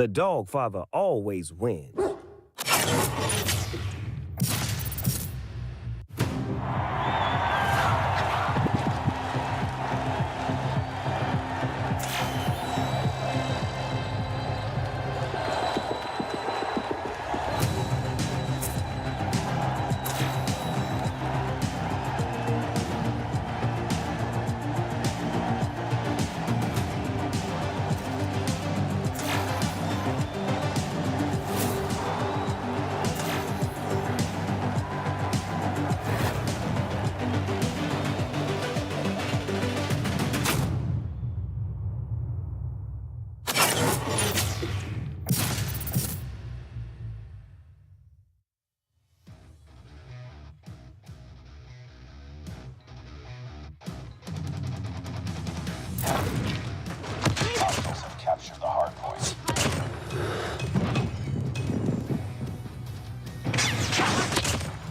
The dog father always wins. Hostiles have captured the hardpoint.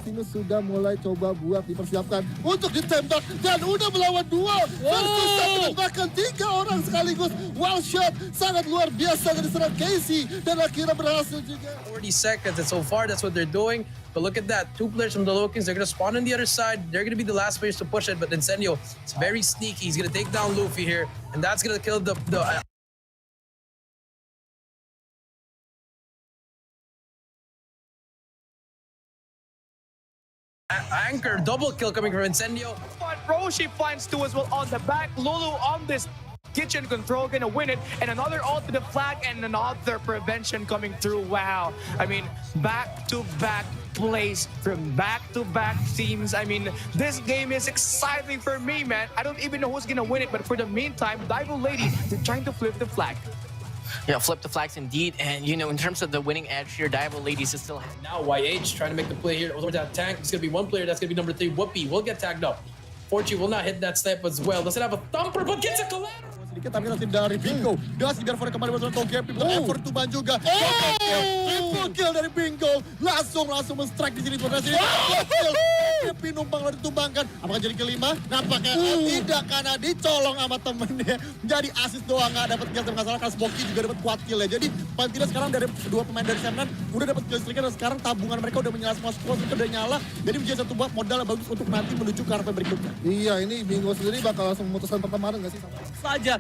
Ini sudah mulai coba buat dipersiapkan untuk ditembak dan udah melawan dua versus satu, bahkan 3 orang sekaligus. One shot sangat luar biasa dari serangan Casey dan akhirnya berhasil juga. 40 seconds, and so far that's what they're doing. But look at that, 2 players from the LOWKINGS, they're gonna spawn on the other side. They're gonna be the last players to push it, but Incendio is very sneaky. He's gonna take down Luffy here, and that's gonna kill the Anchor. Double kill coming from Incendio. But Roshi finds 2 as well on the back. Lulu on this kitchen control, gonna win it, and another ult to the flag and another prevention coming through. Wow, I mean, back-to-back plays from back-to-back teams. I mean, this game is exciting for me, man. I don't even know who's gonna win it, but for the meantime, DIVINUS lady, they're trying to flip the flag. Yeah, flip the flags indeed. And, you know, in terms of the winning edge here, DIVINUS ladies is still... Now YH trying to make the play here over that tank. It's gonna be one player, that's gonna be number 3. Whoopi will get tagged up. Fortune will not hit that step as well. Doesn't have a thumper, but gets a collateral. Sedikit tapi nanti dari Bingo. Das biar for kembali bersama Togepi. Effort Tuban juga. Triple kill dari Bingo. Langsung men-strike di sini. Togepi numpang lalu ditumbangkan. Apakah jadi kelima? Nampaknya tidak, karena dicolong sama temennya. Jadi assist doang, nggak dapat kill. Tapi masalah karena Smokey juga dapat kuat kill ya. Jadi paling tidak sekarang dari 2 pemain dari Semnan udah dapat kill streak, dan sekarang tabungan mereka udah menyala, semua squad itu udah nyala. Jadi menjadi satu buat modal yang bagus untuk nanti menuju ke arah berikutnya. Iya, ini Bingo sendiri bakal langsung memutuskan pertemanan nggak sih? Saja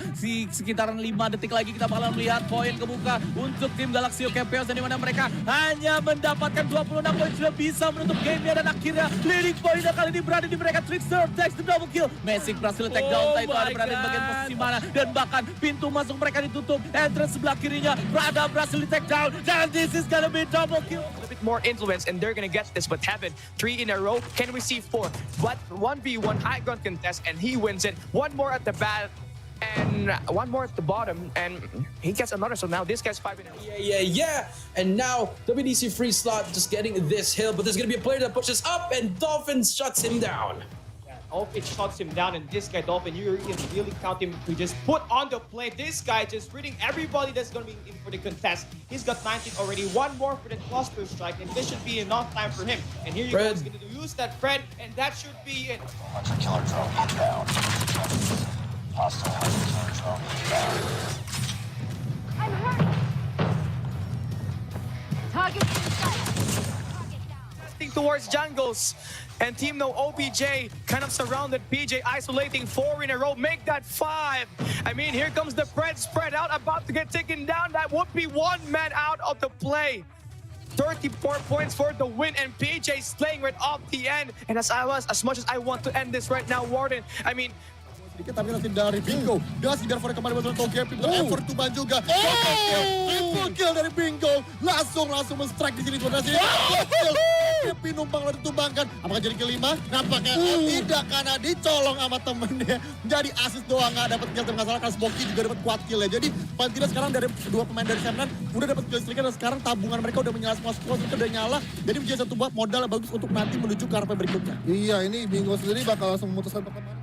sekitaran 5 detik lagi kita bakalan melihat poin kebuka untuk tim Galaxy Chaos, dan di mana mereka hanya mendapatkan 26 poin, sudah bisa menutup gamenya, dan akhirnya leading point kali ini berada di mereka. Trickster takes the double kill. Magic berhasil take down, itu ada berada di bagian posisi mana, dan bahkan pintu masuk mereka ditutup. Entrance sebelah kirinya Prada berhasil di take down, dan this is gonna be double kill. A bit more influence and they're gonna get this, but Heaven 3 in a row can receive 4, but 1v1 high ground contest and he wins it. One more at the bat and one more at the bottom, and he gets another. So now this guy's 5 in a row. Yeah. And now WDC free slot just getting this hill, but there's gonna be a player that pushes up, and Dolphin shuts him down. Dolphin shuts him down, and this guy, Dolphin, you can really count him to just put on the play. This guy just reading everybody that's going to be in for the contest. He's got 19 already. One more for the cluster strike, and this should be enough time for him. And here you go, he's going to use that Fred, and that should be it. Hunter killer drone inbound. Hostile hunter killer drone inbound. I'm hurt. Target in sight. Target down. Towards jungles, and Team No OBJ kind of surrounded PJ, isolating 4 in a row, make that 5. I mean, here comes the Fred spread out, about to get taken down. That would be 1 man out of the play. 34 points for the win, and PJ slaying right off the end. And as much as I want to end this right now, Warden, I mean, sedikit tapi nanti dari Bingo. Das biar for kembali bersama Togepi. Effort Tuban juga. Triple kill dari Bingo. Langsung men-strike di sini. Togepi numpang lalu ditumbangkan. Apakah jadi kelima? Nampaknya tidak, karena dicolong sama temennya. Jadi assist doang, nggak dapat kill. Tapi masalah karena Smokey juga dapat kuat kill ya. Jadi paling tidak sekarang dari 2 pemain dari Semnan udah dapat kill streak, dan sekarang tabungan mereka udah menyala, semua squad itu udah nyala. Jadi menjadi satu buat modal yang bagus untuk nanti menuju ke arah berikutnya. Iya, ini Bingo sendiri bakal langsung memutuskan pertemanan.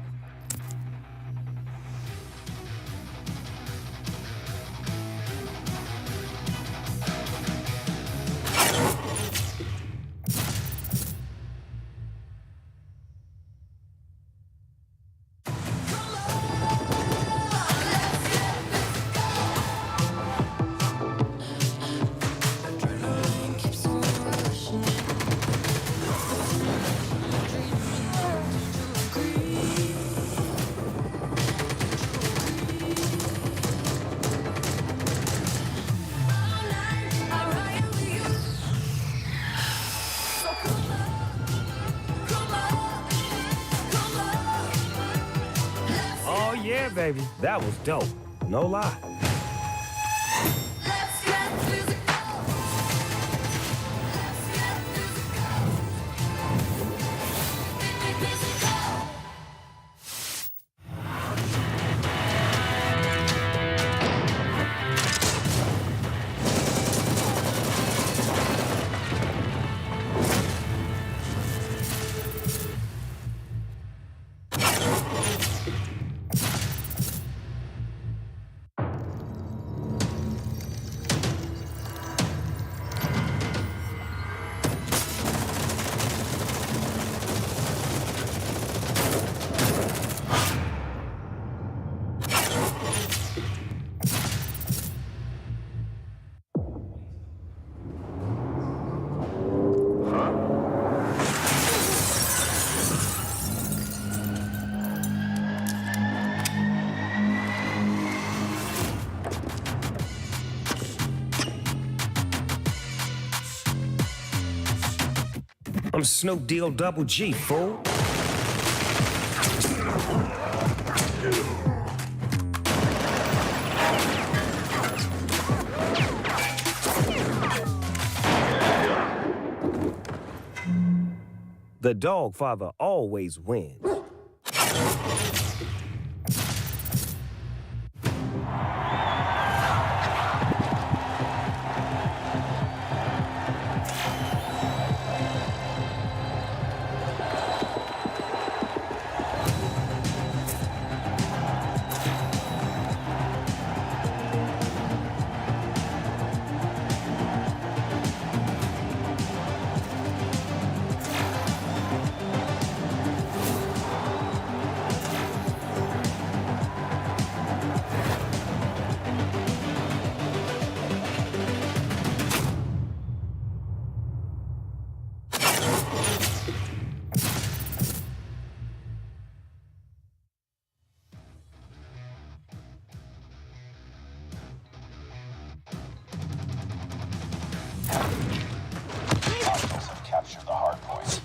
Yeah, baby. That was dope. No lie. Let's get physical. Let's get physical. Physical. I'm Snoop Deal Double G, fool. The dog father always wins. Hostiles have captured the hardpoint.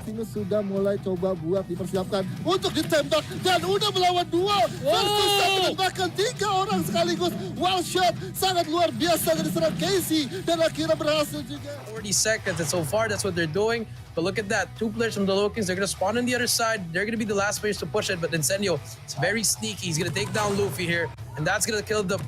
DIVINUS sudah mulai coba buat dipersiapkan untuk ditembak dan udah melawan dua versus satu bahkan 3 orang sekaligus. One shot sangat luar biasa dari serangan Casey dan akhirnya berhasil juga. 40 seconds, and so far that's what they're doing. But look at that, 2 players from the LOWKINGS, they're gonna spawn on the other side. They're gonna be the last players to push it, but Incendio is very sneaky. He's gonna take down Luffy here, and that's gonna kill the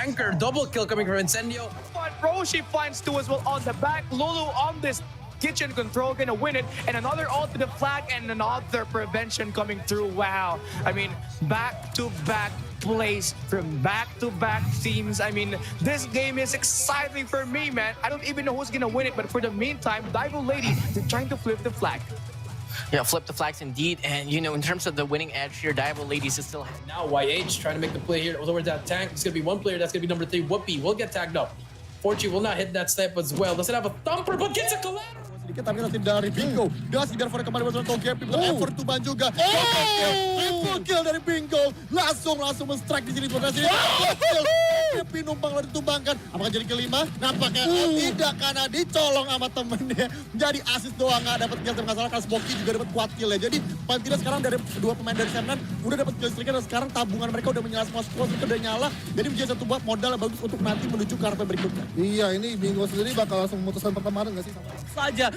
anchor. Double kill coming from Incendio. But Roshi finds 2 as well on the back. Lulu on this kitchen control, gonna win it, and another ult to the flag and another prevention coming through. Wow, I mean, back-to-back plays from back-to-back teams. I mean, this game is exciting for me, man. I don't even know who's gonna win it, but for the meantime, DIVINUS lady, they're trying to flip the flag. Yeah, flip the flags indeed. And, you know, in terms of the winning edge here, DIVINUS ladies is still... Now YH trying to make the play here over that tank. It's gonna be one player, that's gonna be number 3, Whoopi. Will get tagged up. Fortune will not hit that step as well. Doesn't have a thumper, but gets a collateral. Sedikit tapi nanti dari Bingo. Dasi biar for kembali bersama Togepi. Effort tuban juga. Triple kill dari Bingo. Langsung men-strike di sini. Togepi numpang lalu ditumbangkan. Apakah jadi kelima? Nampaknya tidak karena dicolong sama temennya. Jadi asis doang nggak dapat kill. Tapi nggak salah karena Smokey juga dapat kuat kill ya. Jadi paling tidak sekarang dari 2 pemain dari Semnan udah dapat kill streaknya dan sekarang tabungan mereka udah menyala semua squad mereka udah nyala. Jadi menjadi satu buat modal yang bagus untuk nanti menuju ke arah berikutnya. Iya, ini Bingo sendiri bakal langsung memutuskan pertemanan nggak sih? Saja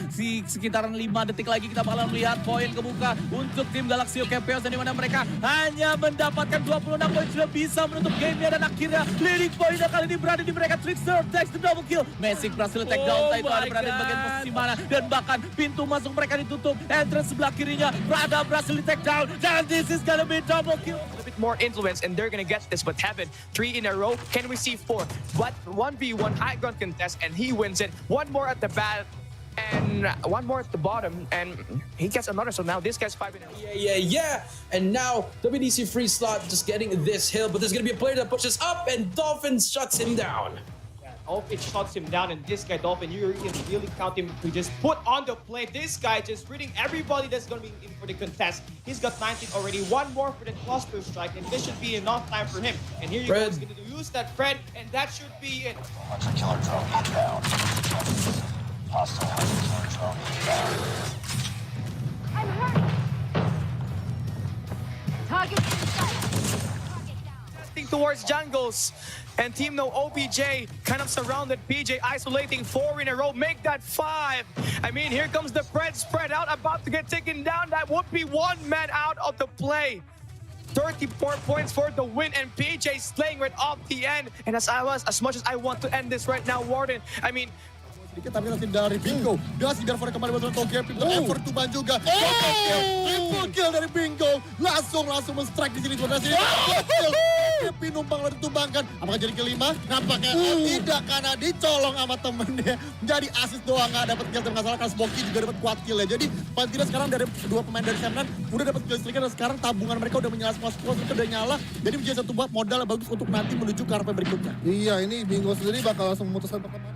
sekitaran 5 detik lagi kita bakalan melihat poin kebuka untuk tim Galaxy Chaos dan di mana mereka hanya mendapatkan 26 poin sudah bisa menutup gamenya dan akhirnya leading poinnya kali ini berada di mereka. Trickster takes the double kill. Messi berhasil take down itu ada berada di bagian posisi mana dan bahkan pintu masuk mereka ditutup. Entrance sebelah kirinya Prada berhasil di take down dan this is gonna be double kill. A bit more influence and they're gonna get this, but Heaven 3 in a row can receive 4, but 1v1 high ground contest and he wins it. One more at the bat and one more at the bottom and he gets another, so now this guy's 5 in a row. Yeah. And now WDC free slot just getting this hill, but there's gonna be a player that pushes up and Dolphin shuts him down. It shuts him down, and this guy, Dolphin, you can really count him to just put on the play. This guy just reading everybody that's going to be in for the contest. He's got 19 already. One more for the cluster strike, and this should be enough time for him. And here you go, he's going to use that Fred, and that should be it. Hunter killer drone inbound. Hostile hunter killer drone inbound. I'm hurt. Target in sight. Target down. Towards jungles, and Team No OPJ kind of surrounded PJ, isolating 4 in a row, make that 5. I mean, here comes the Pred spread out, about to get taken down. That would be 1 man out of the play. 34 points for the win, and PJ slaying right off the end. And as much as I want to end this right now, Warden, I mean, sedikit tapi nanti dari Bingo. Dasi biar for kembali buat game pintu effort to ban juga. Triple kill dari Bingo. Langsung men-strike di sini tuan Dasi. Happy numpang lalu ditumbangkan. Apakah jadi kelima? Nampaknya tidak, karena dicolong sama temennya. Jadi assist doang, nggak dapat kill. Tapi nggak salah, karena Smoky juga dapat kuat kill ya. Jadi paling tidak sekarang dari kedua pemain dari Semnan udah dapat kill streak, dan sekarang tabungan mereka udah menyala, semua squad itu udah nyala. Jadi menjadi satu buat modal bagus untuk nanti menuju ke arah berikutnya. Iya, ini Bingo sendiri bakal langsung memutuskan perkembangan.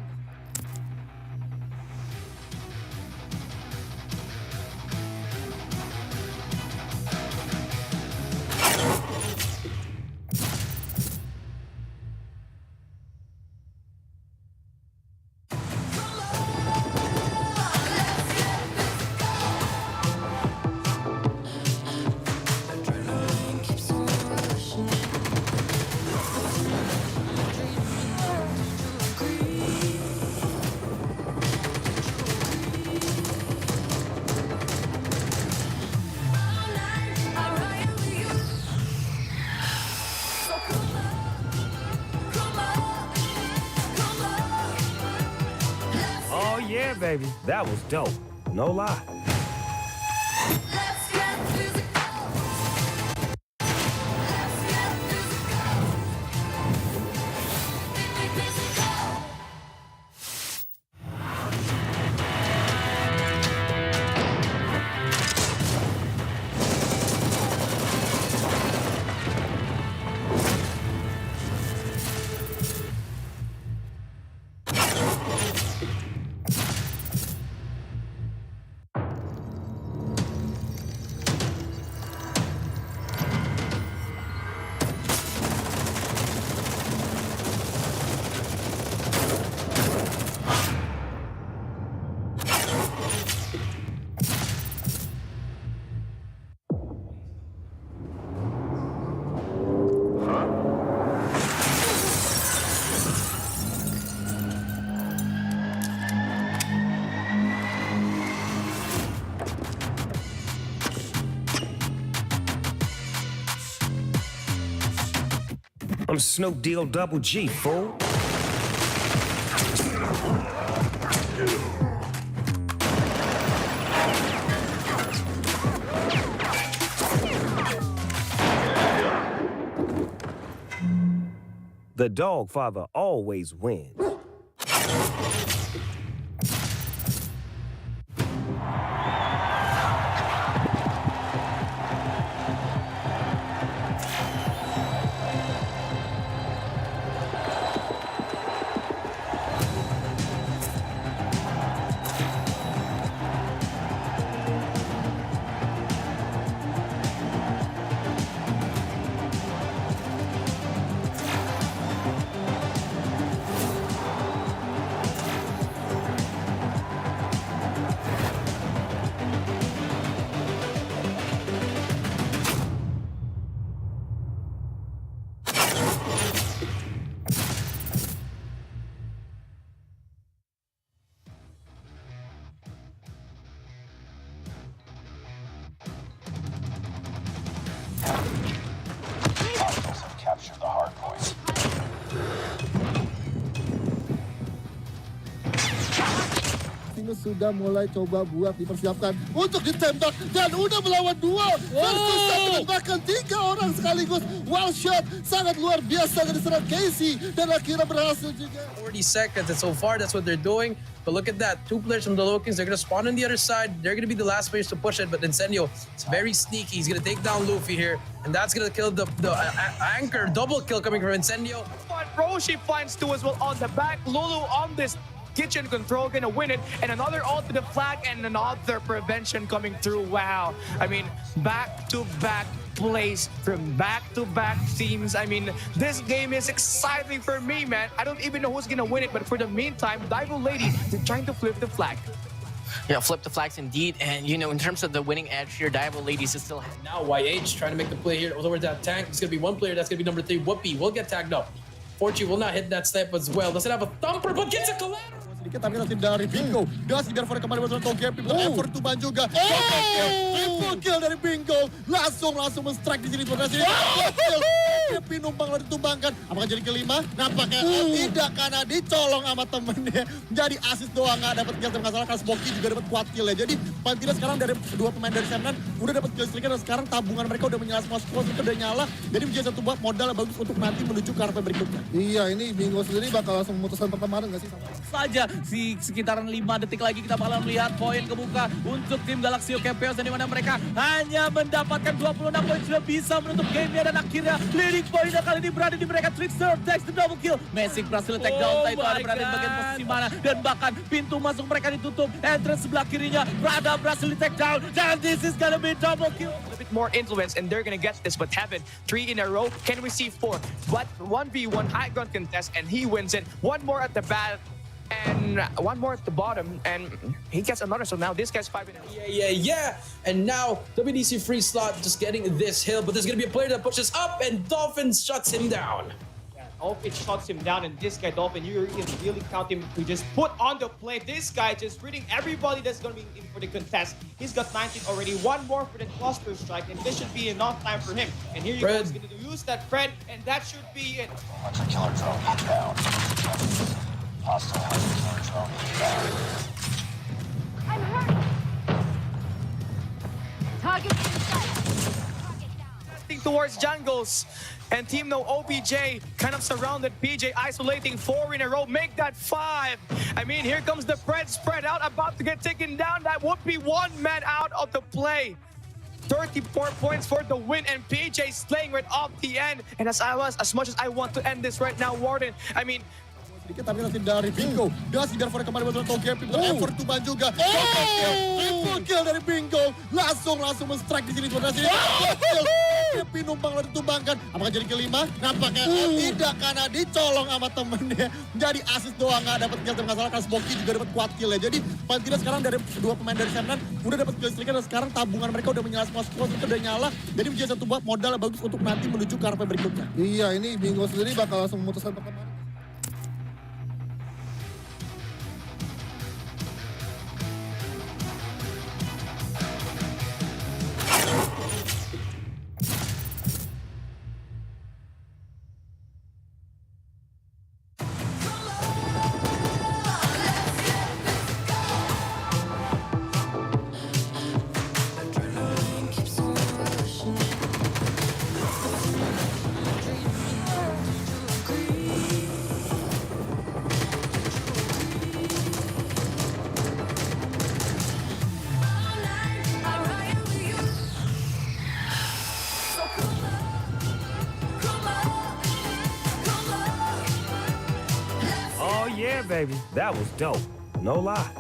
Oh yeah, baby. That was dope. No lie. I'm Snoop Deal Double G, fool. The dog father always wins. Hostiles have captured the hardpoint. Ini sudah mulai coba buat dipersiapkan untuk ditembak, dan udah melawan 2 versus 1, bahkan 3 orang sekaligus. One shot sangat luar biasa dari serangan Casey, dan akhirnya berhasil juga. 40 seconds, and so far that's what they're doing. But look at that, 2 players from the LOWKINGS, they're gonna spawn on the other side. They're gonna be the last players to push it, but Incendio is very sneaky. He's gonna take down Luffy here, and that's gonna kill the anchor. Double kill coming from Incendio. but Roshi finds 2 as well on the back. Lulu on this kitchen control, gonna win it, and another ult to the flag, and another prevention coming through. Wow, I mean, back-to-back plays from back-to-back teams. I mean, this game is exciting for me, man. I don't even know who's gonna win it, but for the meantime, DIVINUS lady, they're trying to flip the flag. Yeah, flip the flags indeed. And, you know, in terms of the winning edge here, DIVINUS ladies is still... Now YH trying to make the play here over that tank. It's going to be one player. That's going to be number 3. Whoopi will get tagged up. Fortune will not hit that step as well. Doesn't have a thumper, but gets a collateral. Sedikit tapi nanti dari Bingo. Dasi biar for kembali bersama Togepi. Effort to ban juga. Triple kill dari Bingo. Langsung men-strike di sini. Togepi numpang lalu ditumbangkan. Apakah jadi kelima? Nampaknya tidak karena dicolong sama temennya. Jadi assist doang nggak dapat kill. Nggak salah karena Smoky juga dapat kuat kill ya. Jadi paling tidak sekarang dari dua pemain dari Semnan udah dapat kill streak dan sekarang tabungan mereka udah menyala semua squad itu udah nyala. Jadi menjadi satu buat modal yang bagus untuk nanti menuju ke arah berikutnya. Iya, ini Bingo sendiri bakal langsung memutuskan pertemanan nggak sih? Saja sekitaran 5 detik lagi kita bakalan melihat poin kebuka untuk tim Galaxy Chaos dan di mana mereka hanya mendapatkan 26 poin sudah bisa menutup gamenya dan akhirnya leading point kali ini berada di mereka. Trickster takes the double kill. Messick berhasil take down itu ada berada di bagian posisi mana dan bahkan pintu masuk mereka ditutup. Entrance sebelah kirinya Prada berhasil di take down dan this is gonna be double kill. A bit more influence and they're gonna get this, but Heaven 3 in a row can receive 4, but 1v1 high ground contest and he wins it. One more at the bat and one more at the bottom and he gets another, so now this guy's 5 in a row. Yeah. And now WDC free slot just getting this hill, but there's gonna be a player that pushes up and Dolphins shuts him down. It shuts him down, and this guy, Dolphin, you can really count him to just put on the play. This guy just reading everybody that's going to be in for the contest. He's got 19 already. One more for the cluster strike, and this should be enough time for him. And here you go, he's going to use that Fred, and that should be it. Hunter killer drone inbound. Hostile hunter killer drone inbound. I'm hurt. Target in sight. Target down. Towards jungles, and Team No OBJ kind of surrounded PJ, isolating 4 in a row, make that 5. I mean, here comes the Fred spread out, about to get taken down. That would be one man out of the play. 34 points for the win, and PJ slaying right off the end. And as much as I want to end this right now, Warden, I mean, sedikit tapi nanti dari Bingo. Dasi biar for kembali bersama Togepi. Effort to ban juga. Triple kill dari Bingo. Langsung men-strike di sini. Dasi Togepi numpang lalu ditumbangkan. Apakah jadi kelima? Nampaknya tidak karena dicolong sama temennya. Jadi assist doang nggak dapat kill. Nggak salah karena Smoky juga dapat kuat kill ya. Jadi paling tidak sekarang dari dua pemain dari Semnan udah dapat kill streak dan sekarang tabungan mereka udah menyala semua squad itu udah nyala. Jadi menjadi satu buat modal yang bagus untuk nanti menuju ke arah berikutnya. Iya, ini Bingo sendiri bakal langsung memutuskan pertemanan. Oh yeah, baby. That was dope. No lie.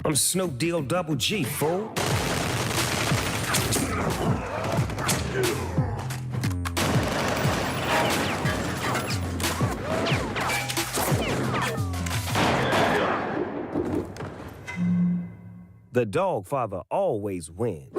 I'm Snoop Deal Double G, fool. The dog father always wins.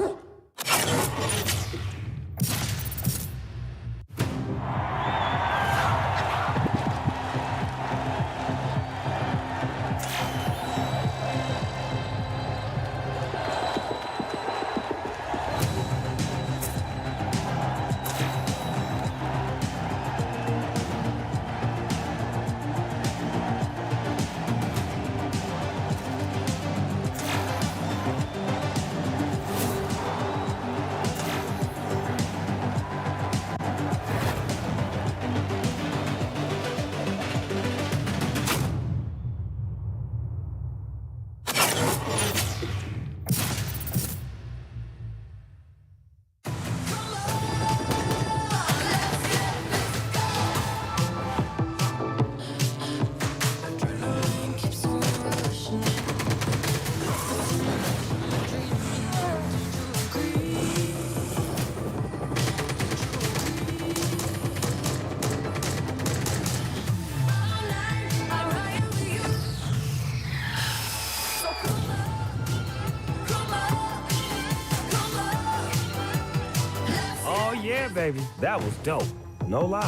Yeah, baby, that was dope. No lie.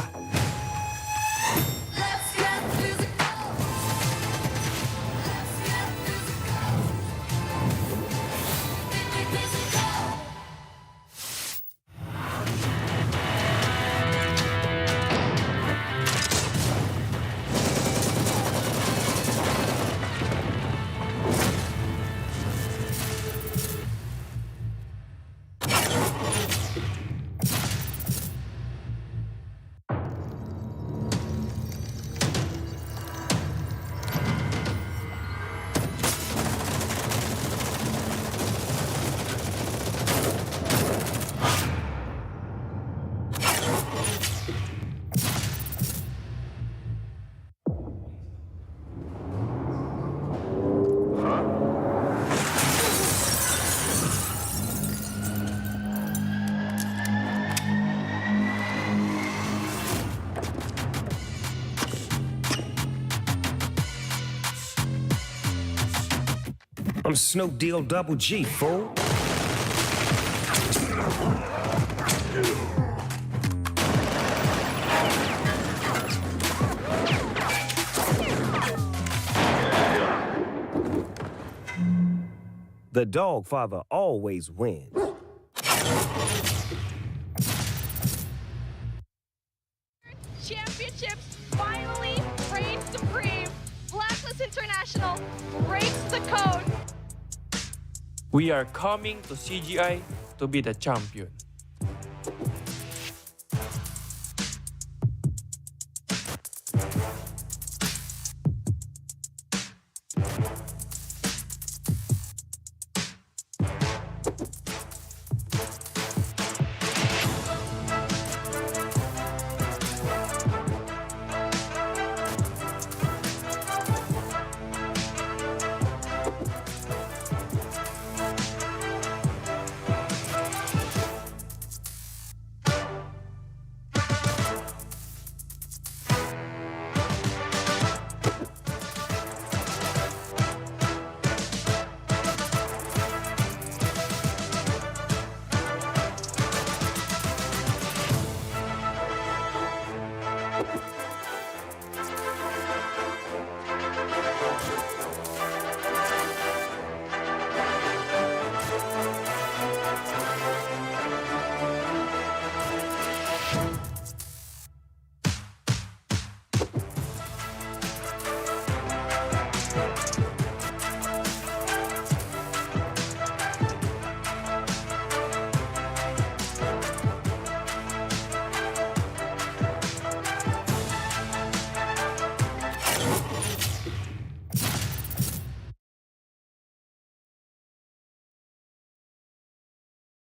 Let's get physical. Let's get physical. Physical. I'm Snow Deal Double G, fool. The dog father always wins. Championships finally reign supreme. Blacklist International breaks the code. We are coming to CGI to be the champion.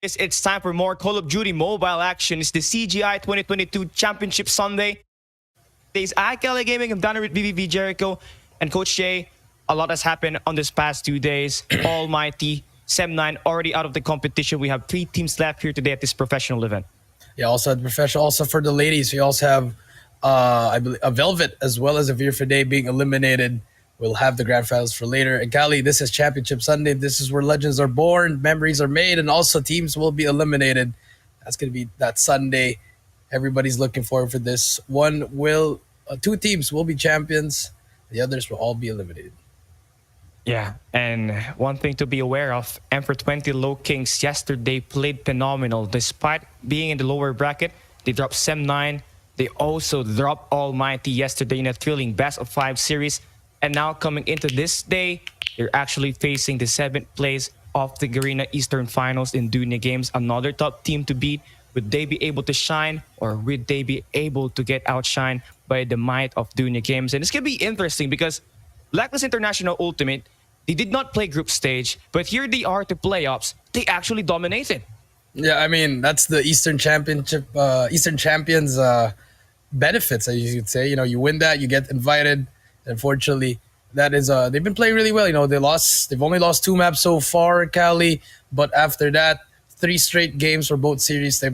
It's time for more Call of Duty mobile action. It's the CGI 2022 Championship Sunday. Today's INTL Gaming. I'm down here with BBV Jericho and Coach Jay. A lot has happened on this past 2 days. Almighty, Sem9 already out of the competition. We have 3 teams left here today at this professional event. Yeah, also at the professional. Also for the ladies, we also have I believe a Velvet as well as a Veer Fide being eliminated. We'll have the grand finals for later. And Cali, this is Championship Sunday. This is where legends are born, memories are made, and also teams will be eliminated. That's going to be that Sunday. Everybody's looking forward for this. 2 teams will be champions. The others will all be eliminated. Yeah, and one thing to be aware of, Emperor 20 LOWKINGS yesterday played phenomenal. Despite being in the lower bracket, they dropped Sem9. They also dropped Almighty yesterday in a thrilling best-of-5 series. And now coming into this day, they're actually facing the 7th place of the Garena Eastern Finals in Dunia Games. Another top team to beat. Would they be able to shine, or would they be able to get outshined by the might of Dunia Games? And it's going to be interesting because Blacklist International Ultimate, they did not play group stage, but here they are to playoffs. They actually dominated. Yeah, I mean, that's the Eastern Championship, Eastern Champions benefits, as you could say. You know, you win that, you get invited. Unfortunately, that is they've been playing really well. You know, they've only lost 2 maps so far, Cali, but after that, 3 straight games for both series. They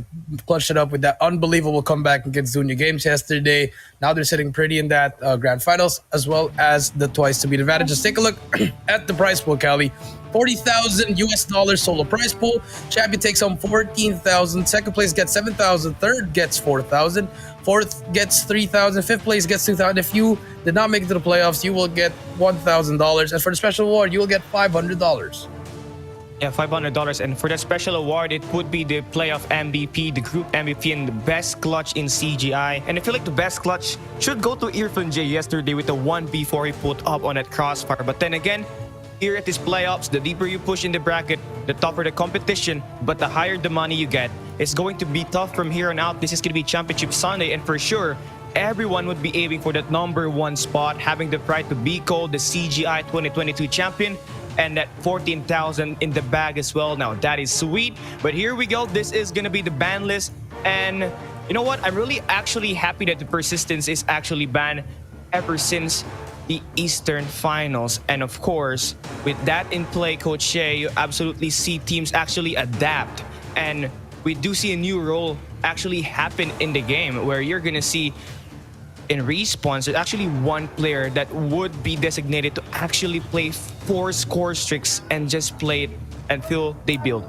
clutched it up with that unbelievable comeback against Dunya Games yesterday. Now they're sitting pretty in that grand finals, as well as the twice to beat advantage. Just take a look at the prize pool, Cali. $40,000 solo prize pool. Champion takes home 14,000. Second place gets 7,000. Third gets 4,000. Fourth gets 3,000. Fifth place gets 2,000. If you did not make it to the playoffs, you will get $1,000. And for the special award, you will get $500. Yeah, $500. And for the special award, it would be the playoff MVP, the group MVP, and the best clutch in CGI. And I feel like the best clutch should go to Irfan J yesterday with the 1v4 he put up on that crossfire. But then again, here at these playoffs, the deeper you push in the bracket, the tougher the competition, but the higher the money you get. It's going to be tough from here on out. This is going to be Championship Sunday, and for sure, everyone would be aiming for that #1 spot, having the pride to be called the CGI 2022 champion, and that 14,000 in the bag as well. Now, that is sweet, but here we go. This is going to be the ban list, and you know what? I'm really actually happy that the Persistence is actually banned ever since the Eastern Finals. And of course, with that in play, Coach Shea, you absolutely see teams actually adapt. And we do see a new role actually happen in the game where you're going to see in respawns, there's actually one player that would be designated to actually play 4 score streaks and just play it until they build.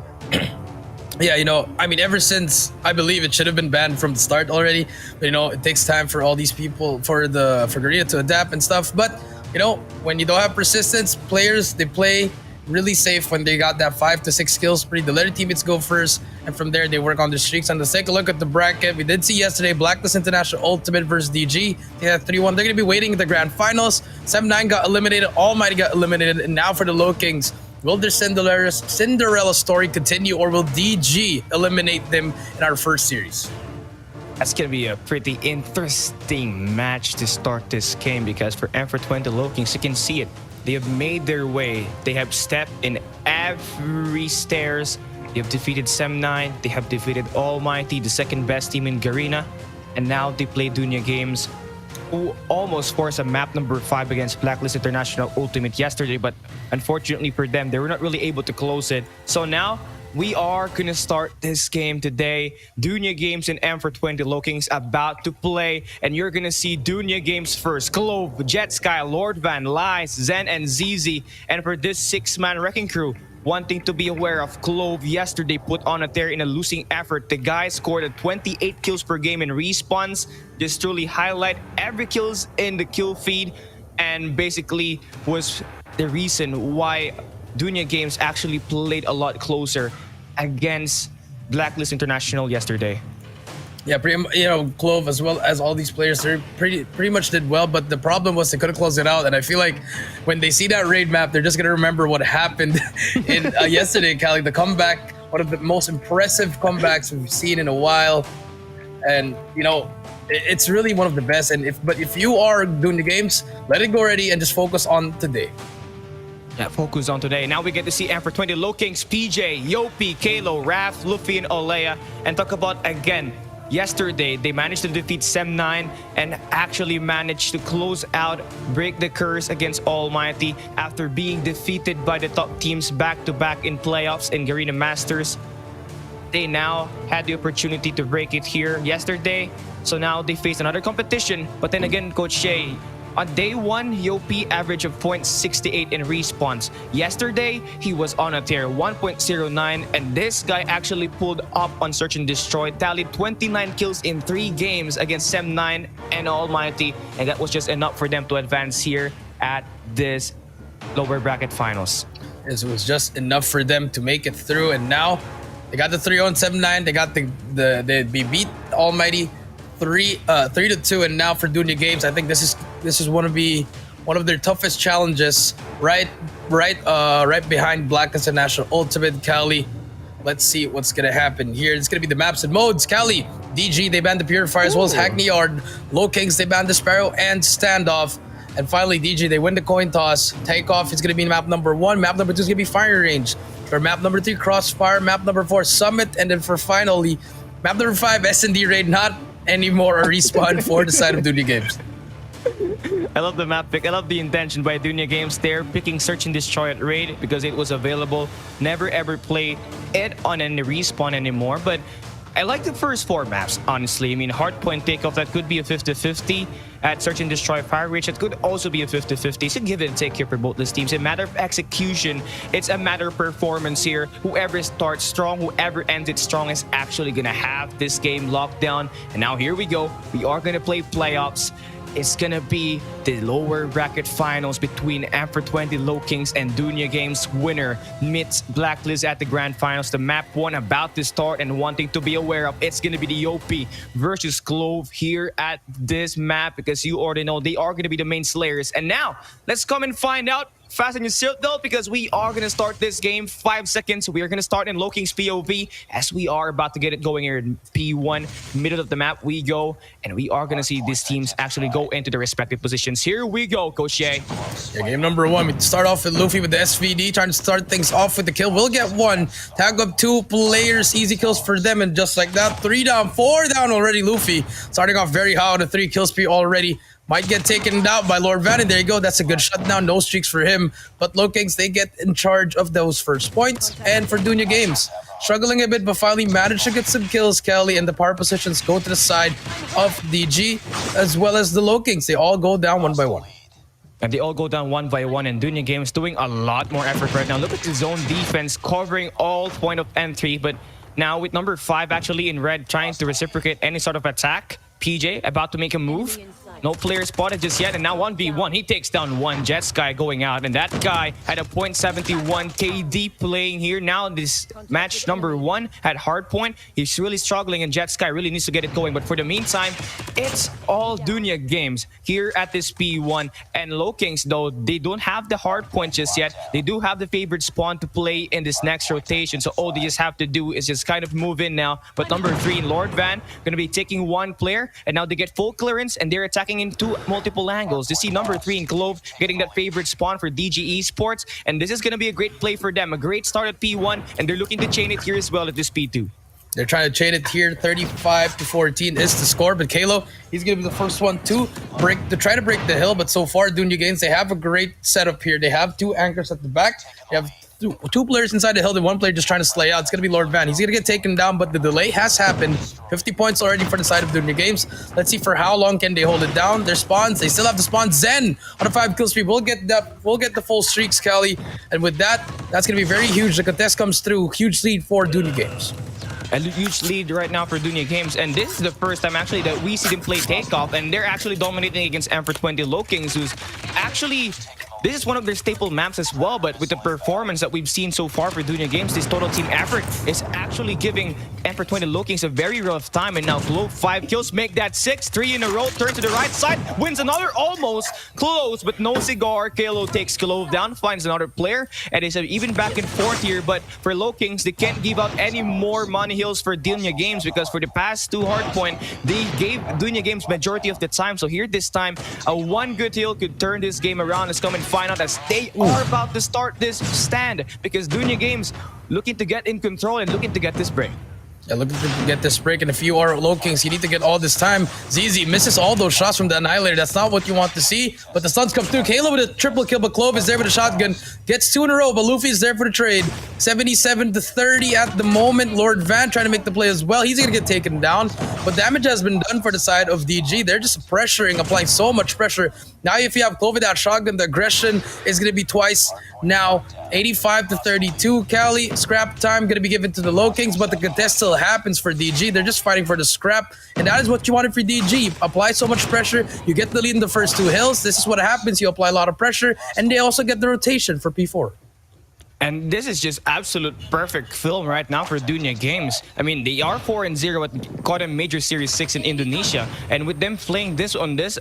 Yeah, you know, I mean, ever since, I believe it should have been banned from the start already. But, you know, it takes time for all these people, for Garena to adapt and stuff. But, you know, when you don't have persistence, players, they play really safe when they got that 5 to 6 kills spree. They let their teammates go first, and from there, they work on the streaks. And let's take a look at the bracket. We did see yesterday, BLACKLIST International Ultimate versus DG. They had 3-1. They're going to be waiting in the grand finals. 7-9 got eliminated. Almighty got eliminated. And now for the LOWKINGS. Will their Cinderella story continue, or will DG eliminate them in our first series? That's going to be a pretty interesting match to start this game, because for M420 LOWKINGS, you can see it. They have made their way. They have stepped in every stairs. They have defeated Sem9. They have defeated Almighty, the second best team in Garena. And now they play Dunya Games, who almost forced a map number 5 against BLACKLIST International Ultimate yesterday, but unfortunately for them, they were not really able to close it. So now, we are gonna start this game today. Dunya Games and M420 LOWKINGS about to play, and you're gonna see Dunya Games first. Clove, Jetsky, Lord Van, Lies, Zen, and ZZ. And for this 6-man wrecking crew, one thing to be aware of, Clove yesterday put on a tear in a losing effort. The guy scored at 28 kills per game in respawns. Just truly highlight every kills in the kill feed, and basically was the reason why Dunya Games actually played a lot closer against BLACKLIST International yesterday. Yeah, you know, Clove as well as all these players, they pretty much did well, but the problem was they couldn't close it out. And I feel like when they see that raid map, they're just gonna remember what happened in yesterday, Cali. The comeback, one of the most impressive comebacks we've seen in a while, and you know, it's really one of the best. And if you are doing the games, let it go already and just focus on today. Yeah, focus on today. Now we get to see M420 LOWKINGS, PJ, Yopi, Kalo, Raph, Luffy, and Olea. And talk about, again, yesterday, they managed to defeat Sem9 and actually managed to close out, break the curse against Almighty after being defeated by the top teams back-to-back in playoffs in Garena Masters. They now had the opportunity to break it here yesterday. So now they face another competition. But then again, Coach Shea, on day 1, Yopi average of 0.68 in respawns. Yesterday, he was on a tear, 1.09, and this guy actually pulled up on Search and Destroy, tallied 29 kills in 3 games against Sem9 and Almighty, and that was just enough for them to advance here at this lower bracket finals. It was just enough for them to make it through, and now they got the 3-0 Sem9. They got they beat Almighty 3-2, and now for Dunya Games, I think this is one of their toughest challenges, right behind BLACKLIST International Ultimate. Cali, let's see what's gonna happen here. It's gonna be the maps and modes. Cali, DG, they banned the Purifier, as well as Hackney Yard. LOWKINGS, they banned the Sparrow and Standoff. And finally, DG, they win the coin toss. Takeoff is gonna be map number 1. Map number 2 is gonna be Firing Range. For map number 3, Crossfire. Map number 4, Summit. And then for finally, map number 5, S&D Raid, not anymore a respawn for the side of Dunya Games. I love the map pick. I love the intention by Dunya Games there, picking Search and Destroy at Raid because it was available. Never ever played it on any respawn anymore, but I like the first 4 maps, honestly. I mean, hardpoint takeoff, that could be a 50-50. At Search and Destroy Fire Reach, it could also be a 50-50. It's a give and take here for both these teams. It's a matter of execution. It's a matter of performance here. Whoever starts strong, whoever ends it strong is actually going to have this game locked down. And now here we go. We are going to play playoffs. It's gonna be the lower bracket finals between Amper20 LOWKINGS and Dunya Games. Winner meets Blacklist at the grand finals. The map 1 about to start, and one thing to be aware of, it's gonna be the OP versus Clove here at this map, because you already know they are gonna be the main slayers. And now let's come and find out. Fasten your seatbelt because we are going to start this game. 5 seconds. We are going to start in LOWKINGS POV as we are about to get it going here in P1. Middle of the map we go, and we are going to see these teams actually go into their respective positions. Here we go, Coach Shay. Yeah, game number 1. We start off with Luffy with the SVD, trying to start things off with the kill. We'll get 1. Tag up 2 players. Easy kills for them, and just like that, 3 down, 4 down already. Luffy starting off very high on a 3 kill spree already. Might get taken out by Lord Van, and there you go. That's a good shutdown. No streaks for him. But LOWKINGS, they get in charge of those first points. And for Dunya Games, struggling a bit, but finally managed to get some kills, Kelly, and the power positions go to the side of DG, as well as the LOWKINGS. They all go down 1 by 1. And they all go down 1 by 1, and Dunya Games doing a lot more effort right now. Look at the zone defense covering all point of entry, but now with number 5 actually in red trying to reciprocate any sort of attack. PJ about to make a move. No player spotted just yet, and now 1v1. He takes down 1. Jetsky going out, and that guy had a .71 KD playing here. Now this match number 1 at hardpoint. He's really struggling, and Jetsky really needs to get it going. But for the meantime, it's all Dunya Games here at this P1. And LOWKINGS, though, they don't have the hardpoint just yet. They do have the favorite spawn to play in this next rotation. So all they just have to do is just kind of move in now. But number 3, Lord Van, going to be taking 1 player, and now they get full clearance, and they're attacking into multiple angles. You see number 3 in Clove getting that favorite spawn for DG ESPORTS, and this is going to be a great play for them. A great start at P1, and they're looking to chain it here as well at this P2. They're trying to chain it here. 35-14 is the score, but Kalo, he's going to be the first one to try to break the hill. But so far, Dunya Games, they have a great setup here. They have 2 anchors at the back. They have 2 players inside the hill, and 1 player just trying to slay out. It's going to be Lord Van. He's going to get taken down, but the delay has happened. 50 points already for the side of Dunya Games. Let's see for how long can they hold it down. Their spawns, they still have the spawn. Zen on a 5 kill streak. We'll get the full streaks, Kelly. And with that, that's going to be very huge. The contest comes through. Huge lead for Dunya Games. A huge lead right now for Dunya Games, and this is the first time actually that we see them play takeoff, and they're actually dominating against Amper20 LOWKINGS, who's actually... This is one of their staple maps as well, but with the performance that we've seen so far for Dunya Games, this total team effort is actually giving Amper20 LOWKINGS a very rough time. And now Clove 5 kills, make that 6, 3 in a row, turn to the right side, wins another, almost close, but no cigar. Kalo takes Clove down, finds another player, and it's even back and forth here. But for LOWKINGS, they can't give out any more money hills for Dunya Games, because for the past 2 hardpoint, they gave Dunya Games majority of the time. So here this time, a 1 good hill could turn this game around. Let's come and find out as they are about to start this stand, because Dunya Games looking to get in control and looking to get this break. Yeah, looking to get this break, and if you are LOWKINGS, you need to get all this time. ZZ misses all those shots from the Annihilator. That's not what you want to see, but the stuns come through. Kalo with a triple kill, but Clove is there with a shotgun. Gets 2 in a row, but Luffy is there for the trade. 77-30 at the moment. Lord Van trying to make the play as well. He's going to get taken down, but damage has been done for the side of DG. They're just pressuring, applying so much pressure. Now if you have Clove with that shotgun, the aggression is going to be twice now. 85-32. Cali, scrap time going to be given to the LOWKINGS, but the contest still happens for DG. They're just fighting for the scrap, and that is what you wanted for DG. Apply so much pressure, you get the lead in the first 2 hills. This is what happens. You apply a lot of pressure, and they also get the rotation for P4. And this is just absolute perfect film right now for Dunya Games. I mean, they are 4-0 at Kodam Major Series 6 in Indonesia, and with them playing this on this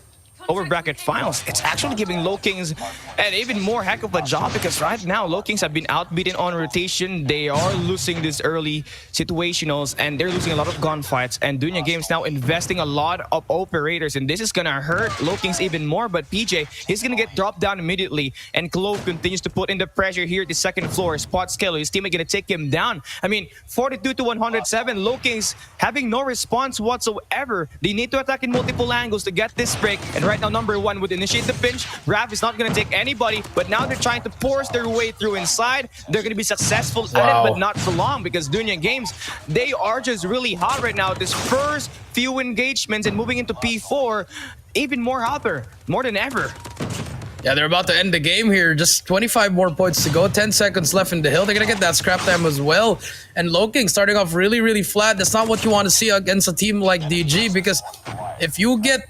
over bracket finals, it's actually giving LOWKINGS an even more heck of a job, because right now LOWKINGS have been outbeaten on rotation. They are losing these early situationals, and they're losing a lot of gunfights, and Dunya Games now investing a lot of operators, and this is gonna hurt LOWKINGS even more. But PJ, he's gonna get dropped down immediately, and Clove continues to put in the pressure here at the second floor. Spots Kalo, his teammate gonna take him down. I mean, 42-107, LOWKINGS having no response whatsoever. They need to attack in multiple angles to get this break, and right right now. Number 1 would initiate the pinch. Raph is not going to take anybody, but now they're trying to force their way through inside. They're going to be successful at it, but not for long because Dunya Games, they are just really hot right now. This first few engagements and moving into P4, even more hotter, more than ever. Yeah, they're about to end the game here. Just 25 more points to go. 10 seconds left in the hill. They're going to get that scrap time as well. And LOWKINGS starting off really, really flat. That's not what you want to see against a team like DG, because if you get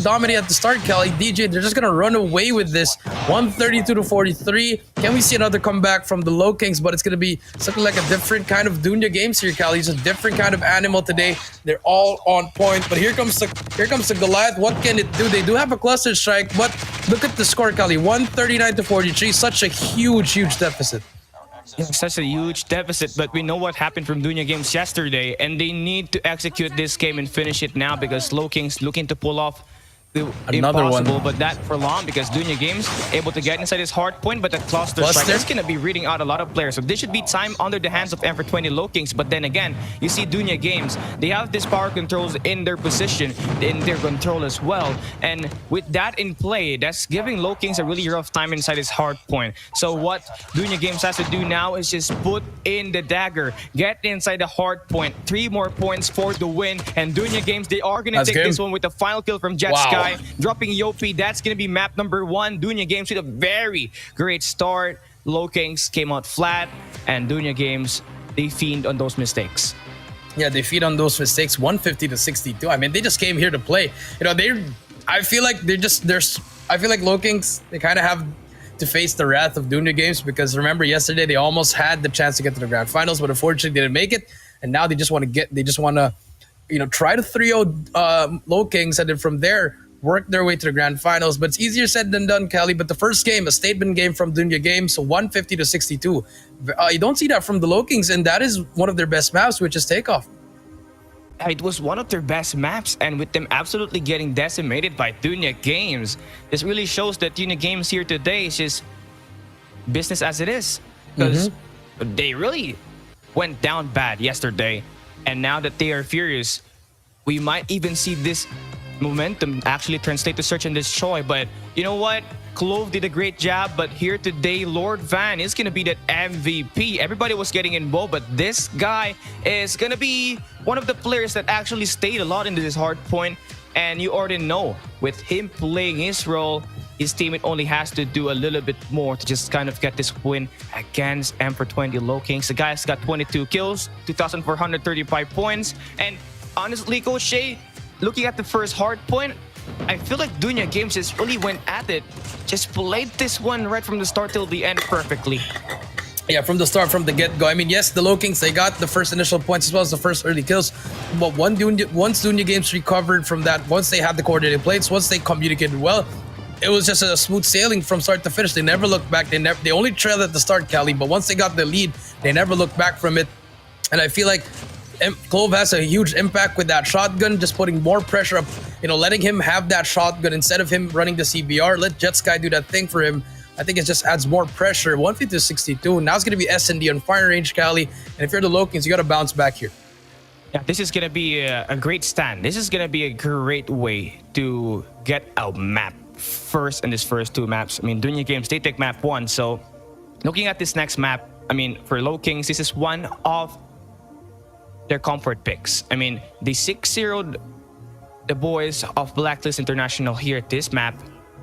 dominated at the start, Kelly, DJ, they're just going to run away with this. 132 to 43. Can we see another comeback from the LOWKINGS? But it's going to be something like a different kind of Dunya Games here, Kelly. It's a different kind of animal today. They're all on point. But here comes the Goliath. What can it do? They do have a cluster strike, but look at the score, Kelly. 139 to 43. Such a huge, huge deficit. Such a huge deficit, but we know what happened from Dunya Games yesterday, and they need to execute this game and finish it now because LOWKINGS looking to pull off the Another impossible, one. but that for long because Dunya Games able to get inside his hard point, but that cluster strike is going to be reading out a lot of players. So this should be time under the hands of M420 LOWKINGS, but then again, you see Dunya Games, they have this power controls in their position, in their control as well, and with that in play, that's giving LOWKINGS a really rough time inside his hard point. So what Dunya Games has to do now is just put in the dagger, get inside the hard point, 3 more points for the win, and Dunya Games, they are going to take this one with the final kill from Jetsky. Dropping Yopi, that's going to be map number 1. Dunya Games with a very great start. LOWKINGS came out flat, and Dunya Games, they feed on those mistakes. Yeah, they feed on those mistakes. 150 to 62. I mean, they just came here to play. You know, I feel like I feel like LOWKINGS, they kind of have to face the wrath of Dunya Games, because remember yesterday they almost had the chance to get to the grand finals, but unfortunately they didn't make it. And now they just want to try to 3-0 LOWKINGS, and then from there work their way to the grand finals. But it's easier said than done, Kelly. But the first game, a statement game from Dunya Games, so 150 to 62. You don't see that from the LOWKINGS, and that is one of their best maps, which is Takeoff. It was one of their best maps, and with them absolutely getting decimated by Dunya Games, this really shows that Dunya Games here today is just business as it is. Because they really went down bad yesterday, and now that they are furious, we might even see this momentum actually translate to search and destroy. But you know what? Clove did a great job, but here today, Lord Van is going to be that MVP. Everybody was getting involved, but this guy is going to be one of the players that actually stayed a lot into this hard point. And you already know, with him playing his role, his teammate only has to do a little bit more to just kind of get this win against M420 LOWKINGS. The guy's got 22 kills, 2,435 points. And honestly, Coach Shay, looking at the first hard point, I feel like Dunya Games just really went at it. Just played this one right from the start till the end perfectly. Yeah, from the start, from the get-go. I mean, yes, the LOWKINGS, they got the first initial points as well as the first early kills. But once Dunya Games recovered from that, once they had the coordinated plays, once they communicated well, it was just a smooth sailing from start to finish. They never looked back. They only trailed at the start, Kelly, but once they got the lead, they never looked back from it. And I feel like Clove has a huge impact with that shotgun, just putting more pressure up, letting him have that shotgun instead of him running the CBR. Let Jetsky do that thing for him. I think it just adds more pressure. 150 to 62. Now it's going to be S&D on fire range, Cali. And if you're the LOWKINGS, you got to bounce back here. Yeah, this is going to be a great stand. This is going to be a great way to get a map first in these first 2 maps. I mean, Dunya Games, they take map 1. So looking at this next map, I mean, for LOWKINGS, this is one of their comfort picks. I mean, they 6-0'd the boys of Blacklist International here at this map,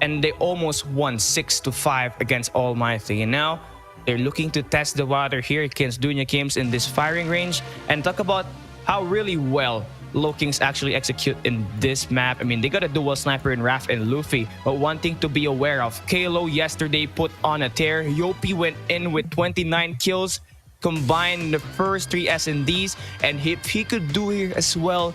and they almost won 6-5 against Almighty. And now they're looking to test the water here against Dunya Games in this firing range, and talk about how really well LOWKINGS actually execute in this map. I mean, they got a dual sniper in Raph and Luffy, but one thing to be aware of, Kalo yesterday put on a tear. Yopi went in with 29 kills, combine the first 3 S&Ds, and if he could do here as well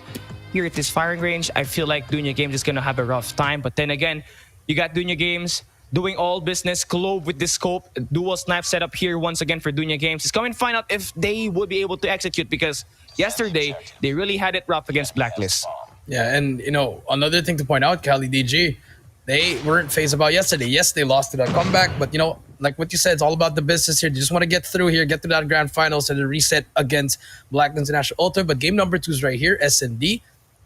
here at this firing range, I feel like Dunya Games is going to have a rough time. But then again, you got Dunya Games doing all business. Clove with the scope, dual snipe setup here once again for Dunya Games. It's coming to find out if they would be able to execute, because yesterday they really had it rough against Blacklist. Yeah, and another thing to point out, Cali DG, they weren't phased about yesterday. Yes, they lost to that comeback, but like what you said, it's all about the business here. They just want to get through here, get to that grand finals, and then reset against Black International Ultimate. But game number 2 is right here, S&D.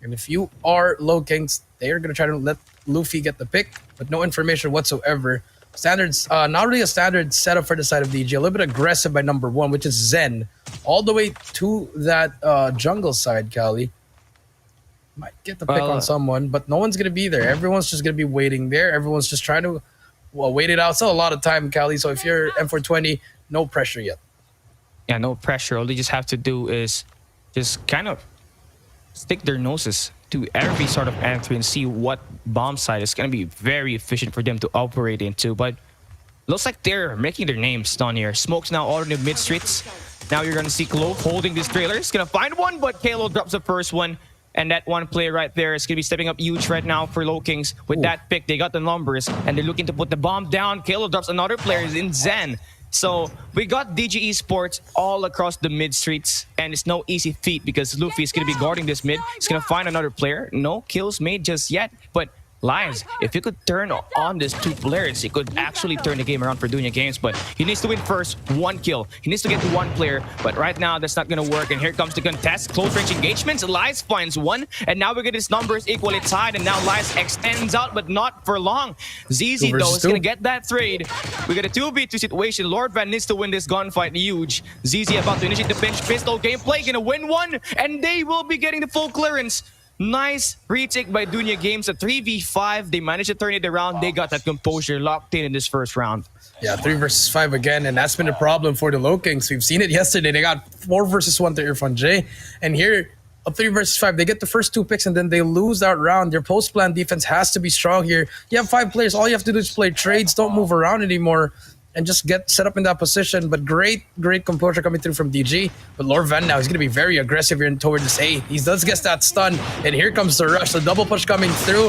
And if you are LOWKINGS, they are going to try to let Luffy get the pick, but no information whatsoever. Standards, not really a standard setup for the side of DG. A little bit aggressive by number 1, which is Zen, all the way to that jungle side, Cali. Might get the pick on someone, but no one's going to be there. Everyone's just going to be waiting there. Everyone's just trying to wait it out. Still a lot of time, Cali. So if you're M420, no pressure yet. Yeah, no pressure. All they just have to do is just kind of stick their noses to every sort of entry and see what bomb site is going to be very efficient for them to operate into. But looks like they're making their names down here. Smoke's now all in the mid streets. Now you're going to see Clove holding this trailer. He's going to find one, but Kalo drops the first one. And that one player right there is going to be stepping up huge right now for LOWKINGS. With that pick, they got the numbers, and they're looking to put the bomb down. Kalo drops another player in Zen. So we got DG Esports all across the mid streets, and it's no easy feat because Luffy is going to be guarding this mid. He's going to find another player. No kills made just yet, but Lions, if you could turn on these 2 players, he could actually turn the game around for Dunya Games, but he needs to win first, 1 kill. He needs to get to 1 player, but right now that's not going to work, and here comes the contest. Close range engagements, Lies finds 1, and now we get his numbers equally tied, and now Lies extends out, but not for long. ZZ though is going to get that trade. We got a 2v2 situation. Lord Van needs to win this gunfight huge. ZZ about to initiate the pinch pistol gameplay, going to win 1, and they will be getting the full clearance. Nice retake by Dunya Games, a 3v5. They managed to turn it around. They got that composure locked in this first round. Yeah, 3 versus 5 again, and that's been a problem for the LOWKINGS. We've seen it yesterday. They got 4 versus 1 to Irfan J, and here, a 3 versus 5, they get the first 2 picks, and then they lose that round. Their post-plan defense has to be strong here. You have 5 players. All you have to do is play trades. Don't move around anymore, and just get set up in that position. But great composure coming through from DG. But Lord Van now is going to be very aggressive here toward this A. He does get that stun, and here comes the rush. The double push coming through.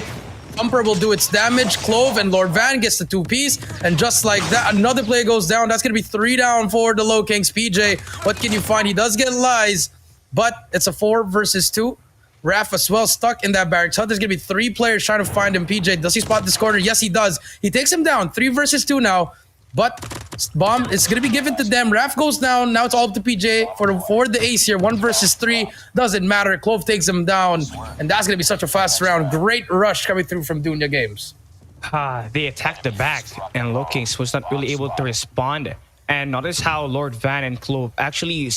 Thumper will do its damage. Clove and Lord Van gets the 2-piece, and just like that, another player goes down. That's going to be 3 down for the LOWKINGS. PJ, what can you find? He does get Lies, but it's a 4 versus 2. Raph as well stuck in that barracks hut. There's going to be 3 players trying to find him. PJ, does he spot this corner? Yes, he does. He takes him down. 3 versus 2 now. But bomb is going to be given to them. Raph goes down. Now it's all up to PJ for the ace here. 1 versus 3. Doesn't matter. Clove takes him down. And that's going to be such a fast round. Great rush coming through from Dunya Games. They attacked the back, and LOWKINGS was not really able to respond. And notice how Lord Van and Clove actually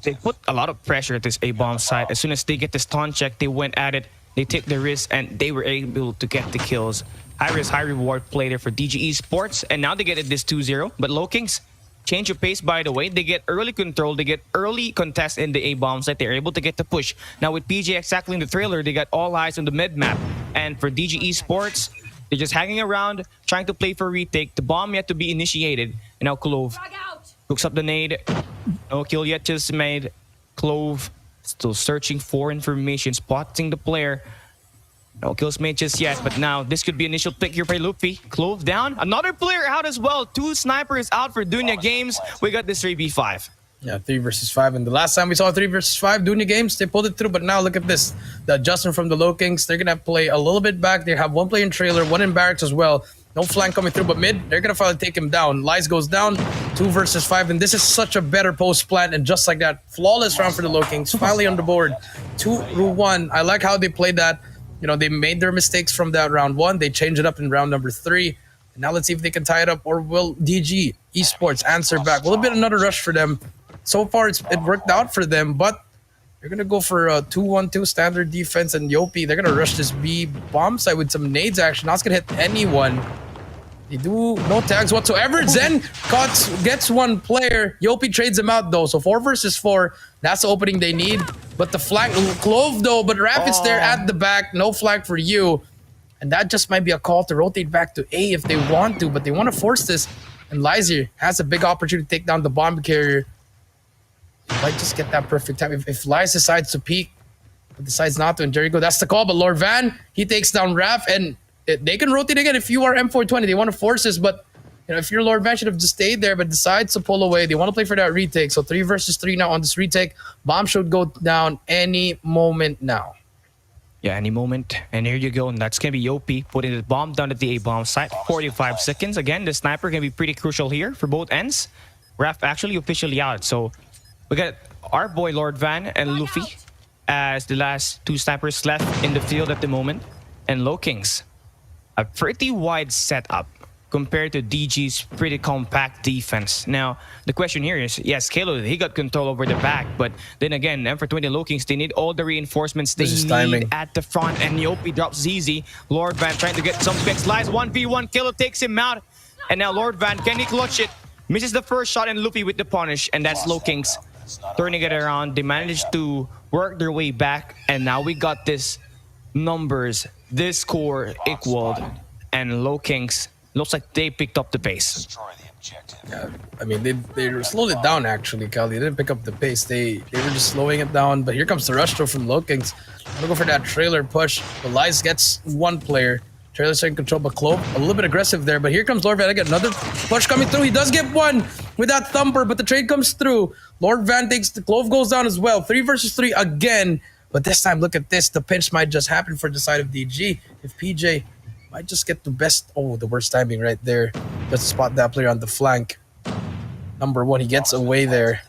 they put a lot of pressure at this A-bomb site. As soon as they get the stun check, they went at it. They took the risk, and they were able to get the kills. High risk, high reward play there for DG Esports, and now they get it this 2-0. But LOWKINGS change of pace, by the way. They get early control, they get early contest in the A-bomb site. They're able to get the push. Now with PJ exactly in the trailer, they got all eyes on the mid map. And for DG Esports, they're just hanging around, trying to play for retake. The bomb yet to be initiated. And now Clove hooks up the nade. No kill yet just made. Clove still searching for information, spotting the player. No kills made just yet, but now this could be initial pick here by Luffy. Clove down. Another player out as well. 2 snipers out for Dunya Games. We got this 3v5. Yeah, 3 versus 5. And the last time we saw 3 versus 5, Dunya Games, they pulled it through. But now look at this. The adjustment from the LOWKINGS. They're going to play a little bit back. They have 1 player in trailer, 1 in barracks as well. No flank coming through, but mid, they're going to finally take him down. Lies goes down, 2 versus 5. And this is such a better post plan. And just like that, flawless round for the LOWKINGS. Finally on the board. 2-1. I like how they played that. You know, they made their mistakes from that round 1. They changed it up in round number 3. And now let's see if they can tie it up, or will DG Esports answer back? Will it be another rush for them? So far, it worked out for them, but they're going to go for a 2-1-2 standard defense, and Yopi, they're going to rush this B bomb site with some nades action. Not going to hit anyone. They do no tags whatsoever. Zen gets 1 player. Yopi trades him out, though. So 4 versus 4. That's the opening they need. But the flank, Clove, though, but Rapid's there at the back. No flag for you. And that just might be a call to rotate back to A if they want to, but they want to force this. And Lizer has a big opportunity to take down the bomb carrier. He might just get that perfect time. If Lizer decides to peek, but decides not to, and there you go. That's the call. But Lord Van, he takes down Raph, and they can rotate again if you are M420. They want to force this, but you know, if your Lord Van should have just stayed there, but decides to pull away. They want to play for that retake. So 3 versus 3 now on this retake. Bomb should go down any moment now. Yeah, any moment. And here you go. And that's going to be Yopi putting the bomb down at the A-bomb site. 45 seconds. Again, the sniper can be pretty crucial here for both ends. Raph actually officially out. So we got our boy Lord Van and Luffy as the last two snipers left in the field at the moment. And LOWKINGS, a pretty wide setup compared to DG's pretty compact defense. Now, the question here is, yes, Kalo, he got control over the back, but then again, M420 and LOWKINGS, they need all the reinforcements they need at the front, and Yopi drops ZZ. Lord Van trying to get some picks. Lies 1v1, Kalo takes him out, and now Lord Van, can he clutch it? Misses the first shot, and Luffy with the punish, and that's LOWKINGS turning it around. They managed to work their way back, and now we got this numbers, this score equaled, and LOWKINGS looks like they picked up the pace. Yeah, I mean, they slowed it down actually, Cal. They didn't pick up the pace. They were just slowing it down. But here comes the rush throw from LOWKINGS. I'm gonna go for that trailer push. But Lies gets one player. Trailer's taking control, but Clove a little bit aggressive there. But here comes Lord Van again. Another push coming through. He does get one with that thumper, but the trade comes through. Lord Van takes the Clove, goes down as well. 3 versus 3 again. But this time, look at this. The pinch might just happen for the side of DG. If PJ might just get the best. Oh, the worst timing right there. Just spot that player on the flank. Number 1, he gets away there.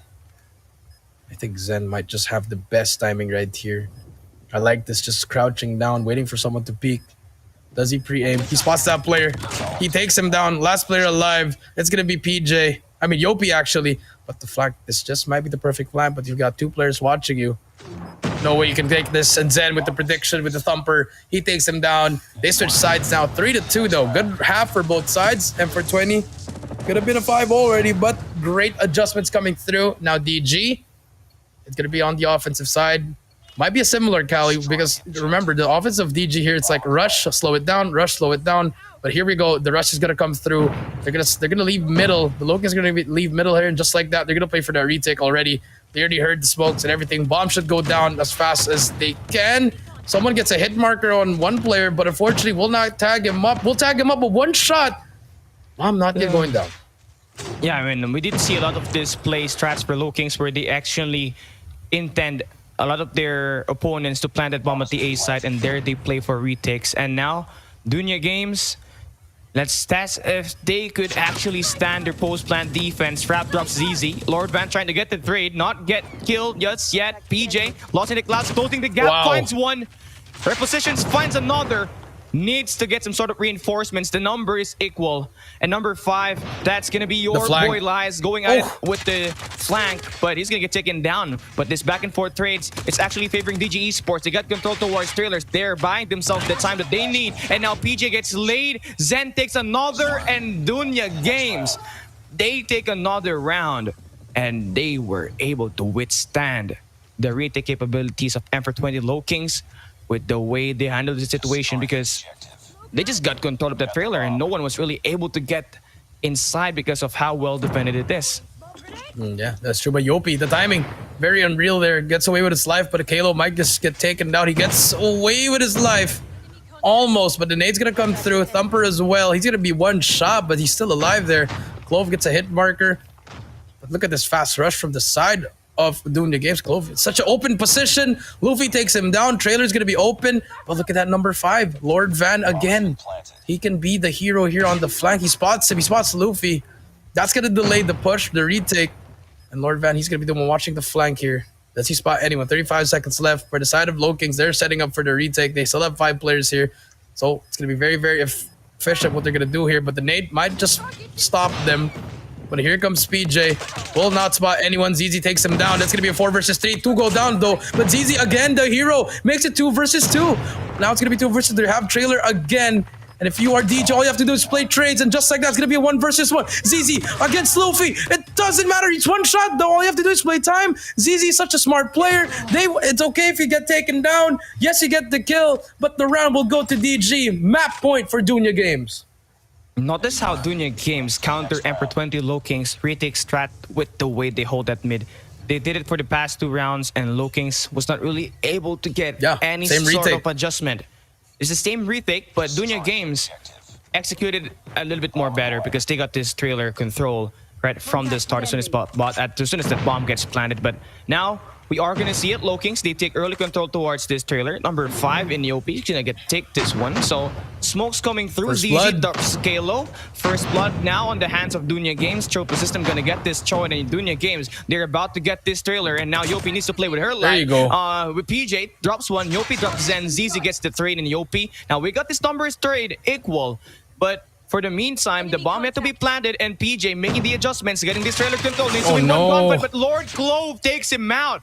I think Zen might just have the best timing right here. I like this, just crouching down, waiting for someone to peek. Does he pre-aim? He spots that player. He takes him down. Last player alive. It's going to be PJ. I mean, Yopi actually. But the flank, this just might be the perfect flank, but you've got 2 players watching you. No way you can take this. And Zen with the prediction, with the thumper, he takes him down. They switch sides now. 3-2 though. Good half for both sides. And for 20, could have been a 5 already, but great adjustments coming through. Now DG, it's going to be on the offensive side. Might be a similar Cali, because remember, the offense of DG here, it's like rush, slow it down, rush, slow it down. But here we go. The rush is going to come through. They're gonna leave middle. The LOWKINGS are going to leave middle here, and just like that, they're going to play for their retake already. They already heard the smokes and everything. Bomb should go down as fast as they can. Someone gets a hit marker on one player, but unfortunately, we'll not tag him up. We'll tag him up with one shot. Bomb not yet going down. Yeah, I mean, we did see a lot of this play strats for LOWKINGS where they actually intend a lot of their opponents to plant that bomb at the A side, and there they play for retakes. And now, Dunya Games, let's test if they could actually stand their post-plant defense. Trap drops ZZ. Lord Van trying to get the trade, not get killed just yet. PJ, lost in the clouds, closing the gap, finds one. Repositions, finds another. Needs to get some sort of reinforcements. The number is equal. And number 5, that's going to be your boy Lies going out with the flank, but he's going to get taken down. But this back and forth trades, it's actually favoring DG Esports. They got control towards trailers. They're buying themselves the time that they need. And now PJ gets laid. Zen takes another, and Dunya Games, they take another round. And they were able to withstand the retake capabilities of M420 LOWKINGS with the way they handled the situation, because they just got control of the trailer and no one was really able to get inside because of how well defended it is. Yeah, that's true. But Yopi, the timing, very unreal there. Gets away with his life, but Kalo might just get taken down. He gets away with his life. Almost, but the nade's going to come through. Thumper as well. He's going to be one shot, but he's still alive there. Clove gets a hit marker. But look at this fast rush from the side of Dunya Games. Clove, it's such an open position. Luffy takes him down. Trailer's gonna be open, but look at that number 5, Lord Van again. He can be the hero here on the flank. He spots him. He spots Luffy. That's gonna delay the push, the retake, and Lord Van, he's gonna be the one watching the flank here. Does he spot anyone? 35 seconds left for the side of LOWKINGS. They're setting up for the retake. They still have 5 players here, so it's gonna be very, very efficient what they're gonna do here. But the nade might just stop them. But here comes PJ. Will not spot anyone. ZZ takes him down. That's going to be a 4 versus 3. 2 go down though. But ZZ again, the hero, makes it 2 versus 2. Now it's going to be 2 versus 3. Have trailer again. And if you are DJ, all you have to do is play trades. And just like that, it's going to be a 1 versus 1. ZZ against Luffy. It doesn't matter. It's one shot though. All you have to do is play time. ZZ is such a smart player. It's okay if you get taken down. Yes, you get the kill. But the round will go to DG. Map point for Dunya Games. Notice how Dunya Games counter M420 LOWKINGS retake strat with the way they hold that mid. They did it for the past 2 rounds, and LOWKINGS was not really able to get any sort of adjustment. It's the same retake, but Dunya Games executed a little bit more better because they got this trailer control. right from the start as soon as that bomb gets planted. But now we are gonna see it. LOWKINGS, they take early control towards this trailer. Number 5 in the OP is gonna take this one. So smoke's coming through. First ZZ blood. ducks Kalo. First blood now on the hands of Dunya Games. Tropa System gonna get this Choid, and Dunya Games, they're about to get this trailer, and now Yopi needs to play with her life. There you go. With PJ drops one, Yopi drops Zen, ZZ gets the trade in Yopi. Now we got this numbers trade equal, but for the meantime, the bomb had to be planted, and PJ making the adjustments, getting this trailer control. Needs to Oh, win no. one, but Lord Clove takes him out.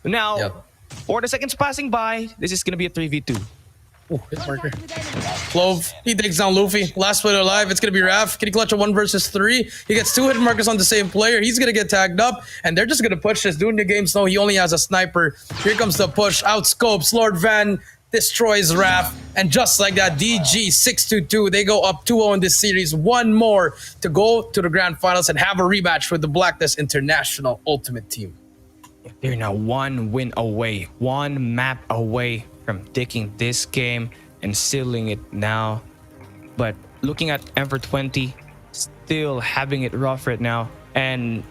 Now, Yep. 4 seconds passing by, this is gonna be a 3v2. Oh, hit marker. Clove, he takes down Luffy. Last player alive, it's gonna be Raph. Can he clutch a 1 versus 3? He gets 2 hit markers on the same player. He's gonna get tagged up, and they're just gonna push this. Dunya Games, no, he only has a sniper. Here comes the push. Outscopes. Lord Van destroys Raph, and just like that, DG 6-2. They go up 2-0 in this series. One more to go to the grand finals and have a rematch with the BLACKLIST International Ultimate Team. They're now 1 win away, 1 map away from taking this game and sealing it now. But looking at M420, still having it rough right now. And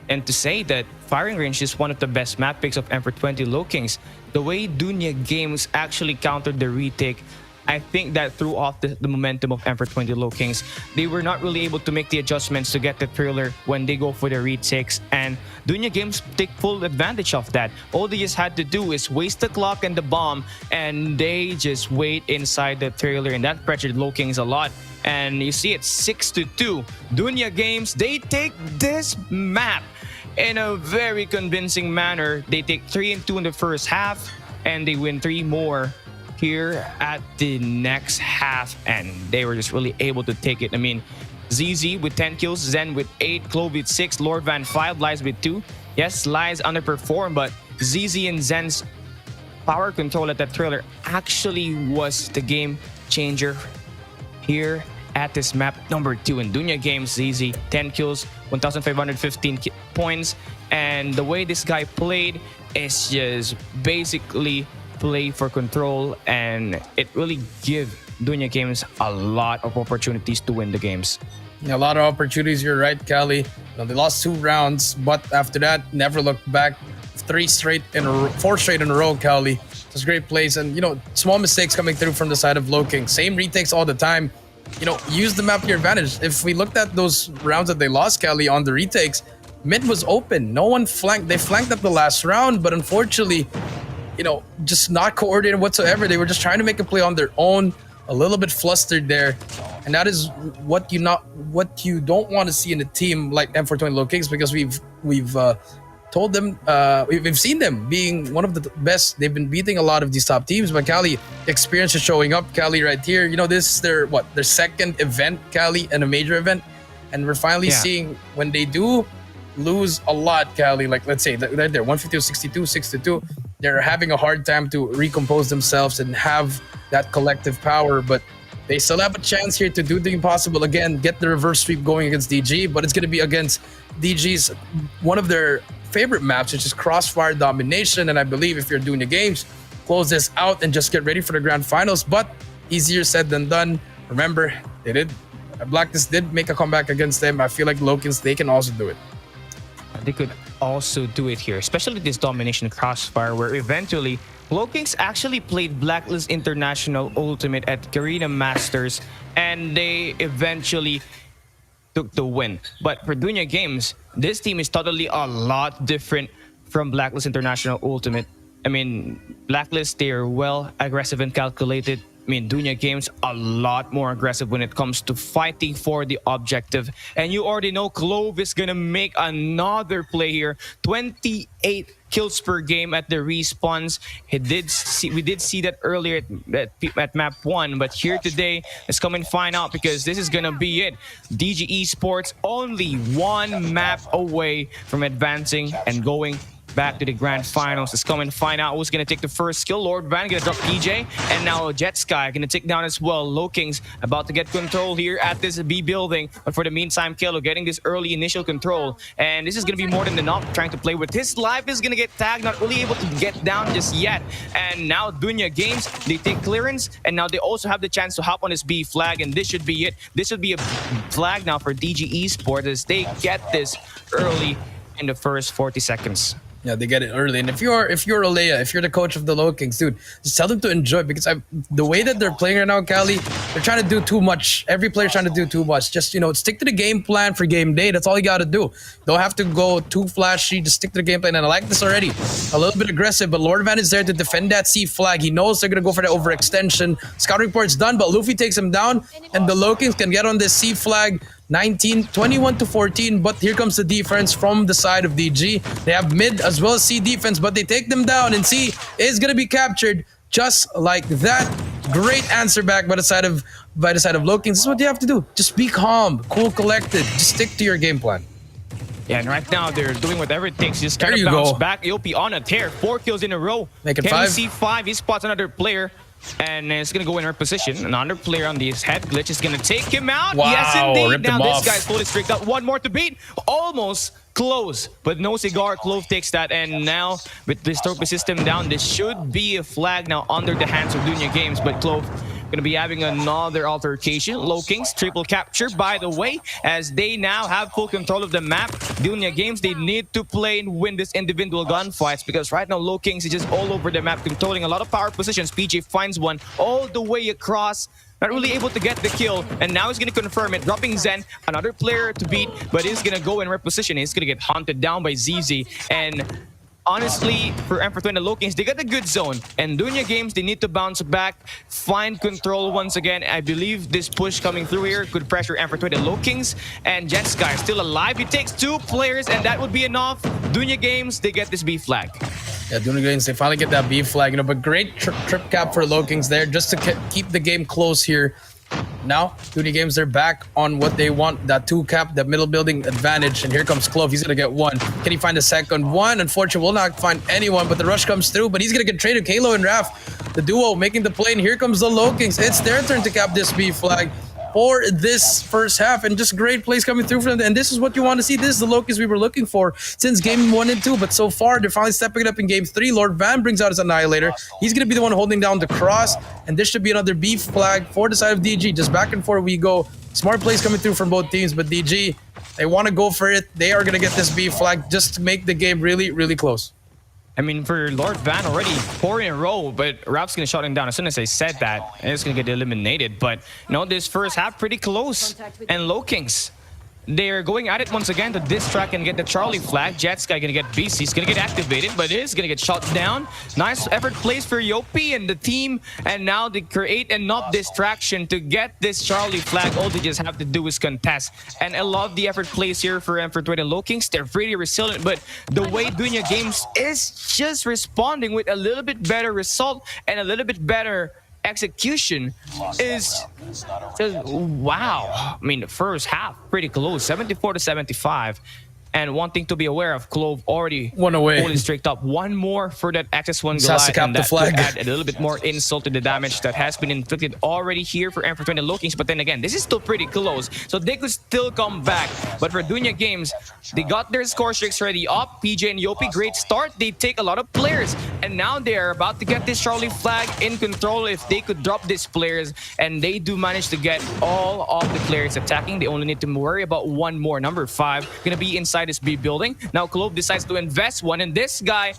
to say that firing range is one of the best map picks of M420 LOWKINGS, the way Dunya Games actually countered the retake, I think that threw off the momentum of M420 LOWKINGS. They were not really able to make the adjustments to get the thriller when they go for the retakes, and Dunya Games take full advantage of that. All they just had to do is waste the clock and the bomb, and they just wait inside the trailer, and that pressured LOWKINGS a lot. And you see it 6-2. Dunya Games, they take this map in a very convincing manner. They take 3-2 in the first half, and they win 3 more here at the next half, and they were just really able to take it. I mean, ZZ with 10 kills, Zen with 8, Clove with 6, Lord Van 5, Lies with 2. Yes, Lies underperformed, but ZZ and Zen's power control at that trailer actually was the game changer here at this map number 2 in Dunya Games. ZZ 10 kills, 1,515 points, and the way this guy played is just basically play for control, and it really give Dunya Games a lot of opportunities to win the games. Yeah, a lot of opportunities, you're right, Cali. They lost 2 rounds, but after that, never looked back. 4 straight in a row, Cali. It was great plays, and small mistakes coming through from the side of LOWKINGS. Same retakes all the time. Use the map to your advantage. If we looked at those rounds that they lost, Cali, on the retakes, mid was open. No one flanked. They flanked up the last round, but unfortunately, just not coordinated whatsoever. They were just trying to make a play on their own, a little bit flustered there, and that is what you don't want to see in a team like M420 LOWKINGS, because we've told them, we've seen them being one of the best. They've been beating a lot of these top teams, but Cali, experience is showing up. Cali right here, this is their second event, Cali, and a major event, and we're finally seeing when they do lose a lot, Cali, like let's say they're there 150-62, 6-2. They're having a hard time to recompose themselves and have that collective power, but they still have a chance here to do the impossible again, get the reverse sweep going against DG, but it's going to be against DG's one of their favorite maps, which is Crossfire Domination, and I believe if you're doing the games, close this out and just get ready for the grand finals, but easier said than done. Remember, BLACKLIST did make a comeback against them. I feel like LOWKINGS, they can also do it. They could also do it here, especially this Domination Crossfire, where eventually LOWKINGS actually played BLACKLIST International Ultimate at Garena Masters, and they eventually took the win. But for Dunya Games, this team is totally a lot different from BLACKLIST International Ultimate. I mean, BLACKLIST, they are well aggressive and calculated. I mean, Dunya Games a lot more aggressive when it comes to fighting for the objective. And you already know Clove is gonna make another play here. 28 kills per game at the respawns. We did see that earlier at map 1, but here today, let's come and find out, because this is gonna be it. DG ESPORTS only 1 map away from advancing and going back to the grand finals. Let's come and find out who's going to take the first kill. Lord Van going to drop PJ, and now Jet Sky going to take down as well. LOWKINGS about to get control here at this B building, but for the meantime, Kilo getting this early initial control, and this is going to be more than enough. Trying to play with his life is going to get tagged, not really able to get down just yet. And now Dunya Games, they take clearance, and now they also have the chance to hop on this B flag, and this should be it. This would be a flag now for DG Esports as they get this early in the first 40 seconds. Yeah, they get it early. And if you're Alea, if you're the coach of the LOWKINGS, dude, just tell them to enjoy, because the way that they're playing right now, Cali, they're trying to do too much. Every player's trying to do too much. Just, stick to the game plan for game day. That's all you got to do. Don't have to go too flashy. Just stick to the game plan. And I like this already. A little bit aggressive, but Lord Van is there to defend that C flag. He knows they're going to go for the overextension. Scout report's done, but Luffy takes him down, and the LOWKINGS can get on this C flag. 21 to 14, but here comes the defense from the side of DG. They have mid as well as C defense, but they take them down, and C is gonna be captured just like that. Great answer back by the side of LOWKINGS. This is what you have to do. Just be calm, cool, collected. Just stick to your game plan. Yeah, and right now they're doing whatever it takes. Just kind There of you bounce go. back. EOP on a tear. 4 kills in a row. Make it Can 5. you see 5? He spots another player, and it's going to go in her position. Another player on this head glitch is going to take him out. Wow, Yes, indeed. ripped Now him this off. guy's fully streaked up. One more to beat. Almost close, but no cigar. Clove takes that, and now with this trophy system down, this should be a flag now under the hands of Dunya Games, but Clove going to be having another altercation. LOWKINGS triple capture, by the way, as they now have full control of the map. Dunya Games, they need to play and win this individual gunfights, because right now LOWKINGS is just all over the map, controlling a lot of power positions. PJ finds one all the way across. Not really able to get the kill, and now he's going to confirm it, dropping Zen, another player to beat, but he's going to go in reposition. He's going to get hunted down by ZZ, and honestly, for Emperor and the LOWKINGS, they got a good zone, and Dunya Games, they need to bounce back, find control once again. I believe this push coming through here could pressure Emperor and the LOWKINGS, and Jet Sky still alive. He takes 2 players, and that would be enough. Dunya Games, they get this B flag. Yeah, Dunya Games, they finally get that B flag, but great trip cap for LOWKINGS there, just to keep the game close here. Now, Dunya Games, they're back on what they want, that 2 cap, that middle building advantage. And here comes Clove. He's going to get 1. Can he find a second one? Unfortunately, will not find anyone, but the rush comes through. But he's going to get traded. Kalo and Raf, the duo, making the play. And here comes the LOWKINGS. It's their turn to cap this B flag for this first half, and just great plays coming through from them. And this is what you want to see. This is the LOWKINGS we were looking for since game 1 and 2, but so far they're finally stepping it up in game 3. Lord Van brings out his Annihilator. He's going to be the one holding down the cross, and this should be another B flag for the side of DG. Just back and forth we go. Smart plays coming through from both teams, but DG, they want to go for it. They are going to get this B flag just to make the game really, really close. I mean, for Lord Van, already 4 in a row, but Rap's going to shut him down as soon as I said that, and it's going to get eliminated. But, this first half pretty close. And LOWKINGS, they're going at it once again to distract and get the Charlie flag. Jet Sky going to get BC. He's going to get activated, but is going to get shot down. Nice effort plays for Yopi and the team. And now they create enough distraction to get this Charlie flag. All they just have to do is contest. And I love the effort plays here for Emperor and LOWKINGS. They're pretty resilient, but the way Dunya Games is just responding with a little bit better result and a little bit better execution is just wow. I mean, the first half pretty close, 74 to 75. And one thing to be aware of, Clove already one away, fully streaked up. One more for that XS1 has to Goliath, cap and the that flag. could add a little bit more insult to the damage that has been inflicted already here for Emperor and the LOWKINGS. But then again, this is still pretty close, so they could still come back. But for Dunya Games, they got their score streaks ready up. PJ and Yopi, great start. They take a lot of players, and now they're about to get this Charlie flag in control. If they could drop these players, and they do manage to get all of the players attacking, they only need to worry about one more. Number 5 gonna be inside this B building. Now Clove decides to invest one, and this guy,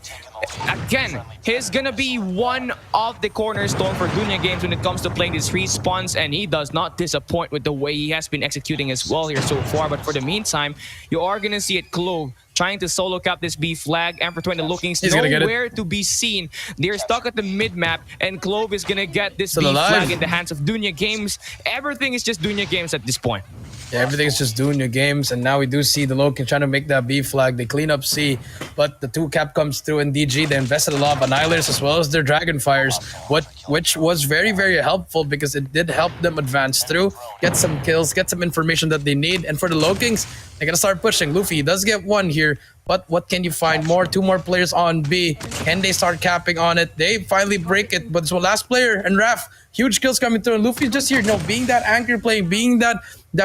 again, he's gonna be one of the cornerstone for Dunya Games when it comes to playing these respawns, and he does not disappoint with the way he has been executing as well here so far. But for the meantime, you are gonna see it, Clove trying to solo cap this B flag. Emperor and the LOWKINGS nowhere to be seen. They're stuck at the mid map, and Clove is gonna get this B flag in the hands of Dunya Games. Everything is just Dunya Games at this point. Yeah, everything's just doing your games, and now we do see the LOWKINGS trying to make that B flag. They clean up C, but the 2-cap comes through, and DG, they invested a lot of Annihilators as well as their Dragonfires, which was very, very helpful because it did help them advance through, get some kills, get some information that they need. And for the LOWKINGS, they're gonna start pushing. Luffy does get one here, but what can you find more? 2 more players on B. Can they start capping on it? They finally break it, but it's one last player, and Raph, huge kills coming through, and Luffy's just here, being that anchor play, being that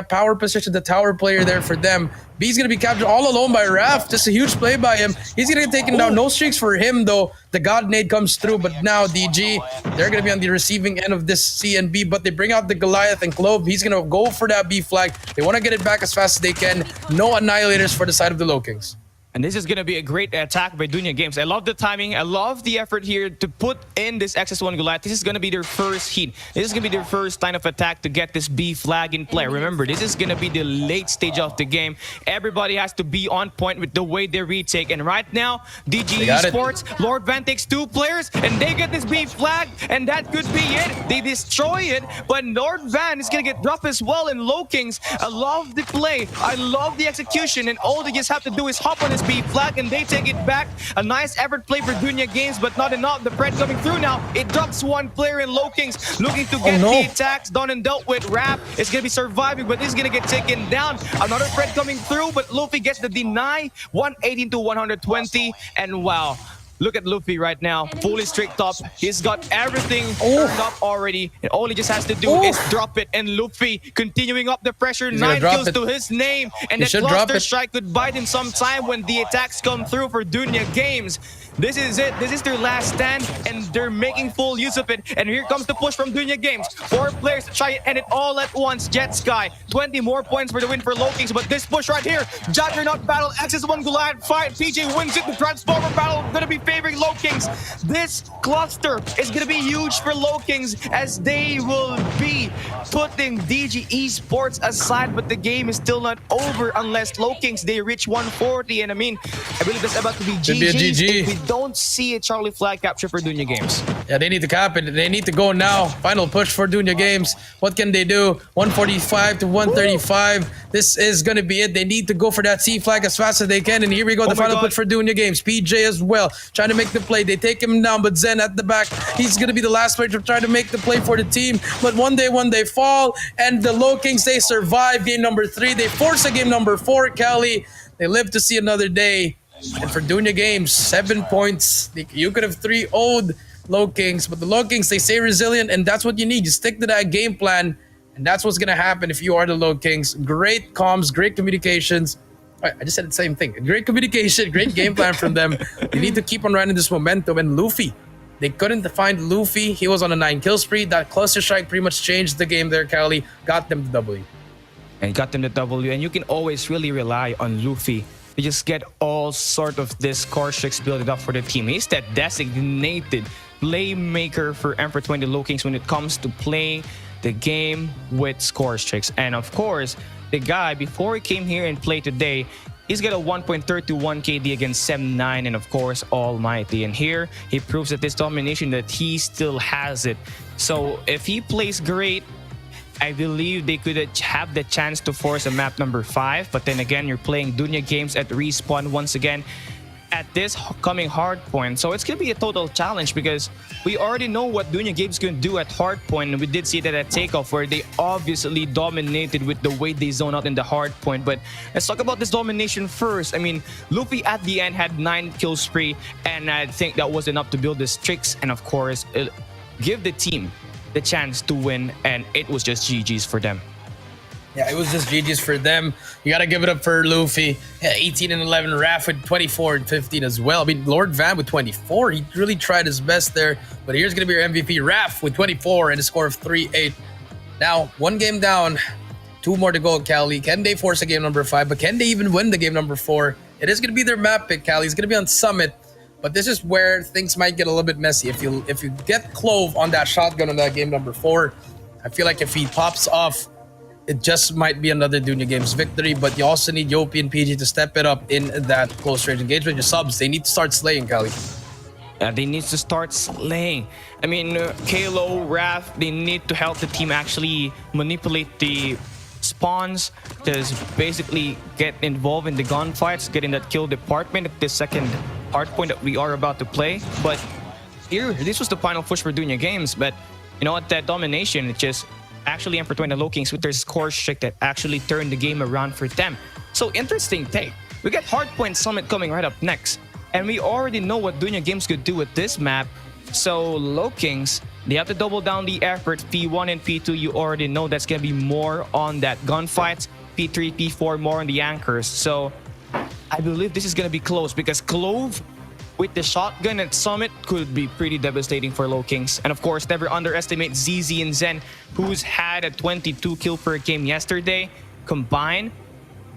power position, the tower player there for them. B's gonna be captured all alone by Raph. Just a huge play by him. He's gonna get taken down. No streaks for him though. The God Nade comes through, but now DG, they're gonna be on the receiving end of this C and B, but they bring out the Goliath and Clove. He's gonna go for that B flag. They wanna get it back as fast as they can. No Annihilators for the side of the LOWKINGS. And this is going to be a great attack by Dunya Games. I love the timing. I love the effort here to put in this XS1 Goliath. This is going to be their first heat. This is going to be their first line of attack to get this B flag in play. Remember, this is going to be the late stage of the game. Everybody has to be on point with the way they retake. And right now, DG ESPORTS, Lord Van takes 2 players, and they get this B flag, and that could be it. They destroy it, but Lord Van is going to get dropped as well in LOWKINGS. I love the play. I love the execution, and all they just have to do is hop on this B flag and they take it back. A nice effort play for Dunya Games, but not enough. The Pred coming through now. It drops 1 player in LOWKINGS, looking to get the attacks done and dealt with. Rap is going to be surviving, but this is going to get taken down. Another Pred coming through, but Luffy gets the deny. 118 to 120, and wow. Look at Luffy right now, fully streaked up. He's got everything turned up already, and all he just has to do is drop it. And Luffy continuing up the pressure, 9 kills to his name, and that cluster strike could bite him sometime when the attacks come through for Dunya Games. This is it. This is their last stand, and they're making full use of it. And here comes the push from Dunya Games. 4 players to try and end it all at once. Jet Sky, 20 more points for the win for LOWKINGS, but this push right here, Juggernaut battle, XS1 Goliath fight. PJ wins it. The Transformer battle gonna be favoring LOWKINGS. This cluster is gonna be huge for LOWKINGS as they will be putting DG ESPORTS aside, but the game is still not over unless LOWKINGS, they reach 140. And I mean, I believe that's about to be GG. If we don't see a Charlie flag capture for Dunya Games. Yeah, they need to cap it. They need to go now. Final push for Dunya Games. What can they do? 145 to 135. This is going to be it. They need to go for that C flag as fast as they can. And here we go, the final push for Dunya Games. PJ as well, trying to make the play. They take him down, but Zen at the back. He's going to be the last player to try to make the play for the team. But one day fall, and the LOWKINGS, they survive game number 3. They force a game number 4, Kelly. They live to see another day. And for Dunya Games, 7 points. You could have 3-0'd LOWKINGS, but the LOWKINGS, they stay resilient, and that's what you need. You stick to that game plan, and that's what's going to happen if you are the LOWKINGS. Great comms, great communications. I just said the same thing. Great communication, great game plan from them. You need to keep on running this momentum. And Luffy, they couldn't find Luffy. He was on a 9-kill spree. That cluster strike pretty much changed the game there, Cali. Got them the W. And got them the W, and you can always really rely on Luffy. You just get all sort of this core tricks built up for the team. He's that designated playmaker for Emperor 20 LOWKINGS when it comes to playing the game with score tricks. And of course, the guy, before he came here and played today, he's got a 1.31 KD against 7-9, and of course, Almighty. And here, he proves that this domination, that he still has it. So if he plays great, I believe they could have the chance to force a map number 5. But then again, you're playing Dunya Games at Respawn once again at this coming hardpoint. So it's going to be a total challenge because we already know what Dunya Games can do at hardpoint. And we did see that at takeoff where they obviously dominated with the way they zone out in the hardpoint. But let's talk about this domination first. I mean, Luffy at the end had 9 kill spree, and I think that was enough to build the tricks and of course give the team the chance to win, and it was just GG's for them. Yeah, it was just GG's for them. You gotta give it up for Luffy. Yeah, 18 and 11. Raph with 24 and 15 as well. I mean, Lord Van with 24. He really tried his best there. But here's gonna be your MVP, Raph with 24 and a score of 3-8. Now, 1 game down, 2 more to go, Cali. Can they force a game number 5? But can they even win the game number 4? It is gonna be their map pick, Cali. It's gonna be on Summit. But this is where things might get a little bit messy. If you get Clove on that shotgun on that game number 4, I feel like if he pops off, it just might be another Dunya Games victory. But you also need Yopi and PG to step it up in that close range engagement. Your subs, they need to start slaying, Kali. They need to start slaying. I mean, Kalo, Raph, they need to help the team actually manipulate the spawns, just basically get involved in the gunfights, get in that kill department at this second hardpoint that we are about to play. But here, this was the final push for Dunya Games, but you know what, that domination, it just actually Emperor 20 LOWKINGS with their score streak that actually turned the game around for them. So interesting take. We got Hardpoint Summit coming right up next, and we already know what Dunya Games could do with this map. So LOWKINGS, they have to double down the effort. P1 and P2, you already know that's gonna be more on that gunfights. P3, P4, more on the anchors. So I believe this is gonna be close because Clove with the shotgun at Summit could be pretty devastating for LOWKINGS. And of course, never underestimate ZZ and Zen, who's had a 22 kill per game yesterday. Combined,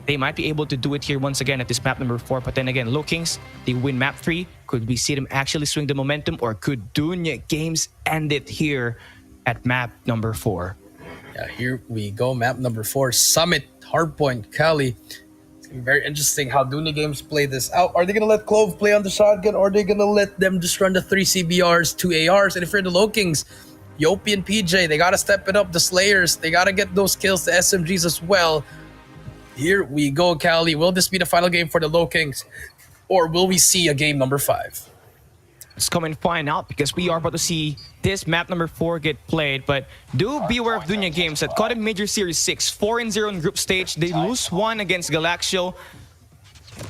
they might be able to do it here once again at this map number 4. But then again, LOWKINGS, they win map 3. Could we see them actually swing the momentum, or could Dunya Games end it here at map number 4? Yeah, here we go. Map number 4, Summit, Hardpoint, Cali. It's gonna be very interesting how Dunya Games play this out. Are they gonna let Clove play on the shotgun, or are they gonna let them just run the 3 CBRs, 2 ARs? And if you're the LOWKINGS, Yopi and PJ, they gotta step it up. The Slayers, they gotta get those kills, the SMGs as well. Here we go, Cali. Will this be the final game for the LOWKINGS, or will we see a game number 5? Let's come and find out, because we are about to see this map number 4 get played. But do beware of Dunya Games that caught in Major Series 6, 4-0 in group stage. They lose 1 against Galaxio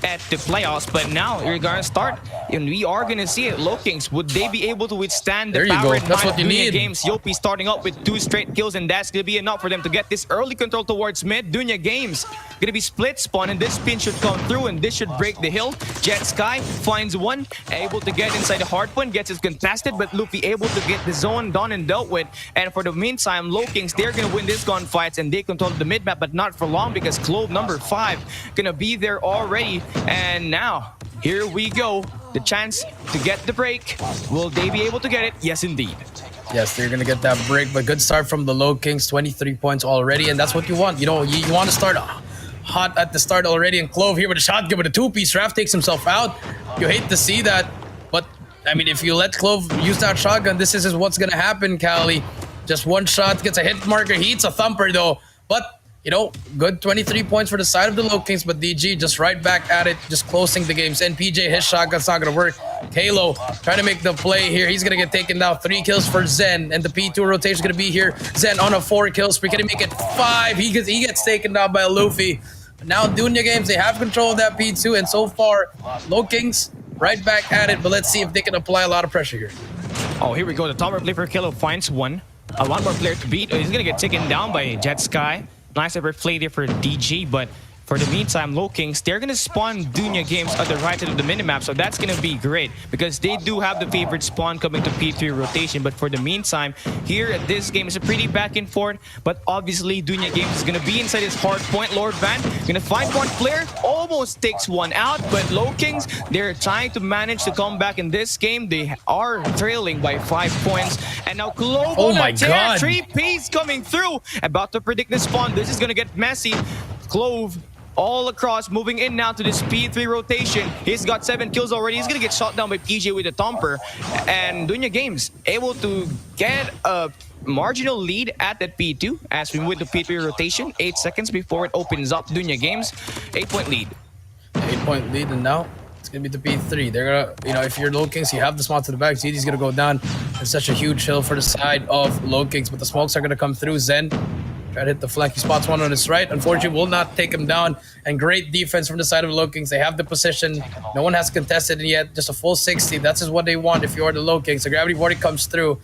at the playoffs, but now you're gonna start, and we are gonna see it. LOWKINGS, would they be able to withstand the power and That's might what you of Dunya need. Games? Yopi starting up with 2 straight kills, and that's gonna be enough for them to get this early control towards mid. Dunya Games gonna be split spawn, and this spin should come through, and this should break the hill. Jet Sky finds one, able to get inside the hardpoint, gets it contested, but Luffy able to get the zone done and dealt with. And for the meantime, LOWKINGS, they're gonna win this gunfights, and they control the mid map, but not for long, because Clove number 5 gonna be there already. And now, here we go. The chance to get the break. Will they be able to get it? Yes, indeed. Yes, they're gonna get that break, but good start from the LOWKINGS, 23 points already, and that's what you want. You know, you want to start hot at the start already, and Clove here with a shotgun with a 2-piece. Raph takes himself out. You hate to see that, but I mean, if you let Clove use that shotgun, this is what's gonna happen, Cali. Just one shot, gets a hit marker. He hits a thumper though, but you know, good 23 points for the side of the LOWKINGS, but DG just right back at it, just closing the games. And PJ, his shotgun's not gonna work. Halo trying to make the play here. He's gonna get taken down. 3 kills for Zen, and the P2 rotation is gonna be here. Zen on a 4 kill spree. Can he make it 5? He gets taken down by Luffy. But now Dunya Games, they have control of that P2, and so far, LOWKINGS right back at it. But let's see if they can apply a lot of pressure here. Oh, here we go. The top player for Kilo finds one. One more player to beat. He's gonna get taken down by Jet Sky. Nice ever play there for DG, but for the meantime, LOWKINGS, they're gonna spawn Dunya Games at the right side of the minimap, so that's gonna be great because they do have the favorite spawn coming to P3 rotation. But for the meantime, here at this game is a pretty back and forth, but obviously Dunya Games is gonna be inside his hard point. Lord Van gonna find one player, almost takes one out, but LOWKINGS, they're trying to manage to come back in this game. They are trailing by 5 points, and now Clove Oh on my a tear, God. 3-piece coming through, about to predict the spawn. This is gonna get messy. Clove all across, moving in now to this P3 rotation. He's got 7 kills already. He's gonna get shot down by PJ with a thumper. And Dunya Games able to get a marginal lead at that P2 as we move to P3 rotation. 8 seconds before it opens up. Dunya Games, 8-point lead. 8-point lead, and now it's gonna be the P3. They're gonna, you know, if you're LOWKINGS, you have the spot to the back. ZD's gonna go down. It's such a huge hill for the side of LOWKINGS, but the smokes are gonna come through. Zen try to hit the flank. He spots one on his right. Unfortunately, will not take him down. And great defense from the side of LOWKINGS. They have the position. No one has contested it yet. Just a full 60. That's just what they want if you are the LOWKINGS. The gravity already comes through,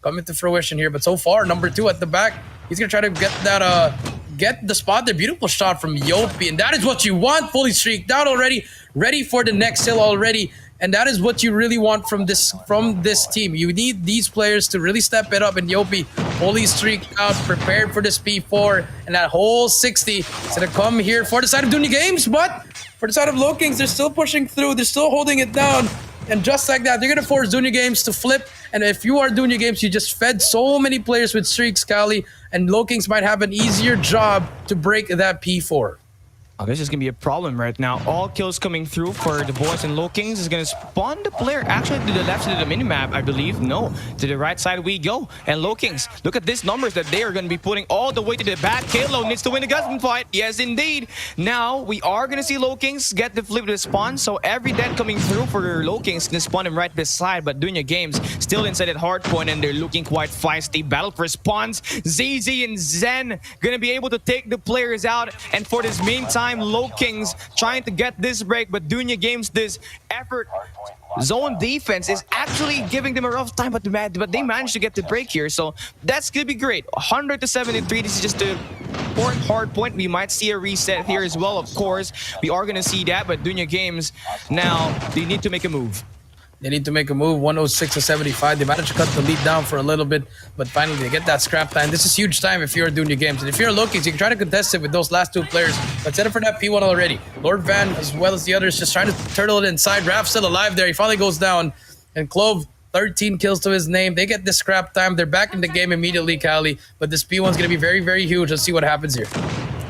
coming to fruition here. But so far, number 2 at the back. He's gonna try to get that, get the spot there. Beautiful shot from Yopi, and that is what you want. Fully streaked out already, ready for the next hill already. And that is what you really want from this team. You need these players to really step it up. And Yopi fully streaked out, prepared for this P4, and that whole 60 is gonna come here for the side of Dunya Games. But for the side of LOWKINGS, they're still pushing through. They're still holding it down. And just like that, they're gonna force Dunya Games to flip. And if you are Dunya Games, you just fed so many players with streaks, Cali, and LOWKINGS might have an easier job to break that P4. Oh, this is gonna be a problem right now. All kills coming through for the boys and LOWKINGS is gonna spawn the player actually to the left side of the minimap, I believe. No, to the right side we go. And LOWKINGS, look at these numbers that they are gonna be putting all the way to the back. Kalo needs to win the gunfight. Yes, indeed. Now we are gonna see LOWKINGS get the flip to the spawn. So every dead coming through for LOWKINGS gonna spawn him right beside. But Dunya Games still inside at hardpoint and they're looking quite feisty. Battle for spawns. ZZ and Zen gonna be able to take the players out. And for this meantime, LOWKINGS trying to get this break, but Dunya Games, this effort zone defense is actually giving them a rough time, but they managed to get the break here, so that's gonna be great. 100 to 73. This is just a fourth hard point. We might see a reset here as well, of course. We are gonna see that, but Dunya Games now they need to make a move. They need to make a move. 106 to 75. They managed to cut the lead down for a little bit, but finally they get that scrap time. This is huge time if you're doing your games. And if you're LOWKINGS, you can try to contest it with those last two players. But set up for that P1 already. Lord Van, as well as the others, just trying to turtle it inside. Raph still alive there. He finally goes down. And Clove, 13 kills to his name. They get the scrap time. They're back in the game immediately, Cali. But this P1 is going to be very, very huge. Let's see what happens here.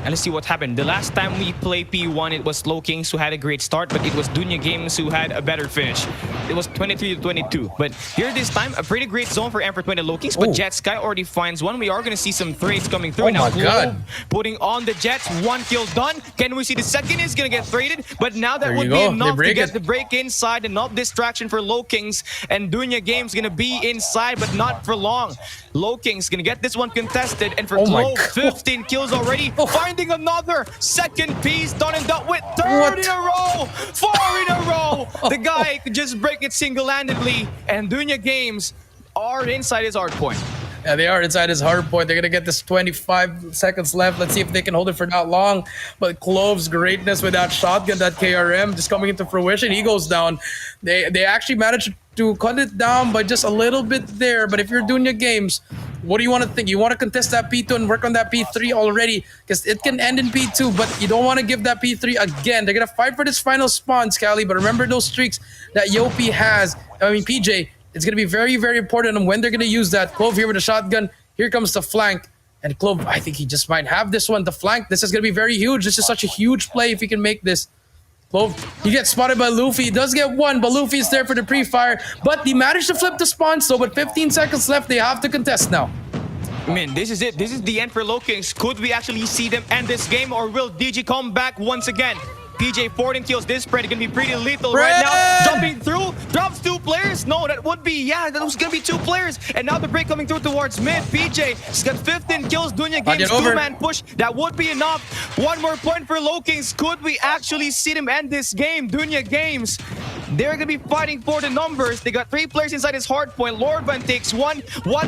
And let's see what happened. The last time we played P1, it was LOWKINGS who had a great start, but it was Dunya Games who had a better finish. It was 23 to 22. But here this time, a pretty great zone for Emperor 20 LOWKINGS, but Jet Sky already finds one. We are going to see some trades coming through. Oh my God. Putting on the Jets, one kill done. Can we see the second is going to get traded? But now that There would you be go. enough They to get break the break inside. Enough distraction for LOWKINGS. And Dunya Games going to be inside, but not for long. LOWKINGS going to get this one contested. And for Clove, 15 kills already. Finding another second piece, done and done with third in a row, 4 in a row. The guy could just break it single-handedly, and Dunya Games are inside his hard point. Yeah, they are inside his hard point. They're going to get this 25 seconds left. Let's see if they can hold it for not long. But Clove's greatness with that shotgun, that KRM, just coming into fruition. He goes down. They actually managed to cut it down by just a little bit there. But if you're Dunya Games, what do you want to think? You want to contest that P2 and work on that P3 already, because it can end in P2, but you don't want to give that P3 again. They're going to fight for this final spawn, Scally, but remember those streaks that Yopi has. I mean, PJ, it's going to be very, very important on when they're going to use that. Clove here with a shotgun. Here comes the flank. And Clove, I think he just might have this one. The flank, this is going to be very huge. This is such a huge play if he can make this. Clove, he gets spotted by Luffy. He does get one, but Luffy is there for the pre-fire. But he managed to flip the spawn, so with 15 seconds left, they have to contest now. I mean, this is it. This is the end for LOWKINGS. Could we actually see them end this game, or will DG come back once again? PJ 14 kills. This spread can be pretty lethal right now. Jumping through, drops 2 players. No, that would be, yeah, that was gonna be 2 players. And now the break coming through towards mid. PJ has got 15 kills. Dunya Games 2-man push. That would be enough. One more point for LOWKINGS. Could we actually see them end this game? Dunya Games, they're gonna be fighting for the numbers. They got 3 players inside his hard point. Lord Van takes one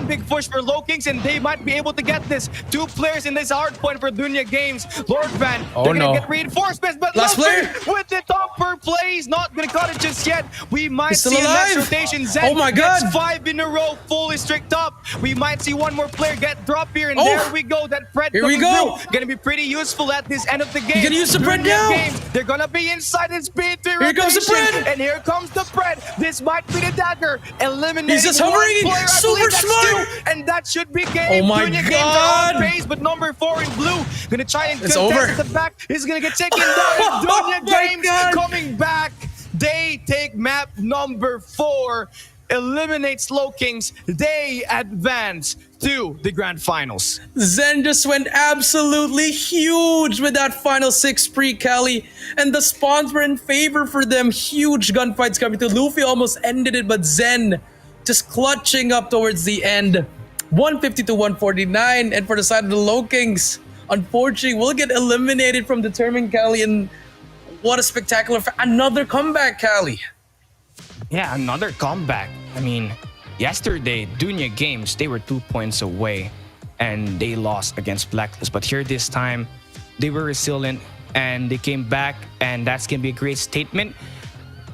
big push for LOWKINGS, and they might be able to get this. 2 players in this hard point for Dunya Games. Lord Van, they're gonna get reinforcements, but last player with the top per play, he's not gonna cut it just yet. We might see a alive. next rotation. Zen Oh my God, gets 5 in a row, fully strict up. We might see one more player get dropped here, and there we go. That Fred here we go. Through. Gonna be pretty useful at this end of the game. You gonna use the Fred now? They're gonna be inside his speed 3 Here comes the Fred, and here comes the Fred. This might be the dagger. Eliminating. He's just hovering. Player, super smart. And that should be game. Oh my Dunya God. Games are on pace, but number 4 in blue gonna try and contest over. at the back. He's gonna get taken down. Dunya Games coming back. They take map number 4. Eliminates LOWKINGS. They advance to the grand finals. Zen just went absolutely huge with that final 6 pre-Cali, and the spawns were in favor for them. Huge gunfights coming through. Luffy almost ended it, but Zen just clutching up towards the end. 150 to 149, and for the side of the LOWKINGS, unfortunately, will get eliminated from determined Cali, and what a spectacular another comeback, Cali. Yeah, another comeback. I mean, yesterday, Dunya Games, they were 2 points away and they lost against BLACKLIST. But here this time, they were resilient and they came back, and that's going to be a great statement.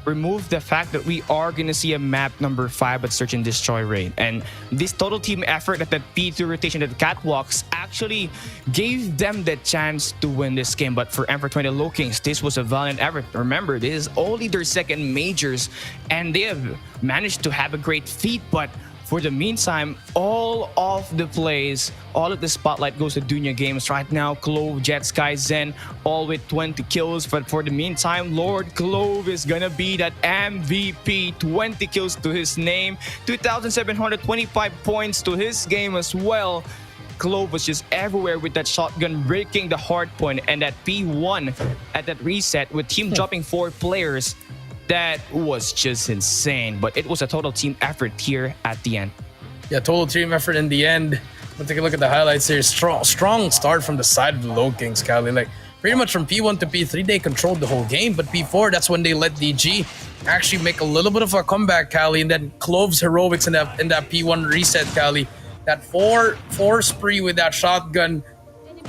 Remove the fact that we are going to see a map number 5 at Search and Destroy raid. And this total team effort at the P2 rotation at the catwalks actually gave them the chance to win this game. But for Emperor 20 LOWKINGS, this was a valiant effort. Remember, this is only their second majors, and they have managed to have a great feat. But For the meantime, all of the plays, all of the spotlight goes to Dunya Games right now. Clove, Jet Sky, Zen, all with 20 kills. But for the meantime, Lord Clove is gonna be that MVP. 20 kills to his name, 2,725 points to his game as well. Clove was just everywhere with that shotgun, breaking the hard point, and that P1 at that reset with team dropping 4 players. That was just insane, but it was a total team effort here at the end. Yeah, total team effort in the end. Let's take a look at the highlights here. Strong start from the side of the LOWKINGS, Kali. Like, pretty much from P1 to P3, they controlled the whole game, but P4, that's when they let DG actually make a little bit of a comeback, Kali, and then Clove's heroics in that P1 reset, Kali. That 4 spree with that shotgun.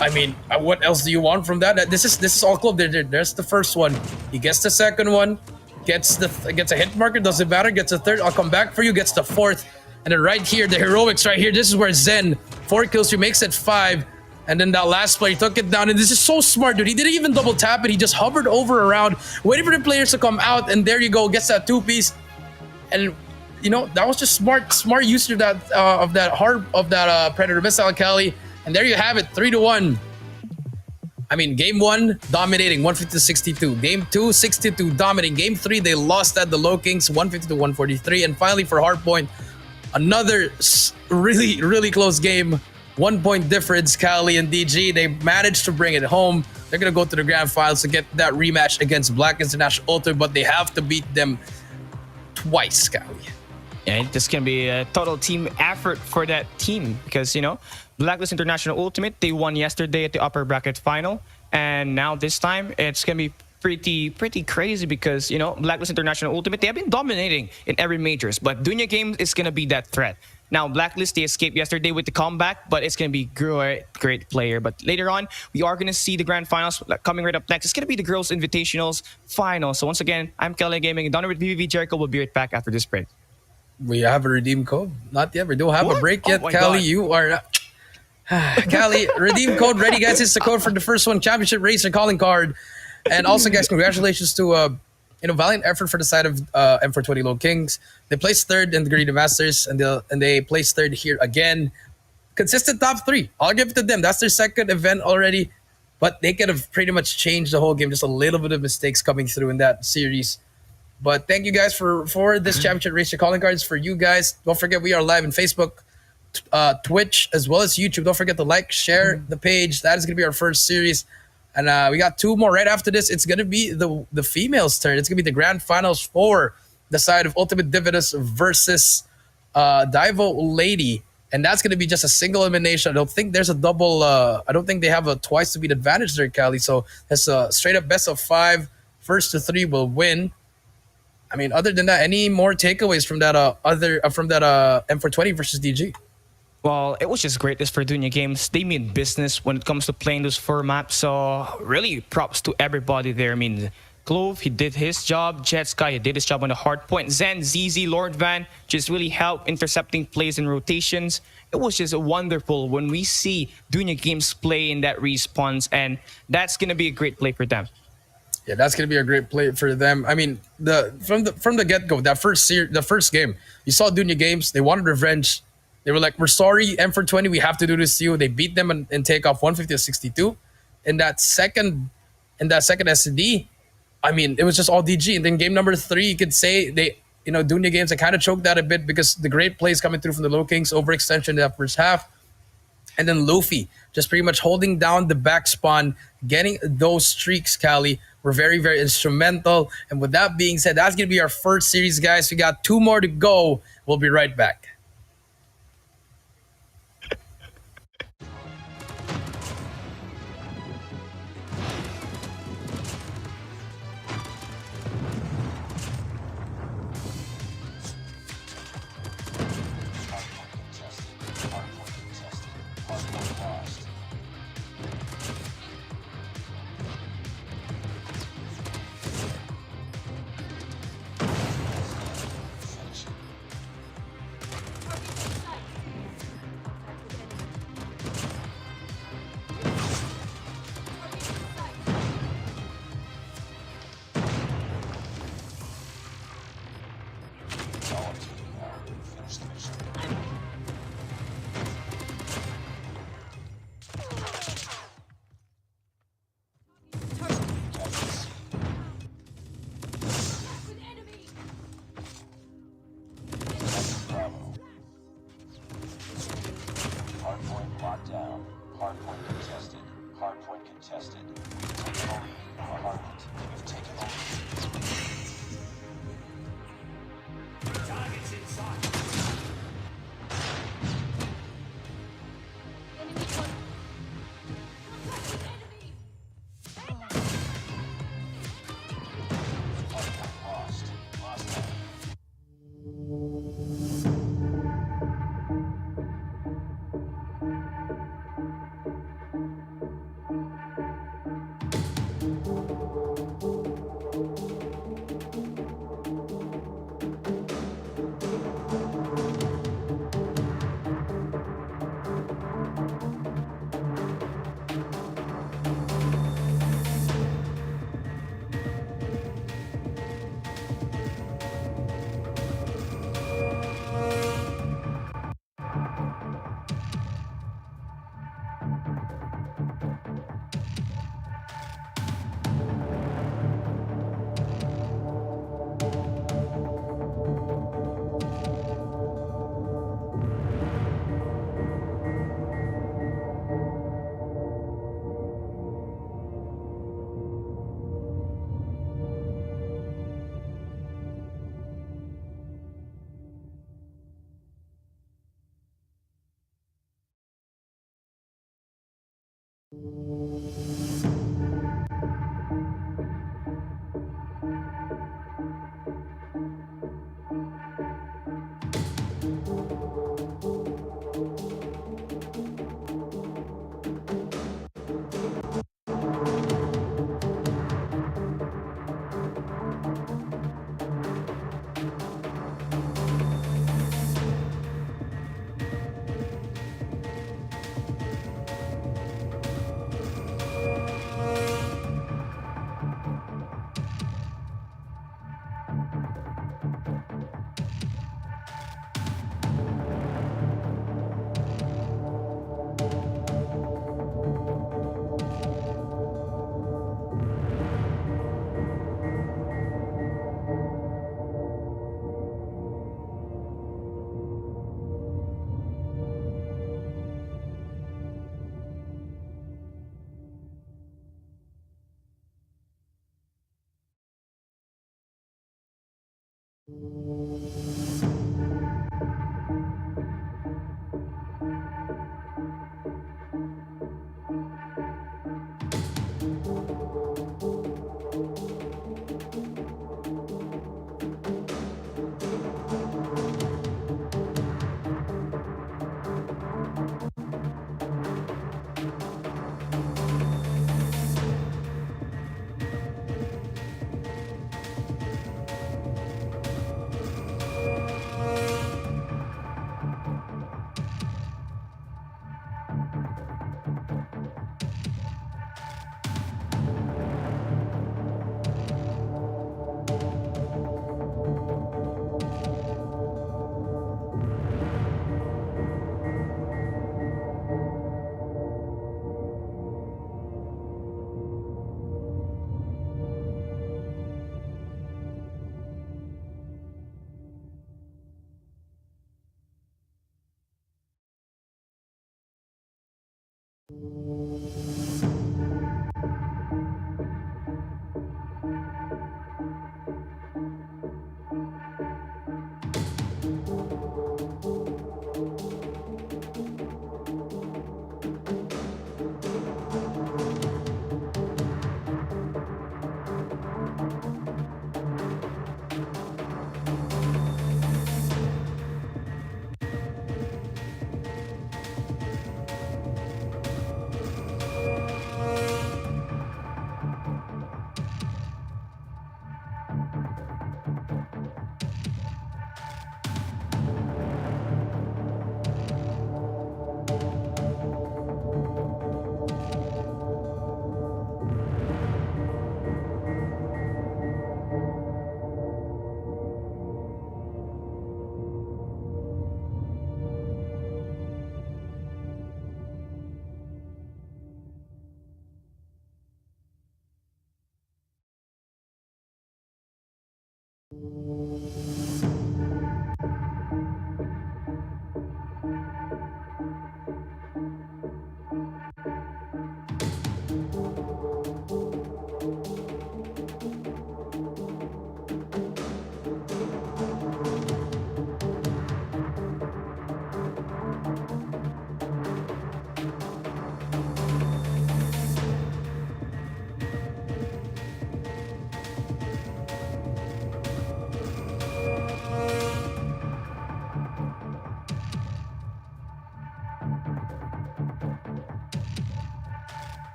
I mean, what else do you want from that? This is all Clove. There's the first one. He gets the second one. Gets a hit marker, doesn't matter, gets a third, I'll come back for you, gets the fourth. And then right here, the heroics right here, this is where Zen, 4 kills, he makes it 5. And then that last play, he took it down. And this is so smart, dude. He didn't even double tap it. He just hovered over around, waiting for the players to come out. And there you go, gets that 2-piece. And, you know, that was just smart use of that Predator Missile, Kali. And there you have it, 3-1. I mean, game 1, dominating, 150-62. Game 2, 62, dominating. Game 3, they lost at the LOWKINGS, 150-143. And finally, for hardpoint, another really close game. 1 point difference, Kali and DG. They managed to bring it home. They're going to go to the grand finals to get that rematch against Black International Ultimate, but they have to beat them twice, Kali. Yeah, it's going to be a total team effort for that team because, you know, Blacklist International Ultimate, they won yesterday at the upper bracket final. And now this time, it's going to be pretty crazy because, you know, Blacklist International Ultimate, they have been dominating in every majors. But Dunya Games is going to be that threat. Now, Blacklist, they escaped yesterday with the comeback, but it's going to be great player. But later on, we are going to see the grand finals coming right up next. It's going to be the Girls Invitationals final. So once again, I'm Kelly Gaming. Donna with VVV Jericho. We'll be right back after this break. We have a redeem code? Not yet. We don't have a break yet, Kali. God. You are not... Kali, redeem code ready, guys. It's the code for the first one, Championship Racer calling card. And also, guys, congratulations to valiant effort for the side of M420 LOWKINGS. They placed 3rd in the Garena Masters, and they placed 3rd here again. Consistent top 3. I'll give it to them. That's their 2nd event already, but they could have pretty much changed the whole game. Just a little bit of mistakes coming through in that series. But thank you guys for this Championship Racer calling cards for you guys. Don't forget, we are live on Facebook, Twitch, as well as YouTube. Don't forget to like, share the page. That is going to be our first series. And we got 2 more right after this. It's going to be the females' turn. It's going to be the grand finals for the side of Ultimate Divinus versus DIVO Lady. And that's going to be just a single elimination. I don't think there's a double. I don't think they have a twice to beat advantage there, Kali. So that's a straight up best of 5. First to 3 will win. I mean, other than that, any more takeaways from that M420 versus DG? Well, it was just great this for Dunya Games. They mean business when it comes to playing those 4 maps. So really props to everybody there. I mean, Clove, he did his job. Jet Sky, he did his job on the hard point. Zen, ZZ, Lord Van just really helped intercepting plays and rotations. It was just wonderful when we see Dunya Games play in that response, and that's going to be a great play for them. Yeah, that's gonna be a great play for them. I mean, from the get-go, the first game, you saw Dunya Games. They wanted revenge. They were like, "We're sorry, M420. We have to do this to you." They beat them and take off 150-62. In that second SD, I mean, it was just all DG. And then game number 3, you could say Dunya Games, they kind of choked that a bit because the great plays coming through from the LOWKINGS, overextension in that first half. And then Luffy just pretty much holding down the back spawn, getting those streaks, Kali, were very, very instrumental. And with that being said, that's going to be our first series, guys. We got 2 more to go. We'll be right back. contested. Taking the lead. Hardpoint. You've taken the lead. Targets inside. Enemy one. Hardpoint lost. Lost that.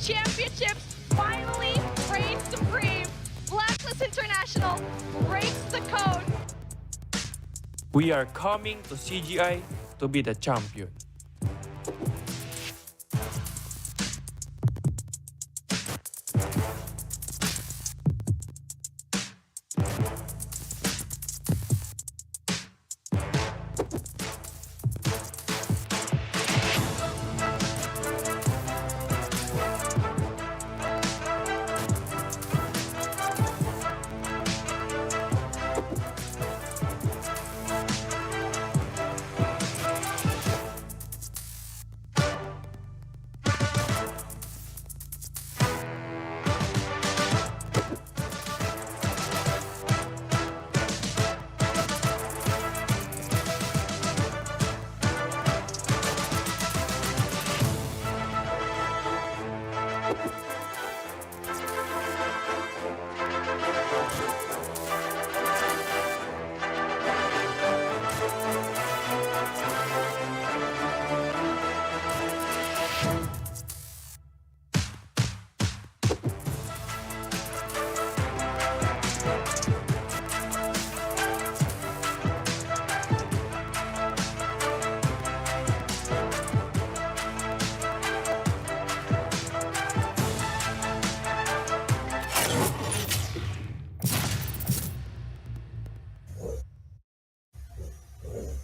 Championships finally reign supreme. Blacklist International breaks the code. We are coming to CGI to be the champion.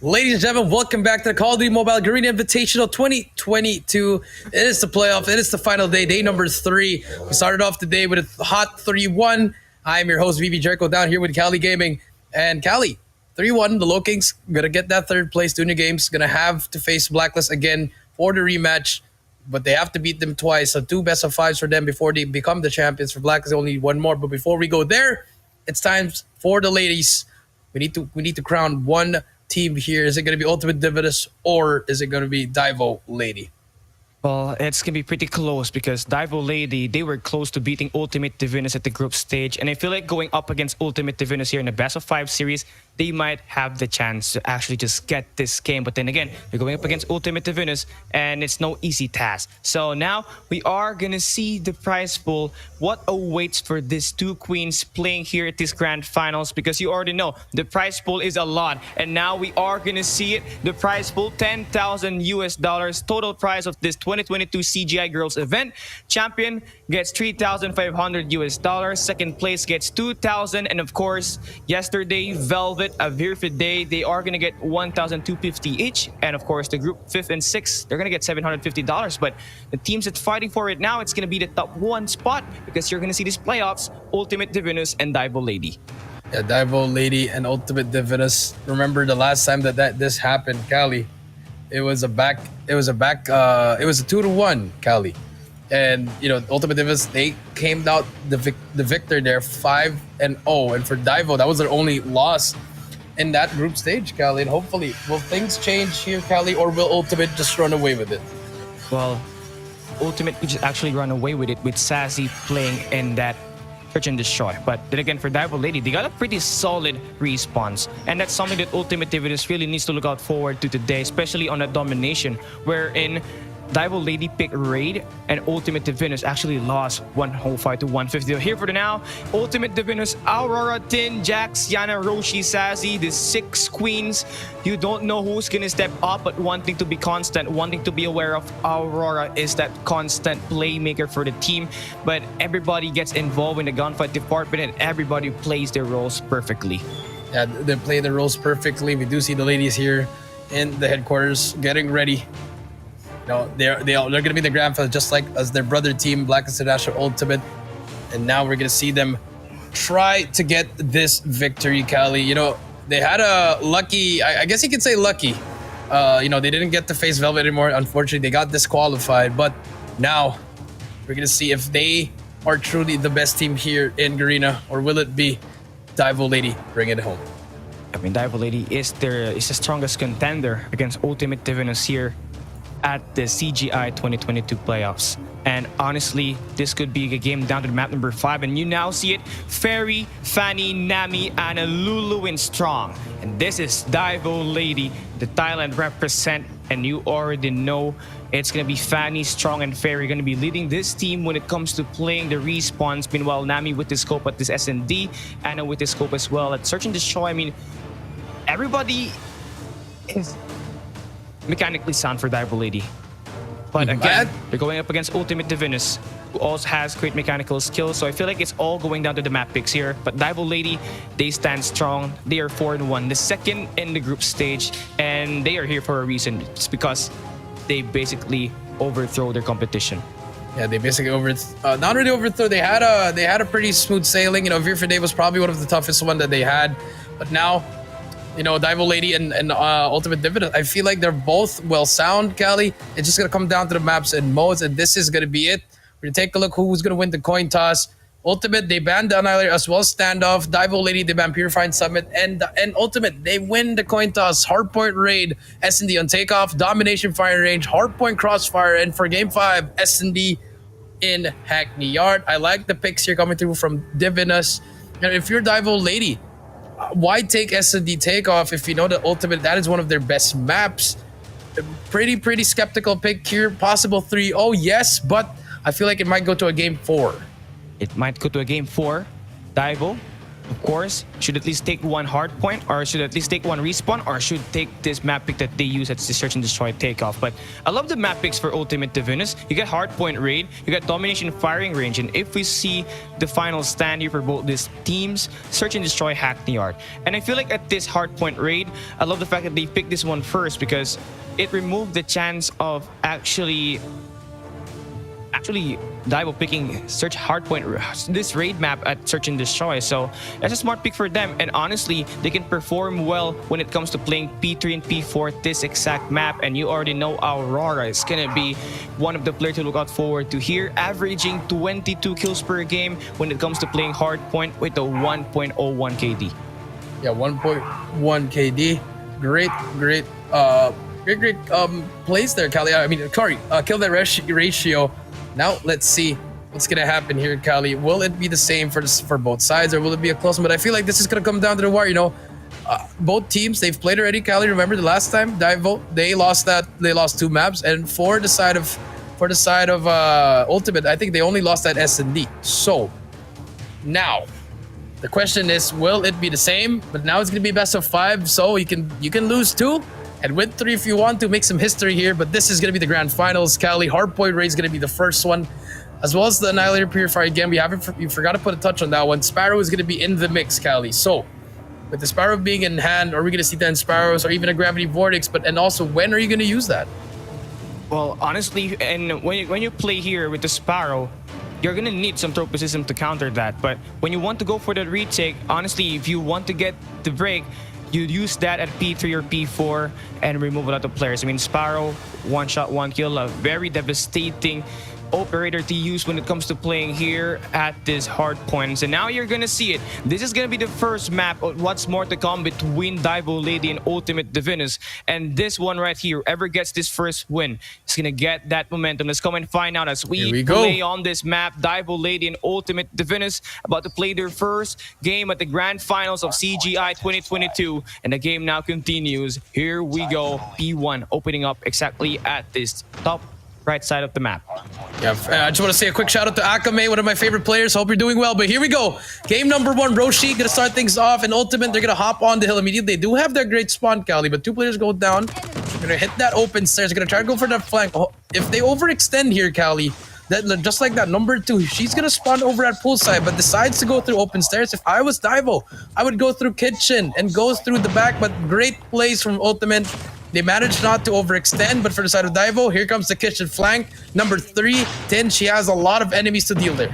Ladies and gentlemen, welcome back to the Call of Duty Mobile Garena Invitational 2022. It is the playoff. It is the final day, day number 3. We started off today with a hot 3-1. I'm your host, VV Jericho, down here with Cali Gaming. And Cali, 3-1, the LOWKINGS gonna get that third place doing your games. Gonna have to face Blacklist again for the rematch, but they have to beat them twice. So 2 best of 5s for them before they become the champions. For Blacklist, they only need 1 more. But before we go there, it's time for the ladies. We need to crown one team here. Is it going to be Ultimate DIVINUS or is it going to be DIVINUS Lady? Well, it's going to be pretty close because DIVINUS Lady, they were close to beating Ultimate DIVINUS at the group stage. And I feel like going up against Ultimate DIVINUS here in the best of 5 series, they might have the chance to actually just get this game. But then again, you're going up against Ultimate DIVINUS and it's no easy task. So now we are going to see the prize pool, what awaits for these 2 queens playing here at this grand finals, because you already know the prize pool is a lot. And now we are going to see it. The prize pool, $10,000 US, total prize of this 2022 CGI Girls event. Champion gets $3,500 US. Second place gets $2,000. And of course, yesterday, Velvet, Avir Fide, they are going to get $1,250 each. And of course, the group 5th and 6th, they're going to get $750. But the teams that's fighting for it now, it's going to be the top 1 spot, because you're going to see these playoffs, Ultimate DIVINUS and DIVINUS Lady. Yeah, DIVINUS Lady and Ultimate DIVINUS. Remember the last time that this happened, Cali? It was a 2-1, Cali. And you know, Ultimate DIVINUS, they came out the victor there, 5-0. And for DIVINUS, that was their only loss in that group stage, Cali. And hopefully, will things change here, Cali, or will Ultimate just run away with it? Well, Ultimate could just actually run away with it with Sassy playing in that search and destroy. But then again, for DIVINUS Lady, they got a pretty solid response. And that's something that Ultimate DIVINUS really needs to look out forward to today, especially on a domination, wherein DIVINUS Lady picked Raid and Ultimate DIVINUS actually lost 105 to 150. Here for the now, Ultimate DIVINUS, Aurora, Tin, Jax, Yana, Roshi, Sassy, the 6 queens. You don't know who's gonna step up, but one thing to be constant, one thing to be aware of, Aurora is that constant playmaker for the team. But everybody gets involved in the gunfight department and everybody plays their roles perfectly. Yeah, they play the roles perfectly. We do see the ladies here in the headquarters getting ready. You know, they're going to be the grand finals just like as their brother team, BLACKLIST International Ultimate. And now we're going to see them try to get this victory, Cali. You know, they had a lucky, I guess you could say lucky. You know, they didn't get to face Velvet anymore. Unfortunately, they got disqualified. But now we're going to see if they are truly the best team here in Garena, or will it be DIVINUS Lady bring it home? I mean, DIVINUS Lady is the strongest contender against Ultimate DIVINUS here at the CGI 2022 playoffs. And honestly, this could be a game down to the map number 5. And you now see it, Fairy, Fanny, Nami, Anna, Lulu, and Strong. And this is DIVINUS Lady, the Thailand represent. And you already know it's going to be Fanny, Strong, and Fairy going to be leading this team when it comes to playing the respawns. Meanwhile, Nami with the scope at this S&D, Anna with the scope as well at Search and Destroy. I mean, everybody is mechanically sound for DIVINUS Lady. But again, they're going up against Ultimate DIVINUS, who also has great mechanical skills. So I feel like it's all going down to the map picks here. But DIVINUS Lady, they stand strong. They are 4-1, the second in the group stage. And they are here for a reason. It's because they basically overthrow their competition. Yeah, they basically not really overthrow. They had a pretty smooth sailing. You know, Vir for Day was probably one of the toughest one that they had. But now, you know, DIVINUS Lady and Ultimate DIVINUS, I feel like they're both well sound, Cali. It's just going to come down to the maps and modes, and this is going to be it. We're going to take a look who's going to win the coin toss. Ultimate, they banned the Annihilator as well as Standoff. DIVINUS Lady, they banned Purifying Summit. And Ultimate, they win the coin toss. Hardpoint Raid, S&D on Takeoff, Domination Firing Range, Hardpoint Crossfire, and for Game 5, S&D in Hackney Yard. I like the picks here coming through from DIVINUS. And if you're DIVINUS Lady, why take S&D Takeoff if you know that Ultimate, that is one of their best maps? Pretty skeptical pick here. Possible 3-0, yes, but I feel like it might go to a Game 4. It might go to a Game 4. DIVINUS, of course, should at least take one hard point, or should at least take one respawn, or should take this map pick that they use at the Search and Destroy Takeoff. But I love the map picks for Ultimate DIVINUS. You get Hardpoint Raid, you got Domination Firing Range, and if we see the final stand here for both these teams, Search and Destroy Hackney Yard. And I feel like at this Hardpoint Raid, I love the fact that they picked this one first because it removed the chance of actually DIVINUS picking Search Hardpoint, this raid map at Search and Destroy. So that's a smart pick for them. And honestly, they can perform well when it comes to playing P3 and P4 this exact map. And you already know Aurora is going to be one of the players to look out forward to here, averaging 22 kills per game when it comes to playing Hardpoint with a 1.01 KD. Yeah, 1.1 KD. Great plays there, Kali. I mean, sorry, kill that ratio. Now let's see what's gonna happen here, Kali. Will it be the same for both sides, or will it be a close one? But I feel like this is gonna come down to the wire. You know, both teams, they've played already. Kali, remember the last time DIVINUS, they lost 2 maps, and for the side of Ultimate, I think they only lost that S&D. So now the question is, will it be the same? But now it's gonna be best of 5, so you can lose 2 and win 3 if you want to make some history here. But this is gonna be the grand finals, Cali. Hardpoint Raid is gonna be the first one, as well as the Annihilator Purifier. Again, you forgot to put a touch on that one. Sparrow is gonna be in the mix, Cali. So with the Sparrow being in hand, are we gonna see 10 Sparrows or even a Gravity Vortex? And also, when are you gonna use that? Well, honestly, and when you play here with the Sparrow, you're gonna need some tropism to counter that. But when you want to go for the retake, honestly, if you want to get the break, you use that at P3 or P4 and remove a lot of players. I mean, Sparrow, 1 shot, 1 kill, a very devastating operator to use when it comes to playing here at this hard point. So now you're gonna see it. This is gonna be the first map of what's more to come between DIVINUS Lady and Ultimate DIVINUS. And this one right here, whoever gets this first win is gonna get that momentum. Let's come and find out as we play on this map. DIVINUS Lady and Ultimate DIVINUS about to play their first game at the grand finals of CGI 2022. And the game now continues. Here we go. P1 opening up exactly at this top right side of the map. Yeah, I just want to say a quick shout out to Akame, one of my favorite players. Hope you're doing well. But here we go. Game number 1, Roshi gonna start things off. And Ultimate, they're gonna hop on the hill immediately. They do have their great spawn, Cali, but 2 players go down. They're gonna hit that open stairs. They're gonna try to go for that flank. Oh, if they overextend here, Cali, that just like that, number 2, she's gonna spawn over at poolside, but decides to go through open stairs. If I was DIVO, I would go through kitchen and goes through the back. But great plays from Ultimate. They managed not to overextend, but for the side of DIVO, here comes the kitchen flank. Number 3, Tin, she has a lot of enemies to deal there.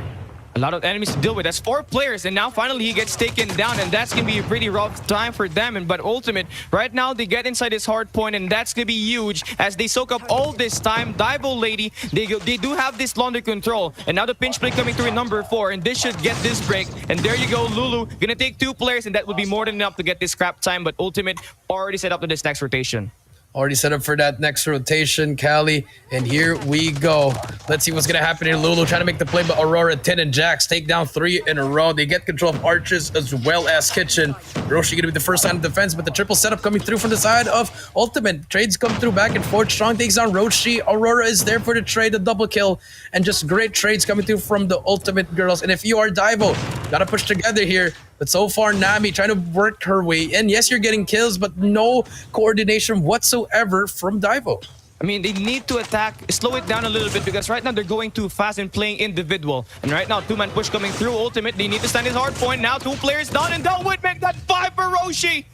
A lot of enemies to deal with. That's 4 players, and now finally he gets taken down, and that's gonna be a pretty rough time for them. But Ultimate, right now they get inside this hard point, and that's gonna be huge as they soak up all this time. DIVO Lady, they do have this launder control, and now the pinch play coming through in number 4, and this should get this break. And there you go, Lulu gonna take 2 players, and that would be more than enough to get this scrap time. But Ultimate already set up to this next rotation. Already set up for that next rotation, Cali. And here we go. Let's see what's going to happen here. Lulu trying to make the play, but Aurora, Tin, and Jax take down 3 in a row. They get control of Arches as well as Kitchen. Roshi going to be the first line of defense, but the triple setup coming through from the side of Ultimate. Trades come through back and forth. Strong takes down Roshi. Aurora is there for the trade, the double kill. And just great trades coming through from the Ultimate girls. And if you are DIVO, got to push together here. But so far, Nami trying to work her way in. Yes, you're getting kills, but no coordination whatsoever from DIVO. I mean, they need to attack, slow it down a little bit, because right now they're going too fast and playing individual. And right now, 2-man push coming through. Ultimate, they need to stand his hard point. Now 2 players down and down with make that 5 for Roshi.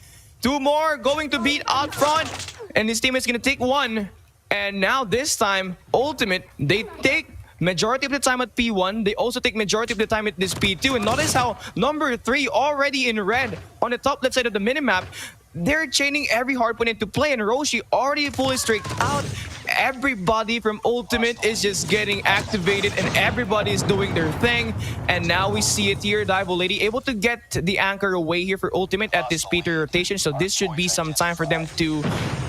2 more going to beat out front. And his teammate's going to take 1. And now this time, Ultimate, they take majority of the time at P1. They also take majority of the time at this P2. And notice how number 3 already in red on the top left side of the minimap. They're chaining every hardpoint into play, and Roshi already fully streaked out. Everybody from Ultimate is just getting activated, and everybody is doing their thing. And now we see it here. DIVO Lady able to get the anchor away here for Ultimate at this P2 rotation. So this should be some time for them to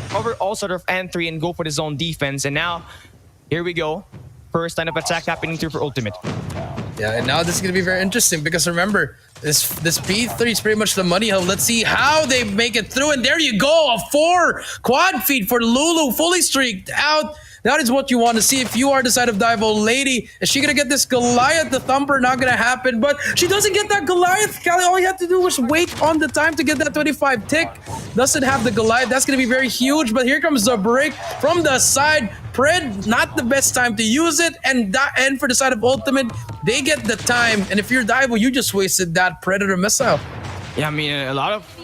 cover all sort of entry and go for the zone defense. And now, here we go. First line of attack happening through for Ultimate. Yeah, and now this is going to be very interesting because remember, this P3 is pretty much the money hub. Let's see how they make it through. And there you go, a 4 quad feed for Lulu, fully streaked out. That is what you want to see if you are the side of DIVO Lady. Is she going to get this Goliath? The thumper not going to happen, but she doesn't get that Goliath. Callie, all you have to do was wait on the time to get that 25 tick. Doesn't have the Goliath. That's going to be very huge, but here comes the break from the side. Pred, not the best time to use it, and for the side of Ultimate, they get the time. And if you're DIVO, you just wasted that Predator missile. Yeah, I mean, a lot of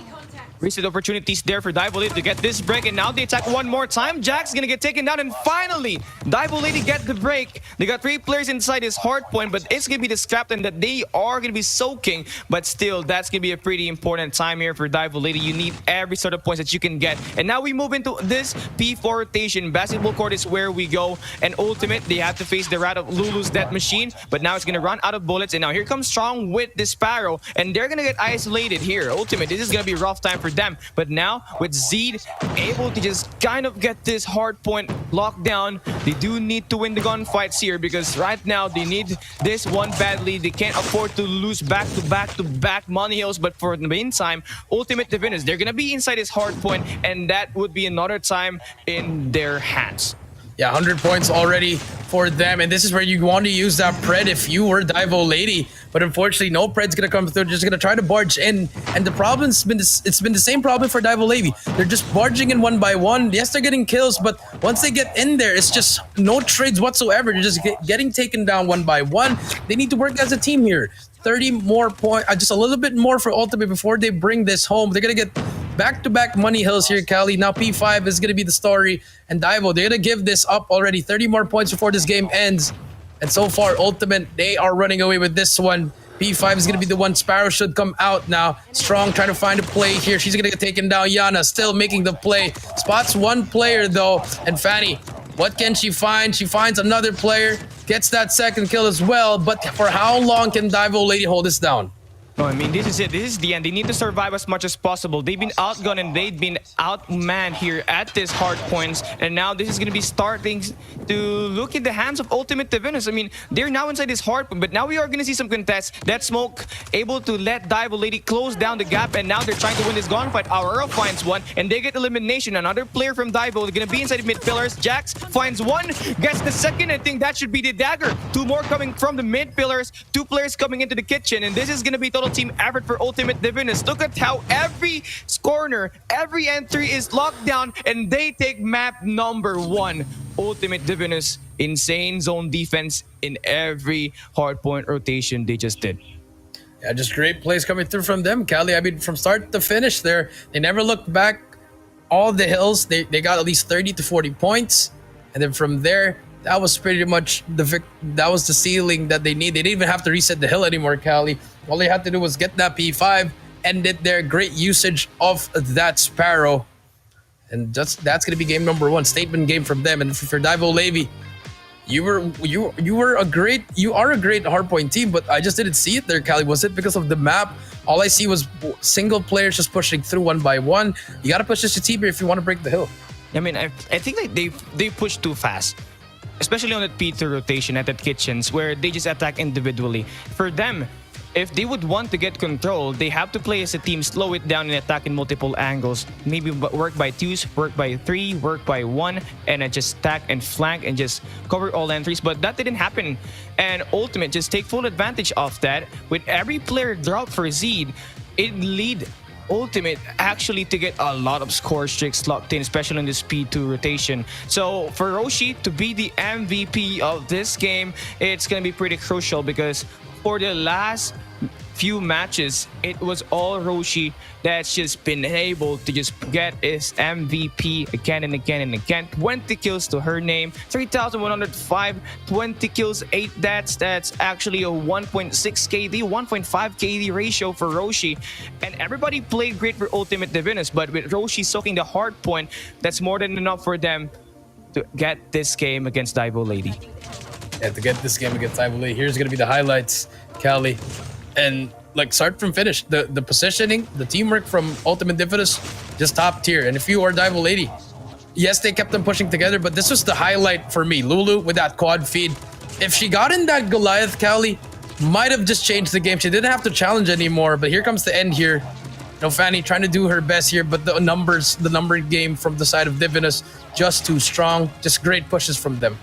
recent opportunities there for DIVO Lady to get this break, and now they attack one more time. Jack's gonna get taken down, and finally, DIVO Lady get the break. They got 3 players inside his hard point, but it's gonna be the scrap time that they are gonna be soaking. But still, that's gonna be a pretty important time here for DIVO Lady. You need every sort of points that you can get. And now we move into this P4 rotation. Basketball court is where we go, and Ultimate, they have to face the wrath of Lulu's Death Machine, but now it's gonna run out of bullets. And now here comes Strong with the Sparrow, and they're gonna get isolated here. Ultimate, this is gonna be a rough time for them. But now with Zed able to just kind of get this hard point locked down, they do need to win the gunfights here, because right now they need this one badly. They can't afford to lose back-to-back money hills. But for the meantime, Ultimate DIVINUS, they're gonna be inside his hard point, and that would be another time in their hands. Yeah, 100 points already for them. And this is where you want to use that Pred if you were DIVO Lady. But unfortunately, no Pred's going to come through. Just going to try to barge in. And the problem's been it's been the same problem for DIVO Lady. They're just barging in one by one. Yes, they're getting kills, but once they get in there, it's just no trades whatsoever. They're just getting taken down one by one. They need to work as a team here. 30 more points, just a little bit more for Ultimate before they bring this home. They're going to get back-to-back money hills here, Cali. Now P5 is going to be the story. And DIVO, they're going to give this up already. 30 more points before this game ends. And so far, Ultimate, they are running away with this one. P5 is going to be the one. Sparrow should come out now. Strong trying to find a play here. She's going to get taken down. Yana still making the play. Spots one player, though. And Fanny, what can she find? She finds another player. gets that second kill as well. But for how long can DIVINUS Lady hold this down? No, I mean, this is it. This is the end. They need to survive as much as possible. They've been outgunned and they've been outmanned here at this hard points. And now this is going to be starting to look in the hands of Ultimate DIVINUS. I mean, they're now inside this hard point, but now we are going to see some contests. That smoke able to let DIVINUS Lady close down the gap, and now they're trying to win this gunfight. Aurora finds one, and they get elimination. Another player from DIVINUS going to be inside the mid pillars. Jax finds one, gets the second. I think that should be the dagger. Two more coming from the mid pillars. Two players coming into the kitchen, and this is going to be total team effort for Ultimate DIVINUS. Look at how every corner, every entry is locked down, and they take map number 1. Ultimate DIVINUS, insane zone defense in every hardpoint rotation they just did. Yeah, just great plays coming through from them, Cali. I mean, from start to finish there, they never looked back. All the hills, they got at least 30 to 40 points. And then from there, that was pretty much that was the ceiling that they need. They didn't even have to reset the hill anymore, Cali. All they had to do was get that P5, end it there. Great usage of that Sparrow. And that's gonna be game number 1. Statement game from them. And for DIVINUS Lady, you are a great hardpoint team, but I just didn't see it there, Cali. Was it because of the map? All I see was single players just pushing through one by one. You gotta push this to team if you want to break the hill. I mean, I think like they push too fast, especially on that P2 rotation at the kitchens where they just attack individually. For them, if they would want to get control, they have to play as a team, slow it down and attack in multiple angles. Maybe work by 2s, work by 3, work by 1, and just stack and flank and just cover all entries. But that didn't happen. And Ultimate just take full advantage of that. With every player drop for Zed, it lead Ultimate actually to get a lot of score streaks locked in, especially in this P2 rotation. So for Roshi to be the MVP of this game, it's going to be pretty crucial because for the last few matches, it was all Roshi that's just been able to just get his MVP again and again and again. 20 kills to her name, 3,105, 20 kills, 8 deaths. That's actually a 1.6 KD, 1.5 KD ratio for Roshi. And everybody played great for Ultimate DIVINUS, but with Roshi soaking the hard point, that's more than enough for them to get this game against DIVINUS Lady. Yeah, to get this game against DIVINUS Lady, here's going to be the highlights, Cali. And like start from finish, the positioning, the teamwork from Ultimate DIVINUS, just top tier. And if you are DIVINUS Lady, yes, they kept them pushing together, but this was the highlight for me. Lulu with that quad feed. If she got in that Goliath, Cali, might have just changed the game. She didn't have to challenge anymore, but here comes the end here. You know, Fanny trying to do her best here, but the number game from the side of DIVINUS, just too strong. Just great pushes from them.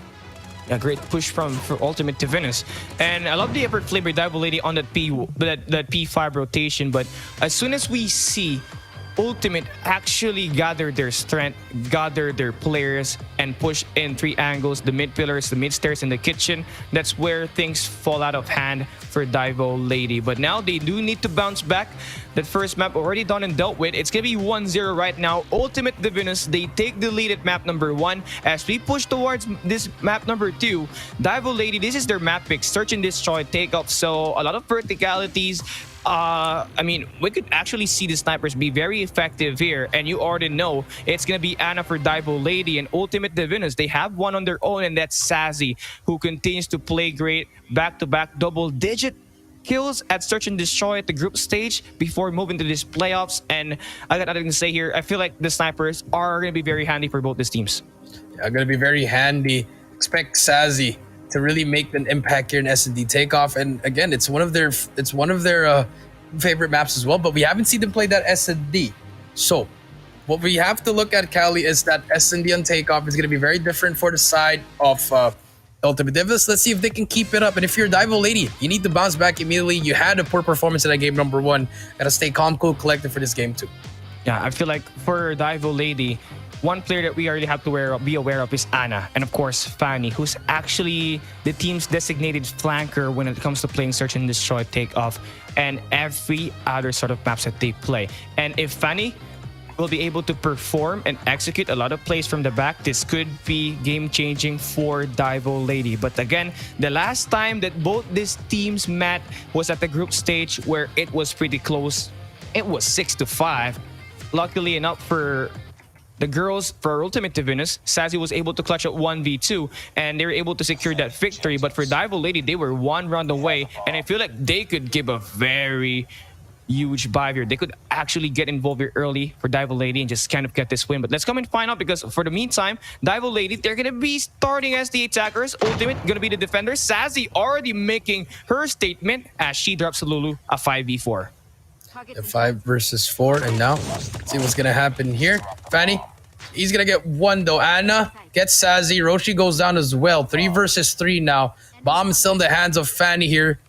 A great push for Ultimate DIVINUS. And I love the effort played by DIVINUS Lady on that P5 rotation, but as soon as we see Ultimate actually gather their strength, gather their players, and push in 3 angles, the mid pillars, the mid stairs, and the kitchen, that's where things fall out of hand for DIVINUS Lady. But now they do need to bounce back. That first map already done and dealt with. It's gonna be 1-0 right now. Ultimate DIVINUS, they take the lead at map number 1. As we push towards this map number 2, DIVINUS Lady, this is their map pick. Search and destroy, take off. So a lot of verticalities. I mean, we could actually see the snipers be very effective here, and you already know it's gonna be Anna for DIVINUS Lady and Ultimate DIVINUS. They have one on their own, and that's Sassy, who continues to play great, back-to-back double-digit kills at Search and Destroy at the group stage before moving to these playoffs. And I got nothing to say here. I feel like the snipers are gonna be very handy for both these teams. Yeah, gonna be very handy. Expect Sassy to really make an impact here in S&D Takeoff. And again, it's one of their favorite maps as well, but we haven't seen them play that S&D. So what we have to look at, Cali, is that S&D on Takeoff is going to be very different for the side of Ultimate DIVINUS. Let's see if they can keep it up. And if you're DIVINUS Lady, you need to bounce back immediately. You had a poor performance in that game number 1. Gotta stay calm, cool, collected for this game too. Yeah, I feel like for DIVINUS Lady, one player that we already have to be aware of is Anna, and of course Fanny, who's actually the team's designated flanker when it comes to playing Search and Destroy, Takeoff, and every other sort of maps that they play. And if Fanny will be able to perform and execute a lot of plays from the back, this could be game-changing for DIVINUS Lady. But again, the last time that both these teams met was at the group stage where it was pretty close. It was 6-5. Luckily enough for the girls for Ultimate Divinus, Sassy was able to clutch at 1v2 and they were able to secure that victory. But for DIVINUS Lady, they were one round away, and I feel like they could give a very huge buy here. They could actually get involved here early for DIVINUS Lady and just kind of get this win. But let's come and find out, because for the meantime, DIVINUS Lady, they're going to be starting as the attackers. Ultimate going to be the defender. Sassy already making her statement as she drops Lulu a 5v4. A 5 versus 4, and now let's see what's gonna happen here. Fanny, he's gonna get one though. Anna gets Sassy. Roshi goes down as well. 3 versus 3 now. Bomb is still in the hands of Fanny here.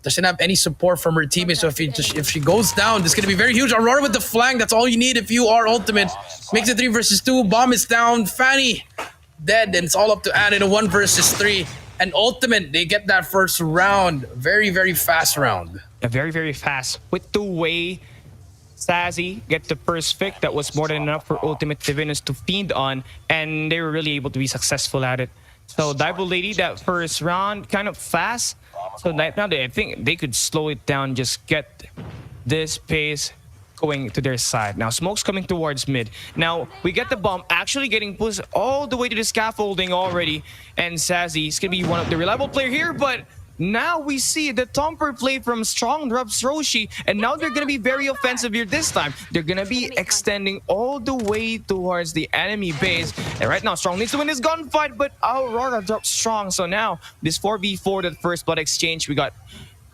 Doesn't have any support from her teammates, so if she goes down, this is gonna be very huge. Aurora with the flank, that's all you need if you are Ultimate. Makes it 3 versus 2. Bomb is down. Fanny dead, and it's all up to Anna in a 1 versus 3. And Ultimate, they get that first round. Very, very fast round. Very, very fast. With the way Sassy get the first pick, that was more than enough for Ultimate Divinus to feed on, and they were really able to be successful at it. So DIVINUS Lady, that first round, kind of fast. So right now, I think they could slow it down, just get this pace going to their side. Now, Smoke's coming towards mid. Now, we get the bomb actually getting pushed all the way to the scaffolding already, and Sassy is going to be one of the reliable player here, but now we see the Tomper play from Strong drops Roshi, and now they're going to be very offensive here this time. They're going to be extending all the way towards the enemy base. And right now, Strong needs to win this gunfight, but Aurora drops Strong. So now, this 4v4, that first blood exchange, we got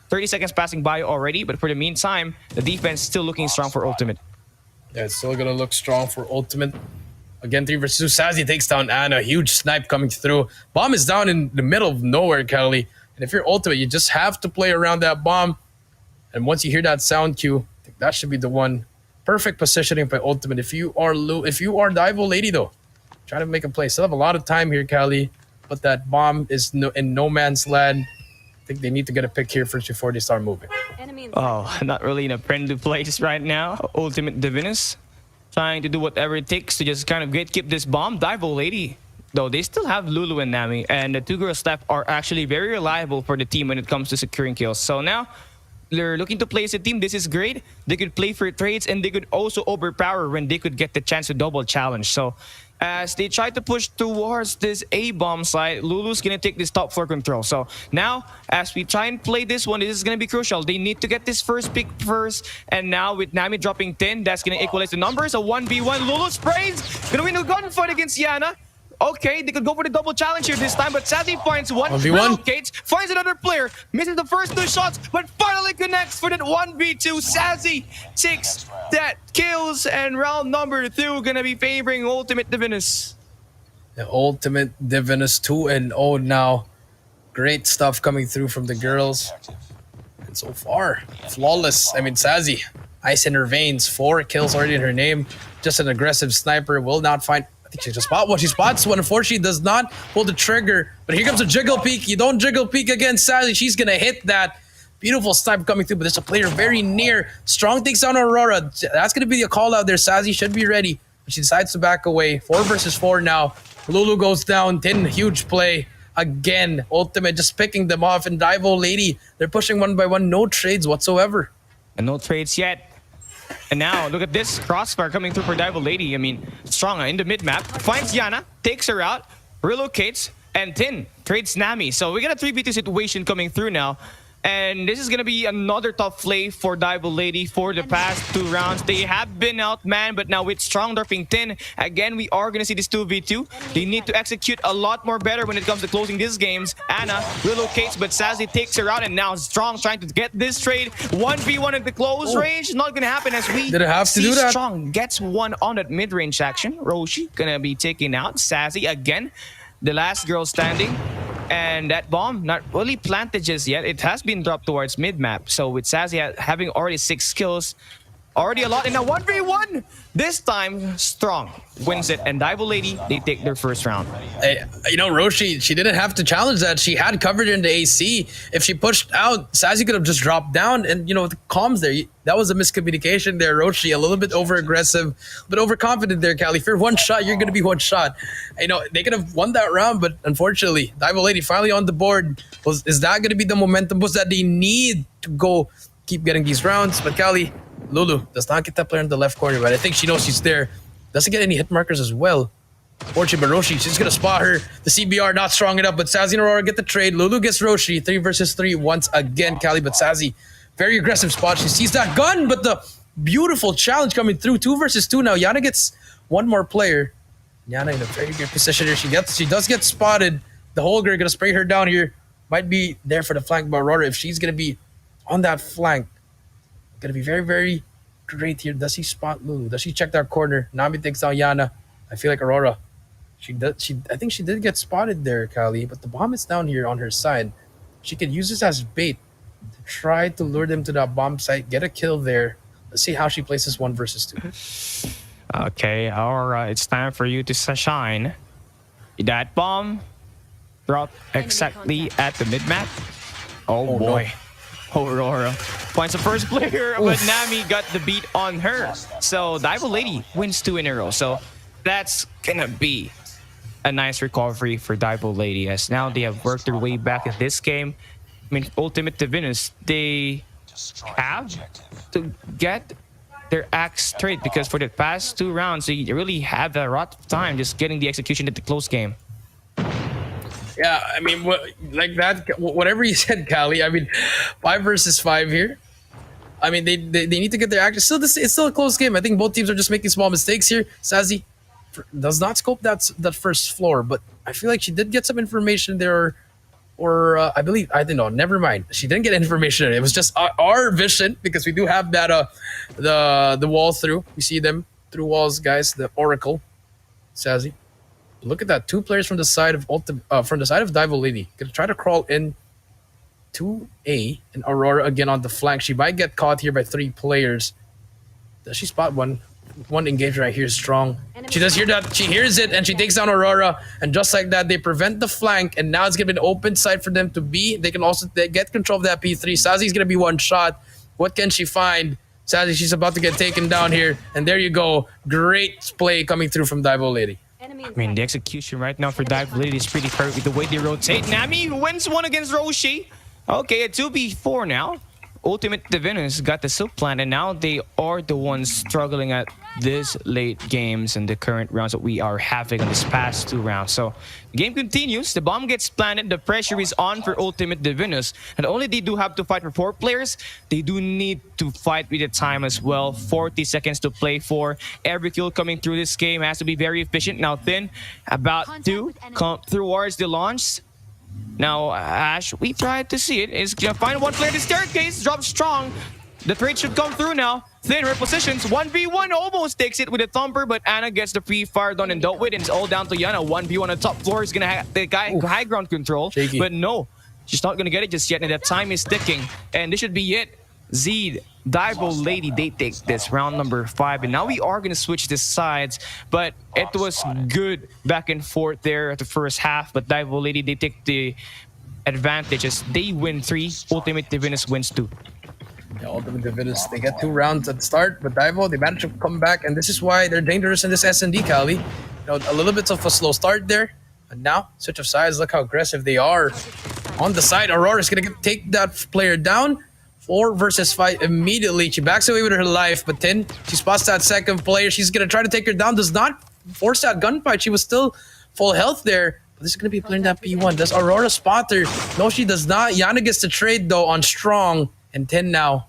30 seconds passing by already, but for the meantime, the defense still looking strong for Ultimate. Yeah, it's still going to look strong for Ultimate. Again, 3 versus 2. Sassy takes down Anna. Huge snipe coming through. Bomb is down in the middle of nowhere, Kelly. And if you're Ultimate, you just have to play around that bomb. And once you hear that sound cue, I think that should be the one. Perfect positioning by Ultimate. If you are DIVINUS Lady though, try to make a play. Still have a lot of time here, Cali. But that bomb is in no man's land. I think they need to get a pick here first before they start moving. Oh, not really in a friendly place right now. Ultimate Divinus trying to do whatever it takes to just kind of keep this bomb. DIVINUS Lady, though, they still have Lulu and Nami, and the 2 girls left are actually very reliable for the team when it comes to securing kills. So now they're looking to play as a team. This is great. They could play for trades, and they could also overpower when they could get the chance to double challenge. So as they try to push towards this A-bomb side, Lulu's gonna take this top floor control. So now, as we try and play this one, this is gonna be crucial. They need to get this first pick first, and now with Nami dropping 10, that's gonna equalize the numbers. A 1v1, Lulu sprays, gonna win a gunfight against Yana. Okay, they could go for the double challenge here this time, but Sassy finds one. 1v1. Relocates, finds another player, misses the first 2 shots, but finally connects for that 1v2. Sassy takes that kills, and round number 2 gonna be favoring Ultimate Divinus. The Ultimate Divinus 2-0 now. Great stuff coming through from the girls. And so far, flawless. I mean, Sassy, ice in her veins, 4 kills already in her name. Just an aggressive sniper, will not find... She just spot one. She spots one. Unfortunately, does not pull the trigger. But here comes a jiggle peek. You don't jiggle peek against Sassy. She's gonna hit that. Beautiful snipe coming through, but there's a player very near. Strong takes down Aurora. That's gonna be a call out there. Sassy should be ready, but she decides to back away. 4 versus 4 now. Lulu goes down. 10, huge play again. Ultimate just picking them off, and DIVINUS Lady, they're pushing one by one. No trades whatsoever. And no trades yet. And now, look at this crossfire coming through for DIVINUS Lady. I mean, Strong in the mid-map. Finds Yana, takes her out, relocates, and Tin trades Nami. So we got a 3v2 situation coming through now. And this is going to be another tough play for DIVINUS Lady for the past 2 rounds. They have been outmanned, but now with Strong dropping 10, again, we are going to see this 2v2. They need to execute a lot more better when it comes to closing these games. Anna relocates, but Sassy takes her out, and now Strong trying to get this trade. 1v1 at the close range. Not going to happen as we Didn't have to see do that. Strong gets one on that mid-range action. Roshi going to be taken out. Sassy again, the last girl standing. And that bomb, not really planted just yet. It has been dropped towards mid-map. So with Sassy having already 6 kills, already a lot. In a 1v1, this time, Strong wins it. And DIVINUS Lady, they take their first round. Hey, you know, Roshi, she didn't have to challenge that. She had covered in the AC. If she pushed out, Sassy could have just dropped down. And, you know, the comms there, that was a miscommunication there. Roshi, a little bit over-aggressive, but overconfident there, Cali. If you're one shot, you're going to be one shot. You know, they could have won that round, but unfortunately, DIVINUS Lady finally on the board. Is that going to be the momentum boost that they need to go keep getting these rounds? But Cali, Lulu does not get that player in the left corner, but I think she knows she's there. Doesn't get any hit markers as well. Fortunately, but Roshi, she's gonna spot her. The CBR not strong enough, but Sazi and Aurora get the trade. Lulu gets Roshi, 3 versus 3 once again, Cali, but Sazi, very aggressive spot. She sees that gun, but the beautiful challenge coming through, 2 versus 2 now. Yana gets one more player. Yana in a very good position here. She does get spotted. The Holger gonna spray her down here. Might be there for the flank, but Aurora, if she's gonna be on that flank, gonna be very, very great here. Does he spot Lulu? Does she check that corner? Nami takes down Yana. I feel like Aurora, I think she did get spotted there, Kali, but the bomb is down here on her side. She could use this as bait to try to lure them to that bomb site, get a kill there. Let's see how she places 1 versus 2. Okay, Aurora, it's time for you to shine. That bomb dropped exactly at the mid-map. Oh boy. No. Aurora finds the first player, but Nami got the beat on her. So DIVINUS Lady wins 2 in a row. So that's gonna be a nice recovery for DIVINUS Lady, as now they have worked their way back in this game. I mean, Ultimate DIVINUS, they have to get their act straight, because for the past 2 rounds, they really have a lot of time just getting the execution at the close game. Yeah, I mean, like that, whatever you said, Kali. I mean, 5 versus 5 here. I mean, they need to get their act. It's still a close game. I think both teams are just making small mistakes here. Sazi does not scope that first floor, but I feel like she did get some information there, or I don't know. Never mind. She didn't get information. It was just our vision, because we do have that the wall through. We see them through walls, guys. The Oracle, Sazi. Look at that. 2 players from the side of DIVINUS Lady. Gonna try to crawl in to A, and Aurora again on the flank. She might get caught here by 3 players. Does she spot one? One engage right here is strong. She does hear that. She hears it, and she takes down Aurora. And just like that, they prevent the flank. And now it's gonna be an open side for them to be. They can also get control of that P3. Sazi's gonna be one shot. What can she find? Sazi, she's about to get taken down here. And there you go. Great play coming through from DIVINUS Lady. I mean, the execution right now for DIVINUS Lady is pretty perfect with the way they rotate. Nami wins 1 against Roshi. Okay, a 2v4 now. Ultimate DIVINUS got the silk plant, and now they are the ones struggling at this late games in the current rounds that we are having in this past 2 rounds. So the game continues. The bomb gets planted. The pressure is on for Ultimate DIVINUS. And only they do have to fight for 4 players, they do need to fight with the time as well. 40 seconds to play for. Every kill coming through this game has to be very efficient. Now Thin about to come towards the launch. Now, Ash, we tried to see it. Is gonna find 1 player in the staircase. Drop strong. The trade should come through now. Thin repositions. 1v1 almost takes it with a thumper, but Anna gets the pre-fire done and dealt with. And it's all down to Yana. 1v1 on the top floor is gonna have the high ground control. Shaky. But no, she's not gonna get it just yet. And that time is ticking. And this should be it. Zed, DIVINUS Lady, they take this round number 5, and now we are gonna switch the sides. But it was good back and forth there at the first half. But DIVINUS Lady, they take the advantages. They win 3. Ultimate DIVINUS wins 2. Yeah, Ultimate DIVINUS, they get 2 rounds at the start, but DIVINUS, they managed to come back, and this is why they're dangerous in this S&D, Kali. You know, a little bit of a slow start there, and now switch of sides. Look how aggressive they are on the side. Aurora's gonna take that player down. 4 versus 5 immediately. She backs away with her life, but then she spots that second player. She's gonna try to take her down. Does not force that gunfight. She was still full health there. But this is gonna be playing that P1. Does Aurora spot her? No, she does not. Yana gets the trade though on strong, and 10 now.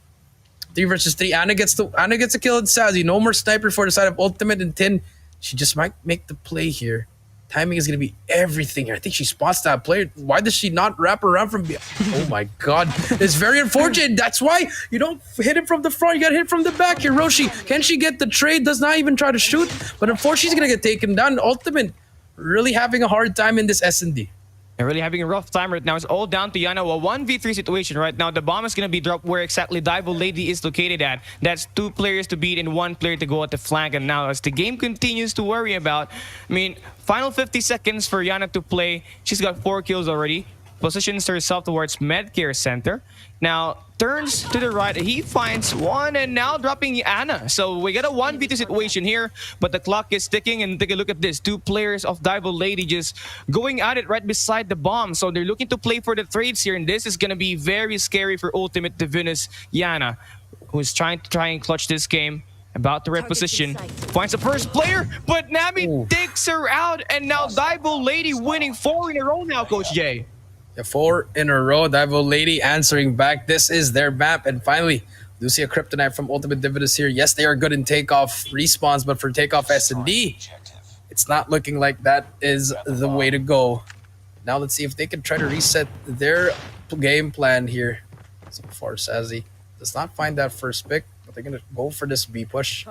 3 versus 3. Anna gets a kill at Sazi. No more sniper for the side of Ultimate, and 10. She just might make the play here. Timing is going to be everything here. I think she spots that player. Why does she not wrap around from behind? Oh my god. It's very unfortunate. That's why you don't hit it from the front. You got to hit from the back here. Roshi, can she get the trade? Does not even try to shoot. But unfortunately, she's going to get taken down. Ultimate really having a hard time in this S&D. They're really having a rough time right now. It's all down to Yana. A 1v3 situation right now. The bomb is going to be dropped where exactly DIVINUS Lady is located at. That's 2 players to beat and 1 player to go at the flank. And now as the game continues to worry about, I mean, final 50 seconds for Yana to play. She's got 4 kills already. Positions herself towards Medcare Center. Now, turns to the right. He finds 1 and now dropping Anna. So we got a 1v2 situation here, but the clock is ticking. And take a look at this. 2 players of DIVINUS Lady just going at it right beside the bomb. So they're looking to play for the trades here. And this is going to be very scary for Ultimate DIVINUS Yana, who is trying and clutch this game. About to reposition. Finds the first player, but Nami takes her out, and now DIVINUS Lady winning 4 in a row now, Coach Jay. Yeah, 4 in a row. DIVINUS Lady answering back. This is their map, and finally, do see a Kryptonite from Ultimate Divinus here. Yes, they are good in takeoff respawns, but for takeoff S&D, it's not looking like that is the way to go. Now let's see if they can try to reset their game plan here. So far, Sazi does not find that first pick, but they're going to go for this B push.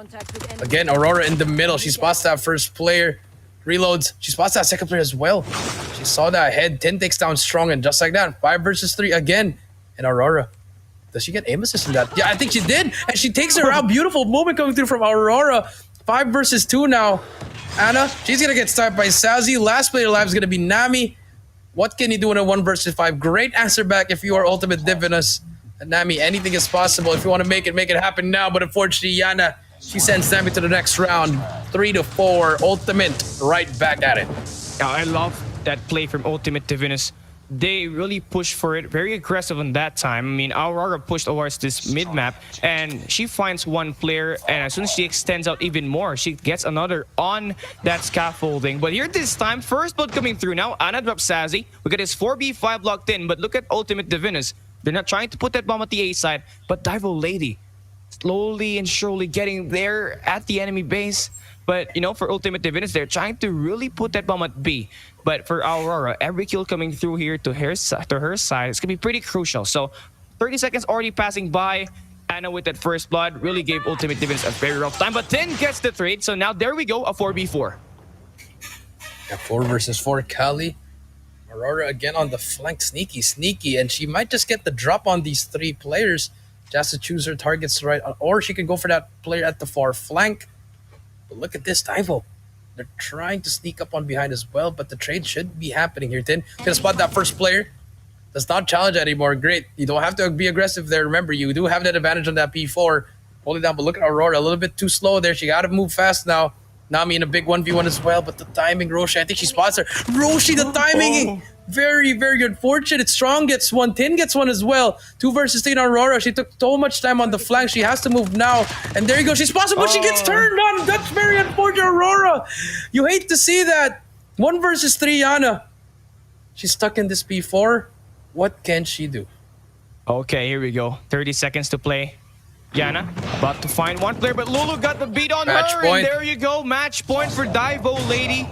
Again, Aurora in the middle. She spots that first player. Reloads. She spots that second player as well. She saw that head. 10 takes down strong, and just like that, 5 versus 3 again. And Aurora. Does she get aim assist in that? Yeah, I think she did. And she takes her out. Beautiful movement coming through from Aurora. 5 versus 2 now. Anna, she's going to get started by Sazi. Last player alive is going to be Nami. What can you do in a 1 versus 5? Great answer back if you are Ultimate Divinus. And Nami, anything is possible. If you want to make it happen now. But unfortunately, Yana, she sends Nami to the next round. 3-4. Ultimate right back at it. Yeah, I love that play from Ultimate Divinus. They really pushed for it, very aggressive on that time. I mean, Aurora pushed towards this mid-map, and she finds one player, and as soon as she extends out even more, she gets another on that scaffolding. But here this time, first blood coming through now. Anna drops Sazi. We got his 4v5 locked in, but look at Ultimate Divinus. They're not trying to put that bomb at the A side, but DIVINUS Lady slowly and surely getting there at the enemy base. But, you know, for Ultimate Divinus, they're trying to really put that bomb at B. But for Aurora, every kill coming through here to her side, it's going to be pretty crucial. So, 30 seconds already passing by. Anna with that first blood really gave Ultimate Divinus a very rough time, but then gets the trade. So now there we go, a 4v4. Yeah, 4 versus 4, Kali. Aurora again on the flank, sneaky, and she might just get the drop on these 3 players. She has to choose her targets right, or she can go for that player at the far flank. But look at this, DIVINUS. They're trying to sneak up on behind as well, but the trade should be happening here. Tin, gonna spot that first player. Does not challenge anymore. Great. You don't have to be aggressive there. Remember, you do have that advantage on that P4. Hold it down, but look at Aurora. A little bit too slow there. She got to move fast now. Nami in a big 1v1 as well, but the timing, Roshi, I think she spots her. Roshi, the timing! Very, very unfortunate. Strong gets one. Tin gets one as well. 2 versus 3 on Aurora. She took so much time on the flank. She has to move now. And there you go. She spots him, but she gets turned on. That's very unfortunate, Aurora. You hate to see that. 1 versus 3, Yana. She's stuck in this P4. What can she do? Okay, here we go. 30 seconds to play. Yana about to find one player, but Lulu got the beat on Match her. point. And there you go. Match point for DIVINUS Lady.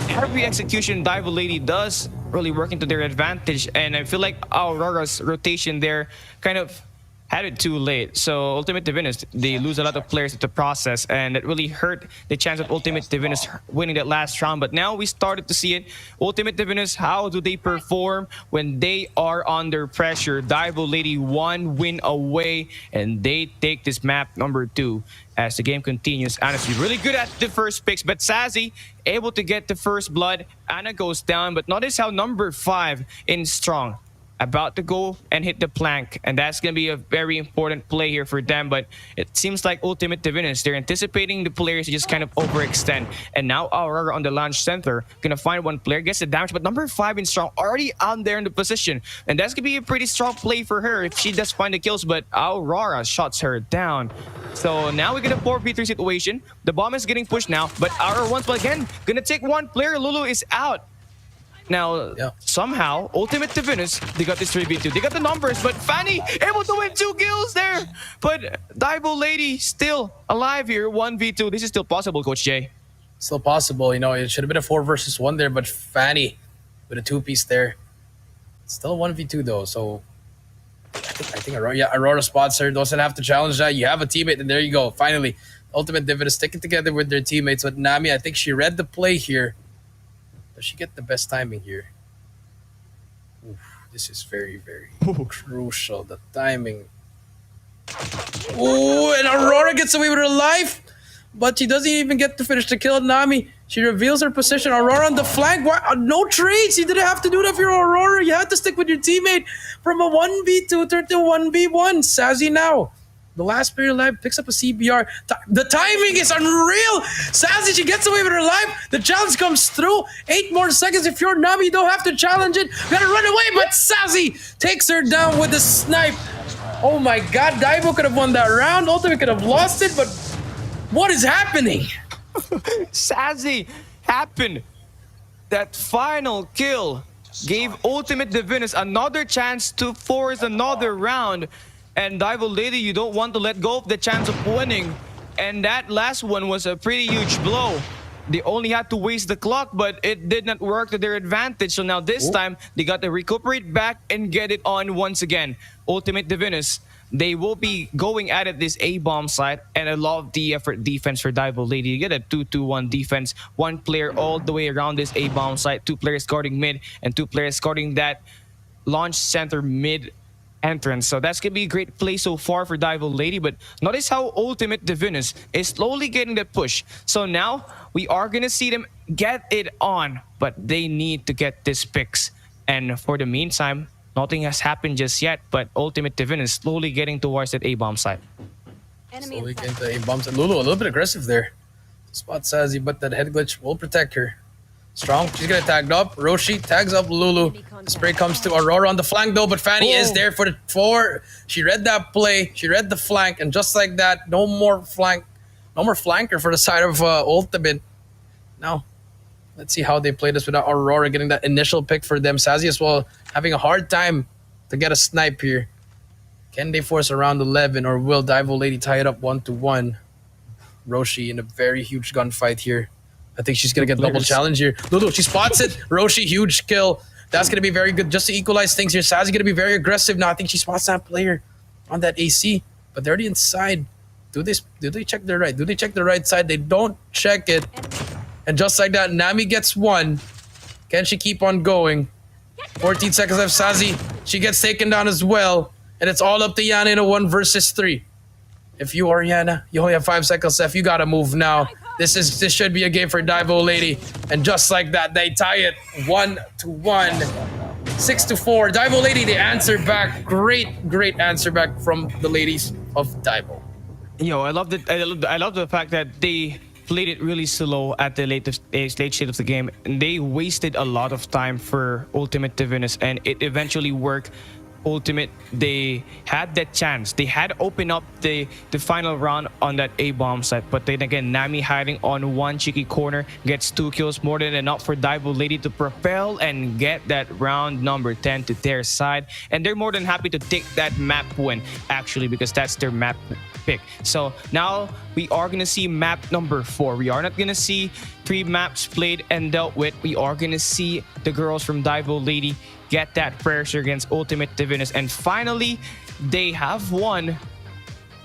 Every execution DIVINUS Lady does really work into their advantage, and I feel like Aurora's rotation there kind of had it too late. So Ultimate Divinus, they lose a lot of players at the process, and it really hurt the chance of Ultimate Divinus winning that last round. But now we started to see it. Ultimate Divinus, how do they perform when they are under pressure? DIVINUS Lady 1 win away, and they take this map number 2 as the game continues. Honestly, really good at the first picks, but Sazi able to get the first blood. Anna goes down, but notice how number 5 in strong about to go and hit the plank, and that's going to be a very important play here for them. But it seems like Ultimate Divinus, they're anticipating the players to just kind of overextend, and now Aurora on the launch center gonna find one player, gets the damage, but number 5 in strong already out there in the position, and that's gonna be a pretty strong play for her if she does find the kills. But Aurora shuts her down. So now we get a 4v3 situation. The bomb is getting pushed now, but Aurora once again gonna take one player. Lulu is out. Now, somehow, Ultimate Divinus, they got this 3v2. They got the numbers, but Fanny able to win 2 kills there. But DIVINUS Lady still alive here, 1v2. This is still possible, Coach Jay. Still possible. You know, it should have been a 4 versus 1 there, but Fanny with a 2-piece there. Still 1v2 though, so I think Aurora spots her. Doesn't have to challenge that. You have a teammate, and there you go. Finally, Ultimate Divinus sticking together with their teammates. But Nami, I think she read the play here. Does she get the best timing here? Oof, this is very, very crucial. The timing. Ooh, and Aurora gets away with her life, but she doesn't even get to finish the kill. Nami, she reveals her position. Aurora on the flank. Why? No trades. You didn't have to do that for Aurora. You had to stick with your teammate from a 1v2 turn to 1v1. Sazi now. The last player alive picks up a CBR. The timing is unreal. Sazi, she gets away with her life. The challenge comes through. 8 more seconds. If you're Nami, you don't have to challenge it. You gotta run away, but Sazi takes her down with a snipe. Oh my god, DIVINUS could have won that round. Ultimate could have lost it, but What is happening? Sassy happened. That final kill gave Ultimate DIVINUS another chance to force another round. And DIVO Lady, you don't want to let go of the chance of winning. And that last one was a pretty huge blow. They only had to waste the clock, but it did not work to their advantage. So now this time, they got to recuperate back and get it on once again. Ultimate DIVINUS, they will be going at it this A-bomb side, and I love the effort defense for DIVO Lady. You get a 2-2-1 defense, one player all the way around this A-bomb side, two players guarding mid, and two players guarding that launch center mid entrance. So that's gonna be a great play so far for DIVO Lady, but notice how Ultimate DIVINUS is slowly getting that push. So now we are gonna see them get it on, but they need to get this picks. And for the meantime, nothing has happened just yet, but Ultimate DIVINUS slowly getting towards that A-bomb side. Slowly getting to A-bombs. And Lulu a little bit aggressive there. Spot Sassy, but that head glitch will protect her. Strong, she's gonna tag up. Roshi tags up Lulu. The spray comes to Aurora on the flank though, but Fanny is there for the four. She read that play, she read the flank, and just like that, no more flanker for the side of Ultimate. Now, let's see how they play this without Aurora getting that initial pick for them. Sassy as well, having a hard time to get a snipe here. Can they force around 11, or will DIVO Lady tie it up 1-1? Roshi in a very huge gunfight here. I think she's going to get double challenge here. Lulu, she spots it. Roshi, huge kill. That's going to be very good just to equalize things here. Sassy going to be very aggressive now. I think she spots that player on that AC, but they're already inside. Do they check their right? Do they check the right side? They don't check it. And just like that, Nami gets one. Can she keep on going? 14 seconds left. Sassy, she gets taken down as well. And it's all up to Yana in a 1 versus 3. If you are Yana, you only have 5 seconds left. You got to move now. This should be a game for DIVO Lady. And just like that, they tie it 1-1. 6-4. DIVO Lady, they answer back. Great answer back from the ladies of DIVO. Yo, I love the fact that they played it really slow at the late stage of the game. And they wasted a lot of time for Ultimate DIVINUS, and it eventually worked. Ultimate, they had that chance. They had opened up the final round on that A-bomb site, but then again, Nami hiding on one cheeky corner gets 2 kills, more than enough for DIVO Lady to propel and get that round number 10 to their side. And they're more than happy to take that map win, actually, because that's their map pick. So now we are gonna see map number 4. We are not gonna see 3 maps played and dealt with. We are gonna see the girls from DIVO Lady get that pressure against Ultimate DIVINUS, and finally they have won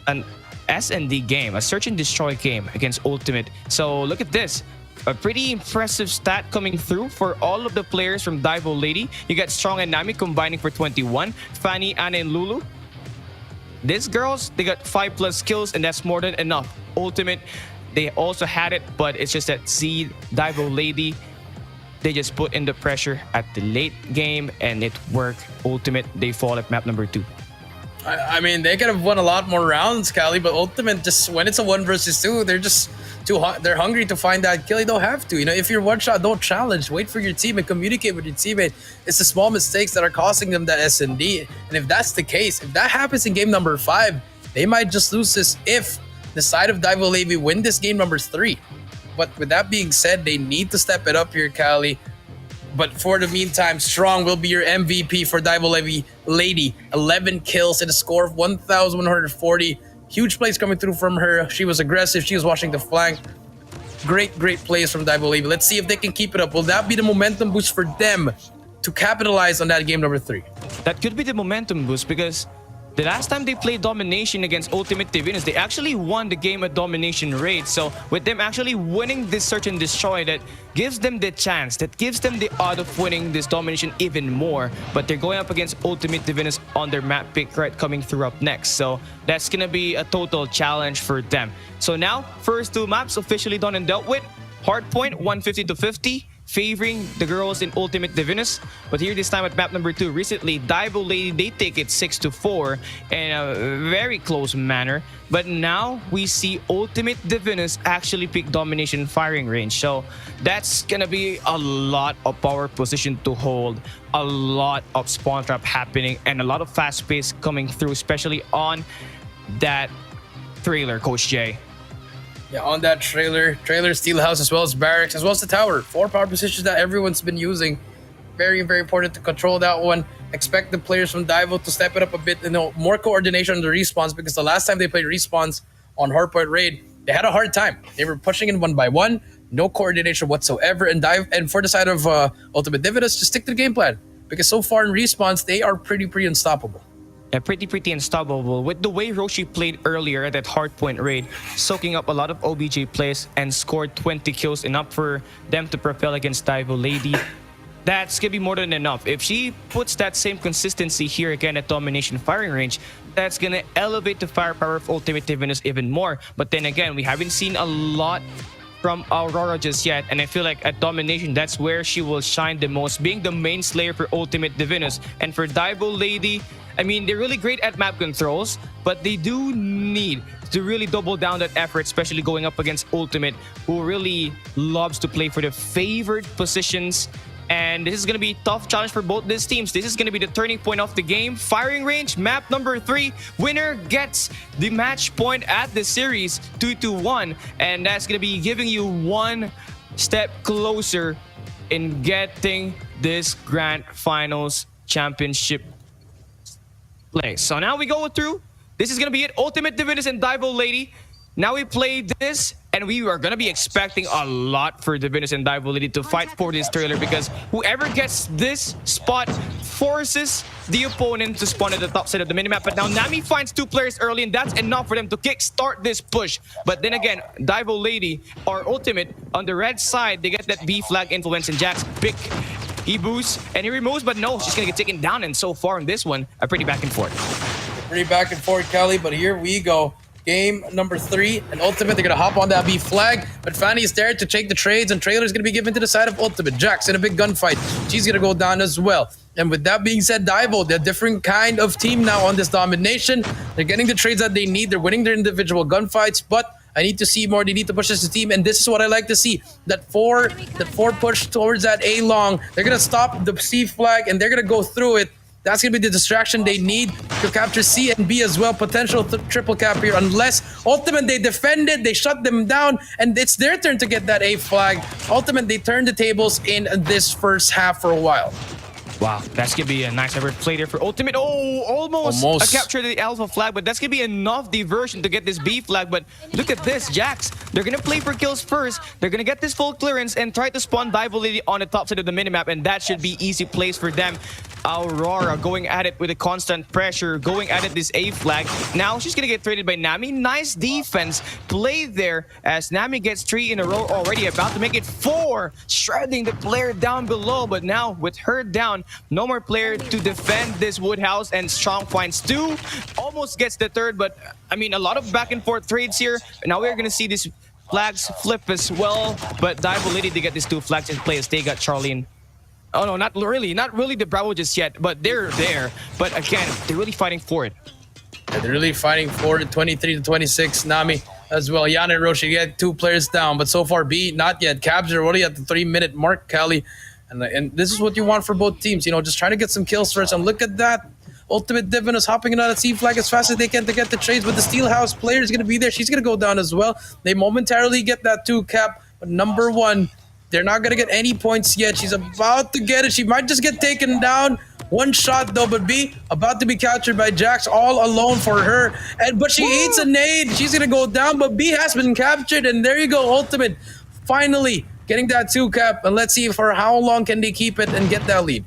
an S&D game, a search and destroy game against Ultimate. So look at this, a pretty impressive stat coming through for all of the players from DIVO Lady. You got Strong and Nami combining for 21, Fanny, Anna, and Lulu. These girls, they got 5+ kills, and that's more than enough. Ultimate, they also had it, but it's just that DIVO Lady, they just put in the pressure at the late game and it worked. Ultimate, they fall at map number 2. I mean, they could have won a lot more rounds, Cali, but Ultimate, just when it's a 1 versus 2, they're just they're hungry to find that kill. You don't have to. You know, if you're one shot, don't challenge. Wait for your team and communicate with your teammate. It's the small mistakes that are costing them that S&D. And if that's the case, if that happens in game number 5, they might just lose this if the side of DIVO Lady win this game number 3. But with that being said, they need to step it up here, Cali. But for the meantime, Strong will be your MVP for DIVO Lady. 11 kills and a score of 1,140. Huge plays coming through from her. She was aggressive. She was watching the flank. Great plays from DIVO Lady. Let's see if they can keep it up. Will that be the momentum boost for them to capitalize on that game number 3? That could be the momentum boost, because the last time they played domination against Ultimate DIVINUS, they actually won the game at domination rate. So with them actually winning this search and destroy, that gives them the chance, that gives them the odd of winning this domination even more. But they're going up against Ultimate DIVINUS on their map pick right coming through up next. So that's gonna be a total challenge for them. So now, first 2 maps officially done and dealt with. Hardpoint 150-50. Favoring the girls in Ultimate DIVINUS. But here this time at map number 2, recently DIVO Lady, they take it 6-4 in a very close manner. But now we see Ultimate DIVINUS actually pick domination firing range. So that's gonna be a lot of power position to hold, a lot of spawn trap happening, and a lot of fast pace coming through, especially on that trailer, Coach Jay. Yeah, on that trailer, steel house, as well as barracks, as well as the tower. 4 power positions that everyone's been using. Very, very important to control that one. Expect the players from DIVO to step it up a bit, more coordination on the respawns, because the last time they played respawns on hardpoint raid, they had a hard time. They were pushing in one by one, no coordination whatsoever. And for the side of Ultimate Divinus, just stick to the game plan, because so far in respawns, they are pretty unstoppable. Yeah, pretty unstoppable with the way Roshi played earlier at that hardpoint raid, soaking up a lot of OBJ plays and scored 20 kills, enough for them to propel against DIVO Lady. That's gonna be more than enough. If she puts that same consistency here again at domination firing range, that's gonna elevate the firepower of Ultimate Divinus even more. But then again, we haven't seen a lot from Aurora just yet, and I feel like at domination, that's where she will shine the most, being the main slayer for Ultimate Divinus. And for DIVO Lady, I mean, they're really great at map controls, but they do need to really double down that effort, especially going up against Ultimate, who really loves to play for the favored positions. And this is going to be a tough challenge for both these teams. This is going to be the turning point of the game. Firing range, map number 3. Winner gets the match point at the series, 2-1. And that's going to be giving you one step closer in getting this Grand Finals Championship play. So now we go through. This is going to be it. Ultimate Divinus and DIVO Lady. Now we play this, and we are going to be expecting a lot for Divinus and DIVO Lady to fight for this trailer, because whoever gets this spot forces the opponent to spawn at the top side of the minimap. But now Nami finds 2 players early, and that's enough for them to kickstart this push. But then again, DIVO Lady or Ultimate on the red side, they get that B flag influence, and Jax pick. He boosts and he removes, but no, she's going to get taken down. And so far in this one, a pretty back and forth. Pretty back and forth, Kelly, but here we go. Game number 3, and Ultimate, they're going to hop on that B flag, but Fanny's there to take the trades, and trailer's going to be given to the side of Ultimate. Jax in a big gunfight. She's going to go down as well. And with that being said, DIVO, they're a different kind of team now on this domination. They're getting the trades that they need. They're winning their individual gunfights, but I need to see more. They need to push this team, and this is what I like to see. That four push towards that A long. They're going to stop the C flag, and they're going to go through it. That's going to be the distraction they need to capture C and B as well. Potential triple cap here, unless Ultimate, they defend it, they shut them down, and it's their turn to get that A flag. Ultimate, they turn the tables in this first half for a while. Wow, that's going to be a nice effort play there for Ultimate. Oh, almost. A capture the Alpha flag, but that's going to be enough diversion to get this B flag. But look at this, Jax. They're going to play for kills first. They're going to get this full clearance and try to spawn DIVO Lady on the top side of the minimap, and that should be easy plays for them. Aurora going at it with a constant pressure, going at it this A flag. Now she's going to get traded by Nami. Nice defense play there as Nami gets 3 in a row already, about to make it 4, shredding the player down below. But now with her down, no more player to defend this Woodhouse, and Strong finds 2, almost gets the 3rd, but I mean a lot of back and forth trades here. And now we're going to see these flags flip as well, but DIVO Lady to get these 2 flags in play as they got Charlene. Oh no, not really the Bravo just yet, but they're there. But again, they're really fighting for it. Yeah, they're really fighting for it. 23-26, Nami as well. Yana and Roshi get 2 players down, but so far B not yet captured. Already at the 3-minute mark, Cali. And this is what you want for both teams, you know, just trying to get some kills first. And look at that. Ultimate Divinus hopping in on a C flag as fast as they can to get the trades, but the Steelhouse player is going to be there. She's going to go down as well. They momentarily get that 2 cap, but number 1, they're not going to get any points yet. She's about to get it. She might just get taken down. 1 shot though, but B about to be captured by Jax, all alone for her. But she eats a nade. She's going to go down, but B has been captured. And there you go, Ultimate finally getting that 2 cap. And let's see for how long can they keep it and get that lead.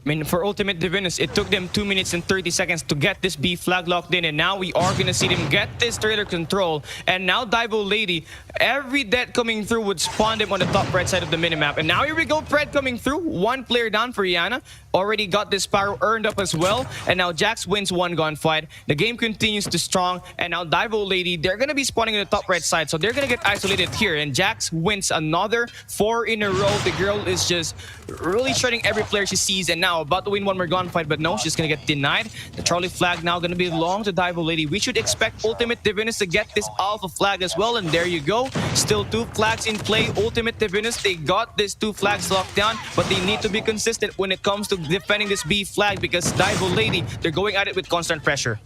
I mean, for Ultimate Divinus, it took them 2 minutes and 30 seconds to get this B flag locked in, and now we are going to see them get this trailer control. And now DIVO Lady, every death coming through would spawn them on the top right side of the minimap. And now here we go, Fred coming through. 1 player down for Yana. Already got this Sparrow earned up as well. And now Jax wins 1 gunfight. The game continues to strong. And now DIVO Lady, they're going to be spawning on the top right side. So they're going to get isolated here. And Jax wins another 4 in a row. The girl is just really shredding every player she sees. And now about to win 1 more gunfight, but no, she's going to get denied. The Charlie flag now going to belong to DIVO Lady. We should expect Ultimate Divinus to get this Alpha flag as well. And there you go. Still 2 flags in play. Ultimate Divinus, they got this 2 flags locked down, but they need to be consistent when it comes to defending this B flag, because DIVO Lady, they're going at it with constant pressure.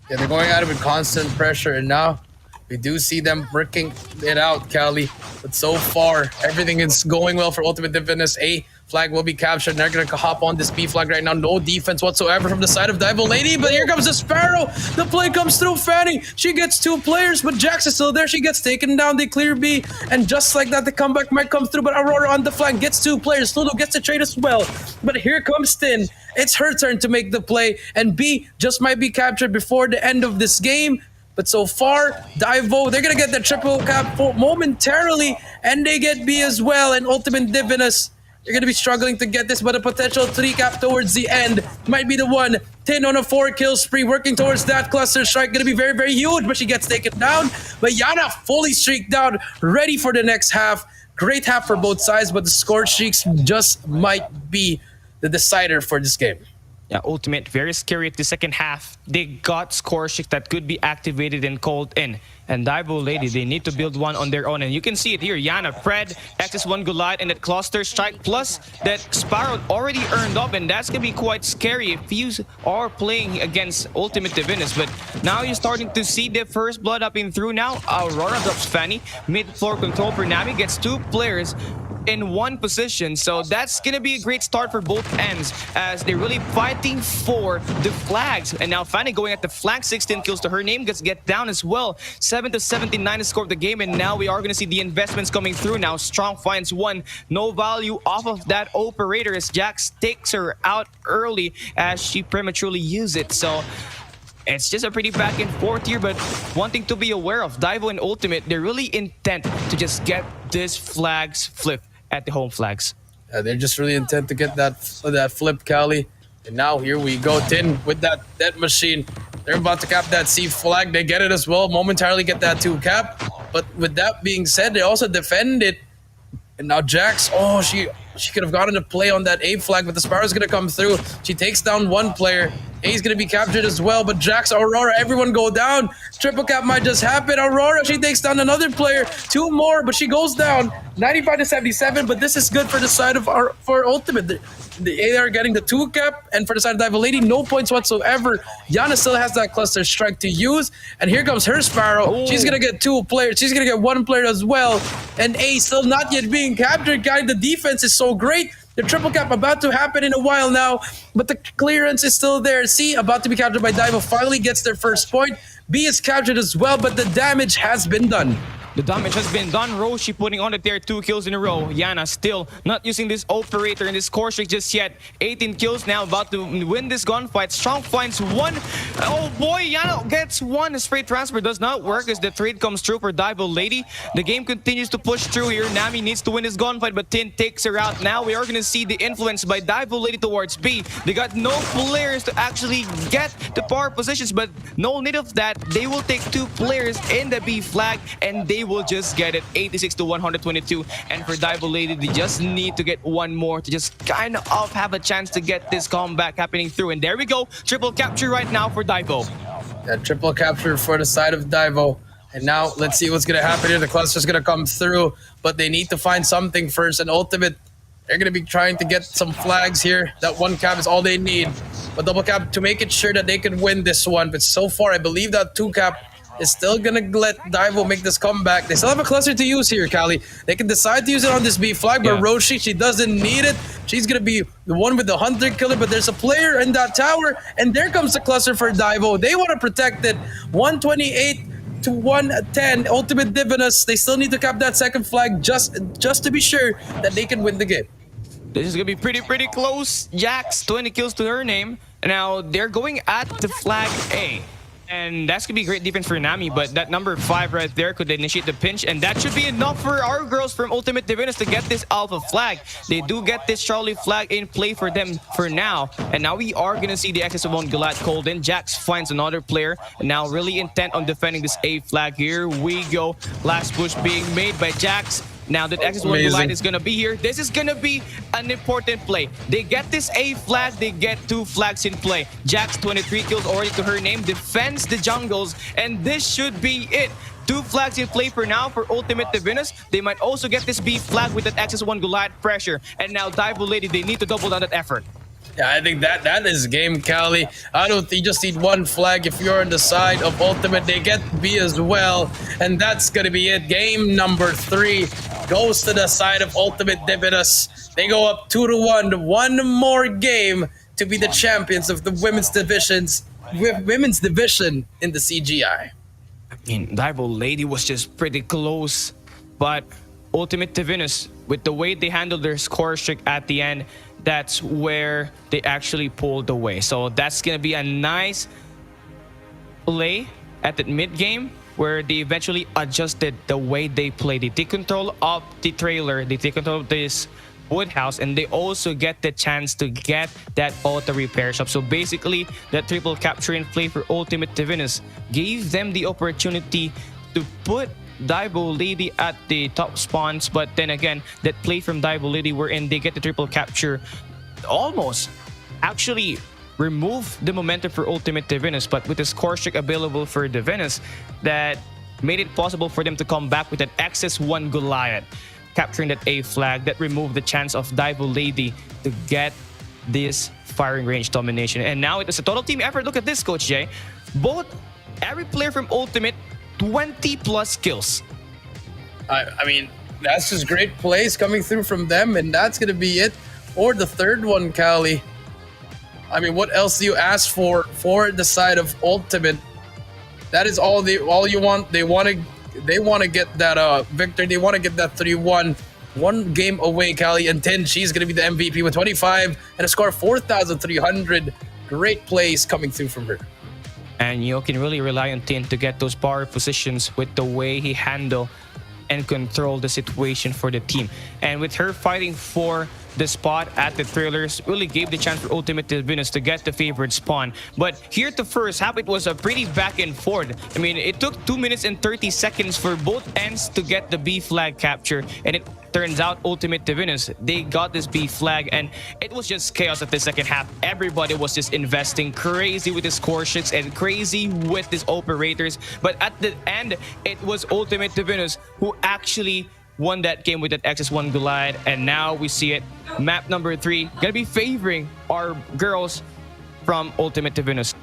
Yeah, they're going at it with constant pressure, and now We do see them working it out, Cali. But so far, everything is going well for Ultimate Divinus. A flag will be captured. They're going to hop on this B flag right now. No defense whatsoever from the side of DIVINUS Lady. But here comes the Sparrow. The play comes through Fanny. She gets 2 players, but Jax is still there. She gets taken down. They clear B. And just like that, the comeback might come through. But Aurora on the flank gets 2 players. Lulu gets the trade as well. But here comes Tin. It's her turn to make the play. And B just might be captured before the end of this game. But so far, DIVO, they're going to get the triple cap for momentarily, and they get B as well. And Ultimate Divinus, they're going to be struggling to get this, but a potential 3 cap towards the end might be the one. 10 on a 4 kill spree, working towards that cluster strike. Going to be very, very huge, but she gets taken down. But Yana fully streaked out, ready for the next half. Great half for both sides, but the score streaks just might be the decider for this game. Yeah, Ultimate, very scary at the second half. They got score streaks that could be activated and called in. And DIVO Lady, they need to build one on their own. And you can see it here. Yana, Fred, XS1 Goliath, and that cluster strike. Plus, that Sparrow already earned up. And that's going to be quite scary if you are playing against Ultimate Divinus. But now you're starting to see the first blood up in through now. Aurora drops Fanny. Mid-floor control for Nami gets 2 players in 1 position, so that's gonna be a great start for both ends as they're really fighting for the flags. And now Fanny going at the flag, 16 kills to her name, gets get down as well. 7-79 is score of the game, and now we are gonna see the investments coming through now. Strong finds 1, no value off of that operator as Jax takes her out early as she prematurely used it. So it's just a pretty back and forth here, but one thing to be aware of, DIVO and Ultimate, they're really intent to just get this flags flipped at the home flags. Yeah, they're just really intent to get that flip, Cali. And now here we go, Tin with that machine. They're about to cap that C flag. They get it as well, momentarily get that 2 cap. But with that being said, they also defend it. And now Jax, oh, she could have gotten a play on that A flag, but the Sparrow's going to come through. She takes down 1 player. A's going to be captured as well, but Jax, Aurora, everyone go down. Triple cap might just happen. Aurora, she takes down another player. 2 more, but she goes down. 95-77, but this is good for the side of for Ultimate. They are getting the 2 cap, and for the side of DIVO Lady, no points whatsoever. Yana still has that cluster strike to use, and here comes her Sparrow. Ooh. She's gonna get 2 players. She's gonna get 1 player as well, and A still not yet being captured. Guy, the defense is so great. The triple cap about to happen in a while now, but the clearance is still there. C about to be captured by DIVO, finally gets their first point. B is captured as well, but the damage has been done. The damage has been done. Roshi putting on it there 2 kills in a row. Yana still not using this operator in this score streak just yet. 18 kills now, about to win this gunfight. Strong finds 1. Oh boy, Yana gets 1. The straight transfer does not work as the trade comes through for DIVO Lady. The game continues to push through here. Nami needs to win this gunfight, but Tin takes her out. Now we are going to see the influence by DIVO Lady towards B. They got no players to actually get the power positions, but no need of that. They will take 2 players in the B flag, and they will just get it 86-122. And for DIVO Lady, they just need to get 1 more to just kind of have a chance to get this comeback happening through. And there we go, triple capture right now for DIVO. That triple capture for the side of DIVO. And now let's see what's gonna happen here. The cluster's gonna come through, but they need to find something first. And Ultimate, they're gonna be trying to get some flags here. That 1 cap is all they need. But double cap to make it sure that they can win this one. But so far, I believe that 2 cap is still gonna let DIVO make this comeback. They still have a cluster to use here, Cali. They can decide to use it on this B flag, but Roshi, she doesn't need it. She's gonna be the one with the hunter killer, but there's a player in that tower, and there comes the cluster for DIVO. They want to protect it. 128-110. Ultimate Divinus. They still need to cap that second flag just to be sure that they can win the game. This is gonna be pretty close. Jax, 20 kills to her name. Now they're going at the flag A. And that's going to be great defense for Nami, but that number 5 right there could initiate the pinch, and that should be enough for our girls from Ultimate Divinus to get this alpha flag. They do get this Charlie flag in play for them for now, and now we are going to see the XS1 Goliath called in. Jax finds another player, and now really intent on defending this A flag. Here we go. Last push being made by Jax. Now that XS1 Goliath is going to be here, this is going to be an important play. They get this A flag, they get 2 flags in play. Jax, 23 kills already to her name, defends the jungles, and this should be it. 2 flags in play for now for Ultimate Divinus. They might also get this B flag with that XS1 Goliath pressure. And now DIVO Lady, they need to double down that effort. Yeah, I think that is game, Cali. I don't think you just need one flag if you're on the side of Ultimate. They get B as well, and that's gonna be it. Game number 3 goes to the side of Ultimate DIVINUS. They go up 2-1. One more game to be the champions of the women's divisions, women's division in the CGI. I mean, DAIVO Lady was just pretty close, but Ultimate DIVINUS, with the way they handled their score streak at the end, that's where they actually pulled away. So that's gonna be a nice play at the mid game where they eventually adjusted the way they play. They take control of the trailer, they take control of this woodhouse, and they also get the chance to get that auto repair shop. So basically, that triple capture and play for Ultimate DIVINUS gave them the opportunity to put DAIVO Lady at the top spawns, but then again, that play from DAIVO Lady wherein they get the triple capture almost actually remove the momentum for Ultimate DIVINUS, but with the score streak available for DIVINUS, that made it possible for them to come back with an XS1 Goliath, capturing that A flag that removed the chance of DAIVO Lady to get this firing range domination. And now it is a total team effort. Look at this, Coach Jay. Every player from Ultimate 20 plus kills. I mean, that's just great plays coming through from them, and that's gonna be it for the third one, Cali. I mean, what else do you ask for the side of Ultimate? That is all you want. They want to get that victory. They want to get that 3-1. One game away, Cali, and 10. She's gonna be the MVP with 25 and a score of 4,300. Great plays coming through from her. And you can really rely on Tin to get those power positions with the way he handled and controlled the situation for the team. And with her fighting for the spot at the trailers, really gave the chance for Ultimate DIVINUS to get the favorite spawn. But here to first half, it was a pretty back and forth. I mean, it took 2 minutes and 30 seconds for both ends to get the B flag capture. And it turns out Ultimate DIVINUS, they got this B flag, and it was just chaos at the second half. Everybody was just investing crazy with the score sheets and crazy with these operators. But at the end, it was Ultimate DIVINUS who actually won that game with that XS1 Goliath. And now we see it. Map number 3 gonna be favoring our girls from Ultimate DIVINUS.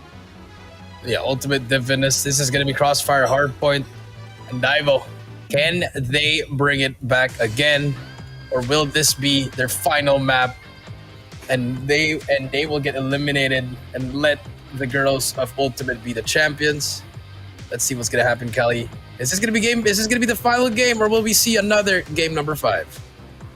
Yeah, Ultimate DIVINUS. This is gonna be Crossfire, Hardpoint, and DAIVO. Can they bring it back again, or will this be their final map, and they will get eliminated and let the girls of Ultimate be the champions? Let's see what's gonna happen, Kelly. Is this gonna be the final game, or will we see another game number 5?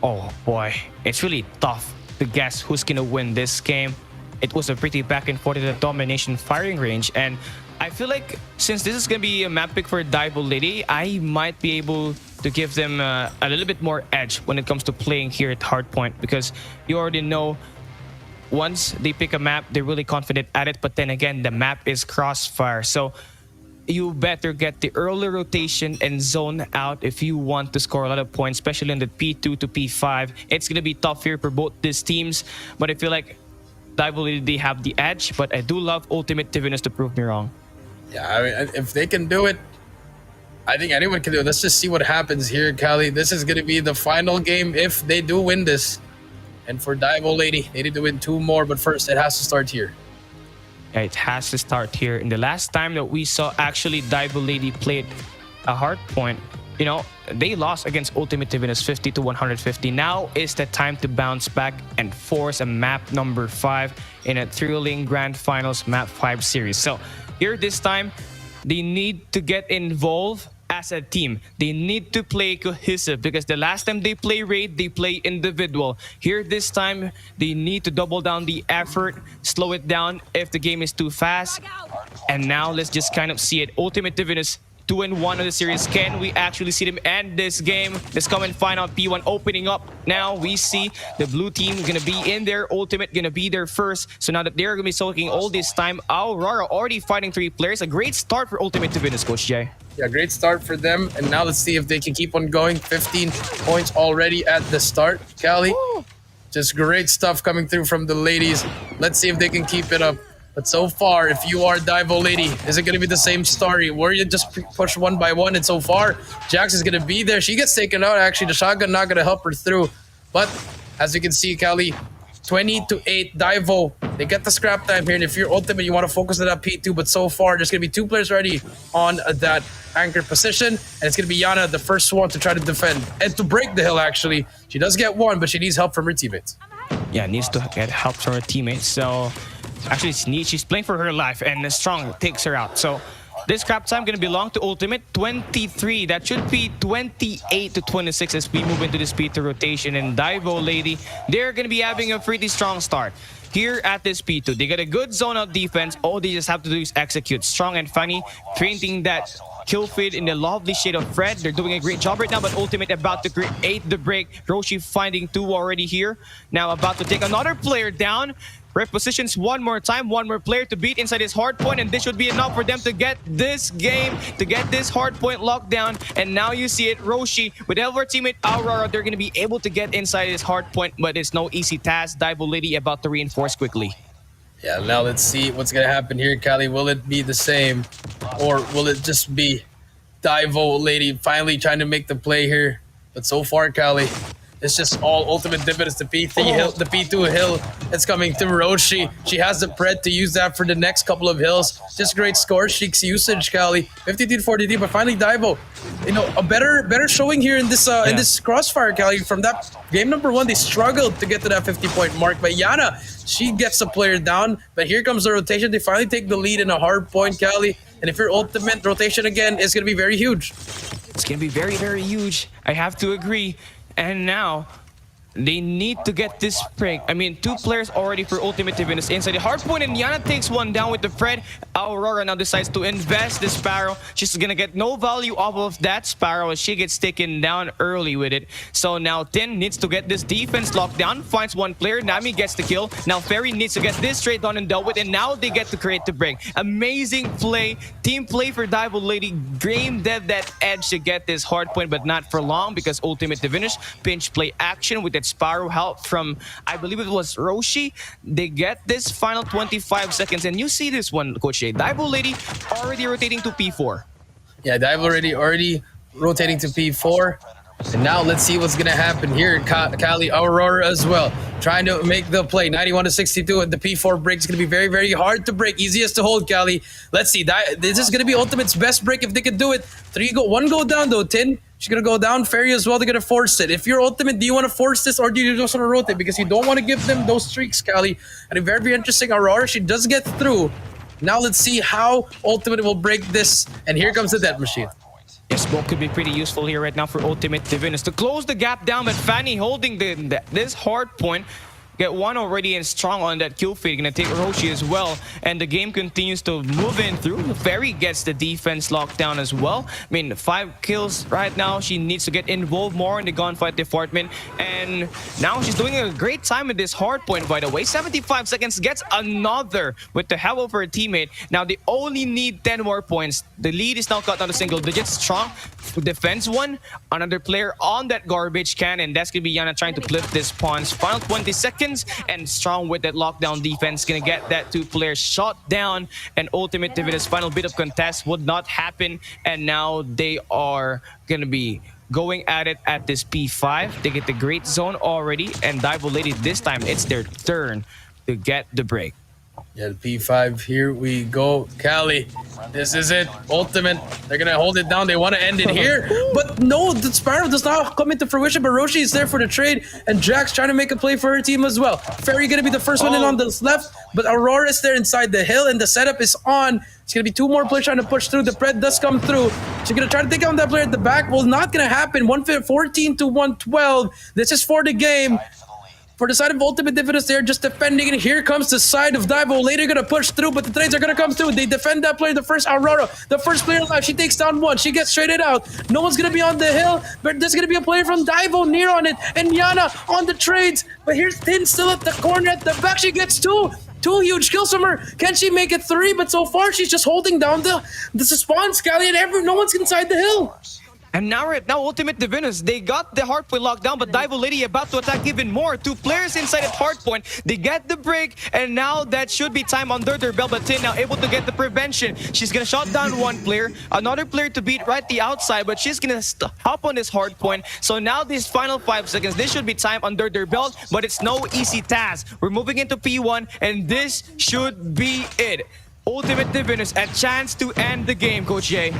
Oh boy, it's really tough to guess who's gonna win this game. It was a pretty back and forth at the domination firing range, and I feel like since this is gonna be a map pick for DAIVO Lady, I might be able to give them a little bit more edge when it comes to playing here at Hardpoint, because you already know once they pick a map, they're really confident at it. But then again, the map is Crossfire, so you better get the early rotation and zone out if you want to score a lot of points, especially in the P2 to P5. It's gonna be tough here for both these teams, but I feel like DAIVO Lady, they have the edge, but I do love Ultimate DIVINUS to prove me wrong. Yeah, I mean, if they can do it, I think anyone can do it. Let's just see what happens here, Cali. This is going to be the final game if they do win this. And for DAIVO Lady, they need to win 2 more, but first it has to start here. Yeah, it has to start here. And the last time that we saw actually DAIVO Lady played a Hardpoint, you know, they lost against Ultimate DIVINUS 50 to 150. Now is the time to bounce back and force a map number 5 in a thrilling Grand Finals Map 5 series. So here this time, they need to get involved as a team. They need to play cohesive, because the last time they play raid, they play individual. Here this time, they need to double down the effort, slow it down if the game is too fast. And now let's just kind of see it. Ultimate DIVINUS 2-1 of the series. Can we actually see them end this game? Let's come and find out. P1 opening up. Now we see the blue team gonna be in there. Ultimate gonna be there first. So now that they're gonna be soaking all this time, Aurora already fighting 3 players. A great start for Ultimate DIVINUS, Coach Jay. Yeah, great start for them. And now let's see if they can keep on going. 15 points already at the start, Cali. Just great stuff coming through from the ladies. Let's see if they can keep it up. But so far, if you are DAIVO Lady, is it going to be the same story where you just push 1 by 1? And so far, Jax is going to be there. She gets taken out. Actually, the shotgun not going to help her through. But as you can see, Cali, 20-8, DIVO. They get the scrap time here, and if you're ultimate, you want to focus on that P2, but so far, there's going to be 2 players already on that anchor position, and it's going to be Yana, the first one to try to defend, and to break the hill, actually. She does get one, but she needs help from her teammates. Yeah, needs to get help from her teammates. So actually, she's playing for her life, and Strong takes her out. So this scrap time going to belong to Ultimate 23. That should be 28 to 26 as we move into the speed to rotation. And DIVO Lady, they're going to be having a pretty strong start here at this P2. They get a good zone out defense. All they just have to do is execute. Strong and Fanny painting that kill feed in the lovely shade of Fred. They're doing a great job right now, but Ultimate about to create the break. Roshi finding 2 already here. Now about to take another player down. Repositions one more time, one more player to beat inside his hard point, and this should be enough for them to get this game, to get this hard point locked down. And now you see it, Roshi with her teammate Aurora, they're going to be able to get inside his hard point, but it's no easy task. DIVO Lady about to reinforce quickly. Yeah, now let's see what's going to happen here, Kali. Will it be the same, or will it just be DIVO Lady finally trying to make the play here? But so far, Kali, it's just all ultimate DIVINUS. The P3 hill, the P2 hill. It's coming through Roshi. She has the pred to use that for the next couple of hills. Just great score streaks usage, Kali. 52-43, but finally DIVO. You know, a better showing here in this in this crossfire, Kali. From that game number 1, they struggled to get to that 50-point mark. But Yana, she gets a player down. But here comes the rotation. They finally take the lead in a hard point, Kali. And if your ultimate rotation again, it's gonna be very huge. It's gonna be very, very huge. I have to agree. And now, they need to get this break. I mean, 2 players already for Ultimate DIVINUS inside the hard point, and Yana takes one down with the Fred. Aurora now decides to invest the Sparrow. She's gonna get no value off of that Sparrow as she gets taken down early with it. So now Tin needs to get this defense locked down, finds one player, Nami gets the kill. Now Ferry needs to get this straight on and dealt with, and now they get to create the break. Amazing play, team play for DIVO Lady. Game dead that edge to get this hard point, but not for long because Ultimate DIVINUS pinch play action with Sparrow help from, I believe it was Roshi. They get this final 25 seconds, and you see this one, Coach A. DIVO Lady already rotating to P4. Yeah, DIVO already rotating to P4. And now let's see what's gonna happen here. Kali Aurora as well, trying to make the play. 91-62, and the P4 break is gonna be very, very hard to break. Easiest to hold, Kali. Let's see. This is gonna be Ultimate's best break if they can do it. 1 go down though. Tin. She's gonna go down. Fairy as well. They're gonna force it. If you're Ultimate, do you want to force this or do you just want to rotate? Because you don't want to give them those streaks, Kali. And a very, very interesting Aurora. She does get through. Now let's see how Ultimate will break this. And here comes the death machine. Yes, smoke could be pretty useful here right now for Ultimate DIVINUS to close the gap down, but Fanny holding this hard point. Get one already and Strong on that kill feed. Gonna take Roshi as well. And the game continues to move in through. Ferry gets the defense locked down as well. I mean, 5 kills right now. She needs to get involved more in the gunfight department. And now she's doing a great time with this hard point, by the way. 75 seconds, gets another with the help of her teammate. Now they only need 10 more points. The lead is now cut down to single digits. Strong defends one. Another player on that garbage can. And that's gonna be Yana trying to flip this pawns. Final 20 seconds. And Strong with that lockdown defense gonna get that 2 players shot down, and Ultimate DIVINUS final bit of contest would not happen, and now they are gonna be going at it at this P5. They get the great zone already, and DIVO Lady this time it's their turn to get the break. Yeah, the P5, here we go. Kali, this is it. Ultimate, they're gonna hold it down. They want to end it here. But no, the Sparrow does not come into fruition, but Roshi is there for the trade, and Jack's trying to make a play for her team as well. Ferry gonna be the first one in on the left, but Aurora is there inside the hill, and the setup is on. It's gonna be 2 more players trying to push through. The pred does come through. She's gonna try to take on that player at the back. Well, not gonna happen. 114-112. This is for the game. For the side of Ultimate DIVINUS, they're just defending, and here comes the side of DIVO. Later gonna push through, but the trades are gonna come through. They defend that player, the first Aurora, the first player alive. She takes down 1. She gets traded out. No one's gonna be on the hill, but there's gonna be a player from DIVO near on it, and Yana on the trades. But here's Tin still at the corner at the back. She gets 2. 2 huge kills from her. Can she make it 3? But so far, she's just holding down the spawn, Scally, and no one's inside the hill. And now Ultimate Divinus, they got the hardpoint locked down, but DIVINUS Lady about to attack even more. 2 players inside at hardpoint. They get the break, and now that should be time under their belt, but Tin now able to get the prevention. She's gonna shot down 1 player, another player to beat right the outside, but she's gonna hop on this hardpoint. So now these final 5 seconds, this should be time under their belt, but it's no easy task. We're moving into P1, and this should be it. Ultimate Divinus, a chance to end the game, Coach Jay.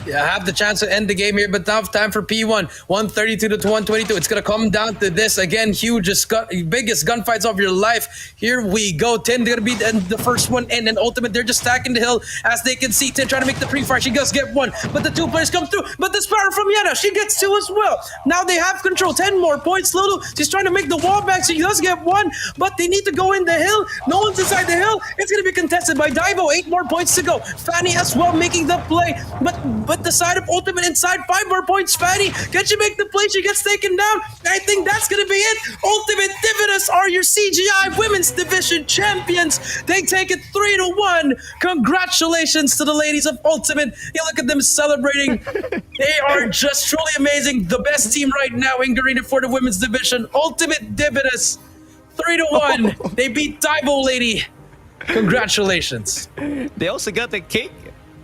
Yeah, have the chance to end the game here, but now time for P1. 132 to 122. It's going to come down to this. Again, biggest gunfights of your life. Here we go. Tin going to be the first one in, and Ultimate, they're just stacking the hill. As they can see, Tin trying to make the pre-fire. She does get 1, but the 2 players come through. But this power from Yana, she gets 2 as well. Now they have control. 10 more points. Lulu, she's trying to make the wall back. She does get 1, but they need to go in the hill. No one's inside the hill. It's going to be contested by DIVINUS. 8 more points to go. Fanny as well making the play, but the side of Ultimate inside. 5 more points. Fanny, can she make the play? She gets taken down. I think that's gonna be it. Ultimate Divinus are your CGI Women's Division champions. They take it 3-1. Congratulations to the ladies of Ultimate. You look at them celebrating. They are just truly amazing. The best team right now in Garena for the Women's Division. Ultimate Divinus 3-1. They beat DIVINUS Lady. Congratulations. They also got the cake.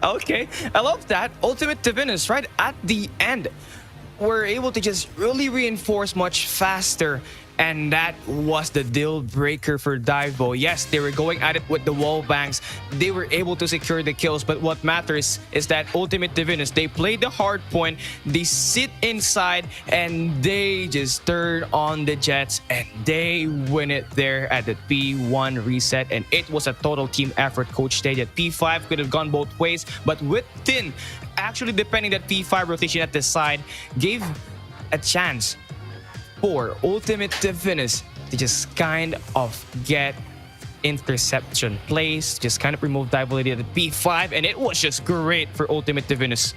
Okay, I love that. Ultimate Divinus, right at the end, were able to just really reinforce much faster. And that was the deal breaker for DIVINUS. Yes, they were going at it with the wall bangs. They were able to secure the kills, but what matters is that Ultimate Divinus, they played the hard point, they sit inside, and they just turn on the Jets, and they win it there at the P1 reset. And it was a total team effort. Coach stated P5 could have gone both ways, but with Tin actually defending that P5 rotation at the side, gave a chance for Ultimate Divinus to just kind of get interception plays, just kind of remove diability at the P5, and it was just great for Ultimate Divinus.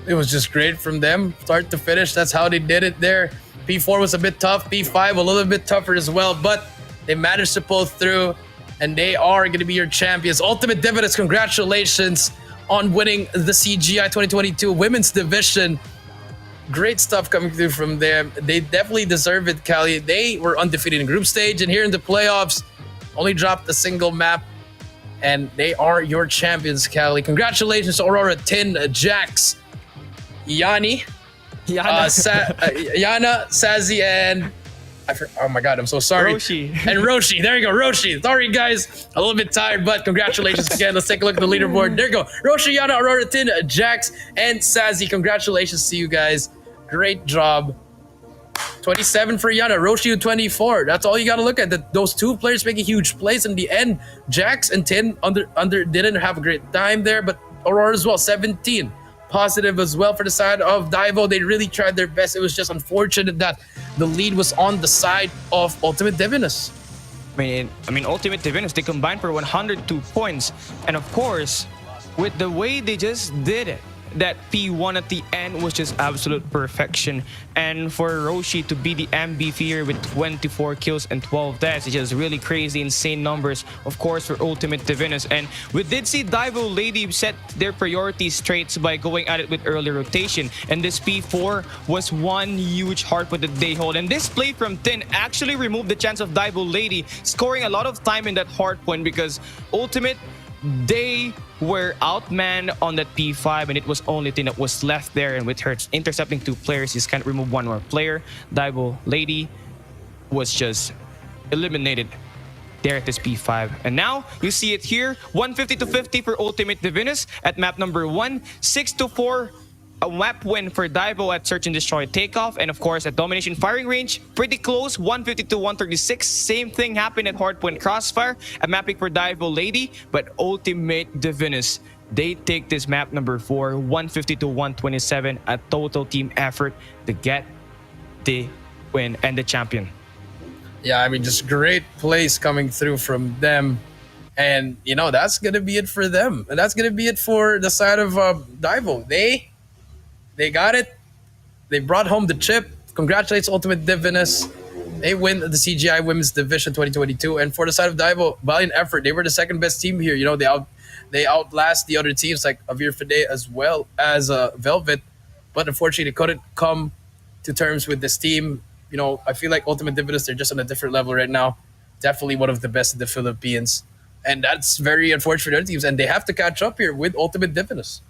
It was just great from them, start to finish. That's how they did it there. P4 was a bit tough, P5 a little bit tougher as well, but they managed to pull through, and they are going to be your champions. Ultimate Divinus, congratulations on winning the CGI 2022 Women's Division. Great stuff coming through from them. They definitely deserve it, Cali. They were undefeated in group stage, and here in the playoffs, only dropped a single map, and they are your champions, Cali. Congratulations to Aurora, Tin, Jax, Yana, Sazi, and oh my god, I'm so sorry. Roshi. And Roshi. There you go, Roshi. Sorry, guys. A little bit tired, but congratulations again. Let's take a look at the leaderboard. There you go. Roshi, Yana, Aurora, Tin, Jax, and Sazi. Congratulations to you guys. Great job. 27 for Yana, Roshi 24. That's all you got to look at. Those 2 players making huge plays in the end. Jax and Tin didn't have a great time there, but Aurora as well, 17. Positive as well for the side of DIVINUS. They really tried their best. It was just unfortunate that the lead was on the side of Ultimate Divinus. I mean, Ultimate Divinus, they combined for 102 points. And of course, with the way they just did it, that P1 at the end was just absolute perfection. And for Roshi to be the MVP here with 24 kills and 12 deaths, it's just really crazy, insane numbers, of course, for Ultimate Divinus. And we did see DIVINUS Lady set their priorities straight by going at it with early rotation. And this P4 was one huge hardpoint that they hold. And this play from Tin actually removed the chance of DIVINUS Lady scoring a lot of time in that hardpoint, because Ultimate, they were outmanned on that P5, and it was only Tin that was left there. And with her intercepting 2 players, just can't remove 1 more player. DIVINUS Lady was just eliminated there at this P5. And now you see it here, 150 to 50 for Ultimate Divinus at map number 1, 6-4. A map win for DIVINUS at Search and Destroy Takeoff. And of course, at Domination Firing Range, pretty close, 150 to 136. Same thing happened at Hardpoint Crossfire. A mapping for DIVINUS Lady, but Ultimate Divinus, they take this map number 4, 150 to 127. A total team effort to get the win and the champion. Yeah, I mean, just great plays coming through from them. And, you know, that's going to be it for them. And that's going to be it for the side of DIVINUS. They got it. They brought home the chip. Congratulations, Ultimate Divinus. They win the CGI Women's Division 2022. And for the side of DIVINUS, valiant effort. They were the second best team here. You know, they outlast the other teams like Avir Fide as well as Velvet. but unfortunately, they couldn't come to terms with this team. You know, I feel like Ultimate Divinus, they're just on a different level right now. Definitely one of the best in the Philippines. And that's very unfortunate for their teams. And they have to catch up here with Ultimate Divinus.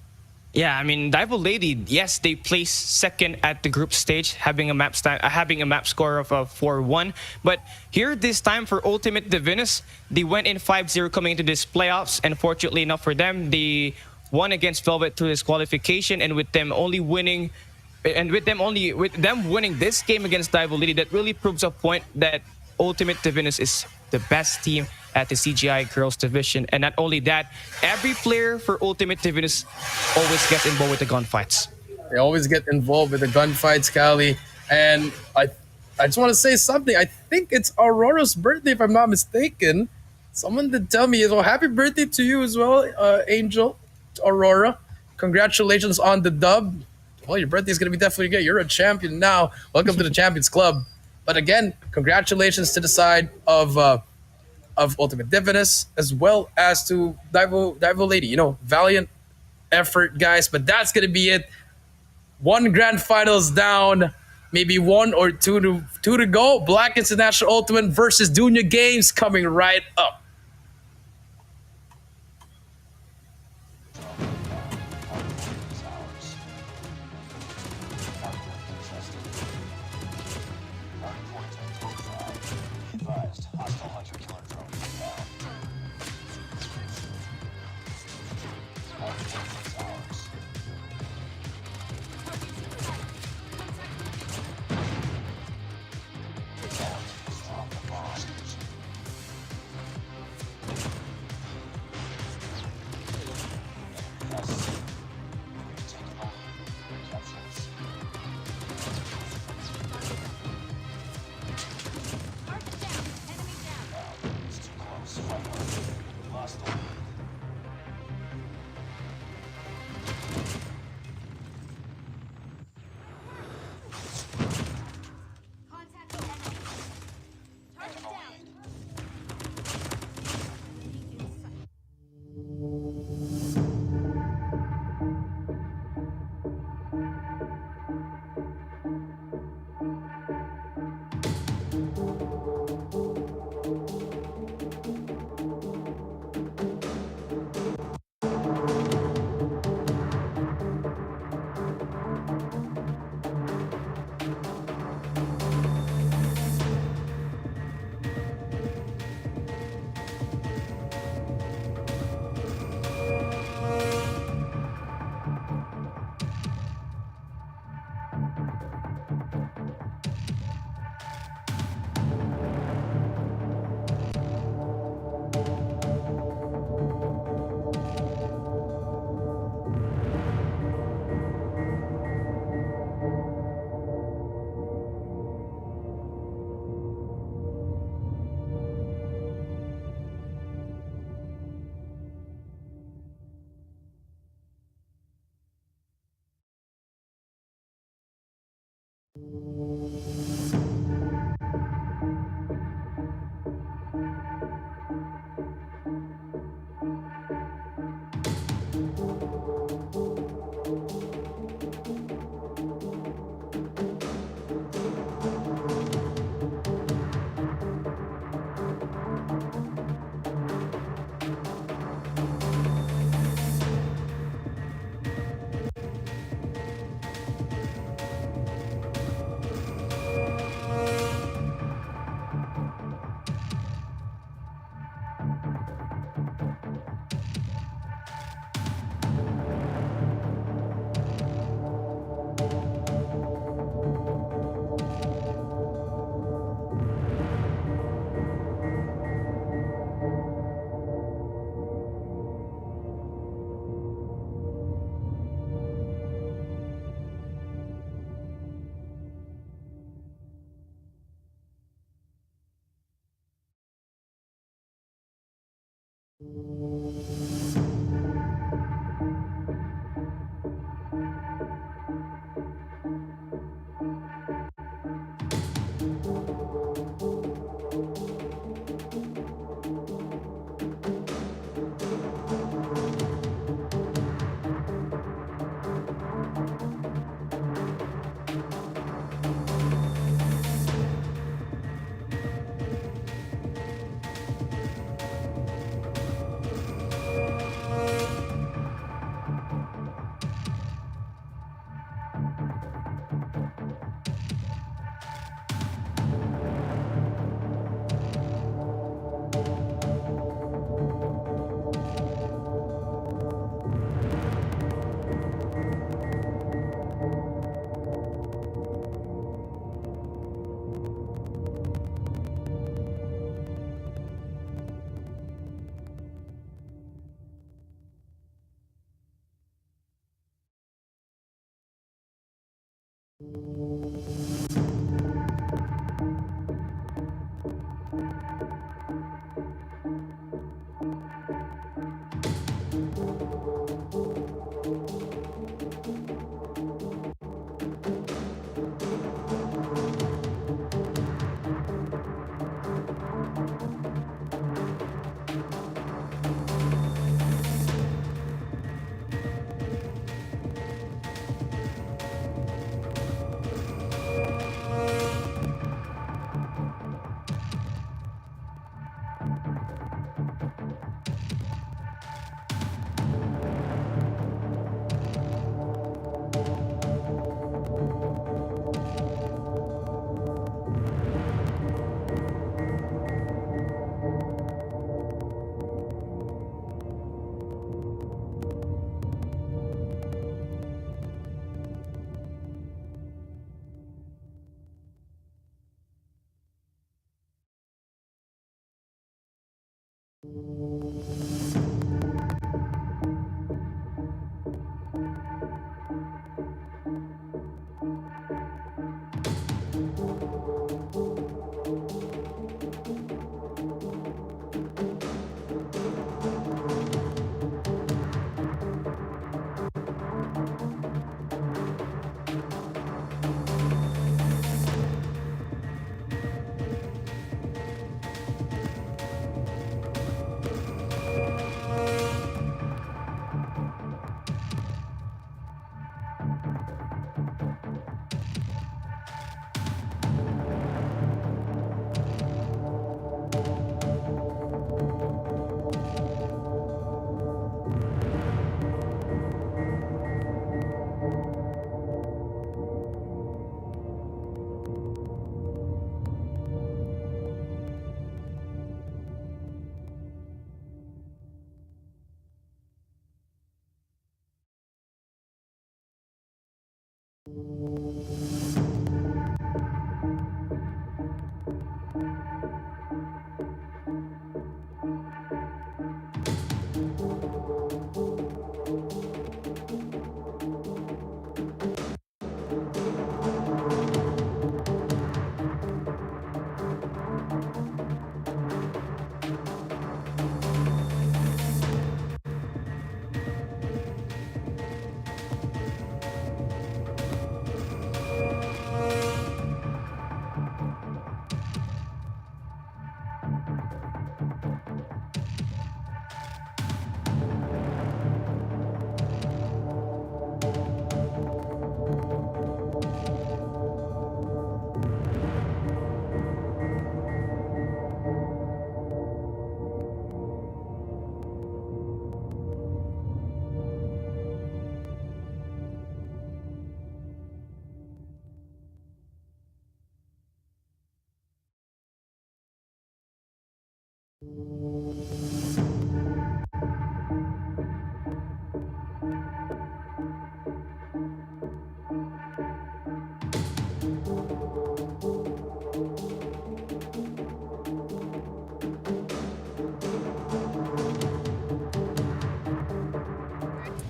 Yeah, I mean, DIVINUS Lady, yes, they placed second at the group stage, having a map score of 4-1. But here this time for Ultimate Divinus, they went in 5-0 coming into this playoffs. And fortunately enough for them, they won against Velvet through this qualification. And with them only winning, with them winning this game against DIVINUS Lady, that really proves a point that Ultimate Divinus is the best team at the CGI Girls Division. And not only that, every player for Ultimate Divinus always gets involved with the gunfights. They always get involved with the gunfights, Cali. And I just want to say something. I think it's Aurora's birthday, if I'm not mistaken. Someone did tell me, well, happy birthday to you as well, Angel, Aurora. Congratulations on the dub. Well, your birthday is going to be definitely good. You're a champion now. Welcome to the Champions Club. But again, congratulations to the side of Ultimate Divinus, as well as to DIVINUS Lady. You know, valiant effort, guys. But that's going to be it. One grand finals down, maybe one or two to go. Black International Ultimate versus Dunya Games coming right up. Advised, hostile hunter killer drone inbound. Hardpoint is ours. Let's drop the bomb. Yes. Taking the lead. Captures. It's too close. Fight hard. We lost the lead. Taking the lead.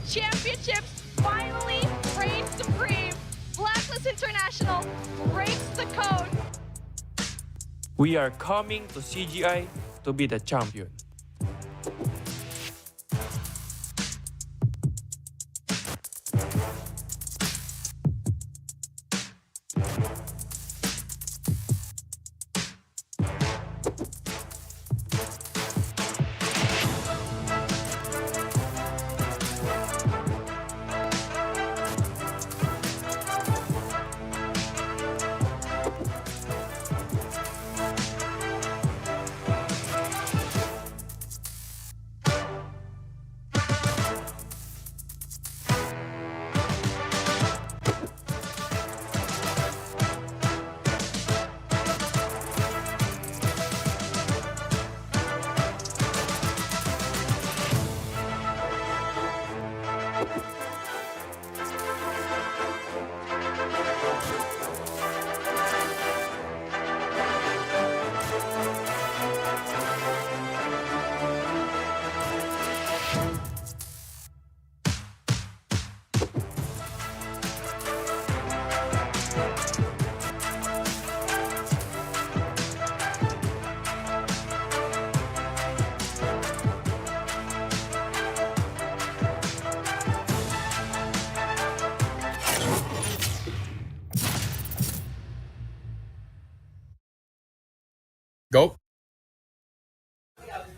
Championships finally reign supreme. Blacklist International breaks the code. We are coming to CGI to be the champion. Go.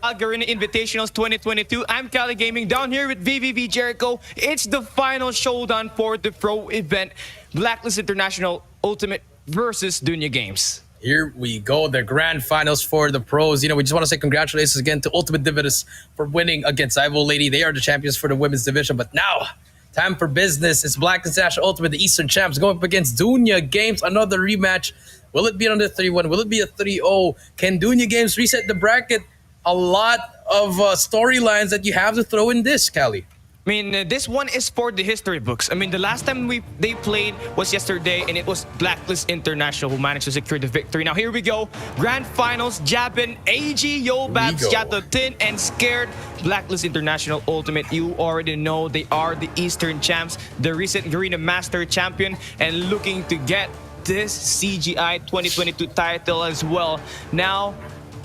Garena Invitationals 2022. I'm Cali Gaming down here with VVV Jericho. It's the final showdown for the pro event, Blacklist International Ultimate versus Dunya Games. Here we go, the grand finals for the pros. You know, we just want to say congratulations again to Ultimate DIVINUS for winning against DAIVO Lady. They are the champions for the women's division. But now, time for business. It's Blacklist International Ultimate, the Eastern champs, going up against Dunya Games. Another rematch. Will it be another 3-1? Will it be a 3-0? Can Dunya Games reset the bracket? A lot of storylines that you have to throw in this, Cali. I mean, this one is for the history books. I mean, the last time they played was yesterday, and it was Blacklist International who managed to secure the victory. Now, here we go. Grand Finals, Jabin, AG, Yobabs, Yato Tin, and Scared. Blacklist International Ultimate, you already know they are the Eastern champs, the recent Garena Master champion, and looking to get this CGI 2022 title as well. Now,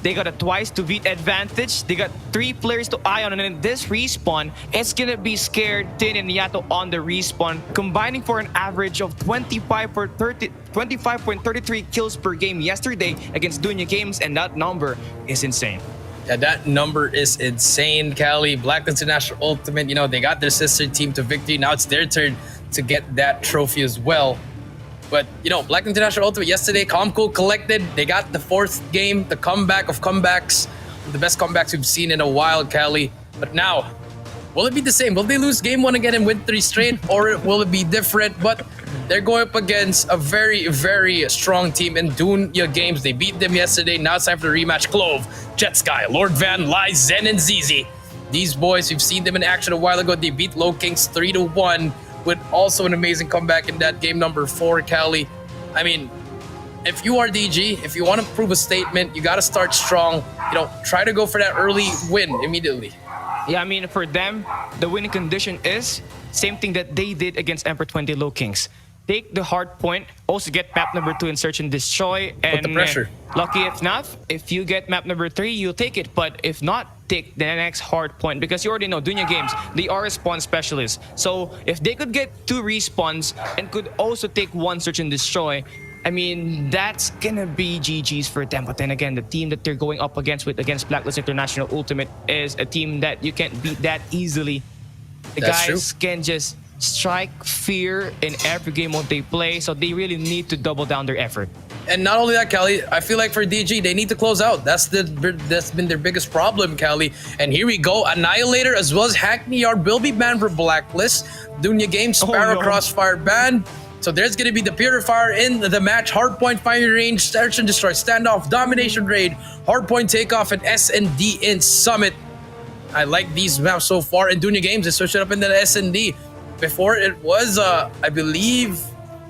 they got a twice to beat advantage. They got 3 players to eye on, and in this respawn, it's gonna be Scared, Tin, and Yato on the respawn, combining for an average of 25.33 kills per game yesterday against Dunya Games, and that number is insane. Yeah, that number is insane, Cali. Blacklist International Ultimate, you know, they got their sister team to victory. Now it's their turn to get that trophy as well. But, you know, Black International Ultimate yesterday, calm, cool, collected. They got the 4th game, the comeback of comebacks. The best comebacks we've seen in a while, Cali. But now, will it be the same? Will they lose game 1 again and win 3 straight? Or will it be different? But they're going up against a very, very strong team in Dunya Games. They beat them yesterday. Now it's time for the rematch. Clove, Jetsky, Lord Van, Lai, Zen, and ZZ. These boys, we've seen them in action a while ago. They beat LOWKINGS 3-1. With also an amazing comeback in that game number 4, Cali. I mean, if you are DG, if you want to prove a statement, you got to start strong. You know, try to go for that early win immediately. Yeah, I mean, for them, the winning condition is same thing that they did against Emperor 20 LOWKINGS. Take the hard point, also get map number 2 in Search and Destroy. And put the pressure. Lucky if not, if you get map number 3, you'll take it. But if not, take the next hard point, because you already know Dunya Games, they are respawn specialists. So if they could get 2 respawns and could also take 1 Search and Destroy, I mean, that's gonna be GG's for them. But then again, the team that they're going up against Blacklist International Ultimate is a team that you can't beat that easily. The guys can just strike fear in every game mode they play, so they really need to double down their effort. And not only that, Cali, I feel like for DG, they need to close out. That's been their biggest problem, Cali. And here we go. Annihilator as well as Hackney Yard will be banned for Blacklist. Dunya Games, Sparrow Crossfire banned. So there's going to be the Purifier in the match. Hardpoint, Firing Range, Search and Destroy, Standoff, Domination Raid, Hardpoint Takeoff, and S&D in Summit. I like these maps so far. And Dunya Games, they switched it up into the S&D. Before it was, I believe,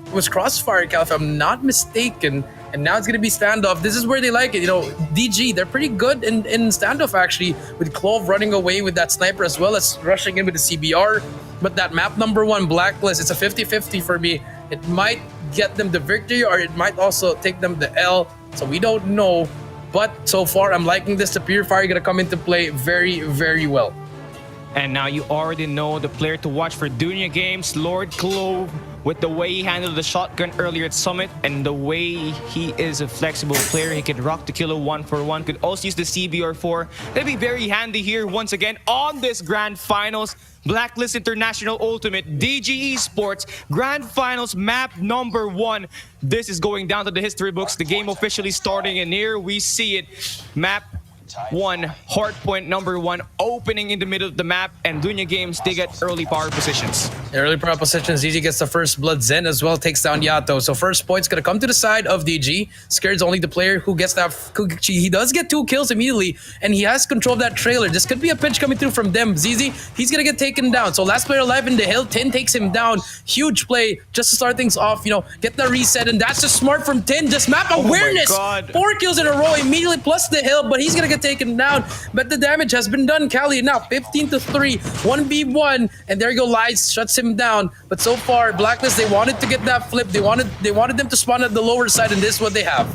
it was Crossfire, Cal, if I'm not mistaken. And now it's going to be Standoff. This is where they like it. You know, DG, they're pretty good in Standoff, actually, with Clove running away with that sniper as well as rushing in with the CBR. But that map number 1, Blacklist, it's a 50-50 for me. It might get them the victory or it might also take them the L. So we don't know. But so far, I'm liking this. The Purifier going to come into play very, very well. And now you already know the player to watch for Dunya Games, Lord Clove, with the way he handled the shotgun earlier at Summit and the way he is a flexible player. He could rock the killer 1-for-1, could also use the CBR4. That'd be very handy here once again on this Grand Finals. Blacklist International Ultimate, DG Esports, Grand Finals map number 1. This is going down to the history books. The game officially starting, and here we see it. Map 1, hardpoint number 1, opening in the middle of the map, and Dunya Games, they get early power positions. Early power positions, DG gets the first blood. Zen as well takes down Yato. So first point's gonna come to the side of DG. Scared's only the player who gets that. He does get 2 kills immediately, and he has control of that trailer. This could be a pinch coming through from them. ZZ, he's gonna get taken down. So last player alive in the hill, Tin takes him down. Huge play just to start things off, you know, get the reset, and that's just smart from Tin. Just map awareness. 4 kills in a row immediately, plus the hill, but he's gonna get taken down. But the damage has been done, Cali. Now 15-3, 1v1, and there you go. Lies shuts him down. But so far, Blacklist, they wanted to get that flip. They wanted them to spawn at the lower side, and this is what they have.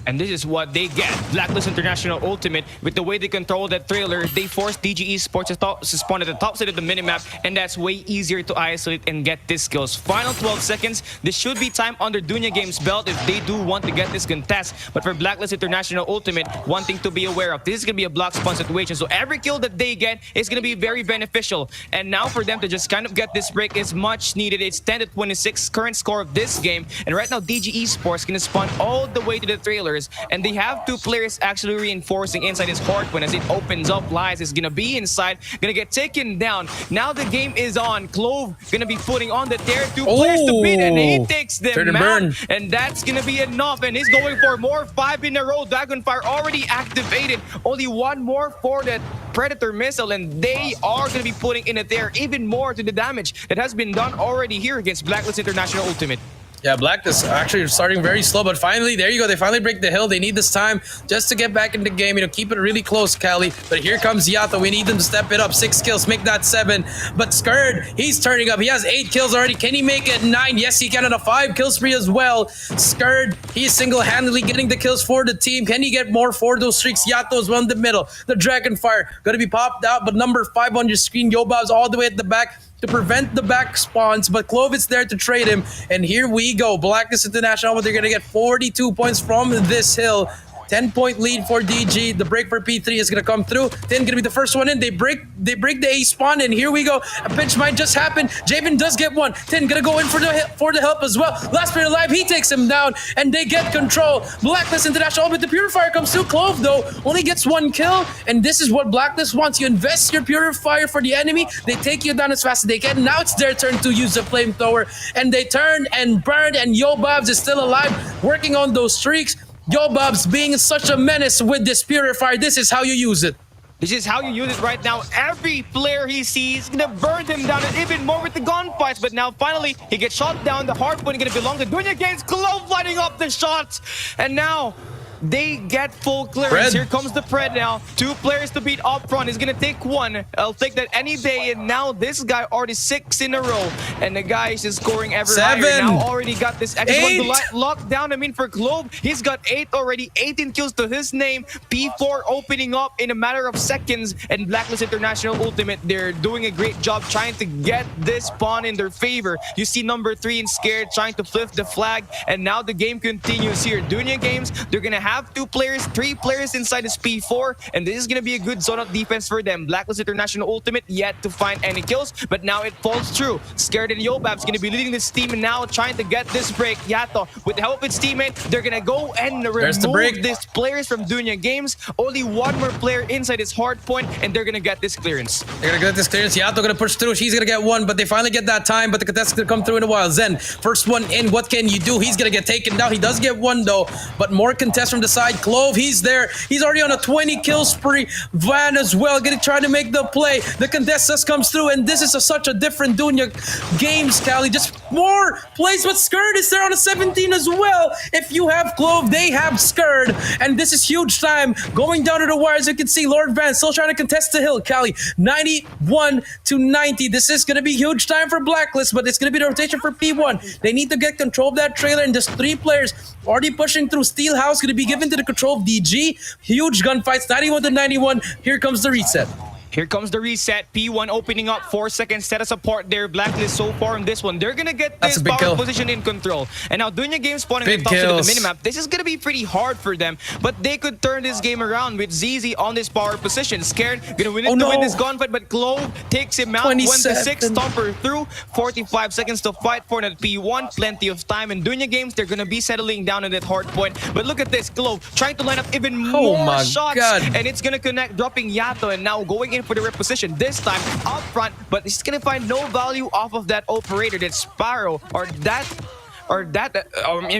And this is what they get. Blacklist International Ultimate, with the way they control that trailer, they force DG Esports to spawn at the top side of the minimap, and that's way easier to isolate and get these kills. Final 12 seconds. This should be time under Dunya Games' belt if they do want to get this contest. But for Blacklist International Ultimate, one thing to be aware of, this is going to be a block spawn situation. So every kill that they get is going to be very beneficial. And now for them to just kind of get this break is much needed. It's 10-26 current score of this game. And right now, DG Esports going to spawn all the way to the trailers. And they have two players actually reinforcing inside his hardpoint as it opens up. Lies is going to be inside, going to get taken down. Now the game is on. Clove going to be putting on the dare. Two players to beat, and he takes them out. And that's going to be enough. And he's going for more. 5 in a row. Dragonfire already activated. Only one more for that Predator missile, and they are going to be putting in it there even more to the damage that has been done already here against Blacklist International Ultimate. Yeah, Black is actually starting very slow, but finally, there you go. They finally break the hill. They need this time just to get back in the game. You know, keep it really close, Cali. But here comes Yato. We need them to step it up. 6 kills, make that 7. But Skurd, he's turning up. He has 8 kills already. Can he make it 9? Yes, he can on a 5 kill spree as well. Skurd, he is single-handedly getting the kills for the team. Can he get more for those streaks? Yato is one in the middle. The Dragonfire gonna be popped out, but number 5 on your screen, Yobab's all the way at the back to prevent the back spawns, but Clove is there to trade him. And here we go. Blacklist International, but they're going to get 42 points from this hill. 10-point lead for DG. The break for P3 is going to come through. Then going to be the first one in. They break the A spawn, and here we go. A pinch might just happen. Javen does get one. Tin going to go in for the help as well. Last player alive, he takes him down, and they get control. Blacklist International, but the Purifier comes through. Clove, though, only gets 1 kill, and this is what Blacklist wants. You invest your Purifier for the enemy. They take you down as fast as they can. Now it's their turn to use the flamethrower, and they turn and burn, and Yobabs is still alive, working on those streaks. Yobabs being such a menace with this Purifier. This is how you use it. This is how you use it right now. Every player he sees is gonna burn him down, and even more with the gunfights. But now finally he gets shot down. The hardpoint gonna belong to Dunya Games. Clove lighting up the shots, and now they get full clearance. Here comes the Pred now. 2 players to beat up front. He's gonna take 1. I'll take that any day. And now this guy already 6 in a row. And the guy is just scoring ever higher. Now already got this. I just want to lock down. I mean, for Clove, he's got 8 already. 18 kills to his name. P4 opening up in a matter of seconds. And Blacklist International Ultimate, they're doing a great job trying to get this spawn in their favor. You see number 3 and Scared trying to flip the flag. And now the game continues here. Dunya Games, they're gonna have 2 players, 3 players inside this P4, and this is gonna be a good zone of defense for them. Blacklist International Ultimate yet to find any kills, but now it falls through. Scared and Yobab's gonna be leading this team and now trying to get this break. Yato, with the help of his teammate, they're gonna go and remove these players from Dunya Games. Only 1 more player inside his hard point, and they're gonna get this clearance. They're gonna get this clearance. Yato gonna push through. She's gonna get 1, but they finally get that time, but the contest is gonna come through in a while. Zen, first one in. What can you do? He's gonna get taken down. He does get 1 though, but more contests from the side. Clove, he's there. He's already on a 20 kill spree. Van as well, gonna try to make the play. The contest just comes through, and this is such a different Dunya Games, Cali. Just more plays, but Skurd is there on a 17 as well. If you have Clove, they have Skurd, and this is huge time. Going down to the wires, you can see Lord Van still trying to contest the hill, Cali. 91 to 90. This is gonna be huge time for Blacklist, but it's gonna be the rotation for P1. They need to get control of that trailer, and just 3 players already pushing through. Steelhouse gonna be given to the control of DG. Huge gunfights, 91 to 91. Here comes the reset. Here comes the reset. P1 opening up 4 seconds. Set us apart there. Blacklist so far in this one. They're gonna get this power position in control. And now Dunya Games spawning on top of the minimap. This is gonna be pretty hard for them, but they could turn this game around with ZZ on this power position. Scared, gonna win it to win this gunfight, but Clove takes him out. 26 stomper through. 45 seconds to fight for that P1. Plenty of time. And Dunya Games, they're gonna be settling down on that hard point. But look at this, Clove trying to line up even more shots, and it's gonna connect, dropping Yato, and now going in for the reposition this time up front, but he's gonna find no value off of that operator, that Sparrow, I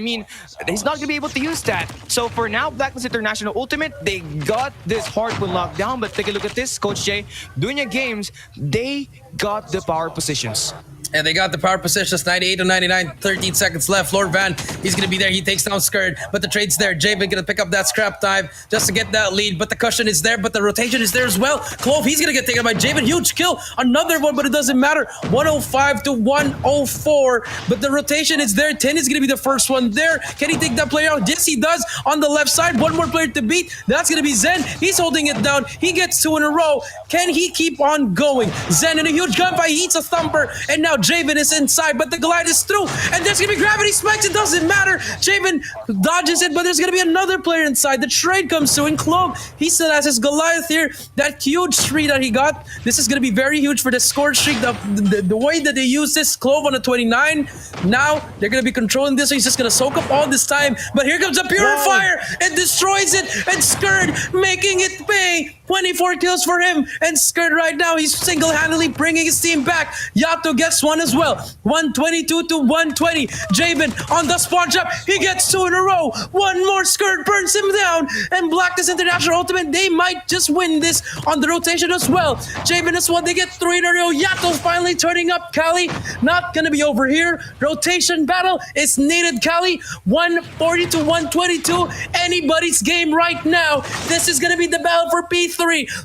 mean, he's not gonna be able to use that. So for now, Blacklist International Ultimate, they got this hardpoint locked down, but take a look at this, Coach Jay. Dunya Games, they got the power positions. And they got the power positions, 98 to 99, 13 seconds left. Lord Van, he's going to be there. He takes down Skirt, but the trade's there. Javen going to pick up that scrap time just to get that lead, but the cushion is there, but the rotation is there as well. Clove, he's going to get taken by Javen. Huge kill. Another one, but it doesn't matter. 105 to 104, but the rotation is there. 10 is going to be the first one there. Can he take that player out? Yes, he does. On the left side, one more player to beat. That's going to be Zen. He's holding it down. He gets 2 in a row. Can he keep on going? Zen in a huge gunfight. He eats a thumper, and now Javen is inside, but the glide is through, and there's gonna be gravity spikes. It doesn't matter. Javen dodges it, but there's gonna be another player inside. The trade comes through, and Clove, he still has his Goliath here. That huge tree that he got, this is gonna be very huge for the score streak. The way that they use this, Clove on a 29. Now they're gonna be controlling this, so he's just gonna soak up all this time. But here comes a purifier and destroys it, and Skurd making it pay. 24 kills for him, and Skurd right now, he's single-handedly bringing his team back. Yato gets one as well. 122 to 120. Javen on the spawn trap. He gets 2 in a row. One more, Skurd burns him down, and BLACKLIST International Ultimate, they might just win this on the rotation as well. Javen as well, they get 3 in a row. Yato finally turning up. Cali not gonna be over here. Rotation battle is needed. Cali 140 to 122. Anybody's game right now. This is gonna be the battle for P3.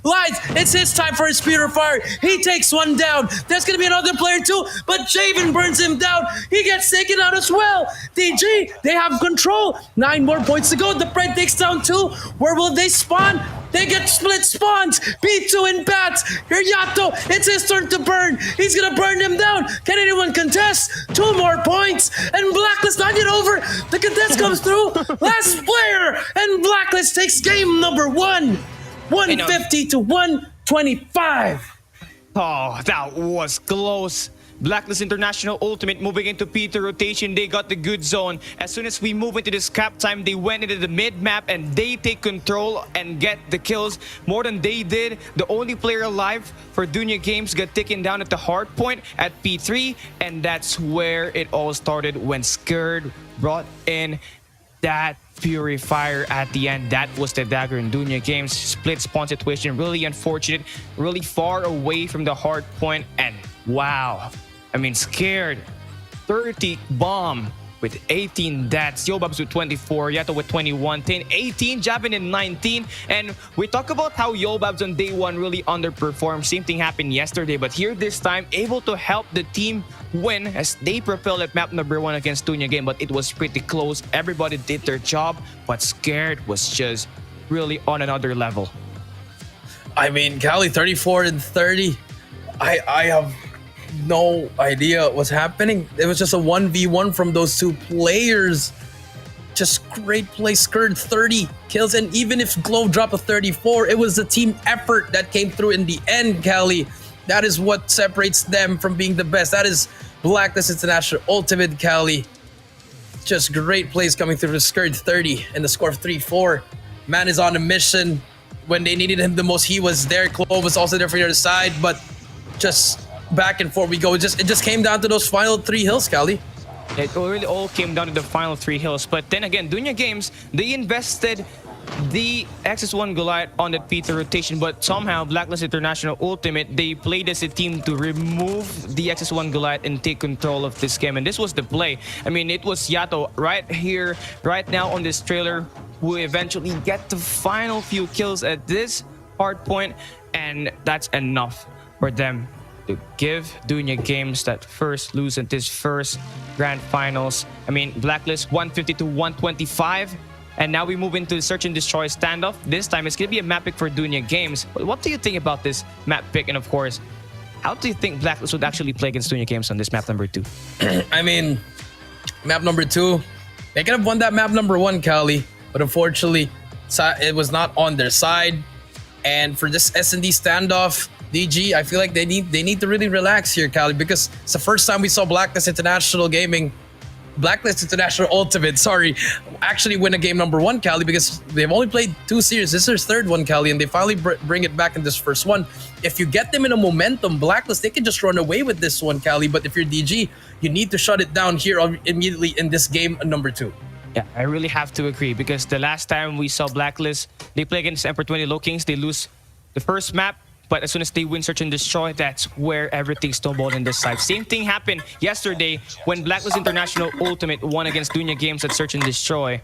Lights, it's his time for his purifier. He takes one down. There's gonna be another player too, but Javen burns him down. He gets taken out as well. DG, they have control. 9 more points to go. The Pred takes down 2. Where will they spawn? They get split spawns. P2 in bats. Here Yato, it's his turn to burn. He's gonna burn him down. Can anyone contest? 2 more points, and BLACKLIST not yet over. The contest comes through. Last player, and BLACKLIST takes game number 1. 150 to 125. Oh, that was close. BLACKLIST International Ultimate moving into P2 rotation. They got the good zone. As soon as we move into this cap time, they went into the mid-map and they take control and get the kills more than they did. The only player alive for Dunya Games got taken down at the hard point at P3, and that's where it all started when Skurd brought in that purifier at the end. That was the dagger in Dunya Games. Split spawn situation, really unfortunate, really far away from the hard point, and wow, I mean, Scared 30 bomb with 18 deaths. Yobabs with 24, Yato with 21, 10, 18, Javin in 19. And we talk about how Yobabs on day 1 really underperformed. Same thing happened yesterday, but here this time, able to help the team win as they propelled at map number 1 against Dunya Game, but it was pretty close. Everybody did their job, but Scared was just really on another level. I mean, Cali 34 and 30. I have no idea what's happening. It was just a 1v1 from those 2 players. Just great play. Skurd 30 kills, and even if Glow dropped a 34, it was the team effort that came through in the end, Cali. That is what separates them from being the best. That is BLACKLIST International Ultimate, Cali. Just great plays coming through the Skurd 30 and the score of 3-4. Man is on a mission. When they needed him the most, he was there. Clove was also there for the other side, but just back and forth we go. It just came down to those final 3 hills, Cali. It really all came down to the final 3 hills. But then again, Dunya Games, they invested the XS1 Goliath on the P2 rotation, but somehow BLACKLIST International Ultimate, they played as a team to remove the XS1 Goliath and take control of this game. And this was the play. I mean, it was Yato right here, right now on this trailer, who eventually get the final few kills at this hard point, and that's enough for them to give Dunya Games that first lose at this first grand finals. I mean, BLACKLIST 150 to 125. And now we move into the Search and Destroy standoff. This time it's going to be a map pick for Dunya Games. But what do you think about this map pick? And of course, how do you think BLACKLIST would actually play against Dunya Games on this map number 2? I mean, map number 2, they could have won that map number 1, Cali. But unfortunately, it was not on their side. And for this S&D standoff, DG, I feel like they need to really relax here, Cali, because it's the first time we saw BLACKLIST International Gaming, BLACKLIST International Ultimate, sorry, actually win a game number 1, Cali, because they've only played 2 series. This is their 3rd one, Cali, and they finally bring it back in this first one. If you get them in a momentum, BLACKLIST, they can just run away with this one, Cali. But if you're DG, you need to shut it down here immediately in this game number 2. Yeah, I really have to agree, because the last time we saw BLACKLIST, they play against Emperor 20 LOWKINGS, they lose the first map, But as soon as they win Search and Destroy, that's where everything snowballed in this side. Same thing happened yesterday when Blacklist International Ultimate won against Dunya Games at Search and Destroy.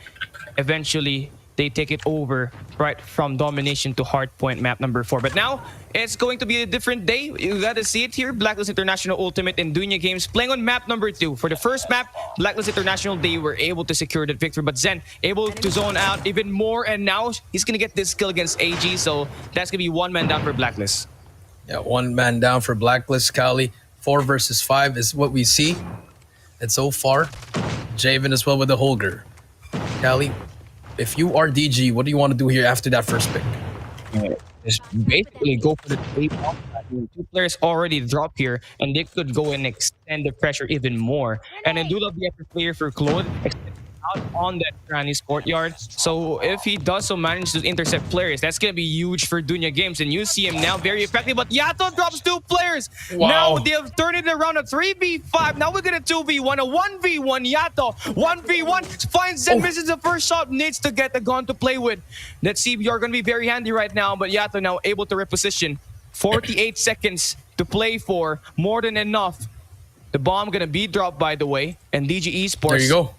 Eventually, they take it over right from domination to hardpoint map number 4. But now, it's going to be a different day. You gotta see it here. Blacklist International Ultimate and Dunya Games playing on map number 2. For the first map, Blacklist International, they were able to secure that victory. But Zen able to zone out even more. And now, he's gonna get this kill against AG. So, that's gonna be one man down for Blacklist. Yeah, one man down for Blacklist, Kali. 4 versus 5 is what we see. And so far, Javen as well with the Holger. Kali, if you are DG, what do you want to do here after that first pick? Just basically go for the A bomb. Two players already drop here, and they could go and extend the pressure even more. And I do love the extra player for Claude out on that Granny's courtyard. So if he does so manage to intercept players, that's gonna be huge for Dunya Games. And you see him now very effective. But Yato drops 2 players. Wow. Now they have turned it around a 3v5. Now we're gonna 2v1, a 1v1. Yato 1v1 finds Zen, misses the first shot, needs to get a gun to play with. That CBR gonna be very handy right now. But Yato now able to reposition. 48 seconds to play for, more than enough. The bomb gonna be dropped, by the way, and DG Esports. There you go.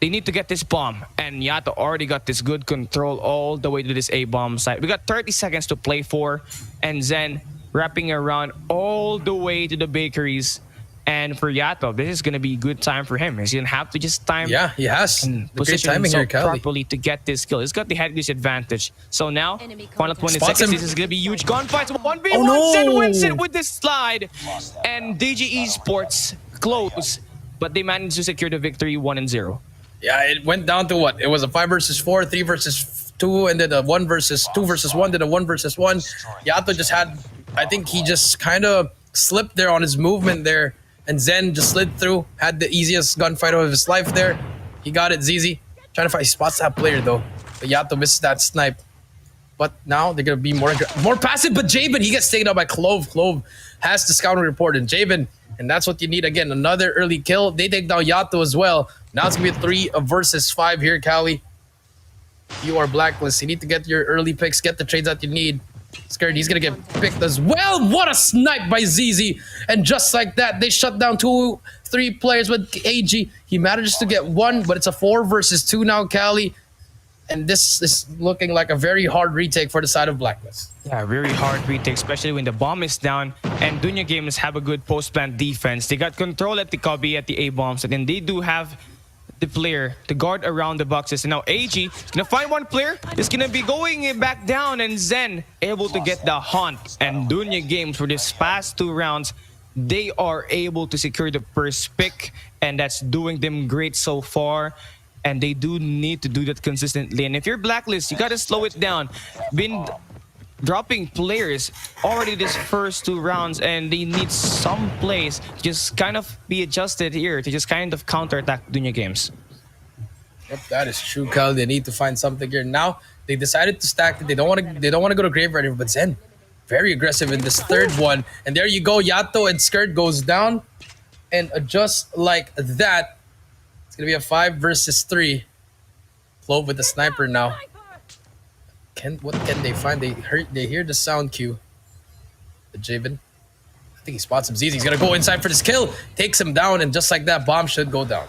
They need to get this bomb, and Yato already got this good control all the way to this A bomb site. We got 30 seconds to play for, and Zen wrapping around all the way to the bakeries. And for Yato, this is gonna be a good time for him. He's gonna have to just time. Yeah, he has. And The great position timing here, himself Kali. properly to get this kill. He's got the head glitch advantage. So now, final 20 Spots seconds. him. This is gonna be huge gunfights. 1v1. Oh, no. Zen wins it with this slide, and DG Esports close, but they managed to secure the victory 1-0. Yeah, it went down to what? It was a 5 versus 4, 3 versus 2, and then a 1 versus 2 versus 1, then a 1 versus 1. Yato just had, I think he just kind of slipped there on his movement there, and Zen just slid through, had the easiest gunfight of his life there. He got it, ZZ. Trying to find, he spots that player though, but Yato misses that snipe. But now they're gonna be more passive. But Javen, he gets taken out by Clove. Clove has the scouting report, and Javen, and that's what you need. Again, another early kill. They take down Yato as well. Now it's gonna be a 3 versus 5 here, Kali. You are Blacklist. You need to get your early picks, get the trades that you need. Scared he's gonna get picked as well. What a snipe by ZZ. And just like that, they shut down 2, 3 players with AG. He manages to get 1, but it's a 4 versus 2 now, Kali. And this is looking like a very hard retake for the side of Blacklist. Yeah, very hard retake, especially when the bomb is down. And Dunya Games have a good post-plant defense. They got control at the cubby, at the A-bombs, and then they do have the player to guard around the boxes. And now AG is gonna find 1 player. It's gonna be going back down, and Zen able to get the hunt. And Dunya Games for this past 2 rounds, they are able to secure the first pick, and that's doing them great so far. And they do need to do that consistently. And if you're Blacklist, you gotta slow it down. Been dropping players already this first 2 rounds, and they need some plays to just kind of be adjusted here to just kind of counterattack Dunya Games. Yep, that is true, Kyle. They need to find something here. Now they decided to stack it. They don't want to go to graveyard anymore. But Zen, very aggressive in this 3rd one. And there you go. Yato and Skirt goes down, and just like that, it's gonna be a 5 versus 3. Clove with the sniper now. What can they find? They hear the sound cue. The Javen. I think he spots him. ZZ. He's gonna go inside for this kill. Takes him down, and just like that, bomb should go down.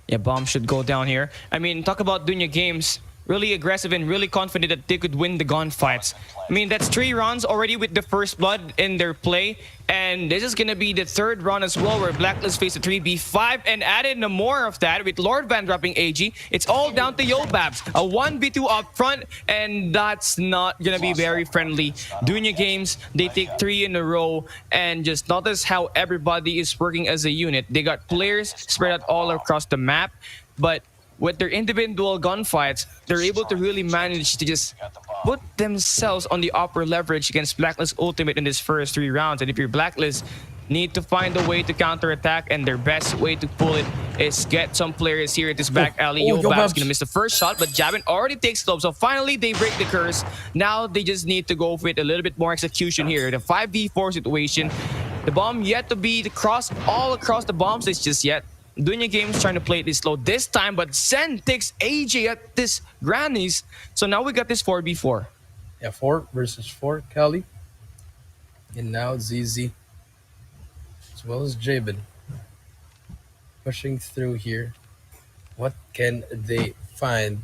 Yeah, bomb should go down here. I mean, talk about Dunya Games. Really aggressive and really confident that they could win the gunfights. I mean, that's 3 rounds already with the first blood in their play. And this is going to be the 3rd round as well, where Blacklist faced a 3v5 and added no more of that with Lord Van dropping AG. It's all down to Yobabs. A 1v2 up front, and that's not going to be very friendly. Dunya Games, they take 3 in a row, and just notice how everybody is working as a unit. They got players spread out all across the map, but with their individual gunfights, they're able to really manage to just put themselves on the upper leverage against Blacklist Ultimate in this first 3 rounds. And if you're Blacklist, need to find a way to counterattack, and their best way to pull it is get some players here at this back alley. Yobab's gonna miss the first shot, but Javin already takes slope. So finally, they break the curse. Now they just need to go with a little bit more execution here. The 5v4 situation. The bomb yet to be all across the bomb stage just yet. Dunya Games trying to play this slow this time, but Zen takes AJ at this Granny's. So now we got this 4v4. Yeah, 4 versus 4, Kelly. And now ZZ, as well as Jabin, pushing through here. What can they find?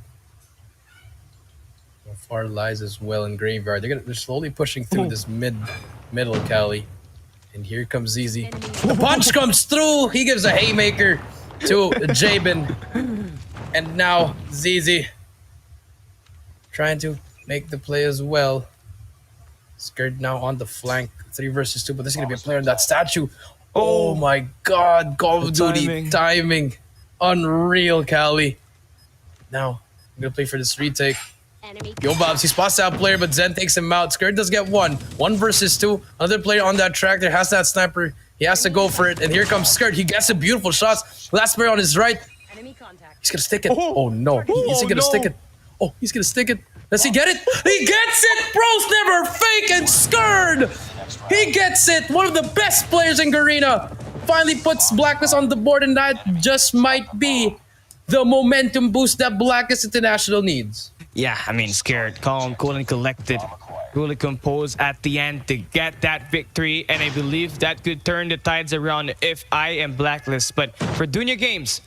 How far lies as well in Graveyard. They're slowly pushing through this middle Cali. And here comes ZZ. The punch comes through. He gives a haymaker to Jabin. And now ZZ trying to make the play as well. Scared now on the flank. 3 versus 2, but there's gonna be a player on that statue. Oh my god, Call of Duty timing. Unreal, Cali. Now, I'm gonna play for this retake. Yo Bobs, he spots that player, but Zen takes him out. Skirt does get 1 versus 2. Another player on that tractor has that sniper. He has to go for it, and here comes Skirt. He gets a beautiful shots. Last player on his right. He's gonna stick it. Oh no, he's gonna stick it. Oh, he's gonna stick it. Does he get it? He gets it! Bro's never fake and Skird! He gets it! One of the best players in Garena finally puts Blacklist on the board, and that just might be the momentum boost that Blacklist International needs. Yeah, I mean, scared, calm, cool and collected, really composed at the end to get that victory, and I believe that could turn the tides around if I am Blacklist. But for Dunya Games,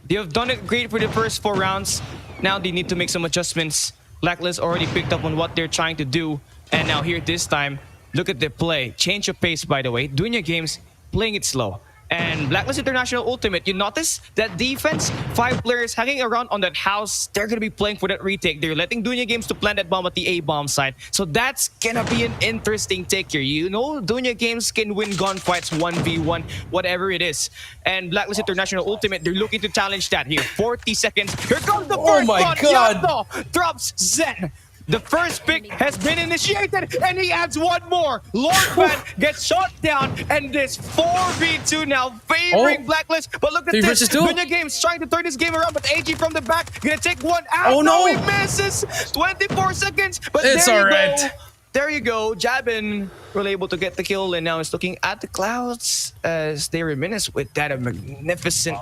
they have done it great for the first 4 rounds. Now they need to make some adjustments. Blacklist already picked up on what they're trying to do, and now here this time, look at the play. Change of pace, by the way. Dunya Games playing it slow. And Blacklist International Ultimate, you notice that defense, 5 players hanging around on that house. They're going to be playing for that retake. They're letting Dunya Games to plant that bomb at the A-bomb side. So that's going to be an interesting take here. You know, Dunya Games can win gunfights 1v1, whatever it is. And Blacklist International Ultimate, they're looking to challenge that here. 40 seconds. Here comes the first one. Yato drops Zen. The first pick has been initiated, and he adds 1 more. Lordman gets shot down, and this 4v2 now favoring Blacklist. But look at this. Dunya Games trying to turn this game around, but AG from the back gonna take 1 out. Oh no, he misses. 24 seconds, but it's there you go. There you go. Jabin really able to get the kill, and now is looking at the clouds as they reminisce with that magnificent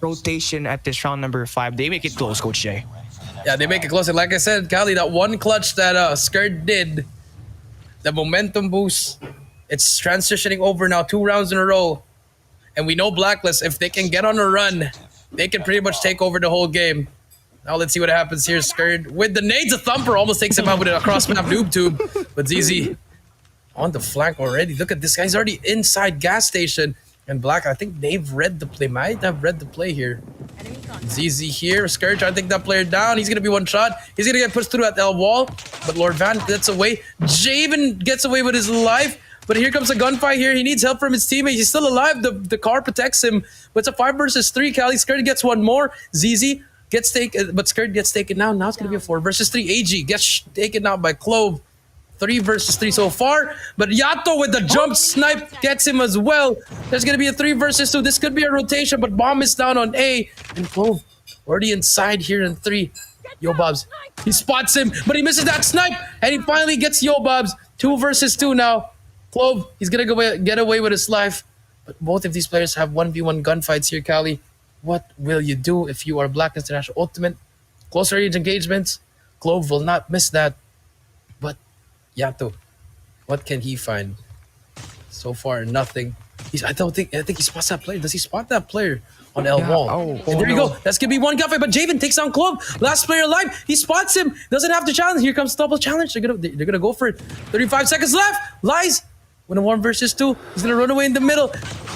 rotation at this round number 5. They make it close, Coach Jay. Yeah, they make it closer. Like I said, Kali, that one clutch that Skirt did, the momentum boost, it's transitioning over now 2 rounds in a row. And we know Blacklist, if they can get on a run, they can pretty much take over the whole game. Now let's see what happens here. Skirt with the nades, a thumper almost takes him out with a cross-map noob tube. But ZZ on the flank already. Look at this guy, he's already inside gas station. And Black, I think they've read the play, might have read the play here. ZZ here, Skirt trying to take that player down. He's gonna be 1 shot. He's gonna get pushed through at L wall, but Lord Van gets away. Javen gets away with his life, but here comes a gunfight here. He needs help from his teammates. He's still alive. The car protects him, but it's a 5 versus 3. Cali Skirt gets 1 more. ZZ gets taken, but Skirt gets taken down. Now it's gonna be a 4 versus 3. AG gets taken out by Clove. 3 versus 3 so far, but Yato with the jump snipe gets him as well. There's gonna be a 3 versus 2. This could be a rotation, but bomb is down on A, and Clove already inside here in 3. Yo Bobs, he spots him, but he misses that snipe, and he finally gets Yo Bobs. 2 versus 2 now. Clove, he's gonna get away with his life, but both of these players have 1v1 gunfights here, Cali. What will you do if you are Blacklist International Ultimate? Close range engagements. Clove will not miss that. Yato, what can he find? So far, nothing. I think he spots that player. Does he spot that player on L wall? And there you go. That's gonna be 1 gunfight, but Javen takes down Clove. Last player alive. He spots him. Doesn't have to challenge. Here comes double challenge. They're gonna go for it. 35 seconds left. Lies. When a 1 versus 2, he's gonna run away in the middle.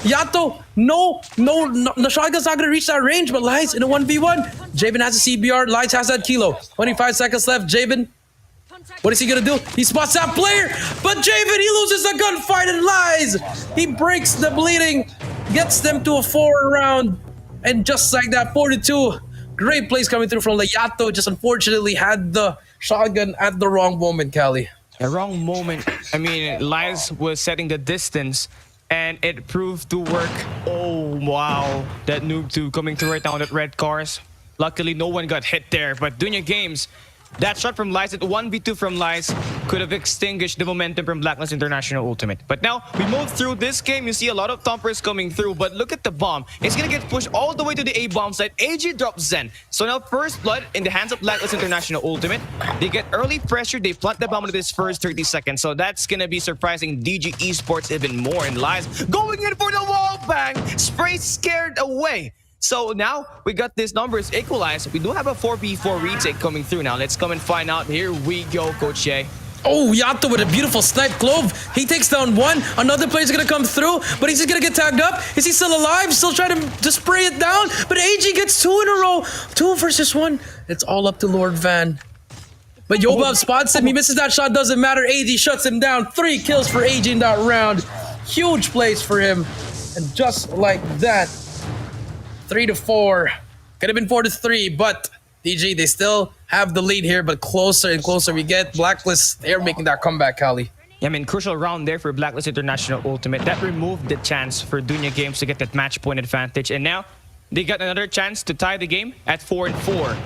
Yato, no, the shotgun's not gonna reach that range, but Lies in a 1v1. Javen has a CBR. Lies has that kilo. 25 seconds left. Javen. What is he gonna do? He spots that player, but Javen, he loses the gunfight and Lies. He breaks the bleeding, gets them to a 4 round, and just like that, 4-2. Great plays coming through from Yato. Just unfortunately had the shotgun at the wrong moment, Cali. The wrong moment. I mean, Lies was setting the distance, and it proved to work. Oh wow, that noob tube coming through right now on that red cars. Luckily, no one got hit there, but Dunya Games That shot from Lies at 1v2 from Lies could have extinguished the momentum from BLACKLIST International Ultimate. But now we move through this game. You see a lot of thumpers coming through, but look at the bomb. It's gonna get pushed all the way to the A bomb side. AG drops Zen. So now first blood in the hands of BLACKLIST International Ultimate. They get early pressure. They plant the bomb into this first 30 seconds. So that's gonna be surprising DG Esports even more. And Lies going in for the wall bang. Spray scared away. So now we got these numbers equalized. We do have a 4v4 retake coming through now. Let's come and find out. Here we go, Coach Jay. Oh, Yato with a beautiful snipe. Clove, he takes down one. Another player's gonna come through, but he's just gonna get tagged up. Is he still alive? Still trying to spray it down, but AG gets 2 in a row. 2 versus 1. It's all up to Lord Van. But Yobab spots him. He misses that shot. Doesn't matter. AG shuts him down. 3 kills for AG in that round. Huge plays for him. And just like that, 3-4. Could have been 4-3, but DG, they still have the lead here, but closer and closer we get. BLACKLIST, they're making that comeback, Kali. Yeah, I mean, crucial round there for BLACKLIST International Ultimate. That removed the chance for Dunya Games to get that match point advantage. And now they got another chance to tie the game at 4-4.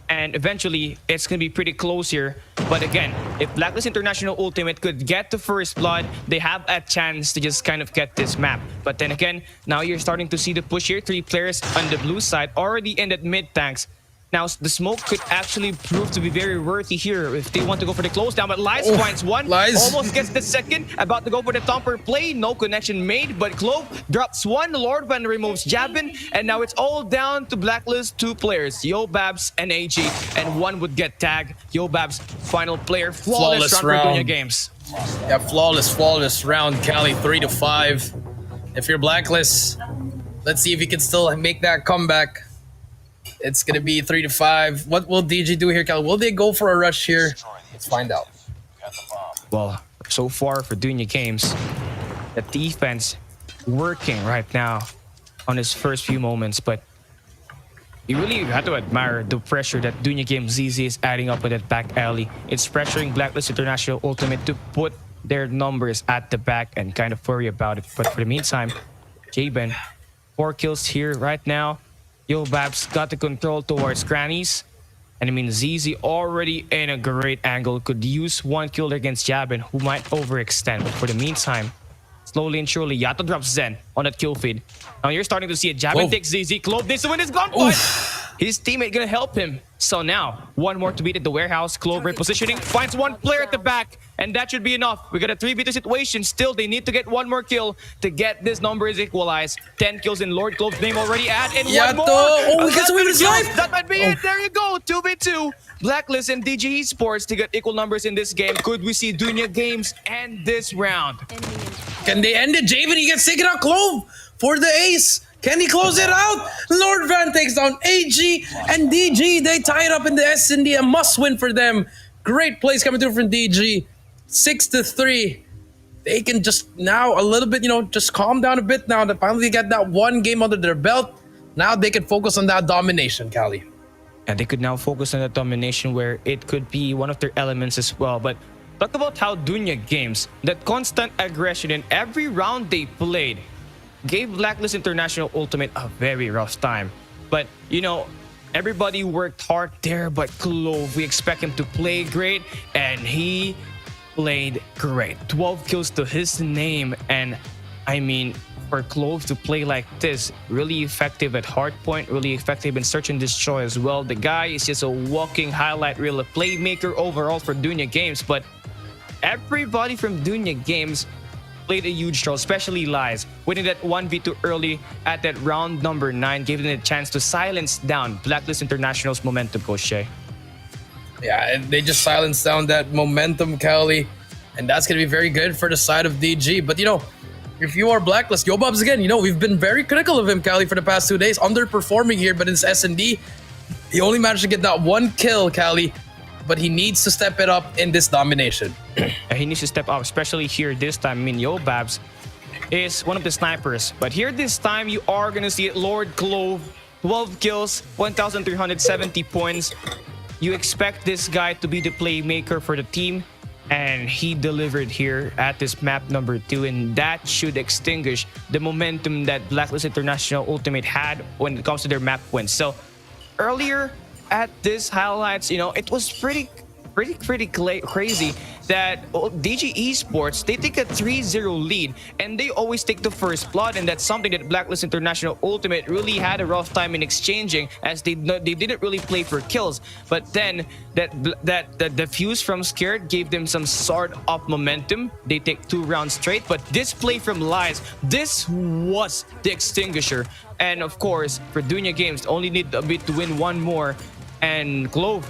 And eventually, it's going to be pretty close here. But again, if BLACKLIST International Ultimate could get the first blood, they have a chance to just kind of get this map. But then again, now you're starting to see the push here. 3 players on the blue side already in at mid tanks. Now, the smoke could actually prove to be very worthy here if they want to go for the close down. But Lies finds one, almost gets the second, about to go for the thumper play. No connection made, but Clove drops one. Lord Van removes Jabin, and now it's all down to BLACKLIST 2 players, Yobabs and AG, and one would get tagged. Yobabs, final player, flawless round for Dunya Games. Yeah, flawless round, Cali, 3-5. If you're BLACKLIST, let's see if you can still make that comeback. It's going to be 3-5. What will DG do here, Cal? Will they go for a rush here? Let's find out. Well, so far for Dunya Games, the defense working right now on his first few moments, but you really have to admire the pressure that Dunya Games ZZ is adding up with that back alley. It's pressuring BLACKLIST International Ultimate to put their numbers at the back and kind of worry about it. But for the meantime, Jabin, 4 kills here right now. Yobabs got the control towards Grannies. And I mean, ZZ already in a great angle. Could use 1 kill against Jabin, who might overextend. But for the meantime, slowly and surely, Yato drops Zen on that kill feed. Now you're starting to see it. Jabin takes ZZ. Clove needs to win his gunfight. His teammate gonna help him. So now, 1 more to beat at the warehouse. Clove repositioning, finds 1 player at the back. And that should be enough. We got a 3v2 situation. Still, they need to get 1 more kill to get this numbers equalized. 10 kills in Lord Clove's name already add. And Yato. 1 more. Oh, he gets away with his life. That might be it. There you go. 2v2. BLACKLIST and DG Esports to get equal numbers in this game. Could we see Dunya Games end this round? Can they end it? Javen, he gets taken out. Clove for the ace. Can he close it out? Lord Van takes down AG and DG. They tie it up in the S&D. A must win for them. Great plays coming through from DG. 6-3. They can just now a little bit, just calm down a bit now. They finally get that 1 game under their belt. Now they can focus on that domination, Cali. And they could now focus on that domination where it could be one of their elements as well. But talk about how Dunya Games, that constant aggression in every round they played, gave BLACKLIST International Ultimate a very rough time. But, everybody worked hard there, but Clove, we expect him to play great, and he played great. 12 kills to his name, and I mean, for Clove to play like this, really effective at hardpoint, really effective in search and destroy as well. The guy is just a walking highlight reel, a playmaker overall for Dunya Games, but everybody from Dunya Games played a huge role, especially Lies, winning that 1v2 early at that round number 9, gave them a chance to silence down BLACKLIST International's momentum, Coach Shay. Yeah, and they just silenced down that momentum, Cali, and that's going to be very good for the side of DG. But, if you are BLACKLIST, Yobabs again, we've been very critical of him, Cali, for the past 2 days, underperforming here, but in his S&D, he only managed to get that 1 kill, Cali, but he needs to step it up in this domination. He needs to step up, especially here this time. I mean, Yobabs is one of the snipers, but here this time you are going to see it. Lord Clove, 12 kills, 1,370 points. You expect this guy to be the playmaker for the team, and he delivered here at this map number 2, and that should extinguish the momentum that BLACKLIST International Ultimate had when it comes to their map wins. So earlier, at this highlights, you know, it was pretty crazy that DG Esports, they take a 3-0 lead and they always take the first blood, and that's something that Blacklist International Ultimate really had a rough time in exchanging, as they didn't really play for kills. But then that defuse from Scared gave them some sort of momentum. They take 2 rounds straight, but this play from Lies, this was the extinguisher. And of course, for Dunya Games, only need a bit to win 1 more, and Clove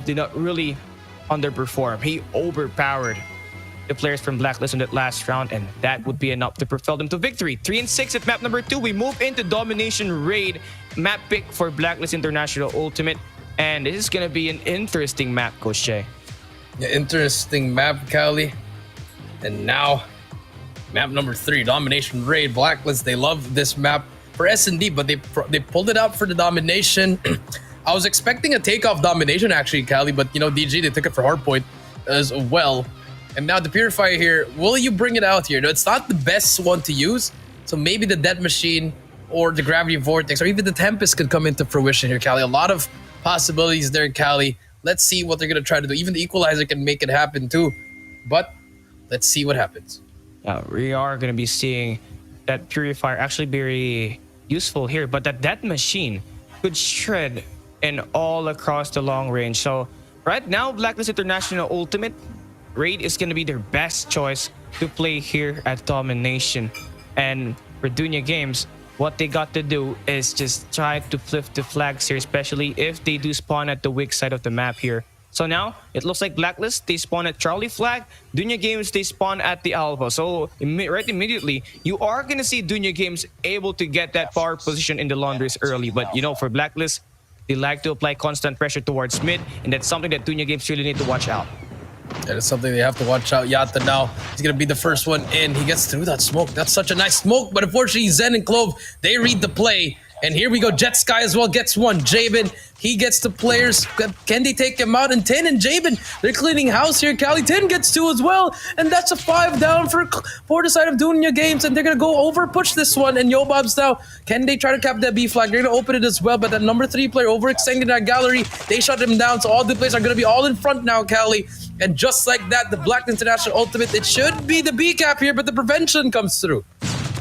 did not really underperform. He overpowered the players from Blacklist in that last round, and that would be enough to propel them to victory. 3-6 at map number 2. We move into Domination Raid, map pick for Blacklist International Ultimate, and this is gonna be an interesting map, Coach Jay. Yeah, interesting map, Cali. And now, map number 3, Domination Raid. Blacklist, they love this map for S&D, but they pulled it out for the Domination. I was expecting a takeoff Domination actually, Cali, but you know, DG, they took it for hardpoint as well. And now the Purifier here, will you bring it out here? No, it's not the best one to use, so maybe the Death Machine or the Gravity Vortex or even the Tempest could come into fruition here, Cali. A lot of possibilities there, Cali. Let's see what they're going to try to do. Even the Equalizer can make it happen too, but let's see what happens. We are going to be seeing that Purifier actually very useful here, but that Death Machine could shred and all across the long range. So right now, Blacklist International Ultimate Raid is going to be their best choice to play here at Domination. And for Dunya Games, what they got to do is just try to flip the flags here, especially if they do spawn at the weak side of the map here. So now, it looks like Blacklist, they spawn at Charlie Flag. Dunya Games, they spawn at the Alpha. So right immediately, you are going to see Dunya Games able to get that power position in the laundries early. But you know, for Blacklist, they like to apply constant pressure towards mid, and that's something that Dunya Games really need to watch out. That is something they have to watch out. Yatta now, he's going to be the first one in. He gets through that smoke. That's such a nice smoke, but unfortunately, Zen and Clove, they read the play. And here we go, Jet Sky as well gets one. Jabin, he gets the players. Can they take him out? And 10 and Jabin, they're cleaning house here. Cali 10 gets 2 as well. And that's a 5 down for the side of Dunya Games. And they're going to go over push this one. And Yobobs now, can they try to cap that B flag? They're going to open it as well. But that number 3 player overextending that gallery, they shut him down. So all the players are going to be all in front now, Cali. And just like that, the Black International Ultimate, it should be the B cap here, but the prevention comes through.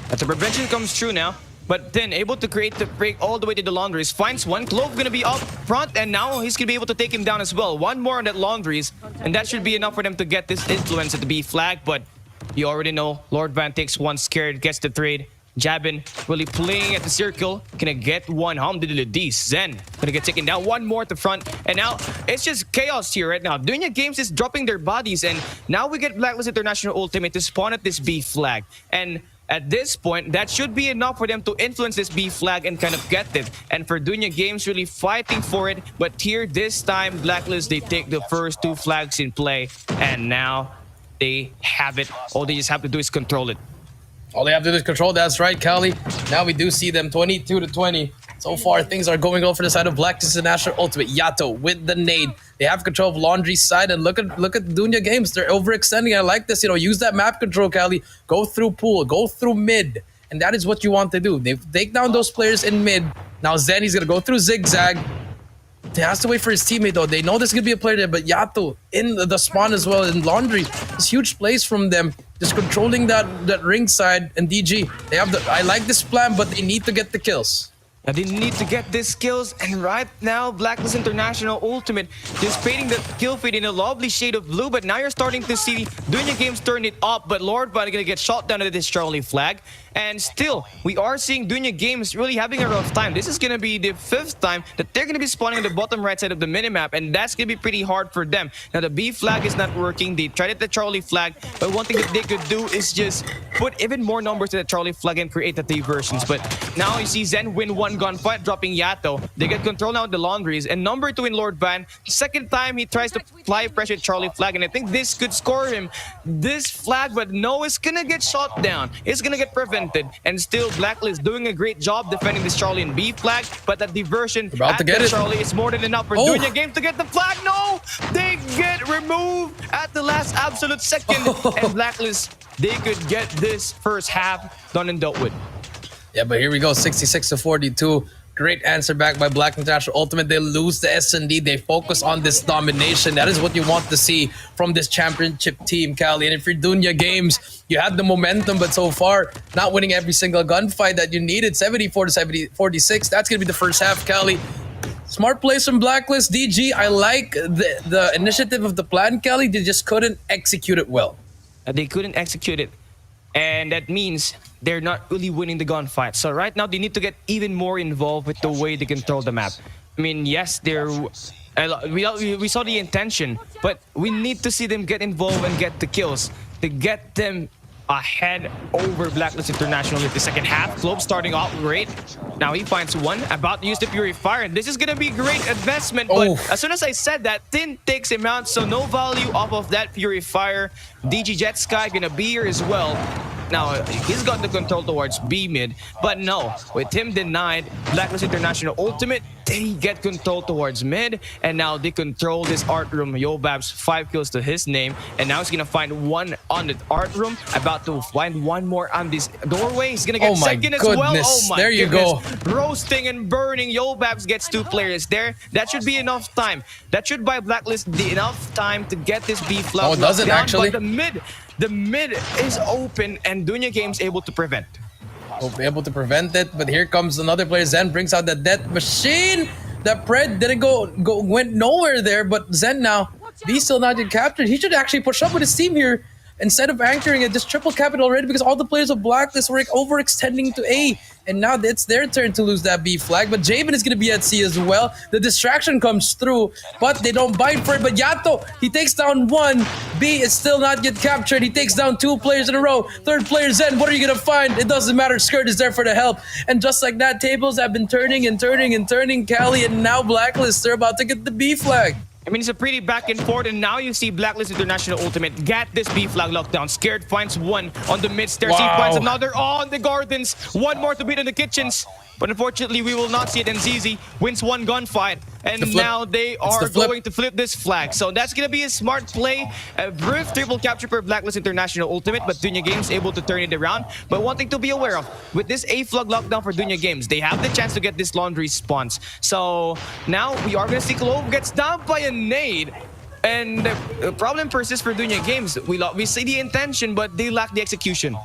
But the prevention comes through now. But then able to create the break all the way to the laundries. Finds one. Clove gonna be up front, and now he's gonna be able to take him down as well. One more on that laundries, and that should be enough for them to get this influence at the B flag. But you already know, Lord Van takes one. Scared, gets the trade. Jabin really playing at the circle. Gonna get one. Hamdulillah. Zen gonna get taken down. One more at the front. And now it's just chaos here right now. Dunya Games is dropping their bodies, and now we get Blacklist International Ultimate to spawn at this B flag. And at this point, that should be enough for them to influence this B flag and kind of get it. And for Dunya Games really fighting for it. But here, this time, Blacklist, they take the first 2 flags in play. And now they have it. All they just have to do is control it. All they have to do is control. That's right, Cali. Now we do see them 22-20. So far, things are going well for the side of Blacklist International Ultimate. Yato with the nade. They have control of Laundry's side, and look at Dunya Games. They're overextending. I like this. You know, use that map control, Cali. Go through pool. Go through mid. And that is what you want to do. They take down those players in mid. Now Zen, he's going to go through zigzag. He has to wait for his teammate, though. They know there's going to be a player there, but Yato in the spawn as well. In Laundry, it's huge plays from them. Just controlling that ring side, and DG. They have the. I like this plan, but they need to get the kills. Now they need to get these kills, and right now, Blacklist International Ultimate just painting the kill feed in a lovely shade of blue, but now you're starting to see Dunya Games turn it up, but Lord Van gonna get shot down at this Charlie flag. And still, we are seeing Dunya Games really having a rough time. This is gonna be the 5th time that they're gonna be spawning on the bottom right side of the minimap, and that's gonna be pretty hard for them. Now the B flag is not working. They tried at the Charlie flag, but one thing that they could do is just put even more numbers to the Charlie flag and create the diversions. But now you see Zen win one gunfight, dropping Yato. They get control now of the laundries, and number 2 in Lord Van. 2nd time he tries to fly pressure at Charlie flag, and I think this could score him this flag, but no, it's gonna get shot down. It's gonna get prevented. And still, Blacklist doing a great job defending this Charlie and B flag, but that diversion about to get it. Charlie is more than enough for Dunya Games to get the flag. No, they get removed at the last absolute second, and Blacklist, they could get this first half done and dealt with. Yeah, but here we go, 66-42. Great answer back by Black International Ultimate. They lose the S&D. They focus on this domination. That is what you want to see from this championship team, Cali. And if you're Dunya Games, you had the momentum, but so far, not winning every single gunfight that you needed. 74 to 46. That's going to be the first half, Cali. Smart plays from Blacklist. DG, I like the initiative of the plan, Kelly. They just couldn't execute it well. They couldn't execute it. And that means they're not really winning the gunfight. So right now, they need to get even more involved with the way they control the map. I mean, yes, we saw the intention, but we need to see them get involved and get the kills to get them ahead over Blacklist International in the second half. Clove starting off great. Now he finds one, about to use the Purifier, and this is gonna be great investment, but as soon as I said that, Tin takes him out, so no value off of that Purifier. DG Jet Sky gonna be here as well. Now, he's got the control towards B mid, but no, with him denied, Blacklist International Ultimate, they get control towards mid, and now they control this art room. Yobab's 5 kills to his name, and now he's gonna find one on the art room, about to find one more on this doorway. He's gonna get second as well. Oh my there you goodness. go. Roasting and burning. Yobabs gets 2 players there. That should be enough time. That should buy Blacklist enough time to get this B flag. Oh, does it actually? But the mid is open, and Dunya Games able to prevent. Able to prevent it, but here comes another player. Zen brings out the death machine. The Pred didn't went nowhere there, but Zen now, he's still not get captured. He should actually push up with his team here. Instead of anchoring it, just triple cap it already, because all the players of Blacklist were overextending to A. And now it's their turn to lose that B flag. But Javen is going to be at C as well. The distraction comes through, but they don't bite for it. But Yato, he takes down one. B is still not get captured. He takes down 2 players in a row. Third player Zen, what are you going to find? It doesn't matter. Skirt is there for the help. And just like that, tables have been turning and turning and turning. Cali and now Blacklist, they're about to get the B flag. I mean, it's a pretty back and forth, and now you see Blacklist International Ultimate get this B flag lockdown. Scared finds one on the mid stairs. He finds another on the gardens. One more to beat in the kitchens. But unfortunately, we will not see it. And ZZ wins one gunfight. And now they are going to flip this flag. So that's going to be a smart play. A brief triple capture for Blacklist International Ultimate. But Dunya Games able to turn it around. But one thing to be aware of, with this A flag lockdown for Dunya Games, they have the chance to get this laundry spawns. So now we are going to see Clove gets down by a nade. And the problem persists for Dunya Games. We see the intention, but they lack the execution.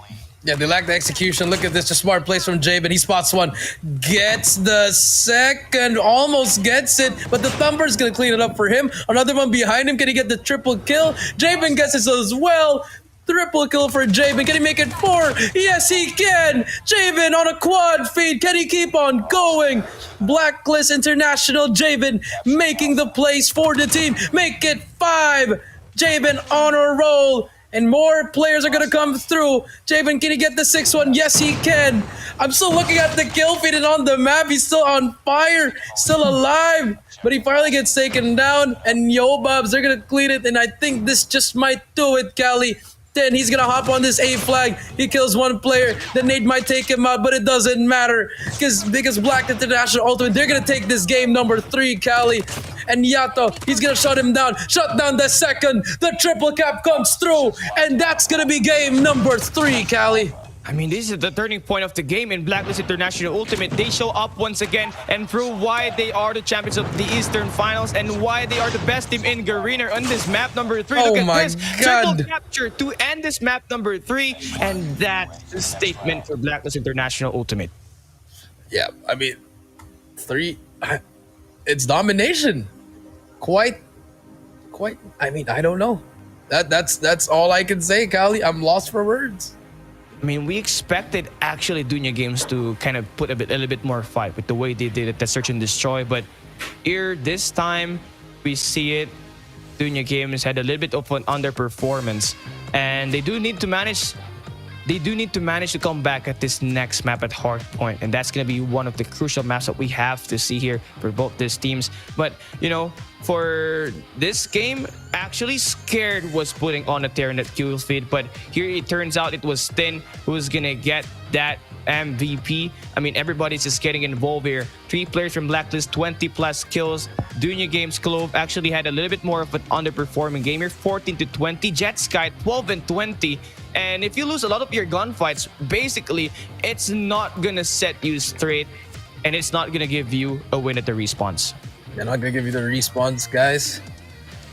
Yeah, they lack the execution. Look at this, just smart plays from Jaben. He spots one, gets the second, almost gets it, but the Thumper's gonna clean it up for him. Another one behind him, can he get the triple kill? Jaben gets it as well. Triple kill for Jaben. Can he make it 4? Yes, he can. Jaben on a quad feed. Can he keep on going? Blacklist International Jaben making the plays for the team. Make it 5. Jaben on a roll. And more players are gonna come through. Javen, can he get the 6th one? Yes, he can. I'm still looking at the kill feed and on the map. He's still on fire, still alive. But he finally gets taken down. And Yobabs, they're gonna clean it. And I think this just might do it, Cali. Then he's gonna hop on this A flag. He kills one player. The nade might take him out, but it doesn't matter. Because Black International Ultimate, they're gonna take this game number 3, Cali. And Yato, he's gonna shut him down. Shut down the second. The triple cap comes through. And that's gonna be game number 3, Cali. I mean, this is the turning point of the game in Blacklist International Ultimate. They show up once again and prove why they are the champions of the Eastern Finals and why they are the best team in Garena on this map number 3. Look at this. Triple capture to end this map number 3. And that's a statement for Blacklist International Ultimate. Yeah, I mean, 3. It's domination. Quite. I mean, I don't know. That's all I can say, Cali. I'm lost for words. I mean, we expected actually Dunya Games to kind of put a little bit more fight with the way they did it, the search and destroy. But here, this time, we see it. Dunya Games had a little bit of an underperformance, and they do need to manage. They do need to manage to come back at this next map at Hardpoint, and that's going to be one of the crucial maps that we have to see here for both these teams. But, you know, for this game, actually Scared was putting on a tear in that kill feed, but here it turns out it was Tin who's going to get that MVP. I mean, everybody's just getting involved here. 3 players from Blacklist, 20 plus kills. Dunya Games Clove actually had a little bit more of an underperforming game here, 14 to 20. Jet Sky 12 and 20. And if you lose a lot of your gunfights, basically, it's not gonna set you straight. and it's not gonna give you a win at the respawns. They're not gonna give you the respawns, guys.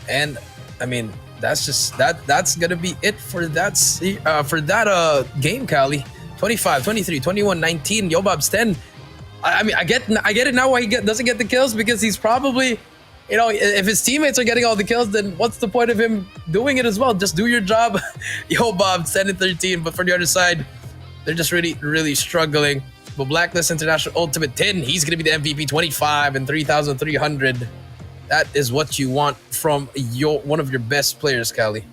And I mean, that's gonna be it for that game, Cali. 25, 23, 21, 19. Yobab's 10. I mean, I get it now why he doesn't get the kills, because he's probably, you know, if his teammates are getting all the kills, then what's the point of him doing it as well? Just do your job. Yobab 10 and 13. But for the other side, they're just really struggling. But Blacklist International Ultimate 10, he's gonna be the MVP, 25 and 3,300. That is what you want from one of your best players, Cali.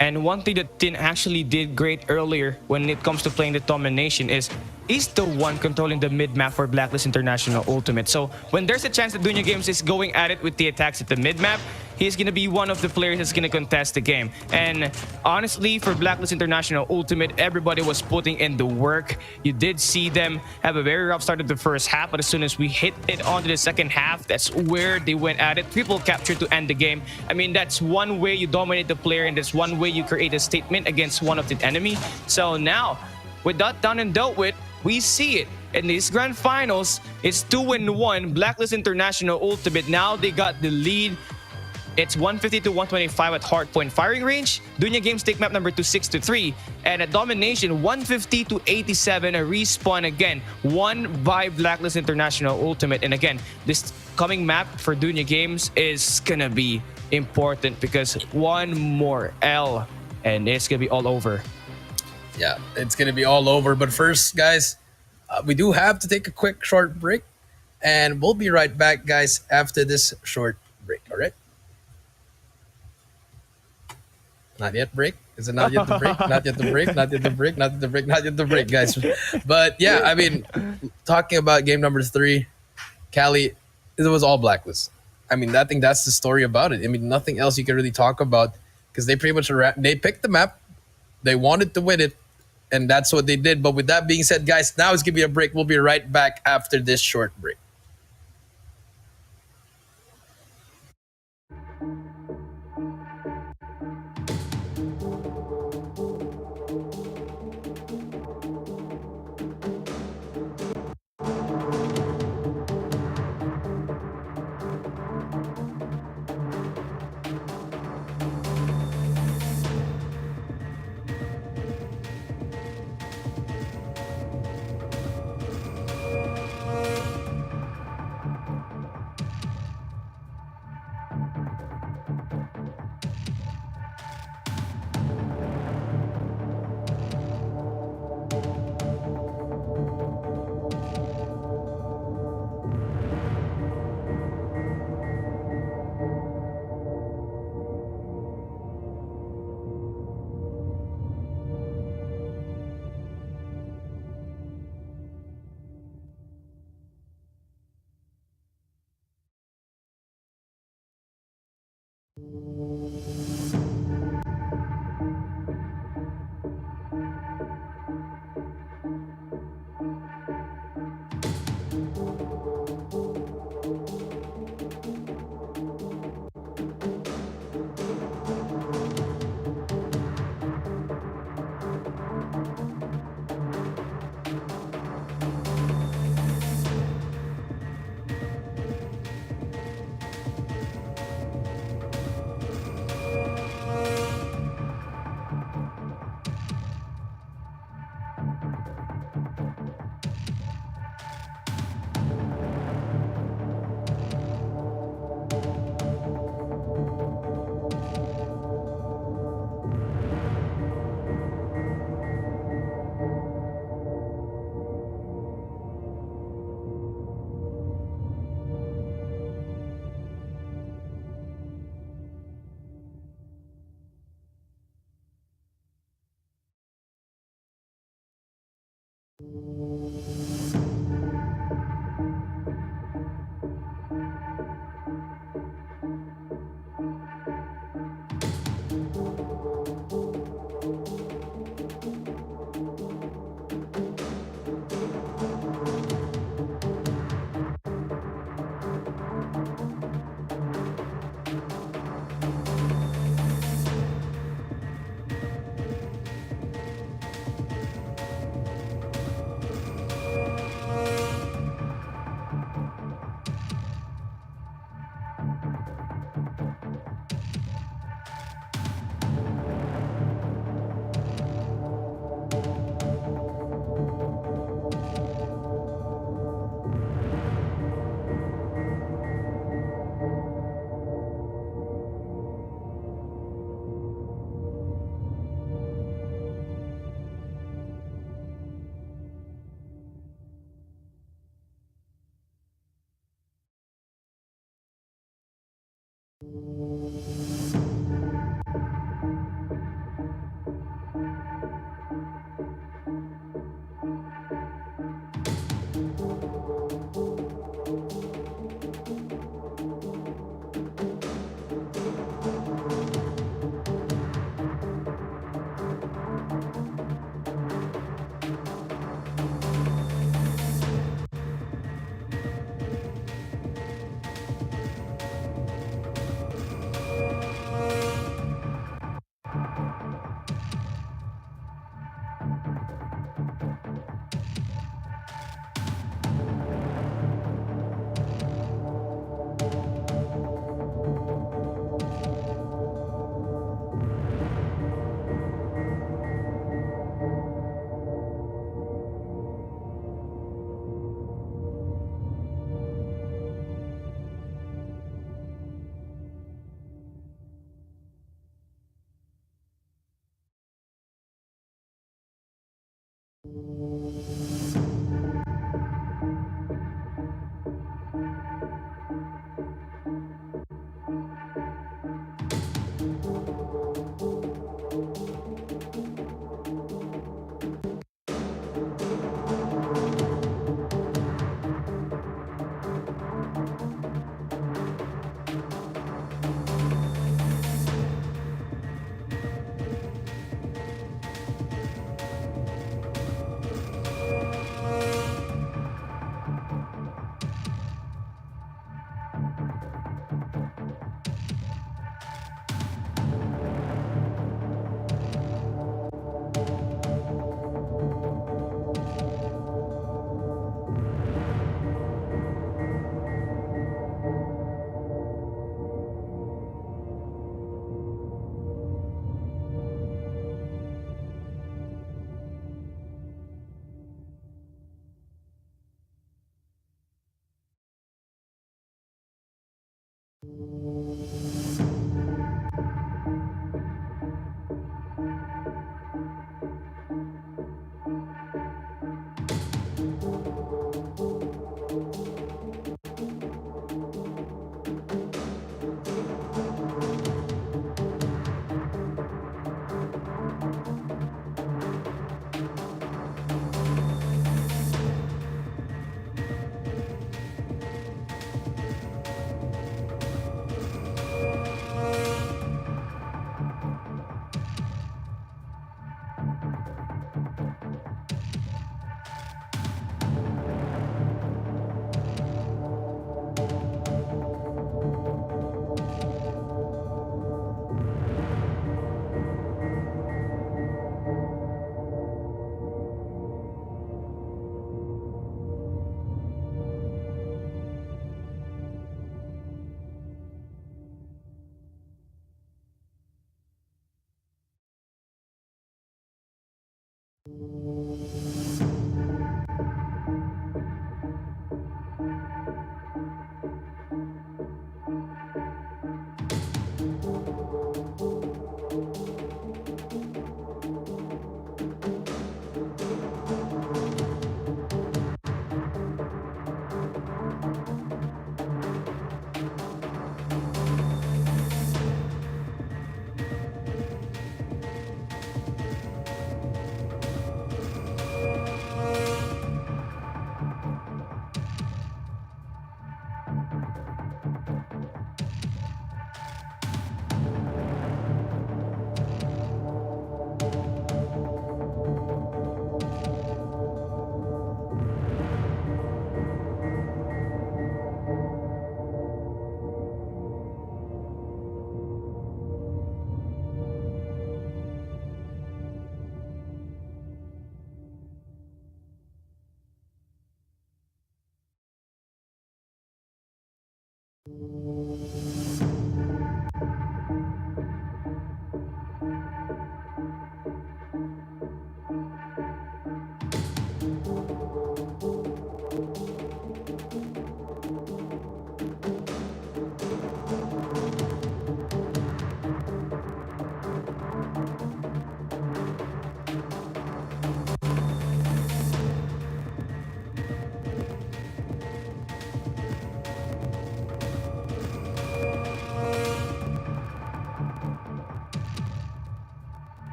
And one thing that Tin actually did great earlier when it comes to playing the domination is he's the one controlling the mid-map for Blacklist International Ultimate. So when there's a chance that Dunya Games is going at it with the attacks at the mid-map, he's going to be one of the players that's going to contest the game. And honestly, for Blacklist International Ultimate, everybody was putting in the work. You did see them have a very rough start of the first half, but as soon as we hit it onto the second half, that's where they went at it. Triple capture to end the game. I mean, that's one way you dominate the player, and that's one way you create a statement against one of the enemy. So now, with that done and dealt with, we see it. In these grand finals, it's 2-1. Blacklist International Ultimate, now they got the lead. It's 150 to 125 at hardpoint firing range. Dunya Games take map number 26-3. And at domination, 150 to 87, a respawn again. Won by Blacklist International Ultimate. And again, this coming map for Dunya Games is gonna be important because one more L and it's gonna be all over. Yeah, it's gonna be all over. But first, guys, we do have to take a quick short break. And we'll be right back, guys, after this short break, all right? Not yet break. Is it not yet the break? Not yet the break. Not yet the break. Not yet the break. Not yet the break, guys. But yeah, I mean, talking about game number 3, Cali, it was all Blacklist. I mean, I think that's the story about it. I mean, nothing else you can really talk about because they pretty much they picked the map, they wanted to win it, and that's what they did. But with that being said, guys, now it's gonna be a break. We'll be right back after this short break.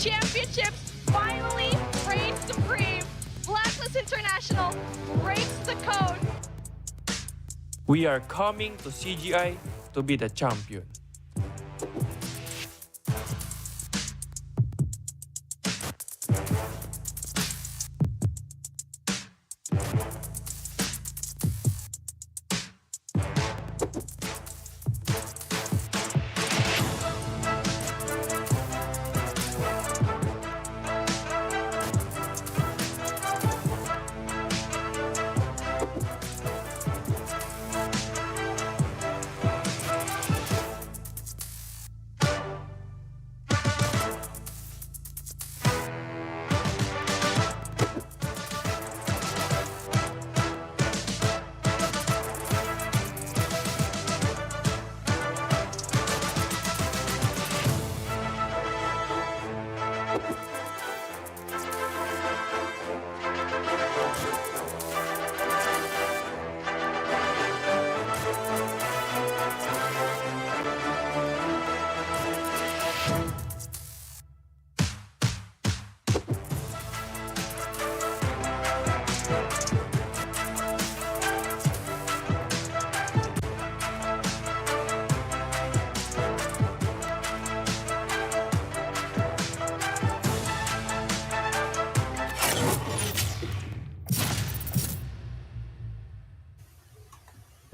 Championships finally reign supreme. Blacklist International breaks the code. We are coming to CGI to be the champion.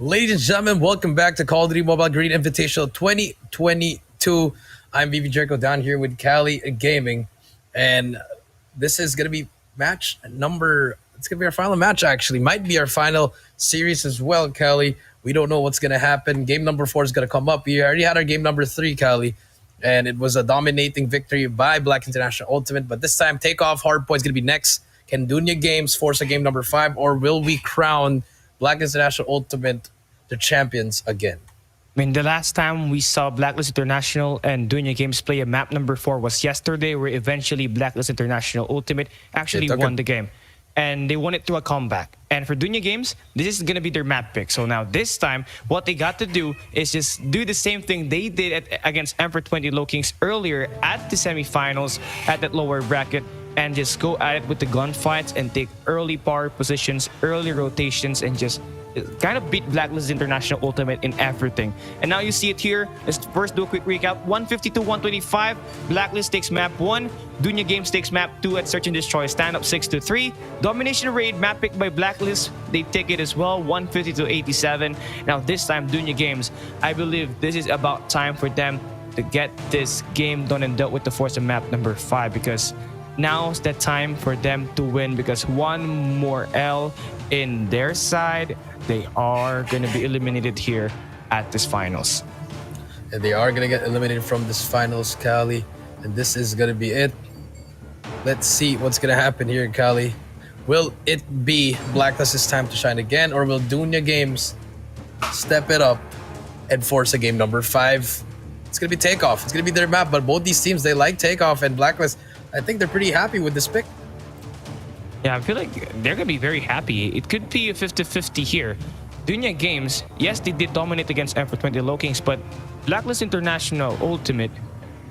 Ladies and gentlemen, welcome back to Call of Duty Mobile Garena Invitational 2022. I'm BB Jericho down here with Cali Gaming, and this is gonna be match number. It's gonna be our final match. Actually, might be our final series as well, Cali. We don't know what's gonna happen. Game number 4 is gonna come up. We already had our game number 3, Cali, and it was a dominating victory by Black International Ultimate. But this time, Takeoff Hardpoint is gonna be next. Can Dunya Games force a game number 5, or will we crown Black International Ultimate the champions again? I mean, the last time we saw Blacklist International and Dunya Games play a map number 4 was yesterday, where eventually Blacklist International Ultimate actually won the game. And they won it through a comeback. And for Dunya Games, this is going to be their map pick. So now this time, what they got to do is just do the same thing they did against Emperor 20 LOWKINGS earlier at the semifinals at that lower bracket, and just go at it with the gunfights and take early power positions, early rotations, and just kind of beat Blacklist International Ultimate in everything. And now you see it here. Let's first do a quick recap. 150 to 125. Blacklist takes map 1. Dunya Games takes map 2 at Search and Destroy. Stand up 6-3. Domination Raid, map picked by Blacklist. They take it as well. 150 to 87. Now this time, Dunya Games, I believe this is about time for them to get this game done and dealt with the force of map number 5, because now's the time for them to win, because one more L in their side, they are going to be eliminated here at this finals. And they are going to get eliminated from this finals, Cali. And this is going to be it. Let's see what's going to happen here, Cali. Will it be Blacklist's time to shine again, or will Dunya Games step it up and force a game number 5? It's going to be Takeoff. It's going to be their map, but both these teams, they like Takeoff and Blacklist. I think they're pretty happy with this pick. Yeah, I feel like they're going to be very happy. It could be a 50-50 here. Dunya Games, yes, they did dominate against Emperor 20 LOWKINGS, but Blacklist International Ultimate,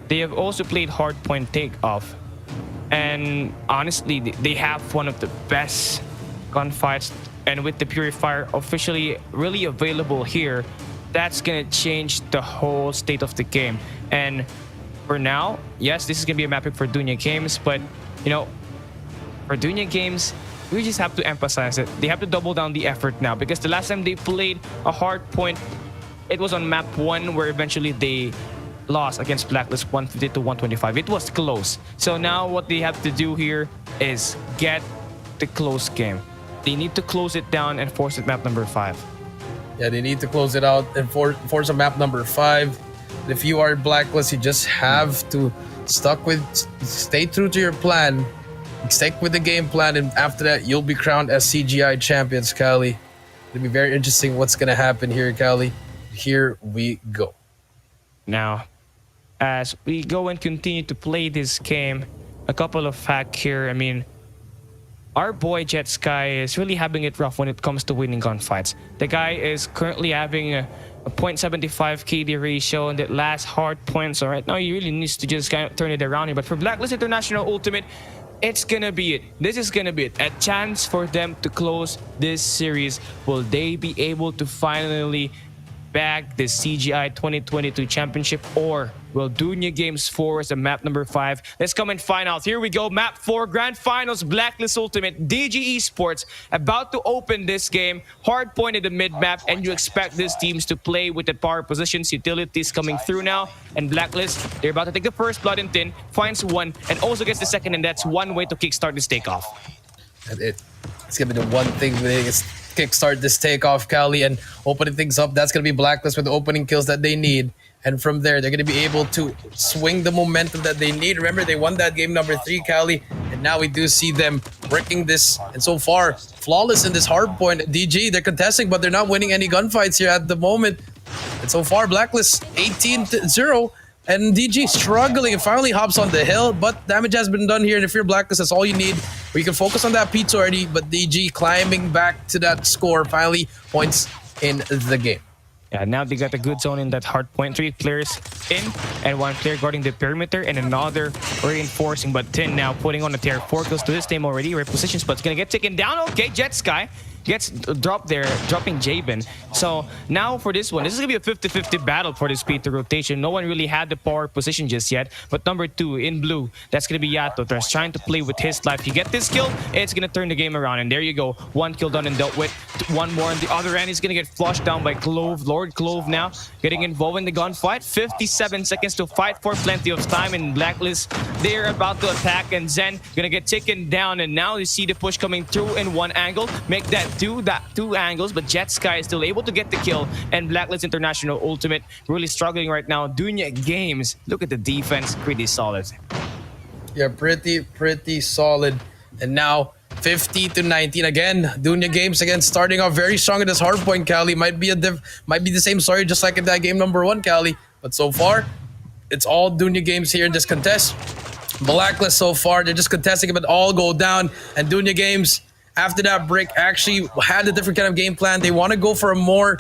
they have also played hardpoint Takeoff. And honestly, they have one of the best gunfights. And with the Purifier officially really available here, that's going to change the whole state of the game. And for now, yes, this is going to be a map pick for Dunya Games, but, you know, for Dunya Games, we just have to emphasize it. They have to double down the effort now, because the last time they played a hard point, it was on map 1 where eventually they lost against Blacklist 150 to 125. It was close. So now what they have to do here is get the close game. They need to close it down and force it map number 5. Yeah, they need to close it out and force a map number 5. If you are Blacklist, you just have to stay true to your plan. Stick with the game plan, and after that, you'll be crowned as CGI champions, Cali. It'll be very interesting what's going to happen here, Cali. Here we go. Now, as we go and continue to play this game, a couple of facts here. I mean, our boy Jet Sky is really having it rough when it comes to winning gunfights. The guy is currently having a 0.75 KD ratio in that last hard point. So right now, he really needs to just kind of turn it around here. But for Blacklist International Ultimate, it's gonna be it. This is gonna be it. A chance for them to close this series. Will they be able to finally bag the CGI 2022 championship, or will Dunya Games force a map number 5? Let's come and find out. Here we go. Map 4, Grand Finals, Blacklist Ultimate, DG Esports about to open this game. Hard point in the mid map, and you expect these teams to play with the power positions, utilities coming through now. And Blacklist, they're about to take the first blood in tin, finds one, and also gets the second, and that's one way to kickstart this takeoff. And it's gonna be the one thing they kickstart this takeoff, Cali, and opening things up. That's gonna be Blacklist with the opening kills that they need. And from there, they're going to be able to swing the momentum that they need. Remember, they won that game number 3, Cali. And now we do see them breaking this. And so far, flawless in this hard point. DG, they're contesting, but they're not winning any gunfights here at the moment. And so far, Blacklist 18-0. And DG struggling and finally hops on the hill. But damage has been done here. And if you're Blacklist, that's all you need. Where you can focus on that P2 already. But DG climbing back to that score. Finally, points in the game. Yeah, now they got a good zone in that hard point. 3 players in, and 1 player guarding the perimeter, and another reinforcing. But 10 now putting on the tier 4 kills to his team already. Repositions, but it's gonna get taken down. Okay, Jet Sky gets dropped there, dropping Jabin. So now for this one, this is gonna be a 50-50 battle for this P2 rotation. No one really had the power position just yet. But number 2 in blue, that's gonna be Yato. They're trying to play with his life. You get this kill, it's gonna turn the game around. And there you go, 1 kill done and dealt with. 1 more on the other end. He's gonna get flushed down by Clove. Lord Clove now getting involved in the gunfight. 57 seconds to fight for, plenty of time. In Blacklist, they're about to attack, and Zen gonna get taken down. And now you see the push coming through in one angle. Make that two angles, but Jet Sky is still able to get the kill. And Blacklist International Ultimate really struggling right now. Dunya Games, look at the defense, pretty solid. Yeah, pretty solid. And now 50-19 again. Dunya Games again starting off very strong in this hard point, Cali. Might be the same story just like in that game number 1, Cali. But so far, it's all Dunya Games here in this contest. Blacklist so far, they're just contesting, but all go down. And Dunya Games, after that break, actually had a different kind of game plan. They want to go for a more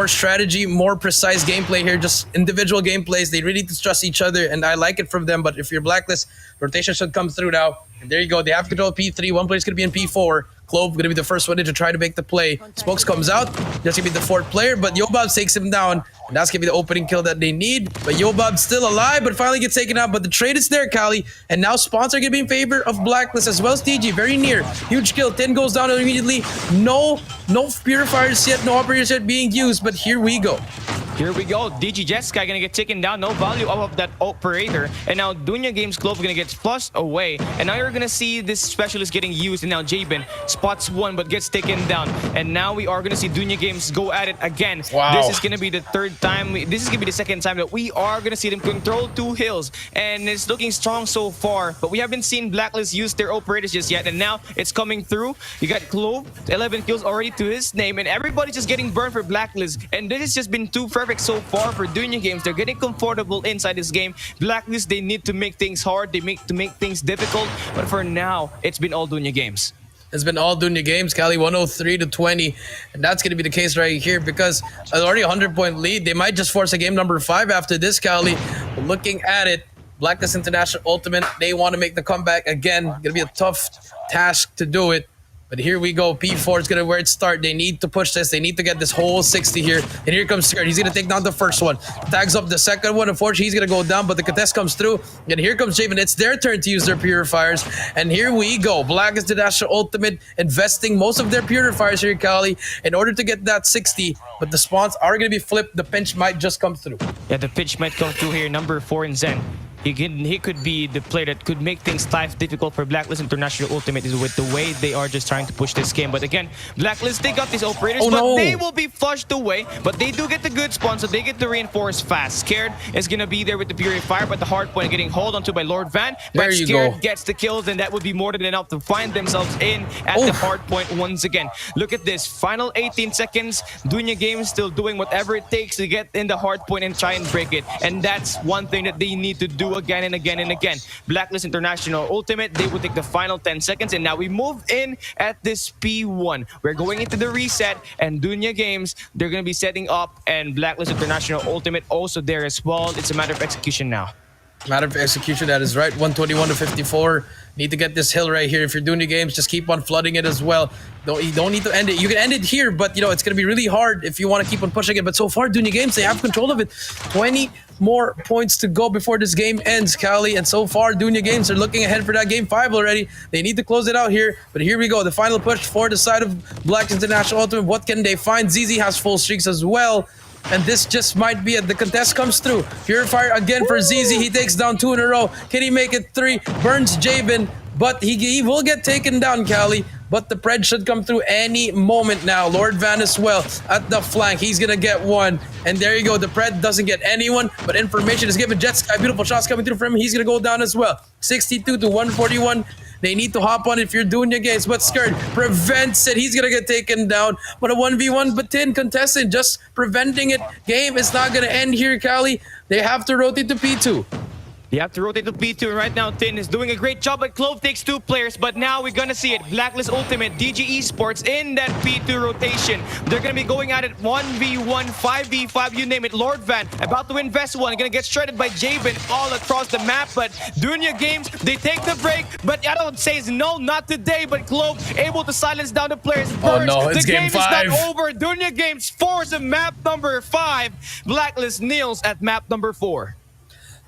strategy, more precise gameplay here, just individual gameplays. They really trust each other, and I like it from them. But if you're Blacklist, rotation should come through now. And there you go. They have control of P3. One player's going to be in P4. Clove going to be the first one in to try to make the play. Smokes comes out. That's going to be the 4th player, but Yobab takes him down. And that's going to be the opening kill that they need. But Yobab's still alive, but finally gets taken out. But the trade is there, Cali. And now spawns are going to be in favor of Blacklist as well as TG. Very near. Huge kill. 10 goes down immediately. No purifiers yet. No operators yet being used. But here we go. Here we go. DG Jet Sky gonna get taken down. No value off of that operator. And now Dunya Games Clove gonna get flushed away. And now you're gonna see this specialist getting used. And now Jabin spots 1 but gets taken down. And now we are gonna see Dunya Games go at it again. Wow. This is gonna be the 3rd time. This is gonna be the 2nd time that we are gonna see them control 2 hills. And it's looking strong so far. But we haven't seen Blacklist use their operators just yet. And now it's coming through. You got Clove, 11 kills already to his name. And everybody's just getting burned for Blacklist. And this has just been too perfect so far for Dunya Games. They're getting comfortable inside this game. Blacklist, they need to make things hard. They make things difficult. But for now, it's been all Dunya Games. It's been all Dunya Games, Cali, 103-20. And that's going to be the case right here because already a 100-point lead. They might just force a game number 5 after this, Cali. But looking at it, Blacklist International Ultimate, they want to make the comeback again. Going to be a tough task to do it. But here we go. P4 is going to where it start. They need to push this. They need to get this whole 60 here. And here comes Skirt. He's going to take down the first one. Tags up the second one. Unfortunately, he's going to go down, but the contest comes through. And here comes Javen. It's their turn to use their purifiers. And here we go. Black is the National Ultimate, investing most of their purifiers here, Kali, in order to get that 60. But the spawns are going to be flipped. The pinch might just come through. Yeah, the pitch might come through here. Number 4 in Zen. He could be the player that could make things life difficult for Blacklist International Ultimate is with the way they are just trying to push this game. But again, Blacklist, they got these operators, but they will be flushed away. But they do get the good spawn, so they get to reinforce fast. Scared is going to be there with the Purifier, but the hard point getting hold onto by Lord Van. But there you Scared go. gets the kills, and that would be more than enough to find themselves in at the hard point once again. Look at this. Final 18 seconds. Dunya Games still doing whatever it takes to get in the hard point and try and break it. And that's one thing that they need to do again and again and again. Blacklist International Ultimate, they will take the final 10 seconds, and now we move in at this P1. We're going into the reset, and Dunya Games, they're going to be setting up, and Blacklist International Ultimate also there as well. It's a matter of execution now. Matter of execution, that is right. 121 to 54. Need to get this hill right here. If you're doing the games, just keep on flooding it as well. You don't need to end it. You can end it here, but you know it's going to be really hard if you want to keep on pushing it. But so far, Dunya Games, they have control of it. 20 more points to go before this game ends, Kali. And so far, Dunya Games are looking ahead for that game 5 already. They need to close it out here. But here we go. The final push for the side of Black International Ultimate. What can they find? ZZ has full streaks as well. And this just might be it. The contest comes through. Purifier again for ZZ. He takes down 2 in a row. Can he make it 3? Burns Javen, but he will get taken down, Kali. But the Pred should come through any moment now. Lord Van as well at the flank. He's going to get 1. And there you go. The Pred doesn't get anyone, but information is given. Jet Sky, beautiful shots coming through from him. He's going to go down as well. 62 to 141. They need to hop on if you're doing your games, but Skirt prevents it. He's going to get taken down. But a 1v1, but 10 contestant just preventing it. Game is not going to end here, Kali. They have to rotate to P2. You have to rotate to P2, and right now Tin is doing a great job, but Clove takes 2 players, but now we're gonna see it. Blacklist Ultimate, DG Esports in that P2 rotation. They're gonna be going at it 1v1, 5v5, you name it. Lord Van about to invest 1, gonna get shredded by Javen all across the map, but Dunya Games, they take the break, but I don't say no, not today, but Clove able to silence down the players first. Oh no, it's the game 5. is not over. Dunya Games force of map number 5. Blacklist kneels at map number 4.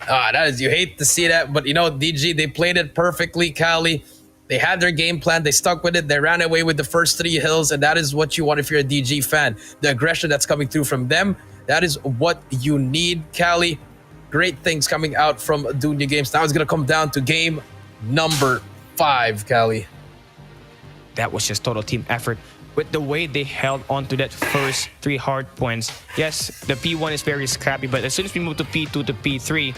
That is, you hate to see that, but you know, DG, they played it perfectly, Kali. They had their game plan, they stuck with it, they ran away with the first 3 hills, and that is what you want if you're a DG fan. The aggression that's coming through from them, that is what you need, Kali. Great things coming out from Dunya Games. Now it's going to come down to game number 5, Kali. That was just total team effort. With the way they held on to that first 3 hard points. Yes, the P1 is very scrappy, but as soon as we move to P2 to P3,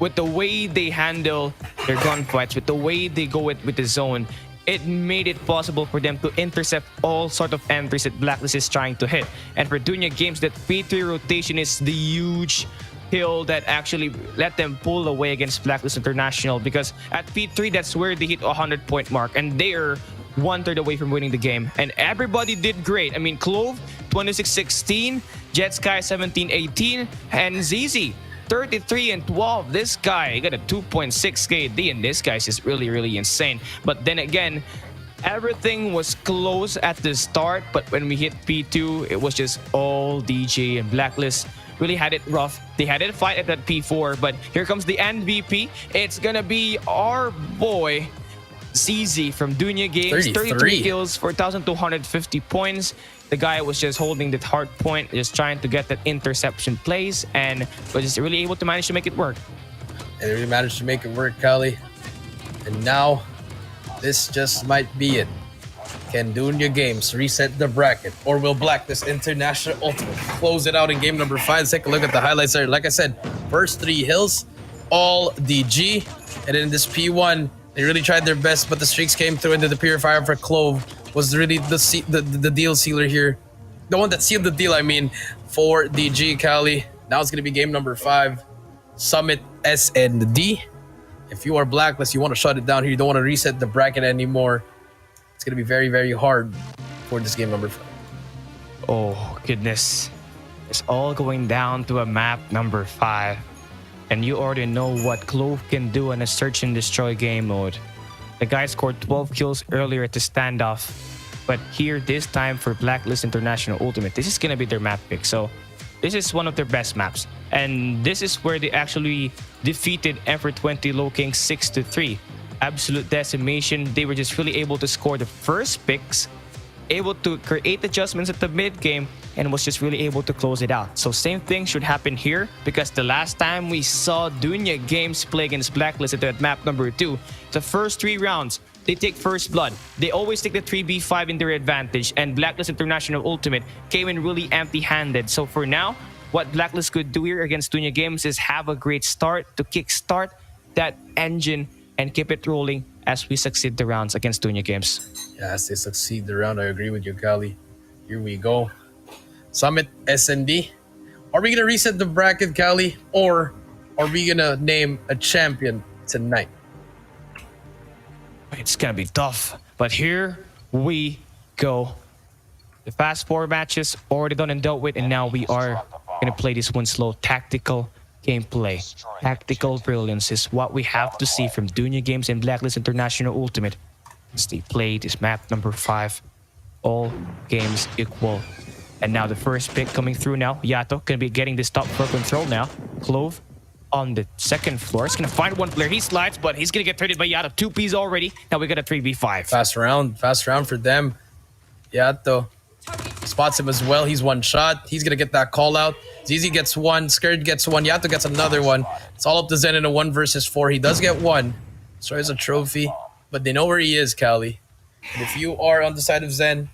with the way they handle their gunfights, with the way they go with the zone, it made it possible for them to intercept all sort of entries that Blacklist is trying to hit. And for Dunya Games, that P3 rotation is the huge hill that actually let them pull away against Blacklist International, because at P3, that's where they hit a 100-point mark, and they're 1/3 away from winning the game. And everybody did great. I mean, Clove, 26-16, Jet Sky, 17-18, and ZZ, 33-12. This guy got a 2.6 KD, and this guy's just really, really insane. But then again, everything was close at the start, but when we hit P2, it was just all DJ, and Blacklist really had it rough. They had it fight at that P4, but here comes the MVP. It's gonna be our boy ZZ from Dunya Games. 33 kills for 1,250 points. The guy was just holding that hard point, just trying to get that interception plays, and was just really able to manage to make it work. And they really managed to make it work, Kali. And now, this just might be it. Can Dunya Games reset the bracket, or will Blacklist International Ultimate close it out in game number 5? Let's take a look at the highlights there. Like I said, first 3 hills, all DG, and in this P1, they really tried their best, but the streaks came through, into the Purifier for Clove was really the deal sealer here. The one that sealed the deal, I mean, for DG, Kali. Now it's going to be game number 5. Summit S and D. If you are Blacklist, you want to shut it down here. You don't want to reset the bracket anymore. It's going to be very, very hard for this game number 5. Oh, goodness. It's all going down to a map number 5. And you already know what Clove can do in a search and destroy game mode. The guy scored 12 kills earlier at the standoff. But here, this time for Blacklist International Ultimate, this is gonna be their map pick. So this is one of their best maps. And this is where they actually defeated Effort 20 LOWKINGS 6-3. Absolute decimation. They were just really able to score the first picks, able to create adjustments at the mid game, and was just really able to close it out. So same thing should happen here, because the last time we saw Dunya Games play against Blacklist at map number 2, the first 3 rounds, they take first blood. They always take the 3v5 in their advantage, and Blacklist International Ultimate came in really empty-handed. So for now, what Blacklist could do here against Dunya Games is have a great start to kickstart that engine and keep it rolling as we succeed the rounds against Dunya Games. Yeah, as they succeed the round, I agree with you, Kali. Here we go. Summit SND. Are we going to reset the bracket, Kali? Or are we going to name a champion tonight? It's going to be tough. But here we go. The past 4 matches already done and dealt with. And now we are going to play this one slow. Tactical gameplay. Tactical brilliance is what we have to see from Dunya Games and Blacklist International Ultimate. As they play this map number 5. All games equal. And now the first pick coming through now. Yato gonna be getting this top floor control now. Clove on the second floor. He's gonna find one player. He slides, but he's gonna get traded by Yato. 2 Ps already. Now we got a 3v5. Fast round for them. Yato spots him as well. He's one shot. He's gonna get that call out. ZZ gets one. Scared gets one. Yato gets another one. It's all up to Zen in a 1 versus 4. He does get one. So there's a trophy. But they know where he is, Kali. And if you are on the side of Zen,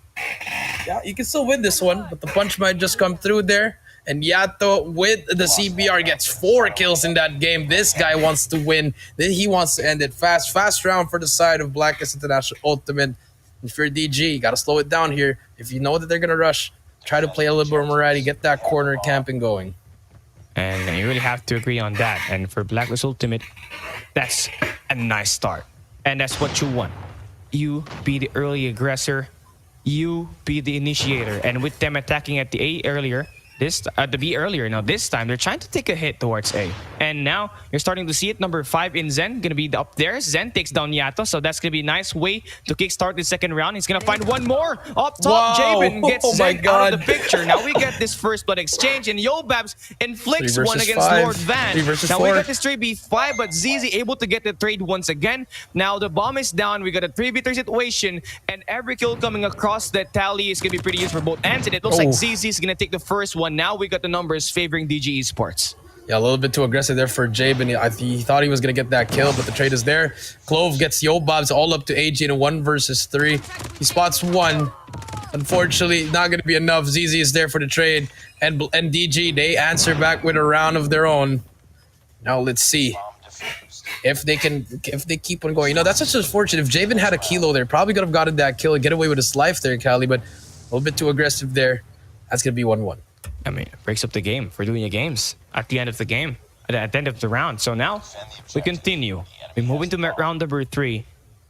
yeah, you can still win this one, but the punch might just come through there. And Yato with the CBR gets 4 kills in that game. This guy wants to win. He wants to end it fast. Fast round for the side of Blacklist International Ultimate. If you're DG, you gotta slow it down here. If you know that they're gonna rush, try to play a little bit more variety, get that corner camping going. And you really have to agree on that. And for Blacklist Ultimate, that's a nice start. And that's what you want. You be the early aggressor. You be the initiator. And with them attacking at the A earlier, the B earlier, now this time they're trying to take a hit towards A. And now you're starting to see it. Number 5 in Zen gonna be up there. Zen takes down Yato, so that's gonna be a nice way to kickstart the second round. He's gonna find one more up top. Wow. Jabin gets Oh my Zen out God. of the picture. Now we get this first blood exchange, and Yobabs inflicts 3 one versus against 5. Lord Van. 3 versus Now 4. we got this 3v5, but ZZ able to get the trade once again. Now the bomb is down. We got a 3v3 situation, and every kill coming across that tally is gonna be pretty useful for both ends. And it looks like ZZ is gonna take the first one. Now we got the numbers favoring DG Esports. Yeah, a little bit too aggressive there for Jabin. He thought he was going to get that kill, but the trade is there. Clove gets Yobabs all up to AG in a 1 versus 3. He spots one. Unfortunately, not going to be enough. ZZ is there for the trade. And DG, they answer back with a round of their own. Now let's see if they keep on going. You know, that's just unfortunate. If Jabin had a kilo there, probably could have gotten that kill and get away with his life there, Kali, but a little bit too aggressive there. That's going to be 1-1. I mean, it breaks up the game for Dunya Games at the end of the game, at the end of the round. So now we continue. We move into round number 3.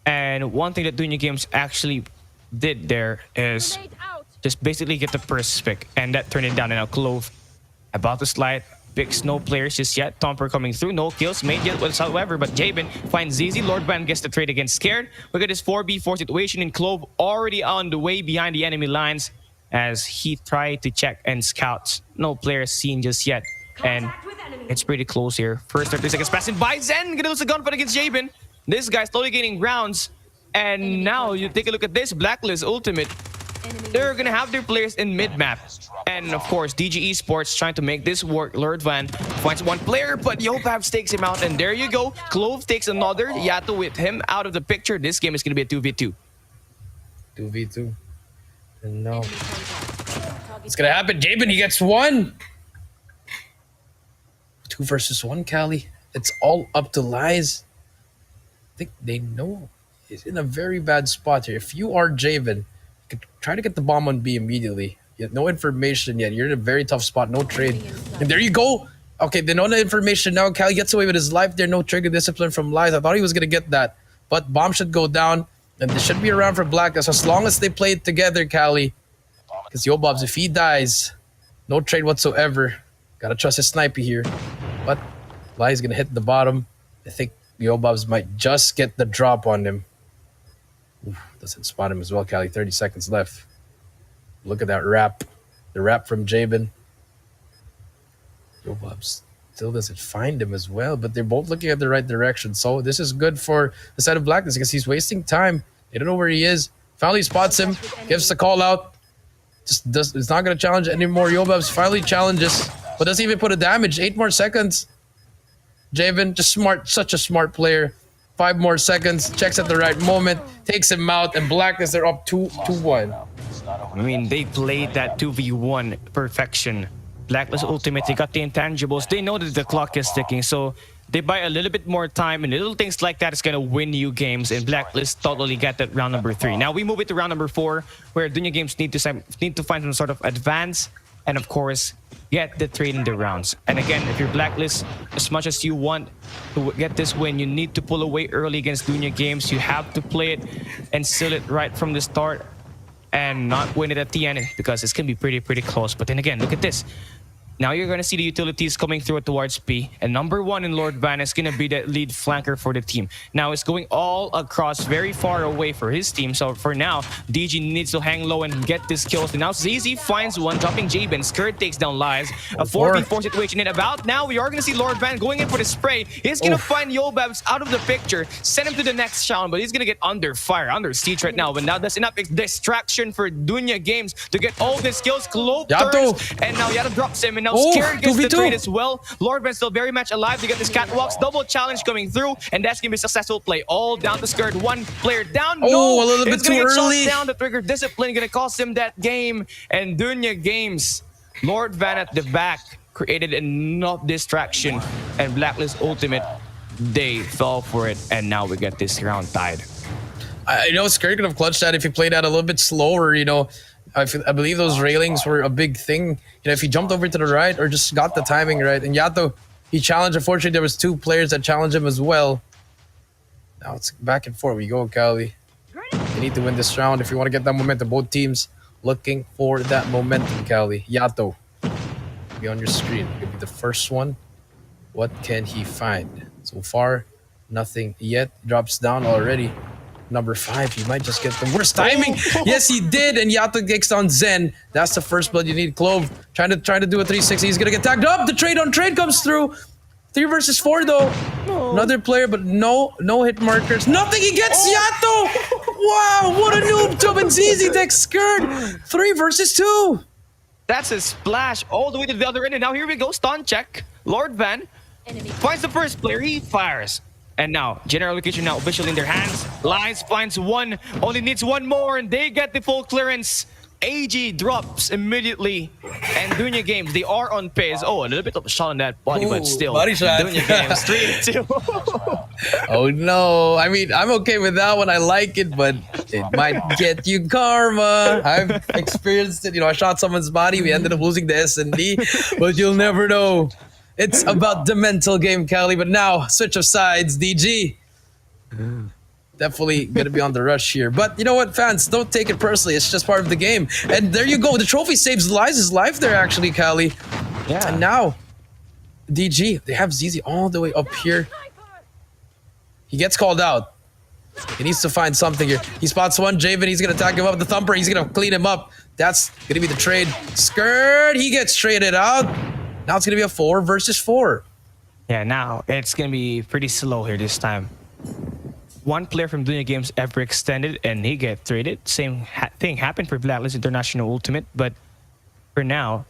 And one thing that Dunya Games actually did there is just basically get the first pick, and that turned it down. And now Clove about to slide. Picks no players just yet. Tomper coming through. No kills made yet whatsoever. But Jabin finds ZZ. Lord Van gets the trade against Scared. We got this 4v4 situation, and Clove already on the way behind the enemy lines as he tried to check and scout. No players seen just yet. And it's pretty close here. First 30 seconds passing by. Zen gonna lose a gunfight against Jabin. This guy's slowly gaining rounds. And now you take a look at this Blacklist Ultimate. They're gonna have their players in mid-map. And of course, DG Esports trying to make this work. Lord Van finds one player, but Yopabs takes him out. And there you go. Clove takes another. Yato with him out of the picture. This game is gonna be a 2v2. 2v2. No. It's gonna happen. Jabin, he gets 1. 2 versus 1, Kali. It's all up to Lies. I think they know he's in a very bad spot here. If you are Jabin, you could try to get the bomb on B immediately. You have no information yet. You're in a very tough spot. No trade. And there you go. Okay, they know the information now. Kali gets away with his life there. No trigger discipline from Lies. I thought he was gonna get that. But bomb should go down. And this should be around for Blacklist as long as they play it together, Kali. Because Yobabs, if he dies, no trade whatsoever. Gotta trust his sniper here. But Lai's gonna hit the bottom. I think Yobabs might just get the drop on him. Doesn't spot him as well, Cali. 30 seconds left. Look at that wrap. The wrap from Jabin. Yobab still doesn't find him as well, but they're both looking at the right direction. So this is good for the side of Blacklist because he's wasting time. They don't know where he is. Finally spots him, gives the call out. It's not going to challenge anymore. Yobabs finally challenges, but doesn't even put a damage. 8 more seconds. Jabin, just smart, such a smart player. 5 more seconds, checks at the right moment, takes him out, and Blacklist are up 2-1. I mean, they played that 2v1 perfection. Blacklist Ultimate, they got the intangibles. They know that the clock is ticking, so they buy a little bit more time, and little things like that is going to win you games, and Blacklist totally get that round number 3. Now we move it to round number 4, where Dunya Games need to find some sort of advance, and of course, get the trade in the rounds. And again, if you're Blacklist, as much as you want to get this win, you need to pull away early against Dunya Games. You have to play it and seal it right from the start and not win it at the end, because it's going to be pretty close. But then again, look at this. Now you're going to see the utilities coming through towards P. And number 1 in Lord Van is going to be the lead flanker for the team. Now it's going all across very far away for his team. So for now, DG needs to hang low and get these kills. And now ZZ finds one, dropping Jabin. Skirt takes down Lies. A 4v4 situation. And about now, we are going to see Lord Van going in for the spray. He's going to find Yobabs out of the picture. Send him to the next round, but he's going to get under fire, under siege right now. But now that's enough distraction for Dunya Games to get all these kills. Clove turns, and now Yato drops him. And now Scary gets the trade as well. Lord Van still very much alive to get this catwalks. Double challenge coming through, and that's going to be a successful play. All down to Skirt. One player down. No, a little bit too early. Down the trigger discipline, going to cost him that game. And Dunya Games, Lord Van at the back, created enough distraction. And Blacklist Ultimate, they fell for it. And now we get this round tied. I know Skirt could have clutched that if he played that a little bit slower, you know. I believe those railings were a big thing. You know, if he jumped over to the right or just got the timing right. And Yato, he challenged. Unfortunately, there was 2 players that challenged him as well. Now it's back and forth. We go, Cali. You need to win this round if you want to get that momentum. Both teams looking for that momentum, Cali. Yato, be on your screen. It'll be the first one. What can he find? So far, nothing yet. Drops down already. Number 5, he might just get the worst timing. Yes, he did, and Yato takes down Zen. That's the first blood you need. Clove trying to do a 360. He's gonna get tagged up. The trade on trade comes through. 3 versus 4 though. Another player, but no hit markers. Nothing. He gets Yato. Wow, what a noob job, and ZZ takes Skirt. 3 versus 2. That's a splash all the way to the other end. And now here we go. Stun check. Lord Van finds the first player. He fires. And now, general location now officially in their hands. Lies finds one, only needs 1 more, and they get the full clearance. AG drops immediately, and Dunya Games, they are on pace. Oh, a little bit of a shot on that body, but still, body shot. Dunya Games 3-2. Oh no, I mean, I'm okay with that one. I like it, but it might get you karma. I've experienced it. You know, I shot someone's body. We ended up losing the S&D, but you'll never know. It's about the mental game, Cali. But now, switch of sides, DG. Definitely going to be on the rush here. But you know what, fans? Don't take it personally. It's just part of the game. And there you go. The trophy saves Lies' life there, actually, Cali. Yeah. And now, DG, they have ZZ all the way up here. He gets called out. He needs to find something here. He spots one. Javen, he's going to tag him up. The Thumper, he's going to clean him up. That's going to be the trade. Skirt, he gets traded out. Now it's going to be a 4 versus 4. Yeah, now it's going to be pretty slow here this time. 1 player from Dunya Games ever extended, and he get traded. Same thing happened for Blacklist International Ultimate, but for now,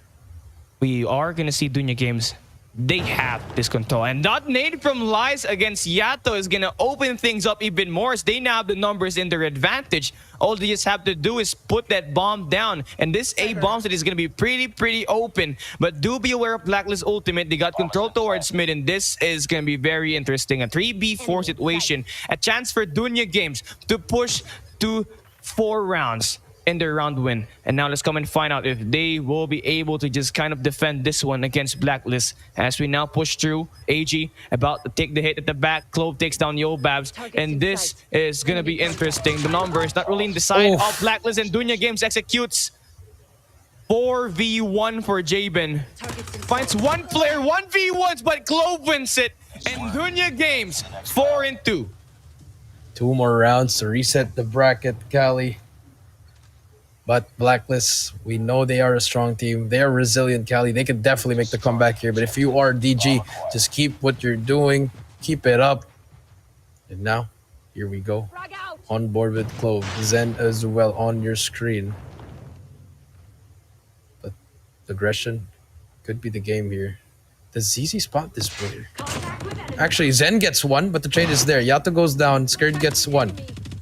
we are going to see Dunya Games. They have this control. And that nade from Lies against Yato is going to open things up even more, as they now have the numbers in their advantage. All they just have to do is put that bomb down. And this A bomb set is going to be pretty open. But do be aware of Blacklist Ultimate. They got control towards mid, and this is going to be very interesting. A 3v4 situation. A chance for Dunya Games to push to 4 rounds in their round win. And now let's come and find out if they will be able to just kind of defend this one against Blacklist. As we now push through, AG about to take the hit at the back. Clove takes down Yobabs, and this is gonna be interesting. The numbers not really in the side of Blacklist, and Dunya Games executes 4v1 for Jabin. Finds 1 player, 1v1s, but Clove wins it, and Dunya Games 4-2. 2 more rounds to reset the bracket, Cali. But Blacklist, we know they are a strong team. They are resilient, Cali. They can definitely make the comeback here. But if you are DG, just keep what you're doing. Keep it up. And now, here we go. On board with Clove. Zen as well on your screen. But aggression could be the game here. Does ZZ spot this player? Actually, Zen gets one, but the trade is there. Yato goes down. Skirt gets one.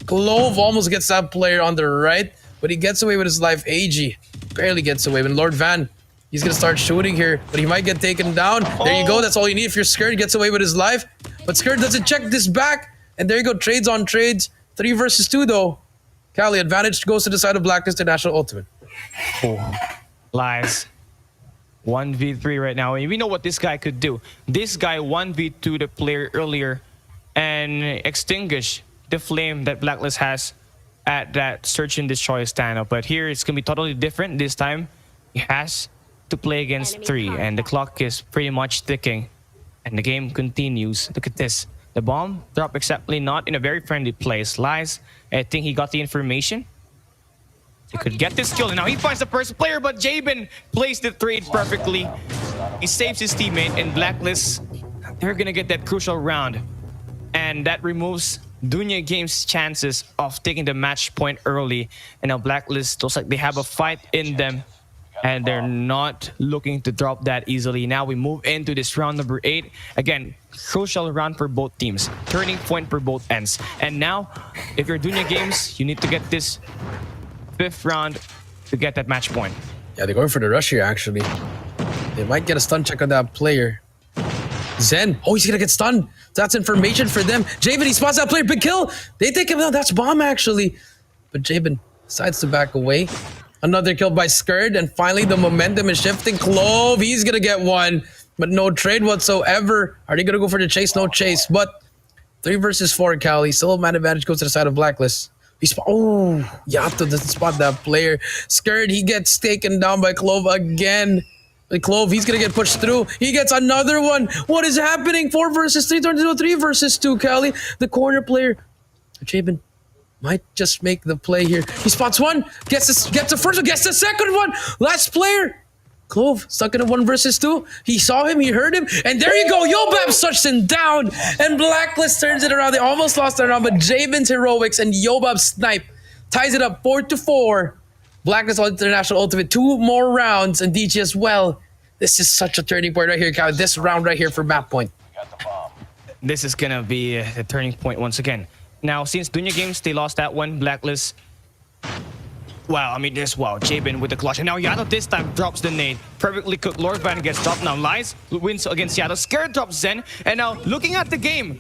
Clove almost gets that player on the right, but he gets away with his life. AG barely gets away. When Lord Van, he's going to start shooting here, but he might get taken down. There you go. That's all you need if your Skirt gets away with his life. But Skirt doesn't check this back. And there you go. Trades on trades. 3 versus 2, though. Cali, advantage goes to the side of Blacklist International Ultimate. Lies. 1v3 right now. And we know what this guy could do. This guy 1v2 the player earlier and extinguish the flame that Blacklist has at that search and destroy standoff. But here it's going to be totally different. This time he has to play against 3 and the clock is pretty much ticking and the game continues. Look at this. The bomb dropped exactly not in a very friendly place. Lies, I think he got the information. He could get this kill, and now he finds the first player, but Jabin plays the trade perfectly. He saves his teammate, and Blacklist, they're gonna get that crucial round. And that removes Dunya Games' chances of taking the match point early. And now Blacklist looks like they have a fight in them, and they're not looking to drop that easily. Now we move into this round number 8. Again, crucial round for both teams. Turning point for both ends. And now, if you're Dunya Games, you need to get this 5th round to get that match point. Yeah, they're going for the rush here, actually. They might get a stun check on that player. Zen. Oh, he's going to get stunned. That's information for them. Jabin, he spots that player. Big kill. They take him out. That's bomb, actually. But Jabin decides to back away. Another kill by Skird. And finally, the momentum is shifting. Clove, he's going to get one. But no trade whatsoever. Are they going to go for the chase? No chase. But 3 versus 4, Cali. Still man advantage goes to the side of Blacklist. Oh, Yato doesn't spot that player. Skirt, he gets taken down by Clove again. But Clove, he's going to get pushed through. He gets another one. What is happening? 4 versus 3, turns into 3 versus 2, Cali. The corner player, Jabin, might just make the play here. He spots one, gets the first one, gets the second one. Last player. Clove stuck in a 1 versus 2. He saw him, he heard him, and there you go. Yobab sucks him down, and Blacklist turns it around. They almost lost the round, but Jabin's heroics and Yobab's snipe ties it up 4-4. Blacklist International Ultimate, 2 more rounds, and DG as well. This is such a turning point right here, Kyle. This round right here for map point. This is gonna be a turning point once again. Now, since Dunya Games, they lost that one, Blacklist. Wow, I mean, Jabin with the clutch. And now Yato this time drops the nade. Perfectly cooked. Lord Van gets dropped. Now Lies wins against Yato. Scared drops Zen. And now looking at the game,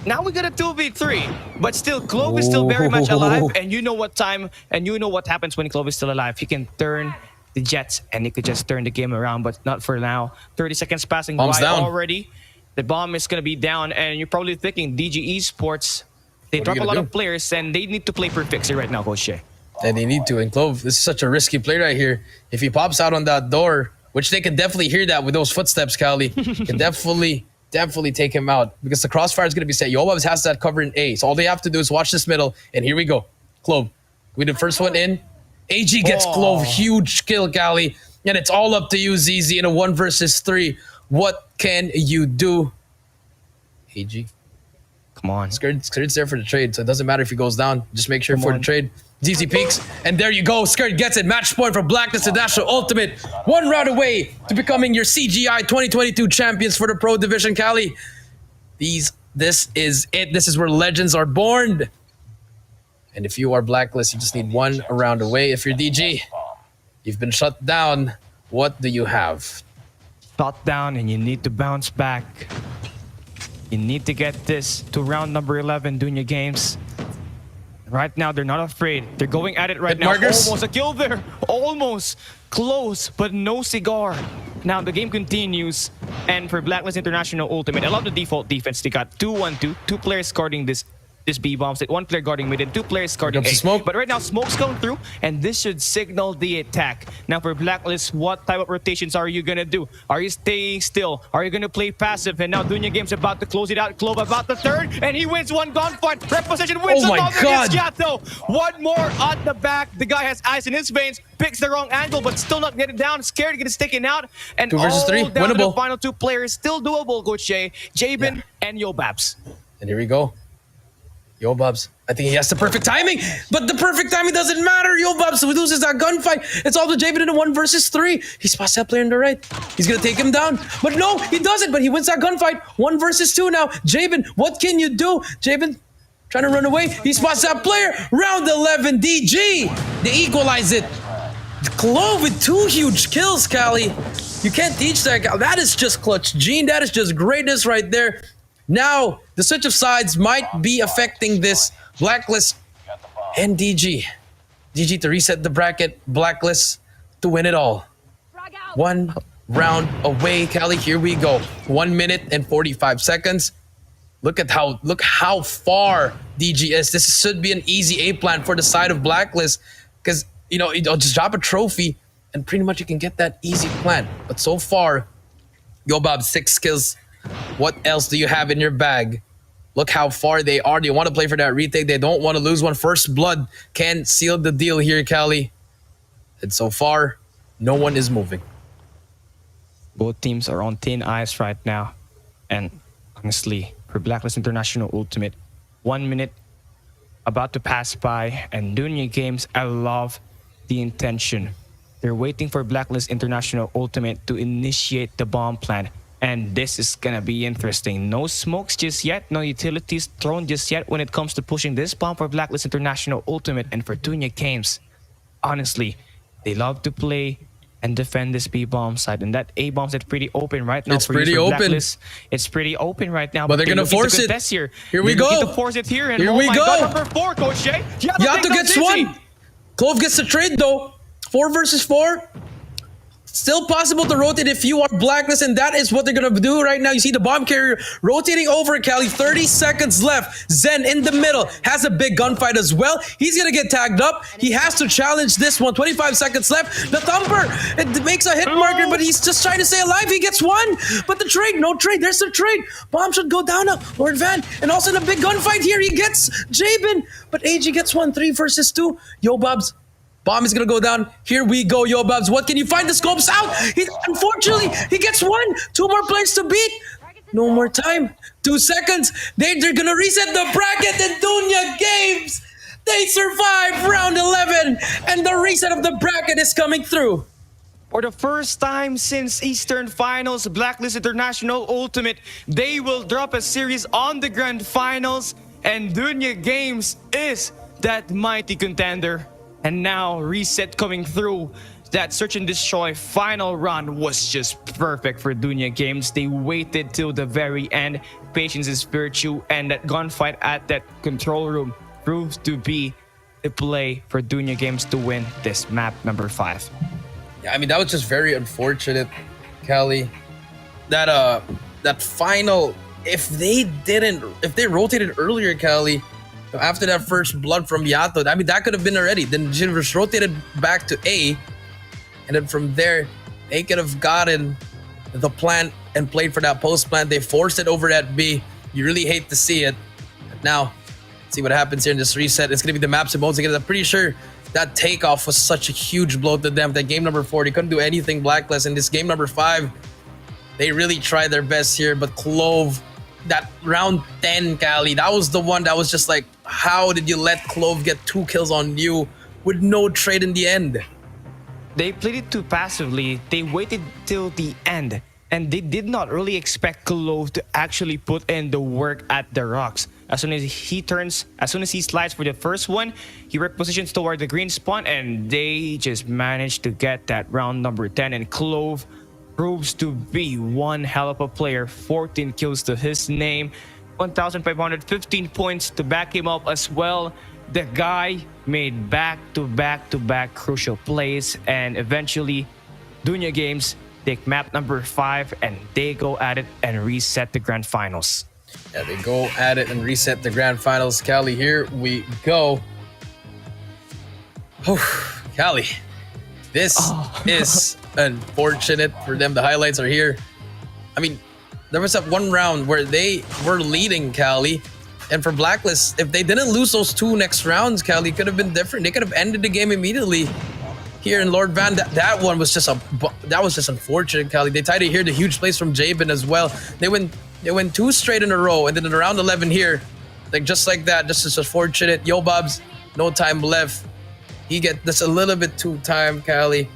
now we got a 2v3. But still, Clove is still very much alive. And you know what time, and you know what happens when Clove is still alive. He can turn the Jets, and he could just turn the game around, but not for now. 30 seconds passing by already. The bomb is going to be down, and you're probably thinking DG Esports, they drop a lot of players, and they need to play perfect right now, Coach Shea. And they need to. And Clove, this is such a risky play right here. If he pops out on that door, which they can definitely hear that with those footsteps, Cali, can definitely take him out because the crossfire is going to be set. Yobab has that cover in A. So all they have to do is watch this middle. And here we go. Clove, we the first one in. AG gets Clove. Huge kill, Cali. And it's all up to you, ZZ, in a 1 versus 3. What can you do? AG. Come on. Skird's there for the trade, so it doesn't matter if he goes down. Just make sure for the trade. ZZ peeks, and there you go. Skirt gets it. Match point for Blacklist International Ultimate. 1 round away to becoming your CGI 2022 champions for the Pro Division, Cali. This is it. This is where legends are born. And if you are Blacklist, you just need 1 round away. If you're DG, you've been shut down. What do you have? Shut down, and you need to bounce back. You need to get this to round number 11, Dunya Games. Right now, they're not afraid. They're going at it right now. Almost a kill there. Almost close, but no cigar. Now, the game continues. And for Blacklist International Ultimate, I love the default defense. They got 2-1-2. 2 players guarding this this B bombs. One player guarding mid and 2 players guarding comes A. the smoke. But right now, smoke's going through, and this should signal the attack. Now for Blacklist, what type of rotations are you gonna do? Are you staying still? Are you gonna play passive? And now Dunya Games about to close it out. Clove about the third, and he wins one gunfight. Reposition wins Oh my another God. against Yato. One more at the back. The guy has ice in his veins. Picks the wrong angle, but still not getting down. Scared to get his taken out. And 2 versus 3, all down to the winnable. final 2 players. Still doable, Coach Jay. Jabin and Yobabs. And here we go. Yobabs. I think he has the perfect timing, but the perfect timing doesn't matter. Yobabs loses that gunfight. It's all the Jabin in a 1 versus 3. He spots that player on the right. He's gonna take him down, but no, he doesn't. But he wins that gunfight. 1 versus 2 now. Jabin, what can you do? Jabin trying to run away. He spots that player. Round 11, DG. They equalize it. Clove with 2 huge kills, Cali. You can't teach that guy. That is just clutch. Gene, that is just greatness right there. Now, the switch of sides might be affecting this. Blacklist and DG. DG to reset the bracket. Blacklist to win it all. 1 round away, Cali. Here we go. 1 minute and 45 seconds. Look how far DG is. This should be an easy A plan for the side of Blacklist. Because, you know, you'll just drop a trophy and pretty much you can get that easy plan. But so far, Yobab, 6 kills. What else do you have in your bag? Look how far they are. They want to play for that retake. They don't want to lose one. First blood can seal the deal here, Cali. And so far, no one is moving. Both teams are on thin ice right now. And honestly, for Blacklist International Ultimate, 1 minute about to pass by. And Dunya Games, I love the intention. They're waiting for Blacklist International Ultimate to initiate the bomb plan. And this is gonna be interesting. No smokes just yet, no utilities thrown just yet when it comes to pushing this bomb for Blacklist International Ultimate and for Dunya Games. Honestly, they love to play and defend this B bomb side, and that A bomb's pretty open right now. It's pretty open. Blacklist. It's pretty open right now. But they're gonna force it. Here, Here we They're looking go. to force it here, and Here oh we my go. God, number 4, Coach Shay. Yato gets 1. Clove gets the trade though. 4 versus 4. Still possible to rotate if you are Blacklist, and that is what they're gonna do right now. You see the bomb carrier rotating over, Cali. 30 seconds left. Zen in the middle has a big gunfight as well. He's gonna get tagged up. He has to challenge this one. 25 seconds left. The thumper, it makes a hit marker, but he's just trying to stay alive. He gets 1, but the trade, no trade. There's the trade. Bomb should go down now. Lord Van, and also in a big gunfight here, he gets Jabin, but AG gets 1. 3 versus 2. Yobabs. Bomb is gonna go down. Here we go, Yobabs. What can you find? The scopes out. Unfortunately, he gets 1. 2 more players to beat. No more time. 2 seconds. They're gonna reset the bracket. And Dunya Games, they survive round 11, and the reset of the bracket is coming through. For the first time since Eastern Finals, Blacklist International Ultimate, they will drop a series on the Grand Finals, and Dunya Games is that mighty contender. And now, reset coming through. That search and destroy final run was just perfect for Dunya Games. They waited till the very end. Patience is virtue, and that gunfight at that control room proves to be the play for Dunya Games to win this map number 5. Yeah, I mean, that was just very unfortunate, Cali. That final, if they rotated earlier, Cali, after that first blood from Yato, I mean, that could have been already. Then Jinvers rotated back to A, and then from there, they could have gotten the plant and played for that post plant. They forced it over at B. You really hate to see it. But now, let's see what happens here in this reset. It's going to be the maps and modes again. I'm pretty sure that takeoff was such a huge blow to them. That game number 4, they couldn't do anything Blacklist. In this game number 5, they really tried their best here, but Clove, that round 10, Cali, that was the one that was just like, how did you let Clove get 2 kills on you with no trade in the end? They played it too passively. They waited till the end, and they did not really expect Clove to actually put in the work at the rocks. As soon as he slides for the first one, he repositions toward the green spawn, and they just managed to get that round number 10. And Clove proves to be one hell of a player. 14 kills to his name, 1,515 points to back him up as well. The guy made back-to-back crucial plays, and eventually Dunya Games take map number 5, and they go at it and reset the grand finals. Yeah, they go at it and reset the grand finals. Cali, here we go. Cali, this is unfortunate for them. The highlights are here. I mean, there was that one round where they were leading Cali. And for Blacklist, if they didn't lose those 2 next rounds, Cali could have been different. They could have ended the game immediately. Here in Lord Van, that one was just unfortunate, Cali. They tied it here. The huge plays from Jabin as well. They went 2 straight in a row, and then in round 11 here, like just like that, just as unfortunate. Yo Bobs, no time left. He get this a little bit too time, Cali.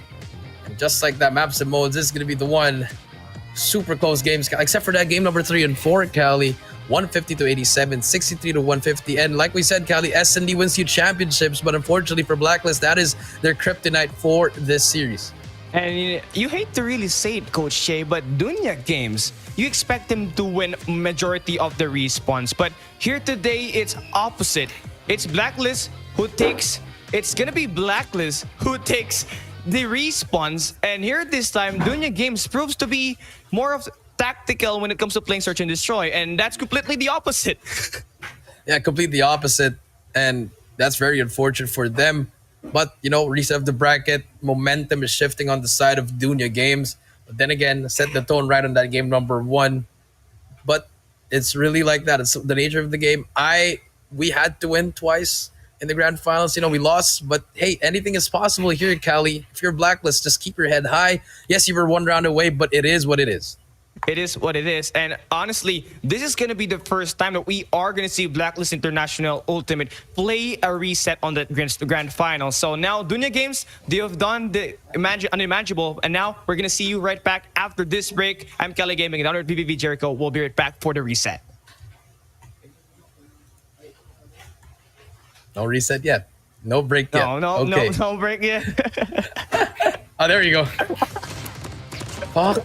And just like that, maps and modes, this is gonna be the one. Super close games, except for that game number 3 and 4, Cali. 150 to 87, 63 to 150. And like we said, Cali, S&D wins you championships, but unfortunately for Blacklist, that is their kryptonite for this series. And you hate to really say it, Coach Shea, but Dunya Games, you expect them to win majority of the respawns. But here today, it's opposite. It's Blacklist who takes, it's gonna be Blacklist who takes the respawns. And here this time, Dunya Games proves to be more of tactical when it comes to playing search and destroy, and that's completely the opposite. Yeah, completely opposite, and that's very unfortunate for them. But you know, reset of the bracket, momentum is shifting on the side of Dunya Games. But then again, set the tone right on that game number 1. But it's really like that. It's the nature of the game. We had to win twice in the grand finals. You know, we lost, but hey, anything is possible here, Cali. If you're Blacklist, just keep your head high. Yes, you were 1 round away, but it is what it is. It is what it is. And honestly, this is going to be the first time that we are going to see Blacklist International Ultimate play a reset on the grand final. So now, Dunya Games, they have done the unimaginable. And now we're going to see you right back after this break. I'm Kelly Gaming and under BBB Jericho. We'll be right back for the reset. No reset yet. No break yet. No break yet. Oh, there you go. Fuck.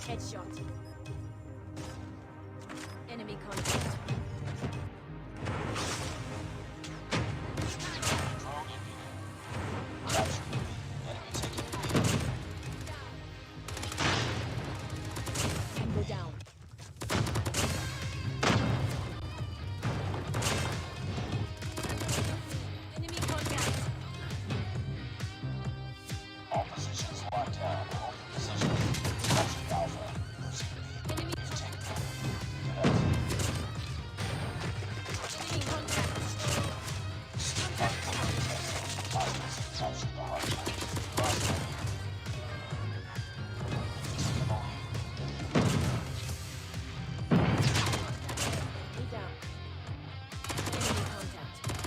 Headshot. Enemy contact. Tango down. Enemy contact. All positions locked down. Hold your position. Capture Alpha. Enemy contact. Enemy contact. Capture the hardpoint. Enemy down. Enemy contact.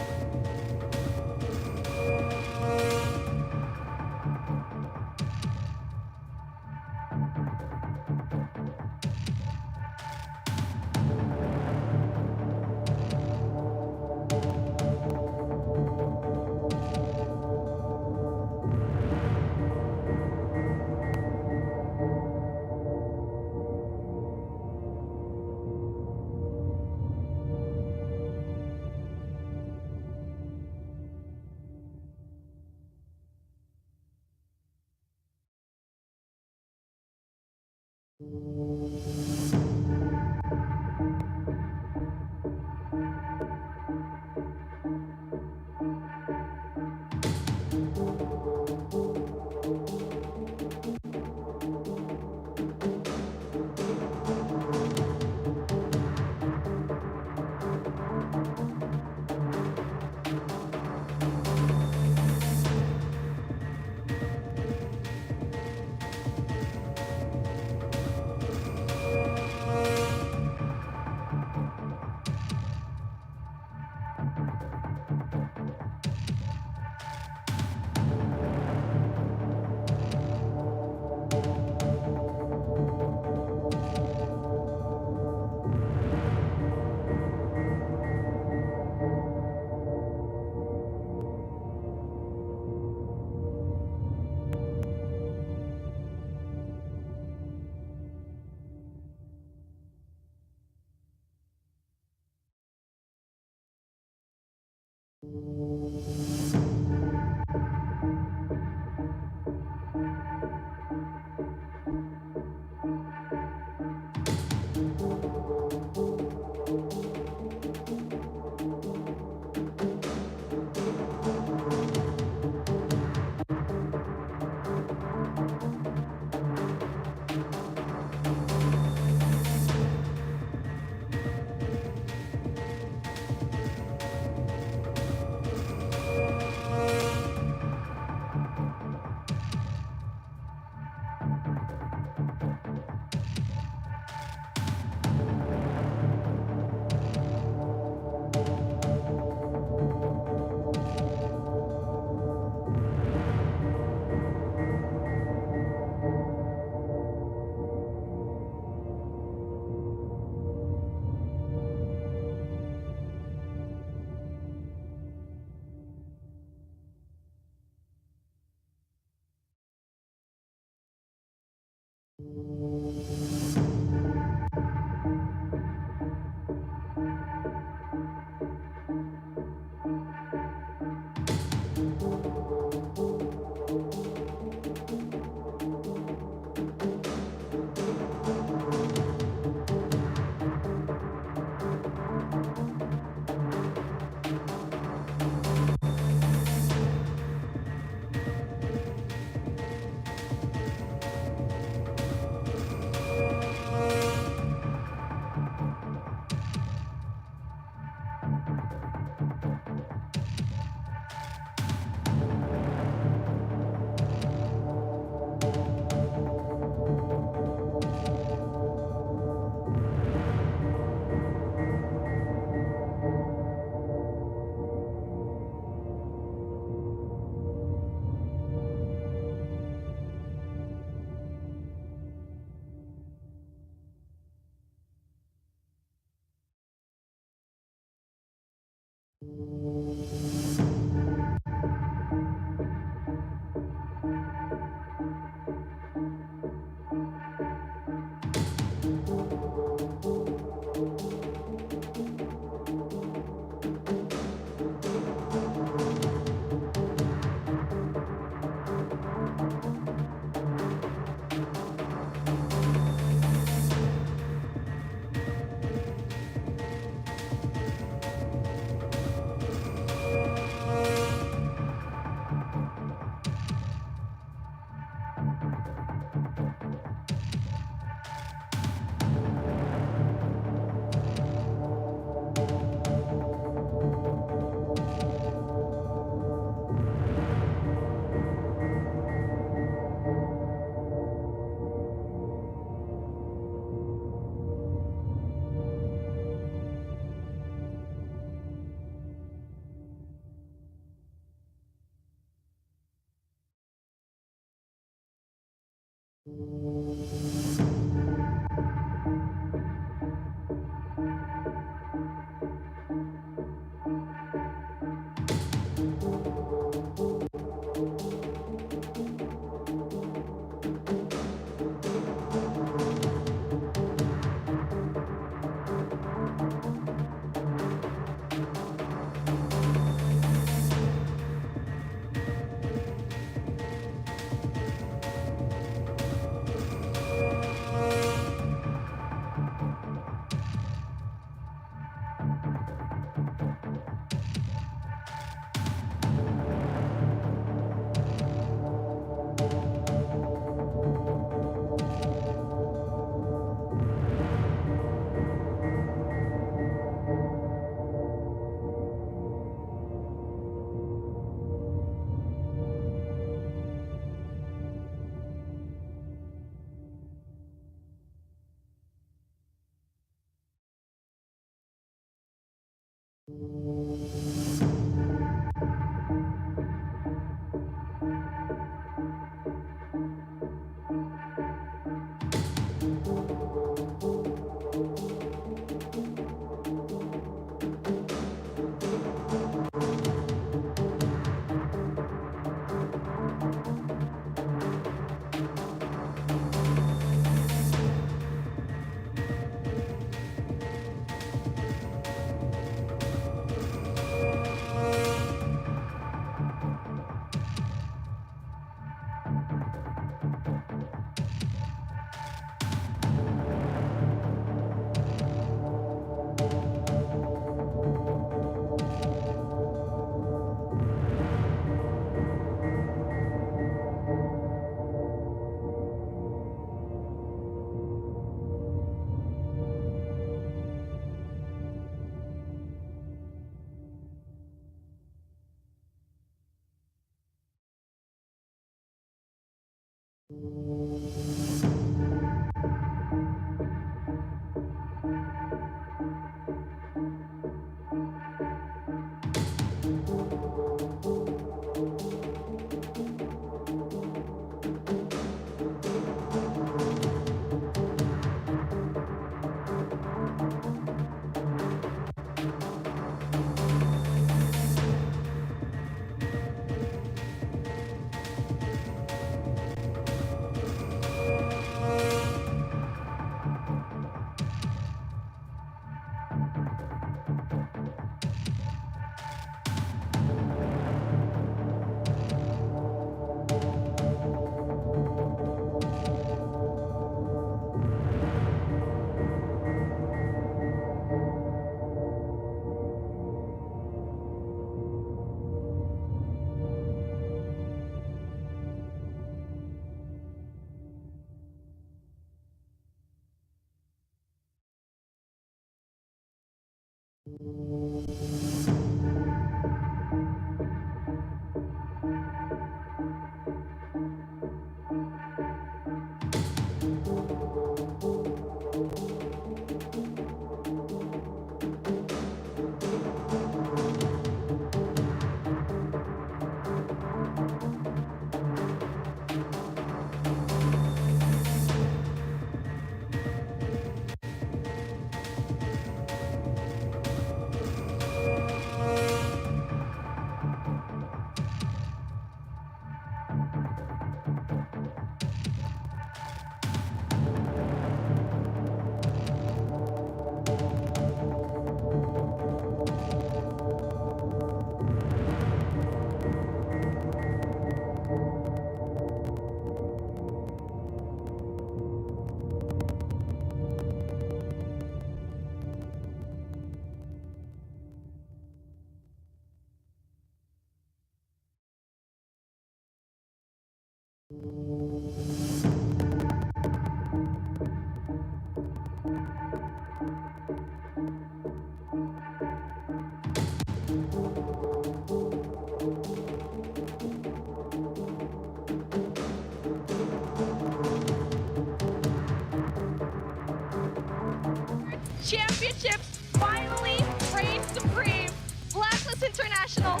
Championships finally reign supreme. Blacklist International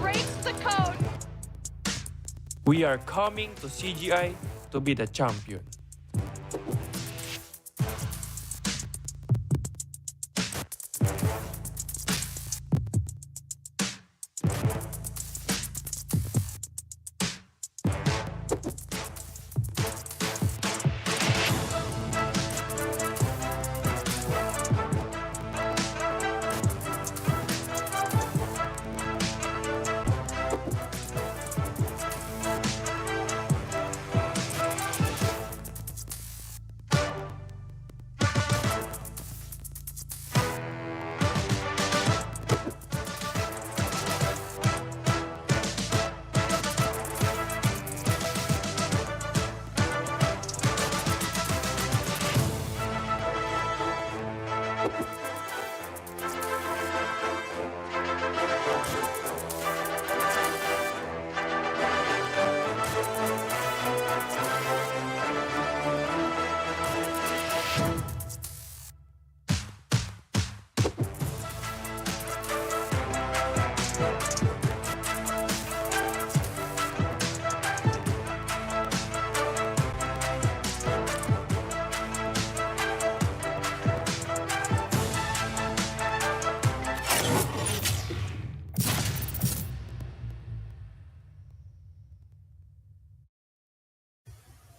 breaks the code. We are coming to CGI to be the champion.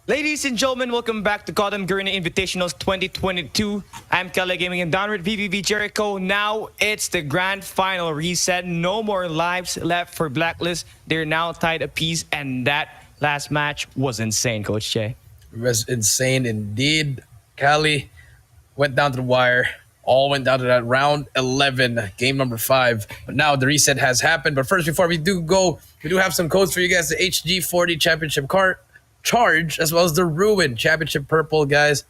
Ladies and gentlemen, welcome back to Garena Invitationals 2022. I'm Kale Gaming and down with VVV Jericho. Now it's the grand final reset. No more lives left for Blacklist. They're now tied apiece, and that last match was insane, Coach Che. It was insane indeed. Cali went down to the wire. All went down to that round 11, game number 5. But now the reset has happened. But first, before we do go, we do have some codes for you guys. The HG40 Championship card charge, as well as the Ruin Championship purple, guys.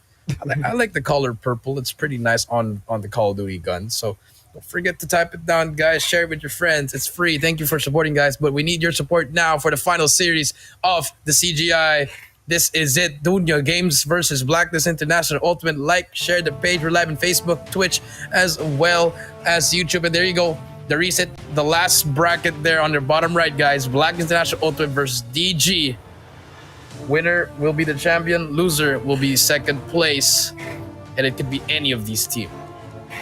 I like the color purple. It's pretty nice on the Call of Duty gun. So don't forget to type it down, guys. Share it with your friends. It's free. Thank you for supporting, guys. But we need your support now for the final series of the CGI. This is it. Dunya Games versus Blacklist International Ultimate. Like, share the page. We're live on Facebook, Twitch, as well as YouTube. And there you go. The reset, the last bracket there on the bottom right, guys. Blacklist International Ultimate versus DG. Winner will be the champion. Loser will be second place. And it could be any of these teams.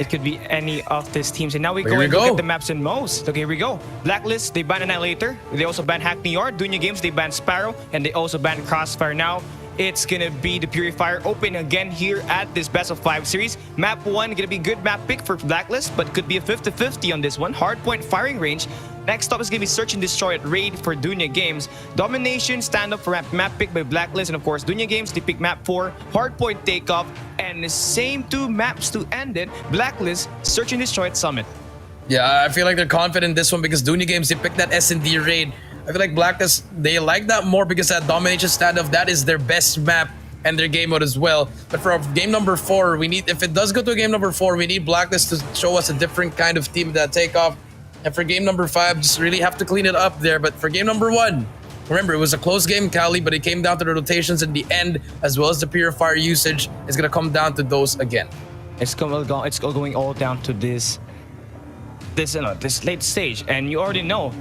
It could be any of these teams. And now we Here go we and go. look at the maps and most. Okay, here we go. Blacklist, they ban Annihilator. They also ban Hackney Yard. Dunya Games, they ban Sparrow. And they also ban Crossfire. Now, it's gonna be the Purifier open again here at this best of 5 series. Map 1 gonna be good map pick for Blacklist, but could be a 50-50 on this one. Hardpoint firing range. Next up is gonna be Search and Destroy at Raid for Dunya Games. Domination, stand up for map pick by Blacklist. And of course, Dunya Games, they pick map 4. Hardpoint takeoff. And the same 2 maps to end it. Blacklist, Search and Destroy at Summit. Yeah, I feel like they're confident in this one because Dunya Games, they picked that S&D raid. I feel like Blacklist, they like that more because that domination standoff, that is their best map and their game mode as well. But for game number 4, we need, if it does go to game number 4, we need Blacklist to show us a different kind of team that take off. And for game number 5, just really have to clean it up there. But for game number 1, remember, it was a close game, Cali, but it came down to the rotations in the end, as well as the Purifier usage. It's going to come down to those again. It's going all down to this late stage. And you already know,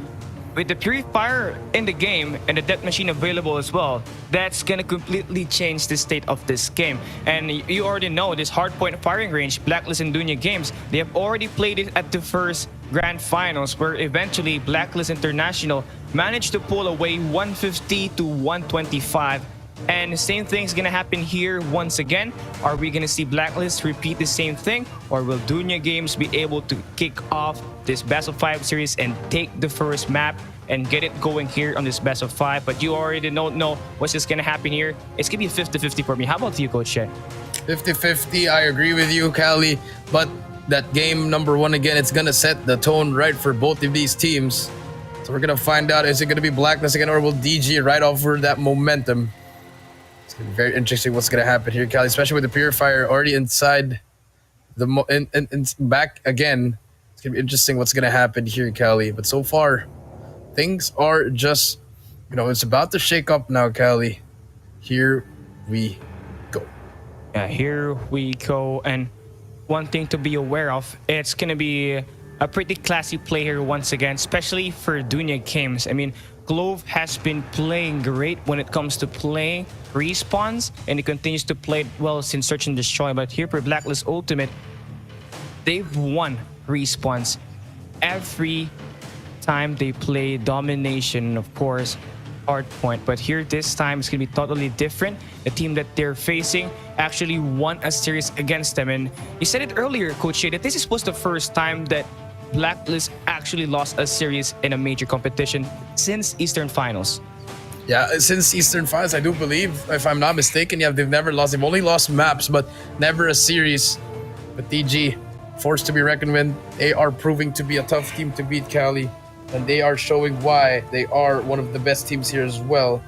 with the Purifier in the game and the Death Machine available as well, that's gonna completely change the state of this game. And you already know this hardpoint firing range, Blacklist and Dunya Games, they have already played it at the first grand finals, where eventually Blacklist International managed to pull away 150 to 125. And the same thing's gonna happen here once again. Are we gonna see Blacklist repeat the same thing, or will Dunya Games be able to kick off this best of 5 series and take the first map and get it going here on this best of 5? But you already don't know what's just gonna happen here. It's gonna be 50-50 for me. How about you, Coach Che? 50-50, I agree with you, Cali. But that game number 1 again, it's gonna set the tone right for both of these teams. So we're gonna find out, is it gonna be Blacklist again, or will DG right over that momentum? It's gonna be very interesting what's gonna happen here, Cali, especially with the Purifier already inside the back again. It's gonna be interesting what's gonna happen here, Cali. But so far, things are just, it's about to shake up now, Cali. Here we go. Yeah, here we go. And one thing to be aware of, it's gonna be a pretty classy play here once again, especially for Dunya Games. I mean, Clove has been playing great when it comes to playing respawns, and he continues to play it well since Search and Destroy. But here for Blacklist Ultimate, they've won respawns every time they play domination, of course, hardpoint. But here this time it's gonna be totally different. The team that they're facing actually won a series against them, and you said it earlier, Coach Shay, that this was the first time that Blacklist actually lost a series in a major competition since Eastern Finals. Yeah, since Eastern Finals, I do believe, if I'm not mistaken, yeah, they've never lost. They've only lost maps, but never a series. But DG, forced to be reckoned with. They are proving to be a tough team to beat, Cali, and they are showing why they are one of the best teams here as well.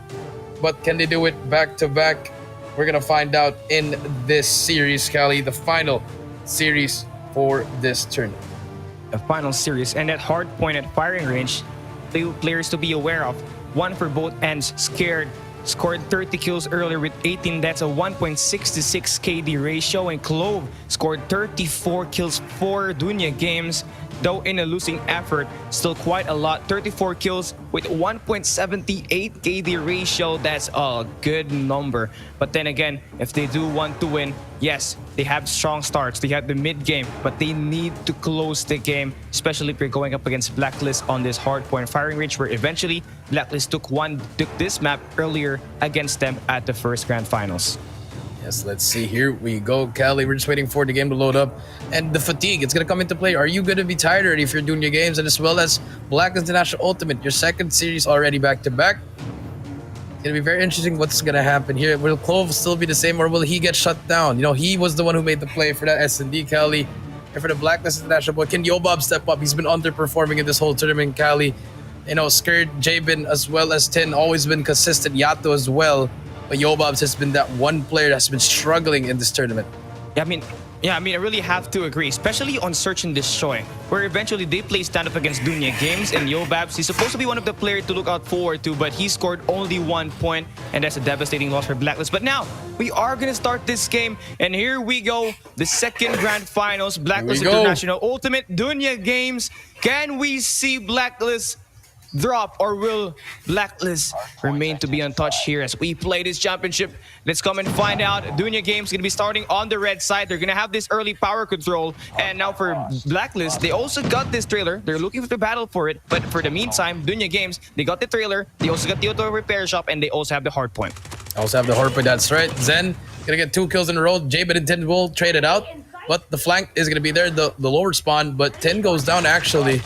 But can they do it back to back? We're gonna find out in this series, Cali, the final series for this tournament. The final series, and that hard point at firing range, the players to be aware of. One for both ends. Scared scored 30 kills earlier with 18. That's a 1.66 KD ratio. And Clove scored 34 kills for Dunya Games. though in a losing effort, still quite a lot. 34 kills with 1.78 KD ratio. That's a good number. But then again, if they do want to win, yes, they have strong starts. They have the mid game, but they need to close the game, especially if you're going up against Blacklist on this hardpoint firing range, where eventually Blacklist took this map earlier against them at the first grand finals. Yes, let's see. Here we go, Cali. We're just waiting for the game to load up. And the fatigue, it's going to come into play. Are you going to be tired already if you're doing your games? And as well as BLACKLIST International Ultimate, your second series already back-to-back. It's going to be very interesting what's going to happen here. Will Clove still be the same, or will he get shut down? You know, he was the one who made the play for that S&D, Cali. And for the BLACKLIST International boy, can Yobab step up? He's been underperforming in this whole tournament, Cali. You know, Skirt, Jabin, as well as Tin, always been consistent. Yato as well. But Yobabs has been that one player that's been struggling in this tournament. Yeah, I really have to agree, especially on Search and Destroy, where eventually they play stand-up against Dunya Games, and Yobabs, he's supposed to be one of the players to look out forward to, but he scored only 1 point, and that's a devastating loss for Blacklist. But now, we are going to start this game, and here we go, the second grand finals, Blacklist International Ultimate Dunya Games. Can we see Blacklist drop, or will Blacklist remain to be untouched here as we play this championship? Let's come and find out. Dunya Games going to be starting on the red side. They're going to have this early power control. And now for Blacklist, they also got this trailer. They're looking for the battle for it. But for the meantime, Dunya Games, they got the trailer. They also got the auto repair shop, and they also have the hard point. Also have the hard point, that's right. Zen going to get 2 kills in a row. Jabin and Tin will trade it out. But the flank is going to be there, the lower spawn. But Tin goes down actually.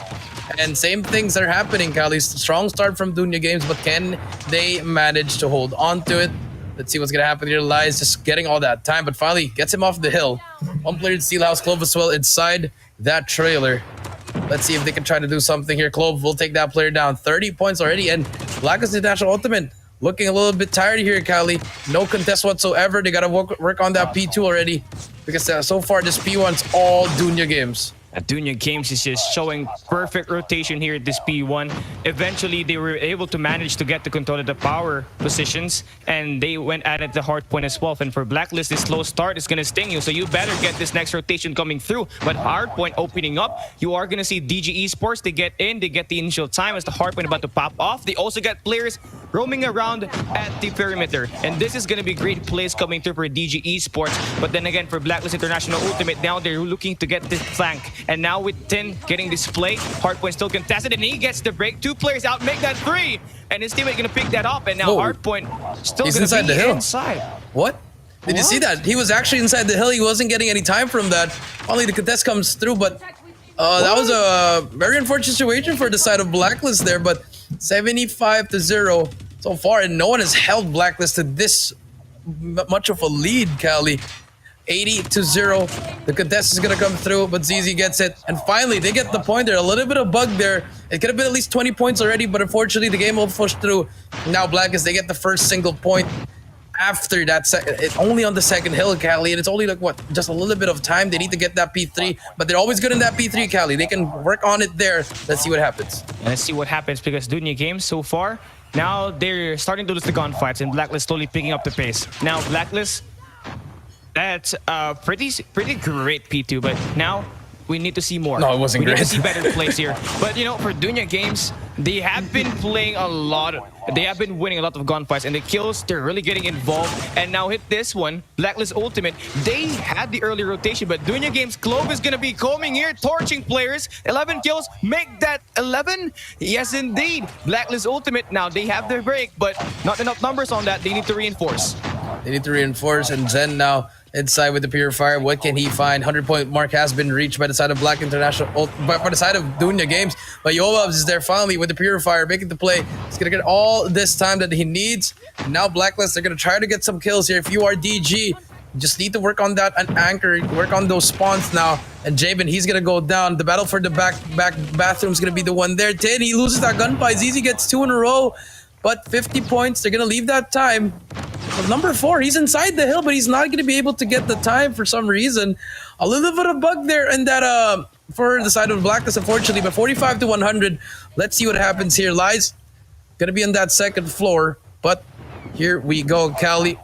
And same things are happening, Cali. Strong start from Dunya Games, but can they manage to hold on to it? Let's see what's going to happen here. Lies just getting all that time, but finally gets him off the hill. One player in Steelhouse, Clove as well inside that trailer. Let's see if they can try to do something here. Clove will take that player down. 30 points already, and BLACKLIST International Ultimate looking a little bit tired here, Cali. No contest whatsoever. They got to work on that P2 already, because so far this P1's all Dunya Games. Dunya Games is just showing perfect rotation here at this P1. Eventually, they were able to manage to get the control of the power positions, and they went at it the hard point as well. And for Blacklist, this slow start is going to sting you, so you better get this next rotation coming through. But hard point opening up, you are going to see DG Esports. They get in, they get the initial time as the hard point about to pop off. They also get players roaming around at the perimeter, and this is going to be great plays coming through for DG Esports. But then again, for BLACKLIST International Ultimate, now they're looking to get this flank. And now with Tin getting this play, hardpoint still contested, and he gets the break. 2 players out, make that 3, and his teammate gonna pick that up. And now hardpoint still He's gonna inside be the hill. inside. What? Did you see that? He was actually inside the hill. He wasn't getting any time from that. Only the contest comes through, but that was a very unfortunate situation for the side of Blacklist there. But 75-0 so far, and no one has held Blacklist to this much of a lead, Cali. 80-0. The contest is gonna come through, but ZZ gets it, and finally they get the point there. A little bit of bug there. It could have been at least 20 points already, but unfortunately the game will push through. Now Blacklist, they get the first single point after that. Only on the second hill, Cali, and it's only like what, just a little bit of time. They need to get that P3, but they're always good in that P3, Cali. They can work on it there. Let's see what happens. Let's see what happens, because Dunya Games so far, now they're starting to lose the gunfights, and Blacklist slowly picking up the pace. Now Blacklist, that's pretty great P2, but now we need to see more. No, it wasn't great. We need to see better plays here. But you know, for Dunya Games, they have been playing a lot. They have been winning a lot of gunfights, and the kills, they're really getting involved. And now hit this one, BLACKLIST Ultimate. They had the early rotation, but Dunya Games, Clove is gonna be coming here, torching players. 11 kills, make that 11. Yes, indeed. BLACKLIST Ultimate, now they have their break, but not enough numbers on that. They need to reinforce. They need to reinforce, and Zen now inside with the Purifier. What can he find? 100-point mark has been reached by the side of Black International, by the side of Dunya Games. But Yobabs is there finally with the Purifier, making the play. He's going to get all this time that he needs. And now Blacklist, they're going to try to get some kills here. If you are DG, you just need to work on that and anchor, work on those spawns now. And Jabin, he's going to go down. The battle for the back bathroom is going to be the one there. Tin, he loses that gunfight. ZZ gets 2 in a row. But 50 points, they're going to leave that time. But number 4, he's inside the hill, but he's not going to be able to get the time for some reason. A little bit of bug there in that for the side of Blacklist, unfortunately. But 45-100. Let's see what happens here. Lies going to be on that second floor. But here we go, Cali.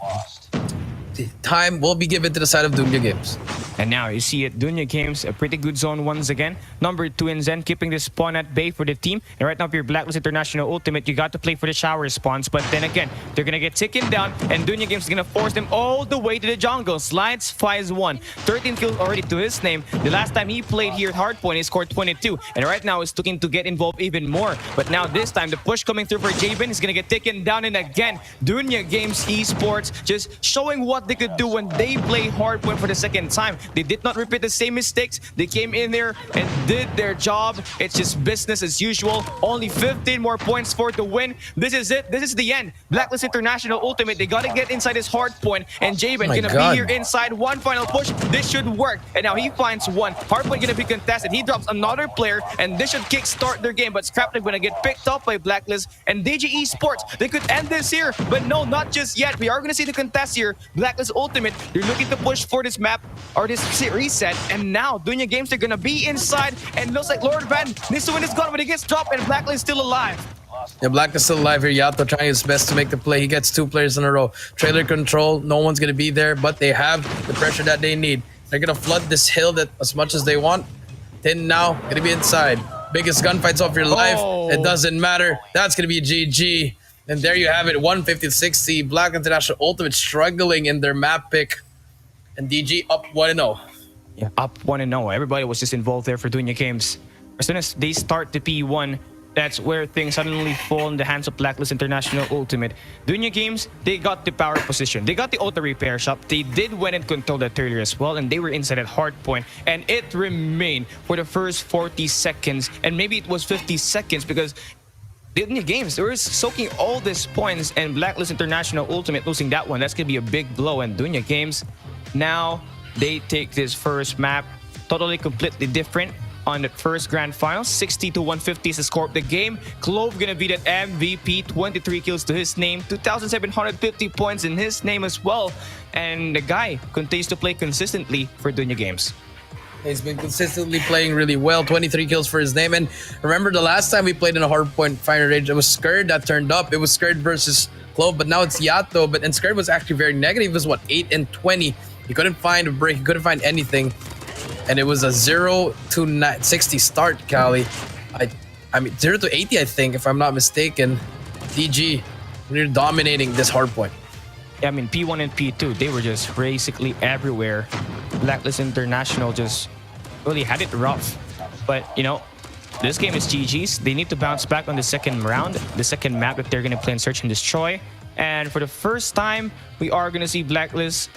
The time will be given to the side of Dunya Games. And now you see it, Dunya Games, a pretty good zone once again. Number 2 in Zen, keeping the spawn at bay for the team. And right now, if you're BLACKLIST International Ultimate, you got to play for the shower response. But then again, they're going to get taken down, and Dunya Games is going to force them all the way to the jungle. Slides 5-1. 13 kills already to his name. The last time he played here at hardpoint, he scored 22. And right now, he's looking to get involved even more. But now this time, the push coming through for Jabin is going to get taken down. And again, Dunya Games Esports just showing what they could do when they play hardpoint for the second time. They did not repeat the same mistakes. They came in there and did their job. It's just business as usual. Only 15 more points for the win. This is it. This is the end. BLACKLIST International Ultimate. They got to get inside his hardpoint. And Jabin gonna be here inside. One final push. This should work. And now he finds one. Hardpoint gonna be contested. He drops another player, and this should kickstart their game. But Scrapnik gonna get picked up by BLACKLIST and DG Esports. They could end this here, but no, not just yet. We are gonna see the contest here. BLACKLIST Ultimate. They're looking to push for this map or this reset. And now Dunya Games, they're gonna be inside, and looks like Lord Van needs to win this gun, but he gets dropped, and BLACKLIST still alive. Yeah, Black is still alive here. Yato trying his best to make the play. He gets 2 players in a row. Trailer control. No one's going to be there, but they have the pressure that they need. They're going to flood this hill that as much as they want. Tin now, going to be inside. Biggest gunfights of your life. It doesn't matter. That's going to be a GG. And there you have it. 150-60. Black International Ultimate struggling in their map pick. And DG up 1-0. Yeah, up 1-0. Everybody was just involved there for Dunya Games. As soon as they start the P1, that's where things suddenly fall in the hands of BLACKLIST International Ultimate. Dunya Games, they got the power position. They got the auto repair shop. They did win and control that earlier as well, and they were inside at hardpoint. And it remained for the first 40 seconds, and maybe it was 50 seconds because Dunya Games, they were soaking all these points, and BLACKLIST International Ultimate losing that one. That's going to be a big blow. And Dunya Games, now they take this first map totally completely different. On the first grand final, 60-150 is the score of the game. Clove gonna be that MVP, 23 kills to his name, 2,750 points in his name as well. And the guy continues to play consistently for Dunya Games. He's been consistently playing really well. 23 kills for his name. And remember the last time we played in a hardpoint final range, it was Skurd that turned up. It was Skurd versus Clove, but now it's Yato. And Skurd was actually very negative. It was what, 8-20. He couldn't find a break. He couldn't find anything. And it was a 0-60 start, Cali. I mean 0-80, I think, if I'm not mistaken. DG, we're dominating this hardpoint. Yeah, I mean P1 and P2, they were just basically everywhere. BLACKLIST International just really had it rough. But you know, this game is GG's. They need to bounce back on the second round, the second map that they're gonna play in Search and Destroy. And for the first time, we are gonna see BLACKLIST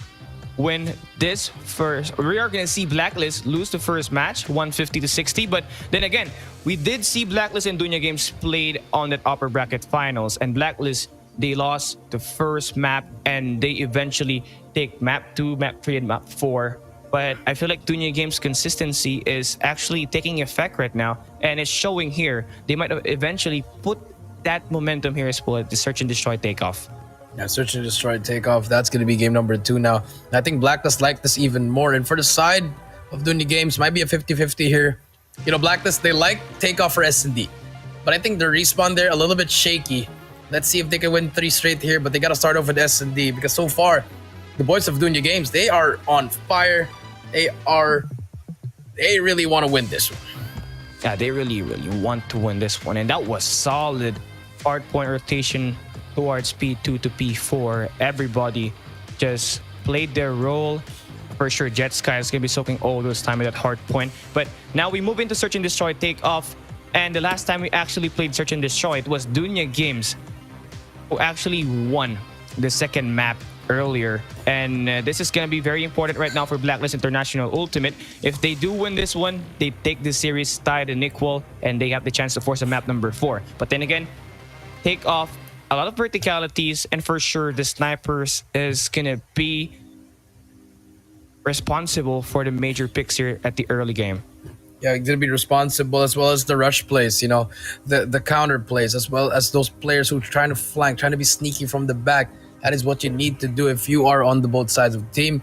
win this first. We are going to see BLACKLIST lose the first match, 150-60. But then again, we did see BLACKLIST and Dunya Games played on that upper bracket finals, and BLACKLIST, they lost the first map, and they eventually take map 2, map 3, and map 4. But I feel like Dunya Games' consistency is actually taking effect right now, and it's showing here. They might have eventually put that momentum here as well at the Search and Destroy takeoff. Yeah, Search and Destroy takeoff. That's going to be game number 2 now. I think BLACKLIST like this even more. And for the side of Dunya Games, might be a 50-50 here. You know, BLACKLIST, they like takeoff for S&D. But I think the respawn there a little bit shaky. Let's see if they can win 3 straight here. But they got to start off with S&D. Because so far, the boys of Dunya Games, they are on fire. They really want to win this one. Yeah, they really want to win this one. And that was solid hardpoint rotation towards P2 to P4. Everybody just played their role. For sure, Jet Sky is going to be soaking all those time at that hard point. But now we move into Search and Destroy takeoff. And the last time we actually played Search and Destroy, it was Dunya Games who actually won the second map earlier. And this is going to be very important right now for BLACKLIST International Ultimate. If they do win this one, they take the series tied and equal, and they have the chance to force a map number 4. But then again, takeoff, a lot of verticalities, and for sure the snipers is gonna be responsible for the major picks here at the early game. Yeah, gonna be responsible, as well as the rush plays, you know, the counter plays, as well as those players who are trying to flank, trying to be sneaky from the back. That is what you need to do if you are on the both sides of the team.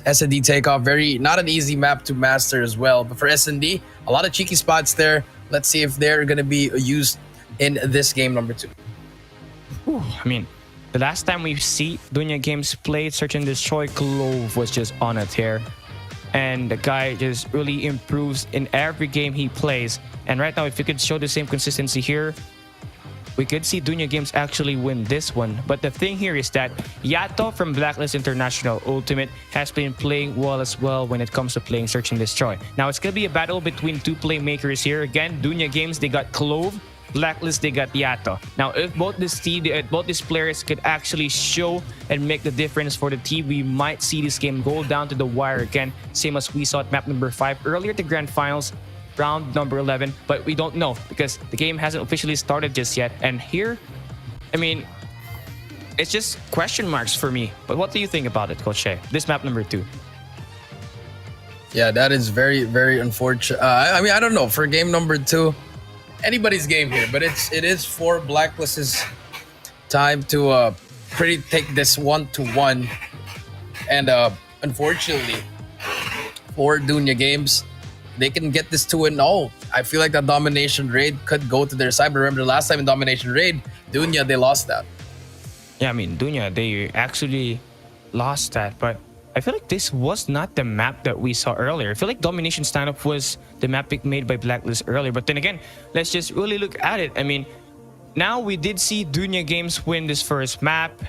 S&D takeoff, not an easy map to master as well. But for S&D, a lot of cheeky spots there. Let's see if they're gonna be used in this game number 2. I mean, the last time we see Dunya Games play Search and Destroy, Clove was just on a tear. and the guy just really improves in every game he plays. And right now, if you could show the same consistency here, we could see Dunya Games actually win this one. But the thing here is that Yato from Blacklist International Ultimate has been playing well as well when it comes to playing Search and Destroy. Now, it's going to be a battle between two playmakers here. Again, Dunya Games, they got Clove. Blacklist, they got Yato. Now, if both these players could actually show and make the difference for the team, we might see this game go down to the wire again, same as we saw at map number 5 earlier at the Grand Finals, round number 11. But we don't know because the game hasn't officially started just yet. And here, I mean, it's just question marks for me. But what do you think about it, Coach Shea? This map number 2. Yeah, that is very, very unfortunate. I mean, I don't know. For game number 2, anybody's game here, but it is for Blacklist's time to pretty take this 1-1. And unfortunately, for Dunya Games, they can get this 2-0. I feel like that domination raid could go to their side. But remember, the last time in domination raid, Dunya, they lost that. Yeah, I mean, Dunya, they actually lost that. But I feel like this was not the map that we saw earlier. I feel like domination standoff was the map pick made by Blacklist earlier. But then again, let's just really look at it. I mean, now we did see Dunya Games win this first map.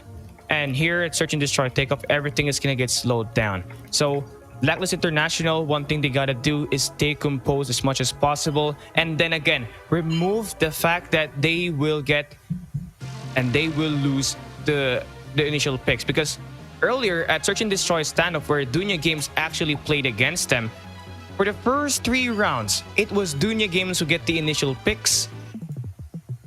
And here at Search and Destroy Takeoff, everything is going to get slowed down. So Blacklist International, one thing they gotta do is stay composed as much as possible, and then again remove the fact that they will get and they will lose the initial picks. Because earlier at Search and Destroy standoff, where Dunya Games actually played against them, for the first 3 rounds, it was Dunya Games who get the initial picks.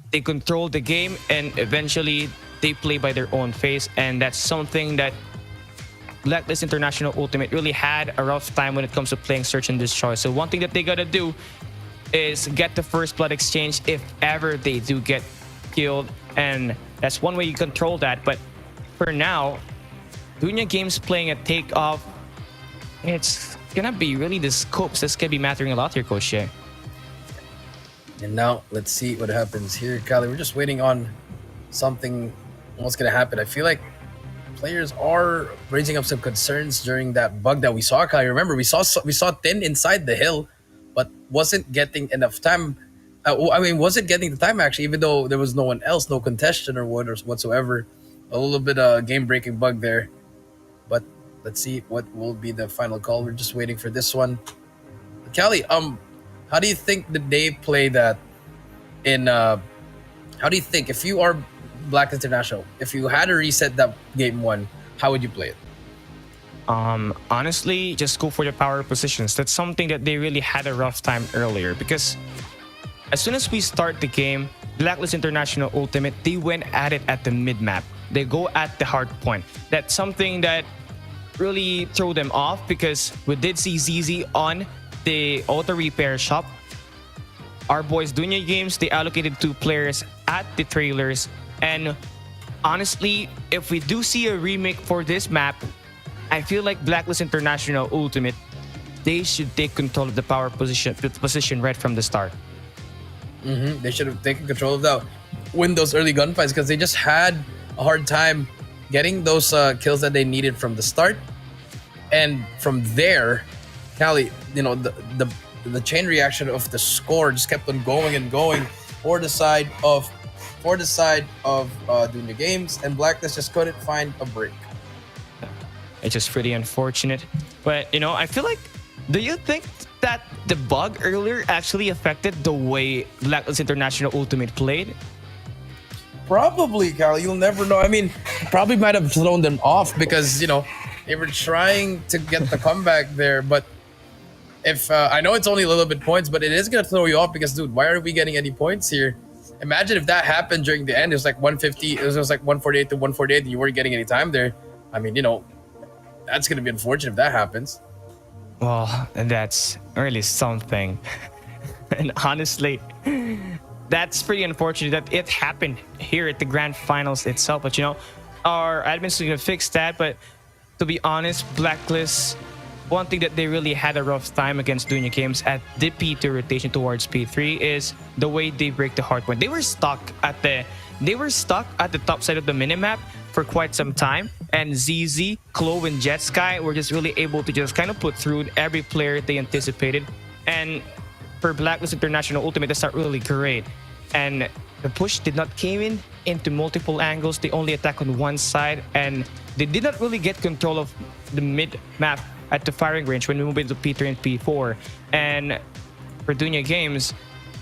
They control the game, and eventually they play by their own pace, and that's something that Blacklist International Ultimate really had a rough time when it comes to playing Search and Destroy. So one thing that they gotta do is get the first blood exchange if ever they do get killed, and that's one way you control that. But for now, Dunya Games playing a takeoff, it's gonna be really the scopes that's gonna be mattering a lot here, Coach Shea. And now let's see what happens here, Kali. We're just waiting on something. What's gonna happen? I feel like players are raising up some concerns during that bug that we saw, Kali. Remember, we saw Tin inside the hill, but wasn't getting enough time. Wasn't getting the time actually, even though there was no one else, no contestant or whatsoever. A little bit of game-breaking bug there. But let's see what will be the final call. We're just waiting for this one. Kali, how do you think did they play that in? How do you think if you are Black International, if you had to reset that game 1, how would you play it? Honestly, just go for the power positions. That's something that they really had a rough time earlier, because as soon as we start the game, Blacklist International Ultimate, they went at it at the mid-map. They go at the hard point. That's something that really threw them off, because we did see ZZ on the auto repair shop. Our boys Dunya Games, they allocated 2 players at the trailers. And honestly, if we do see a remake for this map, I feel like Blacklist International Ultimate, they should take control of the power position right from the start. They should have taken control of that, win those early gunfights, because they just had a hard time getting those kills that they needed from the start. And from there, Kali, you know, the chain reaction of the score just kept on going and going for the side of Dunya Games, and Blacklist just couldn't find a break. It's just pretty unfortunate. But, you know, I feel like, do you think that the bug earlier actually affected the way Blacklist International Ultimate played? Probably, Kyle. You'll never know. I mean, probably might have thrown them off because, you know, they were trying to get the comeback there. But if I know it's only a little bit points, but it is going to throw you off because, dude, why aren't we getting any points here? Imagine if that happened during the end. It was like 150. It was like 148 to 148 and you weren't getting any time there. I mean, you know, that's going to be unfortunate if that happens. Well, that's really something. And honestly, that's pretty unfortunate that it happened here at the grand finals itself. But, you know, our admins are going to fix that. But to be honest, Blacklist, one thing that they really had a rough time against Dunya Games at the P2 rotation towards P3 is the way they break the hardpoint. They were stuck at the top side of the minimap, for quite some time. And ZZ, Clove, and Jetsky were just really able to just kind of put through every player they anticipated. And for Blacklist International Ultimate, that's not really great. And the push did not came in into multiple angles. They only attack on one side, and they did not really get control of the mid map at the firing range when we move into P3 and P4. And for Dunya Games,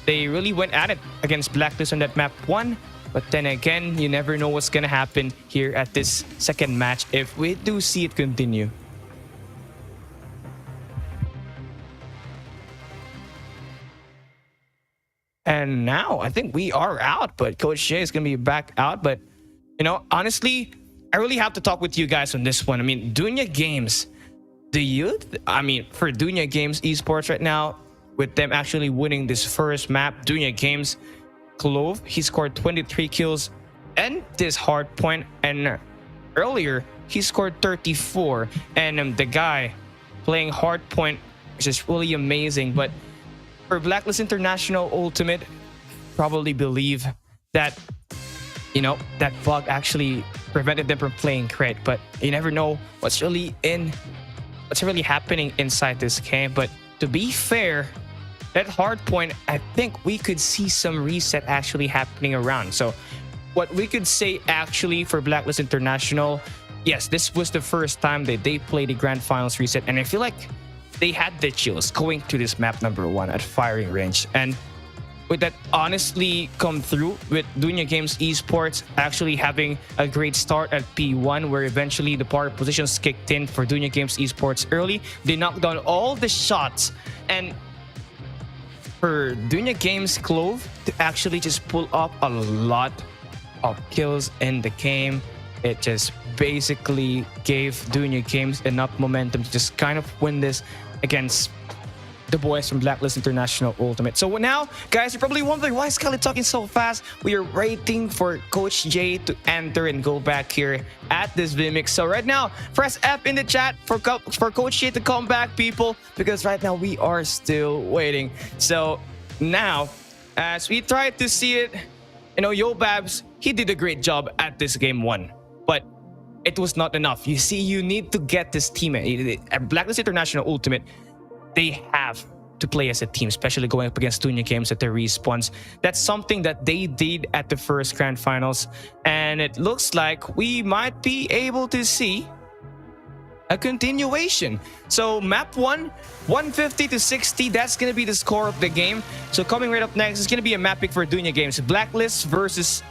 they really went at it against Blacklist on that map 1. But then again, you never know what's gonna happen here at this second match if we do see it continue. And now I think we are out, but Coach Jay is gonna be back out. But you know, honestly, I really have to talk with you guys on this one. I mean, Dunya Games, the youth. I mean, for Dunya Games esports right now, with them actually winning this first map, Dunya Games, Clove, he scored 23 kills and this hardpoint, and earlier he scored 34. And the guy playing hardpoint is just really amazing. But for Blacklist International Ultimate, probably believe that, you know, that bug actually prevented them from playing great. But you never know what's really happening inside this game. But to be fair, that hard point, I think we could see some reset actually happening around. So what we could say actually for Blacklist International, yes, this was the first time that they played the Grand Finals reset. And I feel like they had the chills going to this map number 1 at firing range. And with that honestly come through with Dunya Games esports actually having a great start at P1, where eventually the power positions kicked in for Dunya Games esports early. They knocked down all the shots, and for Dunya Games Clove to actually just pull up a lot of kills in the game, it just basically gave Dunya Games enough momentum to just kind of win this against the boys from Blacklist International Ultimate. So now, guys, you're probably wondering, why is Kelly talking so fast? We are waiting for Coach Jay to enter and go back here at this VMix. So right now, press F in the chat for Coach Jay to come back, people, because right now we are still waiting. So now, as we try to see it, you know, Yo Babs, he did a great job at this game 1, but it was not enough. You see, you need to get this team at Blacklist International Ultimate. They have to play as a team, especially going up against Dunya Games at their respawns. That's something that they did at the first Grand Finals, and it looks like we might be able to see a continuation. So map 1, 150 to 60, that's going to be the score of the game. So coming right up next is going to be a map pick for Dunya Games. Blacklist versus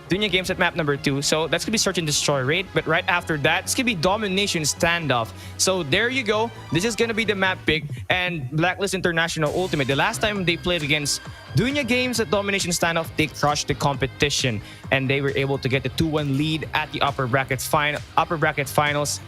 Dunya Games at map number 2. So that's gonna be search and destroy rate. But right after that, it's gonna be domination standoff. So there you go. This is gonna be the map pick. And Blacklist International Ultimate, the last time they played against Dunya Games at domination standoff, they crushed the competition, and they were able to get the 2-1 lead at the upper bracket finals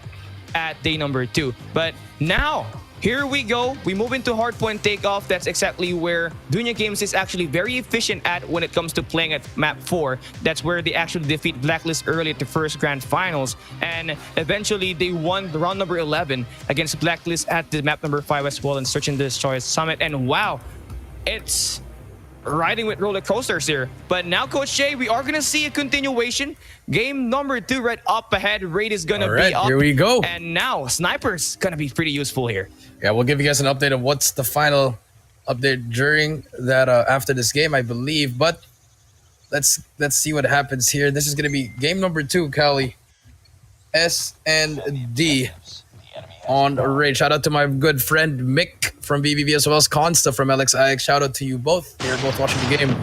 at day number 2. But now, here we go. We move into hardpoint takeoff. That's exactly where Dunya Games is actually very efficient at when it comes to playing at map 4. That's where they actually defeat Blacklist early at the first Grand Finals. And eventually, they won the round number 11 against Blacklist at the map number 5 as well in Search and Destroy Summit. And wow, it's riding with roller coasters here. But now, Coach Jay, we are going to see a continuation. Game number 2 right up ahead. Rate is going to be up. Here we go. And now, Sniper's going to be pretty useful here. Yeah, we'll give you guys an update of what's the final update during that after this game, I believe. But let's see what happens here. This is going to be game number 2, Cali. S and D on raid. Shout out to my good friend Mick from BBB, as well as Consta from LXIX. Shout out to you both. You're both watching the game.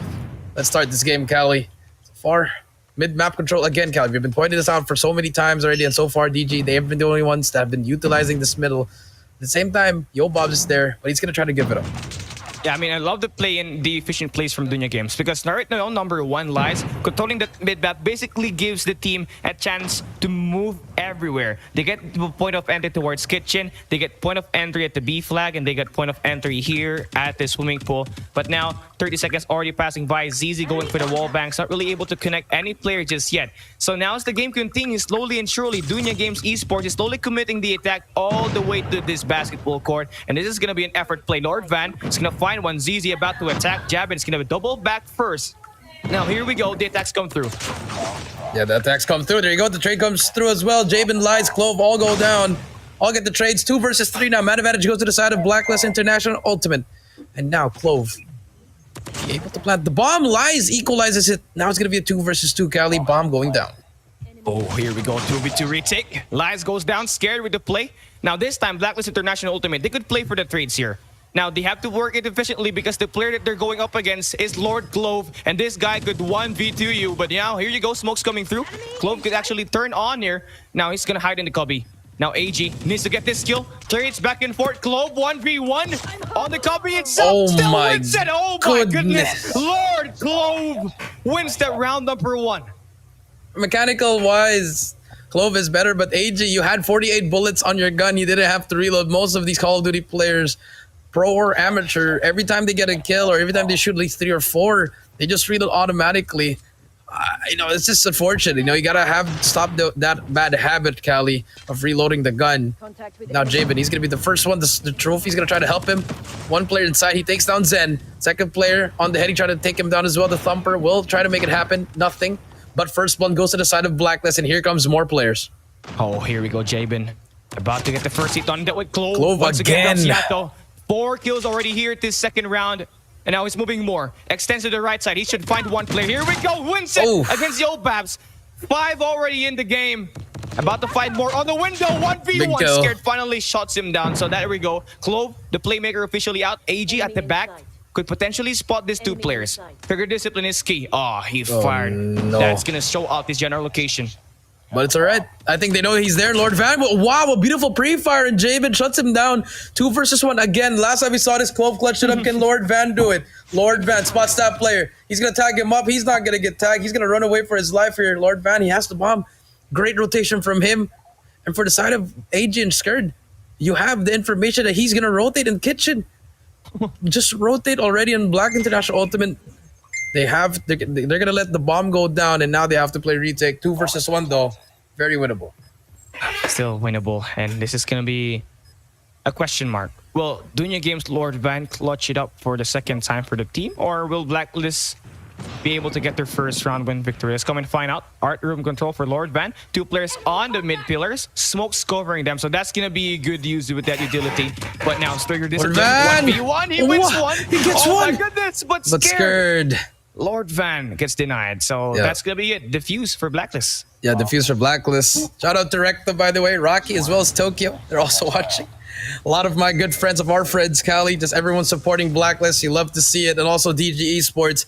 Let's start this game, Cali. So far, mid-map control again, Cali. We've been pointing this out for so many times already, and so far, DG, they have been the only ones that have been utilizing this middle. At the same time, Yo Bobs is there, but he's going to try to give it up. Yeah, I mean, I love the play and the efficient plays from Dunya Games, because right now, number 1 lies. Controlling that mid-map basically gives the team a chance to move everywhere. They get the point of entry towards kitchen, they get point of entry at the B flag, and they get point of entry here at the swimming pool. But now, 30 seconds already passing by. ZZ going for the wall banks, not really able to connect any player just yet. So now as the game continues, slowly and surely, Dunya Games Esports is slowly committing the attack all the way to this basketball court. And this is going to be an effort play. Lord Van is going to find one. ZZ about to attack. Jabin is going to double back first. Now, here we go. The attacks come through. Yeah, the attacks come through. There you go. The trade comes through as well. Jabin, Lies, Clove all go down. All get the trades. 2 versus 3 now. Man advantage goes to the side of Blacklist International Ultimate. And now Clove able to plant the bomb. Lies equalizes it. Now it's going to be a 2 versus 2. Cali bomb going down. Oh, here we go. 2v2 retake. Lies goes down, scared with the play. Now this time, Blacklist International Ultimate, they could play for the trades here. Now, they have to work it efficiently because the player that they're going up against is Lord Clove, and this guy could 1v2 you. But now, here you go, smoke's coming through. Clove could actually turn on here. Now, he's gonna hide in the cubby. Now, AG needs to get this kill. Trades back and forth. Clove 1v1 on the cubby itself. Oh Still my wins it. Oh my goodness. Lord Clove wins that round number 1. Mechanical-wise, Clove is better, but AG, you had 48 bullets on your gun. You didn't have to reload. Most of these Call of Duty players, pro or amateur, every time they get a kill or every time they shoot at least 3 or 4, they just reload automatically. It's just unfortunate. You gotta stop that bad habit, Cali, of reloading the gun. Now Jabin, he's gonna be the first one. The trophy's gonna try to help him. One player inside, he takes down Zen. Second player on the head, he tried to take him down as well. The Thumper will try to make it happen. Nothing. But first one goes to the side of Blacklist, and here comes more players. Oh, here we go, Jabin. About to get the first hit on that with Clove. Clove Once again. Yato. 4 kills already here at this second round. And now he's moving more. Extends to the right side. He should find one player. Here we go. Wins it against the old Babs. 5 already in the game. About to find more on the window. 1v1. Scared finally shuts him down. So there we go. Clove, the playmaker, officially out. AG at the back. Could potentially spot these 2 players. Figure discipline is key. Oh, he fired. No. That's going to show out his general location. But it's all right. I think they know he's there. Lord Van, wow, a beautiful pre-fire, and Jabin shuts him down. 2 versus 1 again. Last time we saw this Clove clutch it up. Can Lord Van do it? Lord Van spots that player. He's going to tag him up. He's not going to get tagged. He's going to run away for his life here. Lord Van, he has the bomb. Great rotation from him. And for the side of AG and Skird, you have the information that he's going to rotate in kitchen. Just rotate already on Black International Ultimate. They're gonna let the bomb go down, and now they have to play retake. 2 versus 1 though, very winnable. Still winnable, and this is gonna be a question mark. Will Dunya Games Lord Van clutch it up for the second time for the team, or will Blacklist be able to get their first round win victory? Let's come and find out. Art room control for Lord Van. 2 players on the mid pillars. Smoke's covering them, so that's gonna be good use with that utility. But now Trigger discipline. 1v1. He wins 1. He gets 1. Oh my goodness, but scared. Lord Van gets denied, so that's gonna be it. Diffuse for Blacklist. Yeah, diffuse for Blacklist. Shout out to Recta, by the way, Rocky as well as Tokyo. They're also watching. A lot of my good friends of our friends, Cali, just everyone supporting Blacklist. You love to see it. And also DG Esports.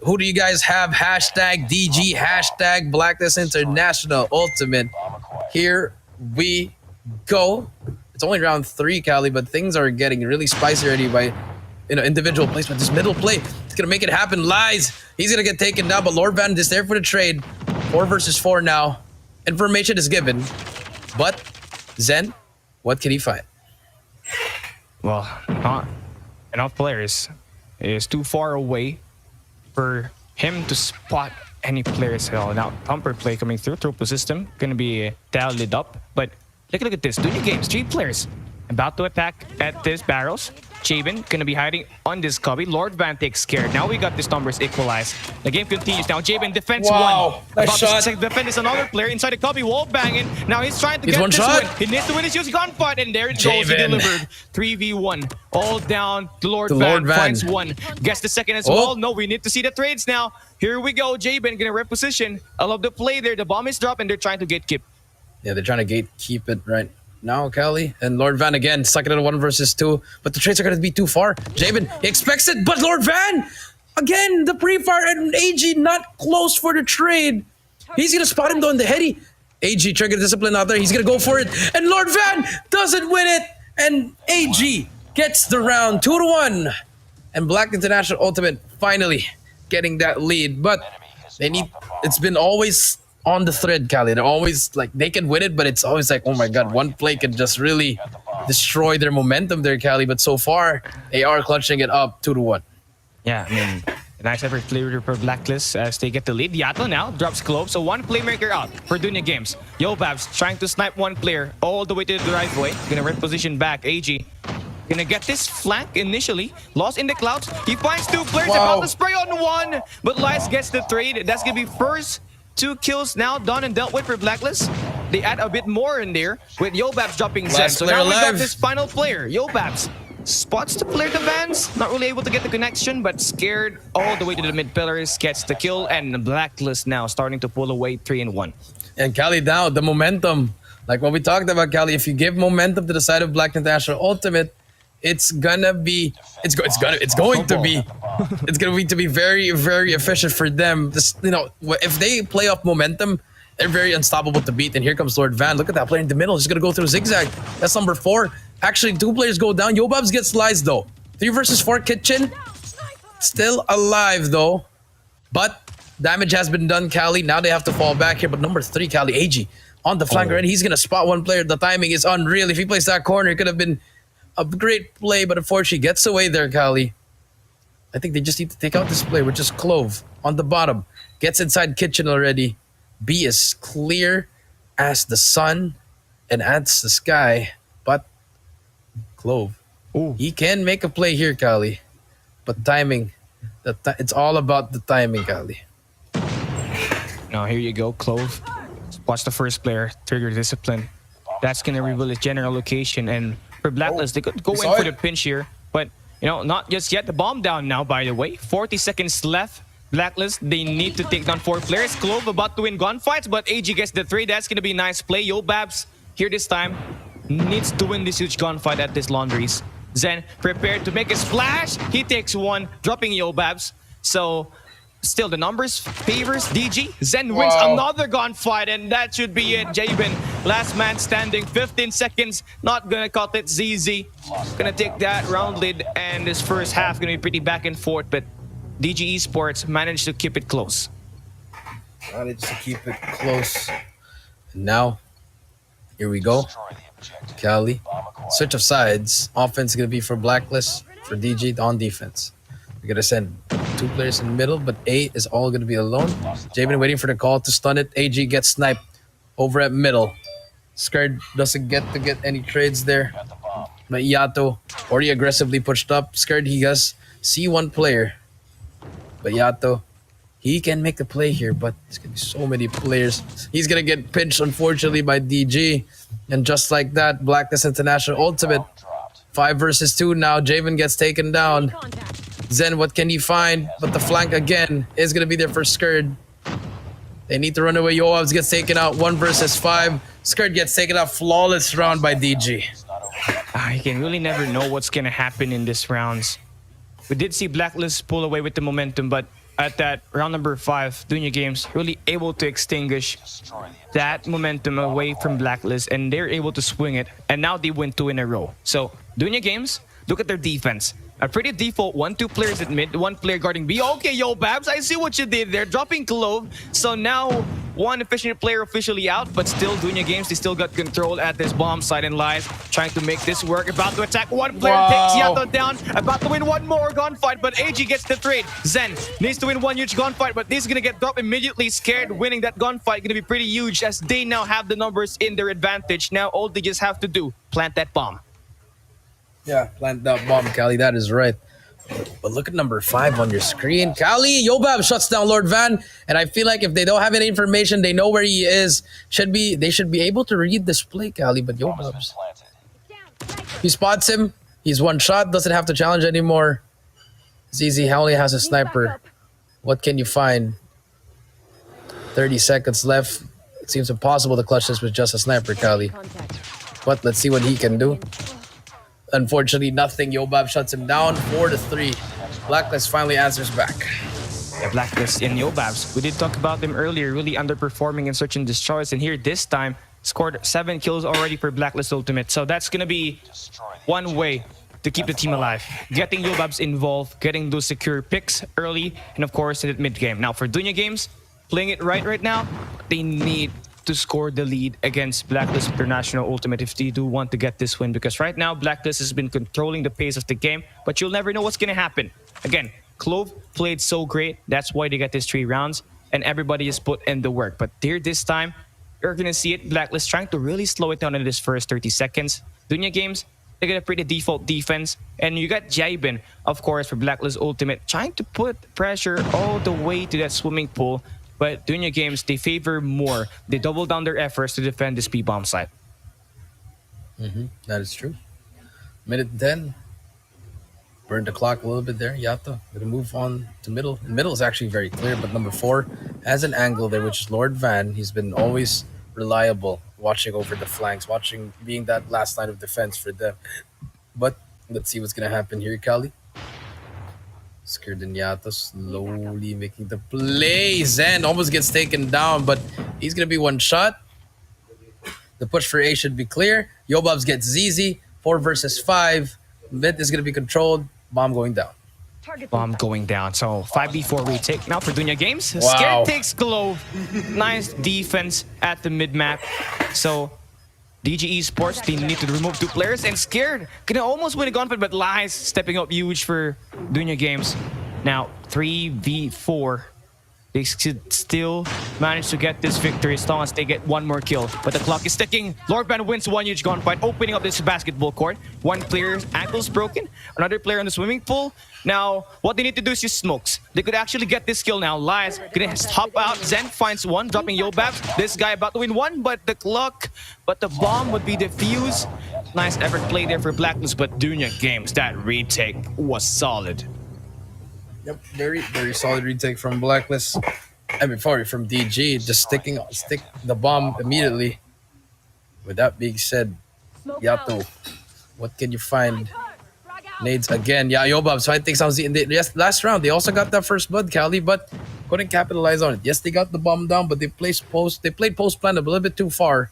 Who do you guys have? Hashtag DG, hashtag Blacklist International Ultimate. Here we go. It's only round 3, Cali, but things are getting really spicy already by individual placement. This middle play, it's gonna make it happen. Lies. He's gonna get taken down, but Lord Van is there for the trade. 4 versus 4 now. Information is given, but Zen, what can he find? Well, not enough players. It is too far away for him to spot any players. Now, Thumper play coming through the system, gonna be dialed up. But look at this. Dunya Games, 3 players about to attack at this barrels. Jabin gonna be hiding on this cubby. Lord Van takes care. Now we got these numbers equalized. The game continues now. Jabin defends 1. Nice shot. To defend is another player inside the cubby. Wall banging. Now he's trying to get one this shot. win. He needs to win his use gunfight, and there it goes. He delivered 3v1. All down to Lord Van. Finds 1. Guess the second as well. No, we need to see the trades now. Here we go. Jabin gonna reposition. I love the play there. The bomb is dropped, and they're trying to gatekeep. Yeah, they're trying to gatekeep it right now, Cali. And Lord Van again, stuck it at a 1 versus 2. But the trades are going to be too far. Jabin, he expects it, but Lord Van! Again, the pre-fire and AG not close for the trade. He's going to spot him though in the heady. AG trigger discipline out there. He's going to go for it. And Lord Van doesn't win it. And AG gets the round 2-1. And Black International Ultimate finally getting that lead. But it's been always on the thread, Cali. They're always like, they can win it, but it's always like, oh my god, one play can just really destroy their momentum there, Cali. But so far, they are clutching it up 2-1. Yeah, I mean, a nice effort player for Blacklist as they get the lead. Yato now drops Clove, so 1 playmaker out for Dunya Games. Yobabs trying to snipe 1 player all the way to the driveway. Gonna reposition back. AG gonna get this flank initially. Lost in the clouds. He finds 2 players about to spray on 1, but Lies gets the trade. That's gonna be first 2 kills now done and dealt with for Blacklist. They add a bit more in there with Yobabs dropping Zen. Last So player now we got alive. this final player, Yobabs. Spots to clear the vans, not really able to get the connection, but scared all the way to the mid pillars, gets the kill, and the Blacklist now starting to pull away 3-1. And Cali now, the momentum. Like what we talked about, Cali, if you give momentum to the side of Black International Ultimate, it's going to be very, very efficient for them. This, you know, if they play off momentum, they're very unstoppable to beat. And here comes Lord Van. Look at that player in the middle. He's going to go through zigzag. That's number 4. Actually, 2 players go down. Yobabs gets sliced though. 3 versus 4 Kitchen. Still alive though. But damage has been done, Cali. Now they have to fall back here. But number 3, Cali, AG on the flank already. He's going to spot one player. The timing is unreal. If he plays that corner, it could have been a great play. But unfortunately, gets away there, Cali. I think they just need to take out this play, which is Clove on the bottom. Gets inside Kitchen already. B is clear as the sun and as the sky. But Clove, he can make a play here, Cali. But timing, it's all about the timing, Cali. Now here you go, Clove. Watch the first player, trigger discipline. That's gonna reveal his general location. And for Blacklist, they could go in for the pinch here, but you know, not just yet. The bomb down now, by the way. 40 seconds left. Blacklist, they need to take down 4 players. Clove about to win gunfights, but AG gets the 3. That's gonna be a nice play. Yobabs here this time needs to win this huge gunfight at this Laundries. Zen prepared to make a splash. He takes 1, dropping Yobabs. So still the numbers favors DG. Zen wins another gunfight, and that should be it. Jabin, last man standing, 15 seconds. Not gonna cut it. ZZ gonna take that round lead, and this first half gonna be pretty back and forth, but DG Esports managed to keep it close. Managed to keep it close. And now, here we go. Cali. Switch of sides. Offense is going to be for Blacklist, for DG on defense. We're going to send 2 players in the middle, but A is all going to be alone. Jabin waiting for the call to stun it. AG gets sniped over at middle. Scared doesn't get to get any trades there. But Yato already aggressively pushed up. Scared he does see 1 player. But Yato, he can make the play here, but there's going to be so many players. He's going to get pinched, unfortunately, by DG. And just like that, Blacklist International Ultimate. 5 versus 2 now. Javen gets taken down. Zen, what can he find? But the flank again is going to be there for Skurd. They need to run away. Yoavs gets taken out. 1 versus 5. Skurd gets taken out. Flawless round by DG. You can really never know what's going to happen in these rounds. We did see Blacklist pull away with the momentum, but at that round number 5, Dunya Games really able to extinguish that momentum away from Blacklist, and they're able to swing it, and now they win 2 in a row. So Dunya Games, look at their defense. A pretty default 1-2 players at mid, 1 player guarding B. Okay, Yobabs, I see what you did there, dropping Clove. So now 1 efficient player officially out, but still Dunya Games, they still got control at this bomb site and lies, trying to make this work. About to attack 1 player, takes Yato down, about to win 1 more gunfight, but AG gets the trade. Zen needs to win 1 huge gunfight, but this is gonna get dropped immediately. Scared, winning that gunfight gonna be pretty huge as they now have the numbers in their advantage. Now all they just have to do, plant that bomb. Yeah, plant that bomb, Cali. That is right. But look at number 5 on your screen. Cali, Yobab shuts down Lord Van. And I feel like if they don't have any information, they know where he is. They should be able to read this play, Cali. But Yobab's, he spots him. He's 1 shot. Doesn't have to challenge anymore. ZZ only has a sniper. What can you find? 30 seconds left. It seems impossible to clutch this with just a sniper, Cali. But let's see what he can do. Unfortunately, nothing. Yobab shuts him down. 4-3. Blacklist finally answers back. Yeah, Blacklist and Yobabs. We did talk about them earlier, really underperforming in search and destroys. And here this time, scored 7 kills already for Blacklist Ultimate. So that's going to be one way to keep the team alive. Getting Yobabs involved, getting those secure picks early, and of course in the mid-game. Now for Dunya Games, playing it right now, they need to score the lead against Blacklist International Ultimate if they do want to get this win, because right now Blacklist has been controlling the pace of the game, but you'll never know what's going to happen. Again, Clove played so great, that's why they got these 3 rounds, and everybody is put in the work. But here this time, you're going to see it, Blacklist trying to really slow it down in this first 30 seconds. Dunya Games, they got a pretty default defense, and you got Jabin, of course, for Blacklist Ultimate, trying to put pressure all the way to that swimming pool. but Dunya Games, they favor more. They double down their efforts to defend this B-bomb site. That is true. Minute 10. Burned the clock a little bit there. Yato gonna move on to middle. Middle is actually very clear, but number 4 has an angle there, which is Lord Van. He's been always reliable, watching over the flanks, being that last line of defense for them. But let's see what's gonna happen here, Kali. Scared in Yato, slowly making the play. Zen almost gets taken down, but he's gonna be one shot. The push for A should be clear. Yobabs gets ZZ. 4 versus 5. Mid is gonna be controlled. Bomb going down. Bomb going down. So 5v4 retake now for Dunya Games. Wow. Scared takes Glove. Nice defense at the mid map. So DG Esports, they need to remove 2 players, and Scared gonna almost win a gunfight, but Lies stepping up huge for Dunya Games. Now 3v4. They should still manage to get this victory as long as they get 1 more kill. But the clock is ticking. Lord Van wins 1 huge gunfight, opening up this basketball court. 1 player's ankle's broken. Another player in the swimming pool. Now, what they need to do is use smokes. They could actually get this kill now. Lies gonna hop out. Zen finds 1, dropping Yobabs. This guy about to win 1, but the bomb would be defused. Nice effort play there for Blacklist, but Dunya Games, that retake was solid. Yep, very, very solid retake from Blacklist. I mean, sorry, from DG, just stick the bomb immediately. With that being said, Yato, what can you find? Nades again. Yeah, Yobabs fighting sounds in the last round. They also got that first blood, Cali, but couldn't capitalize on it. Yes, they got the bomb down, but they played post plan a little bit too far.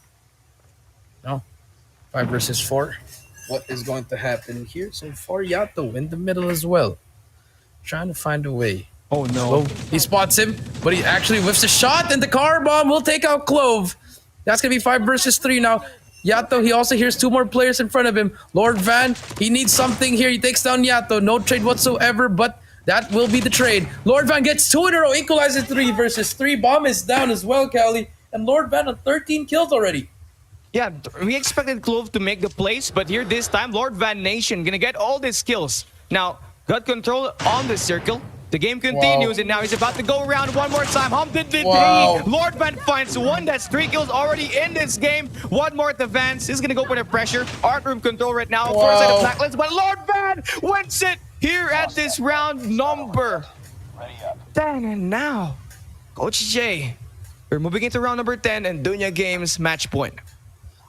No, 5 versus 4. What is going to happen here? So far, Yato in the middle as well. Trying to find a way. Oh no. He spots him, but he actually whiffs a shot, and the car bomb will take out Clove. That's gonna be 5 versus 3 now. Yato, he also hears 2 more players in front of him. Lord Van, he needs something here. He takes down Yato. No trade whatsoever, but that will be the trade. Lord Van gets 2 in a row, equalizes 3 versus 3. Bomb is down as well, Cali. And Lord Van on 13 kills already. Yeah, we expected Clove to make the plays, but here this time, Lord Van Nation gonna get all these kills. Now, got control on the circle. The game continues, and now he's about to go around 1 more time. Lord Van finds 1. That's 3 kills already in this game. 1 more to Vance. He's gonna go for the pressure. Art room control right now. For side of Blacklist, but Lord Van wins it here at this round number 10. And now, Coach J, we're moving into round number 10 and Dunya Games match point.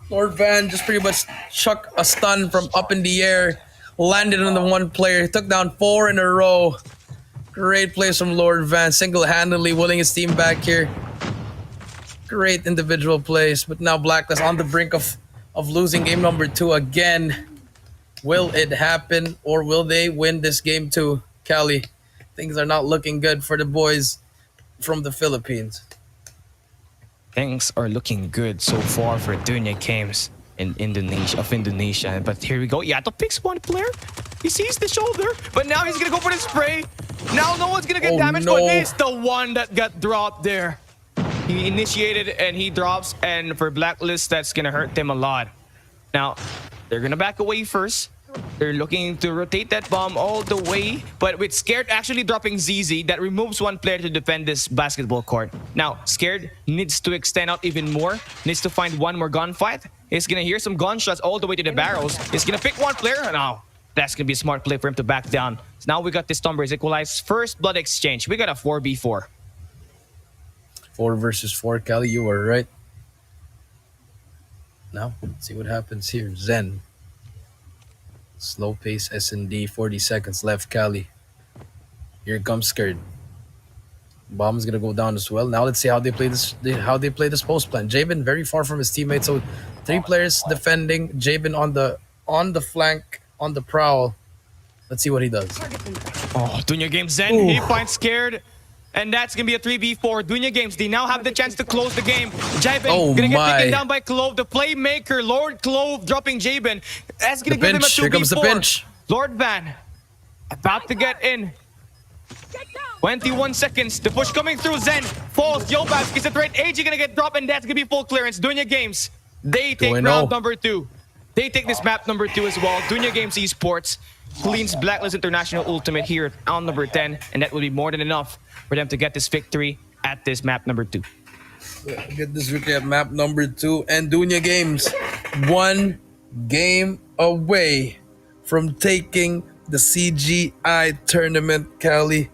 Lord Van just pretty much chucked a stun from up in the air. Landed on the 1 player, took down 4 in a row. Great plays from Lord Van, single-handedly willing his team back here. Great individual plays, but now Blacklist on the brink of losing game number 2 again. Will it happen, or will they win this game too? Cali, things are not looking good for the boys from the Philippines. Things are looking good so far for Dunya Games in Indonesia. But here we go. Yato picks 1 player. He sees the shoulder, but now he's gonna go for the spray. Now no one's gonna get damaged, but it's the one that got dropped there. He initiated and he drops, and for Blacklist, that's gonna hurt them a lot. Now, they're gonna back away first. They're looking to rotate that bomb all the way, but with Scared actually dropping ZZ, that removes 1 player to defend this basketball court. Now, Scared needs to extend out even more, needs to find 1 more gunfight. He's gonna hear some gunshots all the way to the barrels. He's gonna pick 1 player. Now, that's gonna be a smart play for him to back down. So now we got this numbers equalized. First blood exchange. We got a 4v4. 4 versus 4, Cali, you were right. Now, let's see what happens here. Zen. Slow pace S&D, 40 seconds left, Cali. Here comes Scared. Bomb's gonna go down as well. Now let's see how they play this. How they play this post plan. Jabin very far from his teammates, so 3 players defending. Jabin on the flank, on the prowl. Let's see what he does. Oh, Dunya Games Zen. Ooh. He finds Scared. And that's going to be a 3v4. Dunya Games, they now have the chance to close the game. Jabin going to get taken down by Clove. The playmaker, Lord Clove, dropping Jabin. That's going to give them a 2v4. Here comes the pinch. Lord Van, about to get in. 21 seconds. The push coming through. Zen falls. Yobab gets a trade. AG going to get dropped, and that's going to be full clearance. Dunya Games, they take round number 2. They take this map number 2 as well. Dunya Games Esports cleans Blacklist International Ultimate here on number 10, and that will be more than enough for them to get this victory at this map number 2. Get this recap map number 2, and Dunya Games 1 game away from taking the CGI tournament, Cali.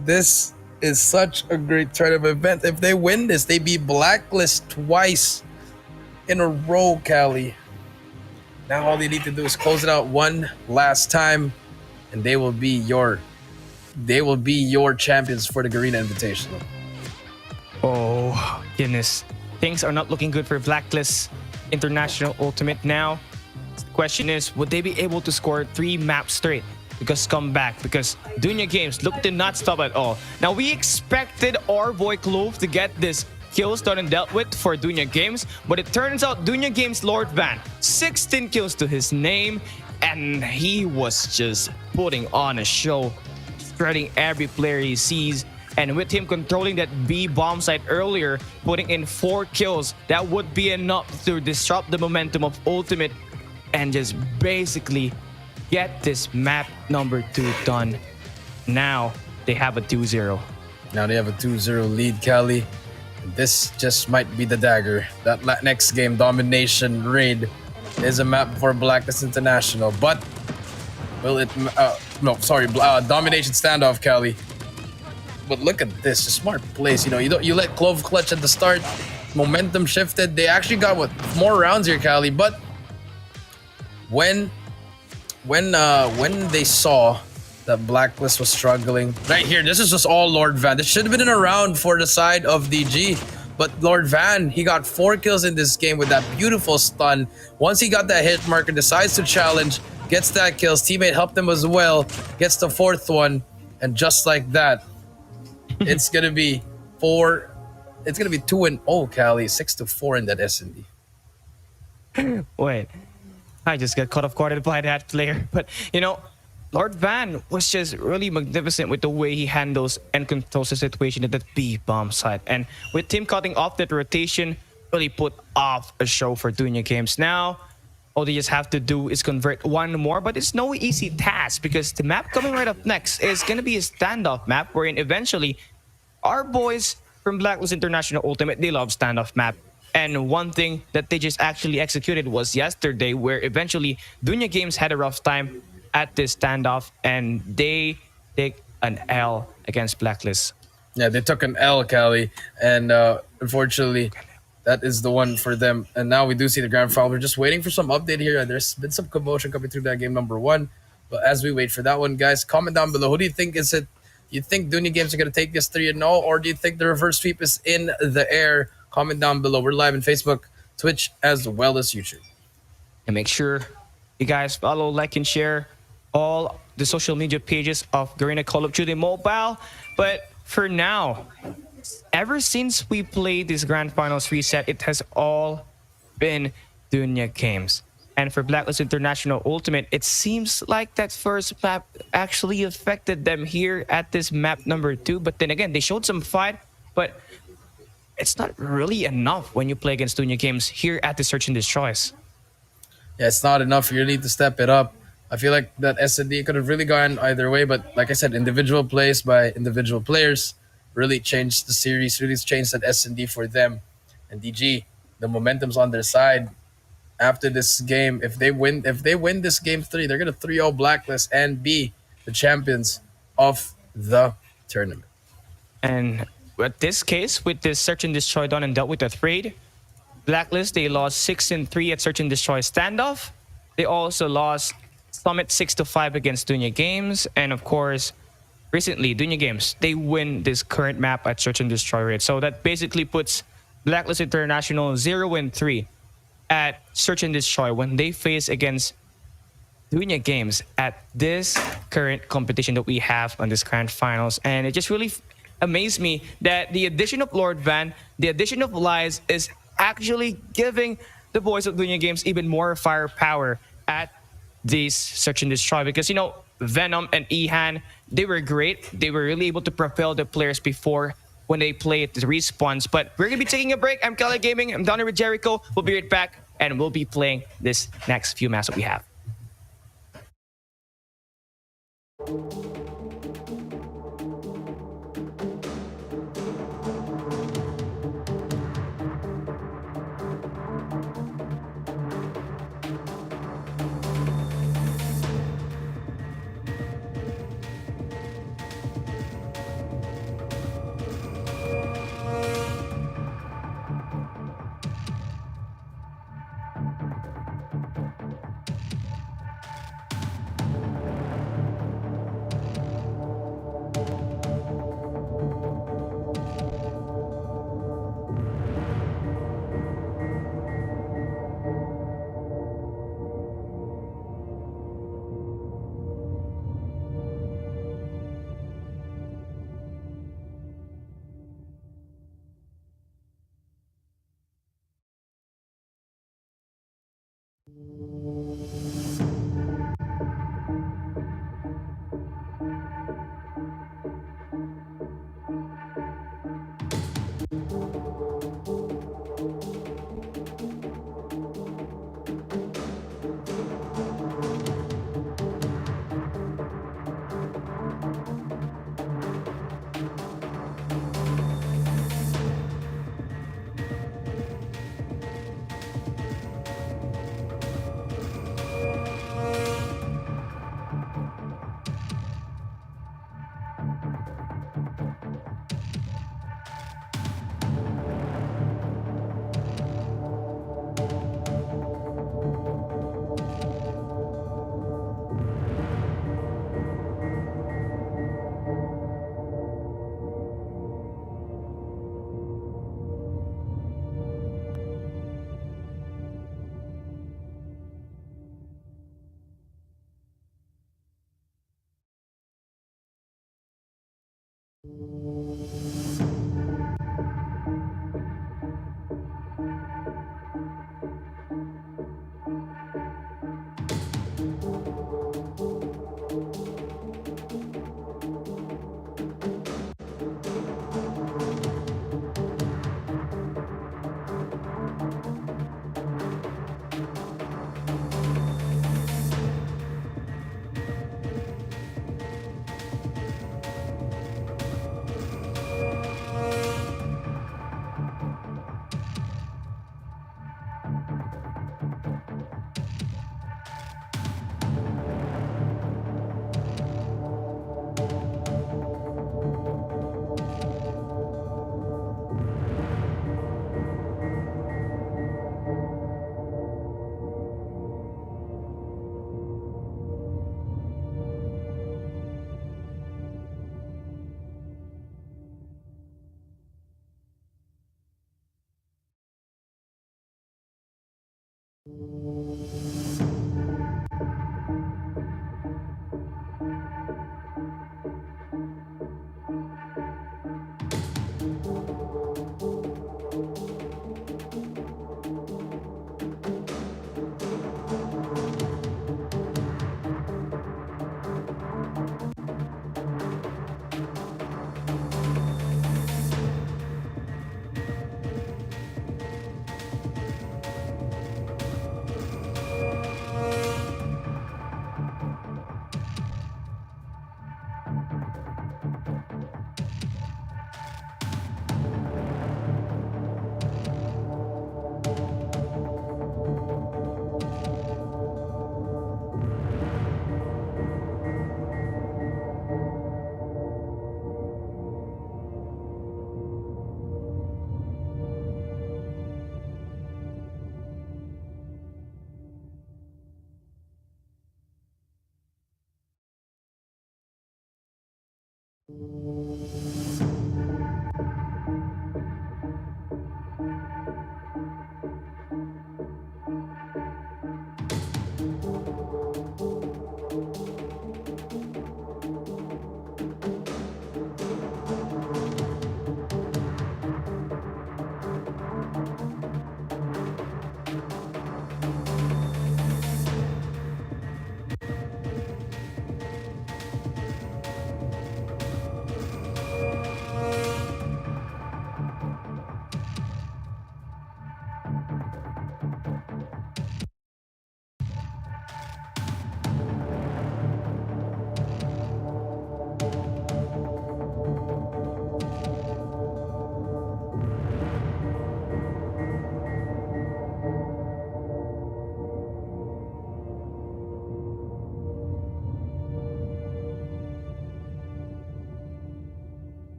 This is such a great tournament event. If they win this, they beat Blacklist twice in a row, Cali. Now all they need to do is close it out one last time, and they will be your champions for the Garena Invitational. Oh, goodness. Things are not looking good for Blacklist International Ultimate now. The question is, would they be able to score 3 maps straight? Because come back, because Dunya Games did not stop at all. Now, we expected our boy Clove to get this kills done and dealt with for Dunya Games, but it turns out Dunya Games Lord Van, 16 kills to his name, and he was just putting on a show, shredding every player he sees. And with him controlling that B bomb site earlier, putting in 4 kills, that would be enough to disrupt the momentum of Ultimate and just basically get this map number 2 done. Now they have a 2-0. Now they have a 2-0 lead, Cali. This just might be the dagger. That next game, Domination Raid, is a map for Blacklist International. But will it? Domination Standoff, Cali. But look at this, a smart place. You let Clove clutch at the start. Momentum shifted. They actually got more rounds here, Cali. But when they saw that Blacklist was struggling, right here, this is just all Lord Van. This should have been a round for the side of DG. But Lord Van, he got 4 kills in this game with that beautiful stun. Once he got that hit marker, decides to challenge, gets that kill. His teammate helped him as well, gets the 4th one, and just like that, it's gonna be 4. It's gonna be 2-0, Cali, 6-4 in that S&D. Wait, I just got caught off guard by that player. But Lord Van was just really magnificent with the way he handles and controls the situation at that B bomb site. And with him cutting off that rotation, really put off a show for Dunya Games. Now, all they just have to do is convert 1 more, but it's no easy task because the map coming right up next is going to be a standoff map wherein eventually our boys from Blacklist International Ultimate, they love standoff map. And one thing that they just actually executed was yesterday, where eventually Dunya Games had a rough time at this standoff and they take an L against Blacklist. Yeah, they took an L, Cali, and unfortunately, that is the one for them. And now we do see the grand final. We're just waiting for some update here. There's been some commotion coming through that game number 1. But as we wait for that one, guys, comment down below. Who do you think is it? You think Dunya Games are going to take this 3-0, or do you think the reverse sweep is in the air? Comment down below. We're live on Facebook, Twitch, as well as YouTube. And make sure you guys follow, like, and share all the social media pages of Garena Call of Duty Mobile. But for now, ever since we played this Grand Finals reset, it has all been Dunya Games. And for Blacklist International Ultimate, it seems like that first map actually affected them here at this map number 2. But then again, they showed some fight, but it's not really enough when you play against Dunya Games here at the Search and Destroys. Yeah, it's not enough. You need to step it up. I feel like that S&D could have really gone either way, but like I said, individual plays by individual players really changed the series, really changed that S&D for them. And DG, the momentum's on their side. After this game, if they win this game 3, they're gonna 3-0 Blacklist and be the champions of the tournament. And with this case, with this Search and Destroy done and dealt with the trade, Blacklist, they lost 6-3 at Search and Destroy standoff. They also lost Summit 6-5 against Dunya Games, and of course, recently Dunya Games, they win this current map at Search and Destroy rate. So that basically puts Blacklist International 0-3 at Search and Destroy when they face against Dunya Games at this current competition that we have on this grand finals. And it just really amazed me that the addition of Lord Van, the addition of Lies is actually giving the boys of Dunya Games even more firepower at these Search and Destroy, because Venom and Ihan, they were great. They were really able to propel the players before when they played the respawns. But we're gonna be taking a break. I'm Kali Gaming. I'm down here with Jericho. We'll be right back, and we'll be playing this next few maps that we have.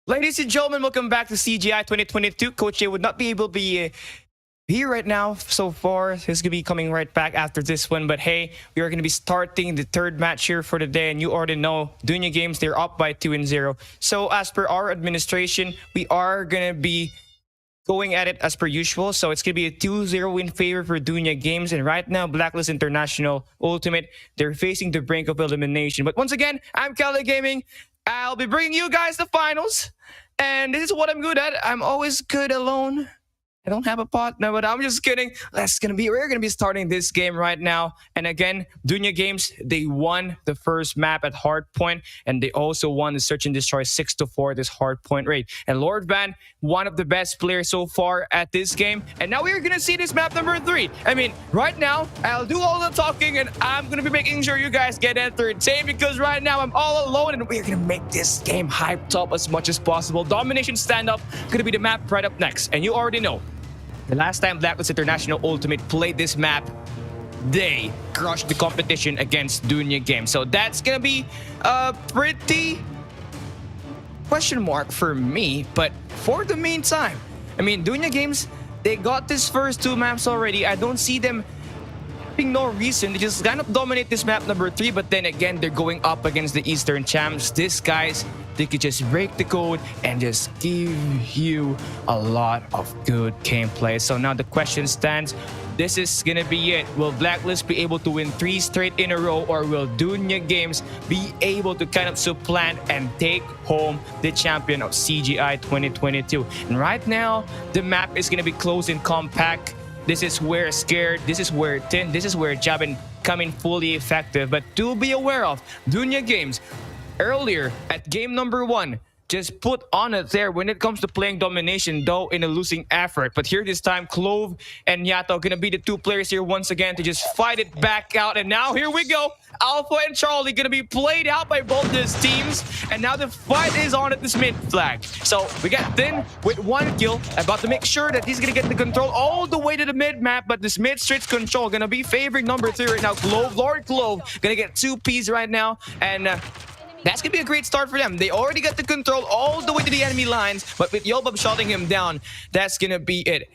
Ladies and gentlemen, welcome back to CGI 2022. Coach A would not be able to be here right now so far. He's going to be coming right back after this one. But hey, we are going to be starting the third match here for the day. And you already know, Dunya Games, they're up by 2-0. So as per our administration, we are going to be going at it as per usual. So it's going to be a 2-0 in favor for Dunya Games. And right now, Blacklist International Ultimate, they're facing the brink of elimination. But once again, I'm Cali Gaming. I'll be bringing you guys the finals. And this is what I'm good at. I'm always good alone. I don't have a partner, but I'm just kidding. We're gonna be starting this game right now. And again, Dunya Games, they won the first map at hardpoint, and they also won the search and destroy 6-4 this hardpoint raid. And Lord Van, one of the best players so far at this game. And now we're gonna see this map number 3. I mean, right now, I'll do all the talking, and I'm gonna be making sure you guys get entertained, because right now I'm all alone, and we're gonna make this game hyped up as much as possible. Domination stand-up gonna be the map right up next, and you already know. The last time Blacklist International Ultimate played this map, they crushed the competition against Dunya Games. So that's gonna be a pretty question mark for me. But for the meantime, I mean, Dunya Games, they got this first 2 maps already. I don't see them having no reason. They just kind of dominate this map number 3. But then again, they're going up against the Eastern champs. These guys, they could just break the code and just give you a lot of good gameplay. So now the question stands, this is gonna be it. Will Blacklist be able to win 3 straight in a row, or will Dunya Games be able to kind of supplant and take home the champion of CGI 2022? And right now, the map is gonna be close and compact. This is where Scared, this is where Tin, this is where Jabin come in fully effective. But to be aware of, Dunya Games, earlier at game number 1, just put on it there when it comes to playing domination, though in a losing effort. But here this time, Clove and Yato gonna be the 2 players here once again to just fight it back out. And now here we go. Alpha and Charlie gonna be played out by both these teams. And now the fight is on at this mid flag. So we got Thin with 1 kill, about to make sure that he's gonna get the control all the way to the mid map. But this mid stretch control gonna be favoring number 3 right now. Clove, Lord Clove, gonna get 2 Ps right now. And that's going to be a great start for them. They already got the control all the way to the enemy lines, but with Yobab shutting him down, that's going to be it.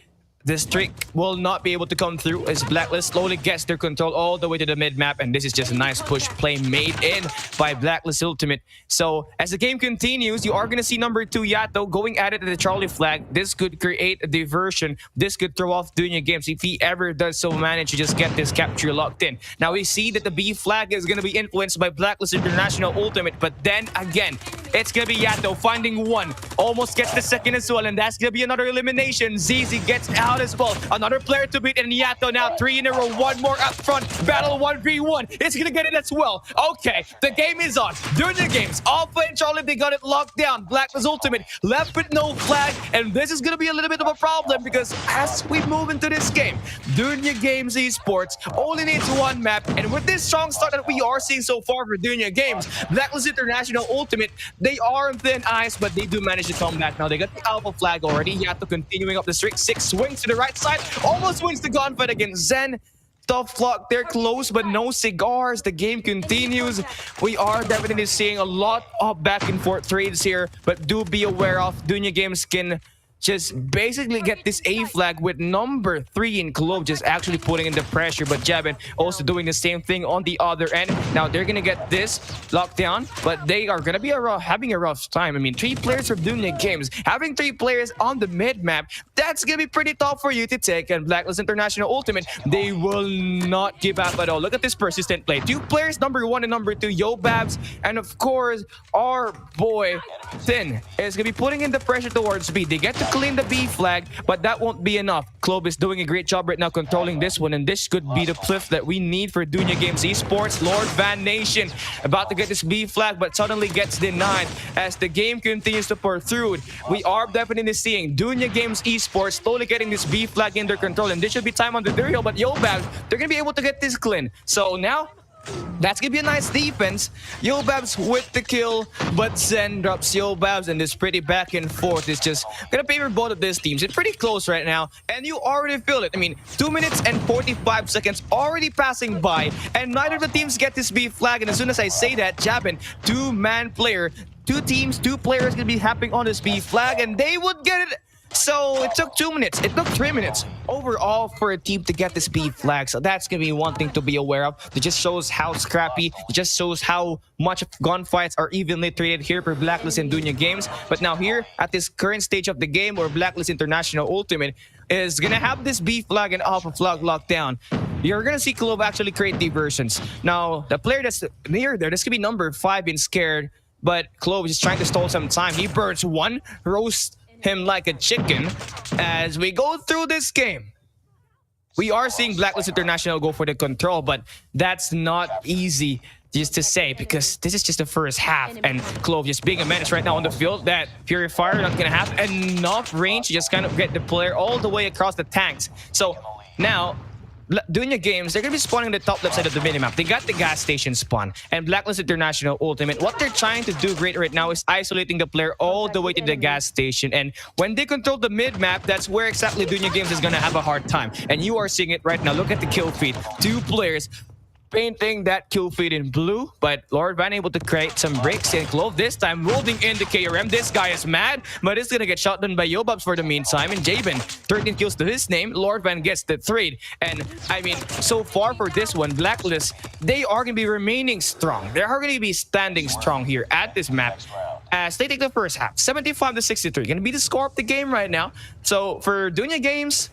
The streak will not be able to come through as Blacklist slowly gets their control all the way to the mid-map, and this is just a nice push play made in by Blacklist Ultimate. So as the game continues, you are going to see number 2 Yato going at it at the Charlie flag. This could create a diversion. This could throw off Dunya Games if he ever does so manage to just get this capture locked in. Now we see that the B flag is going to be influenced by Blacklist International Ultimate, but then again, it's going to be Yato finding 1. Almost gets the 2nd as well, and that's going to be another elimination. ZZ gets out as well. Another player to beat, and Yato now 3 in a row. 1 more up front. Battle 1v1. It's going to get it as well. Okay, the game is on. Dunya Games, Alpha and Charlie, they got it locked down. Blacklist Ultimate left with no flag, and this is going to be a little bit of a problem because as we move into this game, Dunya Games Esports only needs 1 map, and with this strong start that we are seeing so far for Dunya Games, Blacklist International Ultimate, they are on thin ice, but they do manage to come back. Now they got the Alpha flag already. Yato continuing up the streak. 6 swings to the right side. Almost wins the gunfight against Zen. Tough luck. They're close, but no cigars. The game continues. We are definitely seeing a lot of back and forth trades here, but do be aware of Dunya Games can just basically get this A flag with number 3 in Clove just actually putting in the pressure, but Jabin also doing the same thing on the other end. Now they're gonna get this locked down, but they are gonna be having a rough time. I mean, 3 players from Dunya Games, having 3 players on the mid map, that's gonna be pretty tough for you to take. And Blacklist International Ultimate, they will not give up at all. Look at this persistent play. 2 players, number 1 and number 2, Yobabs, and of course our boy Thin is gonna be putting in the pressure towards B. They get to clean the B flag, but that won't be enough. Clove is doing a great job right now controlling this one, and this could be the pliff that we need for Dunya Games Esports. Lord Van Nation about to get this B flag, but suddenly gets denied as the game continues to pursue. We are definitely seeing Dunya Games Esports slowly getting this B flag in their control, and this should be time on the third hill, but Yobab, they're gonna be able to get this clean. So now that's gonna be a nice defense. Yobabs with the kill, but Zen drops Yobabs, and this pretty back and forth is just gonna favor both of these teams. It's pretty close right now, and you already feel it. I mean, 2 minutes and 45 seconds already passing by, and neither of the teams get this B flag. And as soon as I say that, Jabin, 2-man player, 2 teams, 2 players gonna be hopping on this B flag, and they would get it. So it took 2 minutes. It took 3 minutes overall for a team to get this B flag. So that's going to be one thing to be aware of. It just shows how scrappy. It just shows how much gunfights are evenly traded here for Blacklist and Dunya Games. But now here at this current stage of the game where Blacklist International Ultimate is going to have this B flag and Alpha flag locked down, you're going to see Clove actually create diversions. Now, the player that's near there, this could be number 5 in Scared. But Clove is trying to stall some time. He burns 1, roasts him like a chicken. As we go through this game, we are seeing Blacklist International go for the control, but that's not easy just to say because this is just the first half, and Clove just being a menace right now on the field. That Purifier not gonna have enough range to just kind of get the player all the way across the tanks. So now Dunya Games, they're gonna be spawning the top left side of the minimap. They got the gas station spawn, and Blacklist International Ultimate, what they're trying to do great right now is isolating the player all the way to the gas station. And when they control the mid map, that's where exactly Dunya Games is gonna have a hard time. And you are seeing it right now. Look at the kill feed. 2 players painting that kill feed in blue, but Lord Van able to create some breaks, and Clove this time holding in the KRM. This guy is mad, but it's gonna get shot down by Yobabs for the meantime, and Jabin, 13 kills to his name. Lord Van gets the trade, and I mean, so far for this one, Blacklist, they are gonna be remaining strong. They are gonna be standing strong here at this map as they take the first half. 75-63, gonna be the score of the game right now. So for Dunya Games,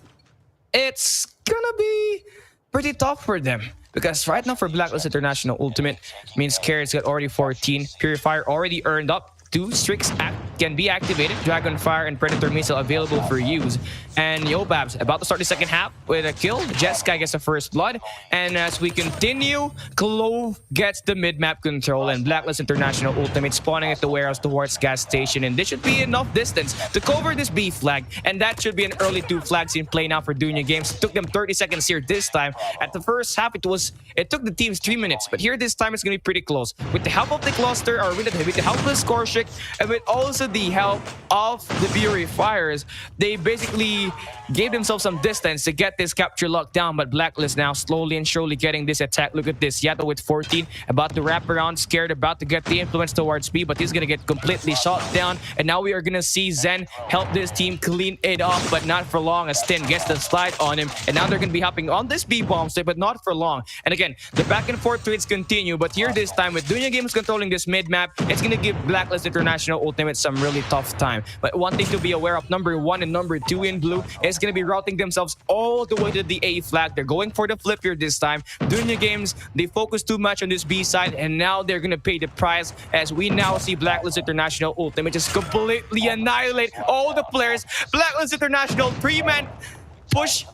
it's gonna be pretty tough for them. Because right now for Blacklist International Ultimate, means Carrots got already 14. Purifier already earned up two streaks can be activated. Dragonfire and Predator Missile available for use. And Yobabs about to start the second half with a kill. Jetsky gets the first blood. And as we continue, Clove gets the mid-map control and Blacklist International ultimate spawning at the warehouse towards gas station. And this should be enough distance to cover this B flag. And that should be an early 2 flags in play now for Dunya Games. It took them 30 seconds here this time. At the first half, it took the teams 3 minutes. But here this time, it's going to be pretty close. With the help of the cluster, or with the help of the score streak, and with also the help of the Purifiers, they basically gave themselves some distance to get this capture locked down. But Blacklist now slowly and surely getting this attack. Look at this. Yato with 14, about to wrap around, scared, about to get the influence towards B, but he's going to get completely shot down. And now we are going to see Zen help this team clean it up, but not for long, as Tin gets the slide on him. And now they're going to be hopping on this B bomb site, but not for long. And again, the back and forth trades continue, but here this time with Dunya Games controlling this mid map, it's going to give Blacklist International ultimate some really tough time. But one thing to be aware of, number 1 and number 2 in blue is going to be routing themselves all the way to the A flag. They're going for the flip here this time. Dunya Games, they focus too much on this B side, and now they're going to pay the price, as we now see Blacklist International ultimate just completely annihilate all the players. Blacklist International 3-man push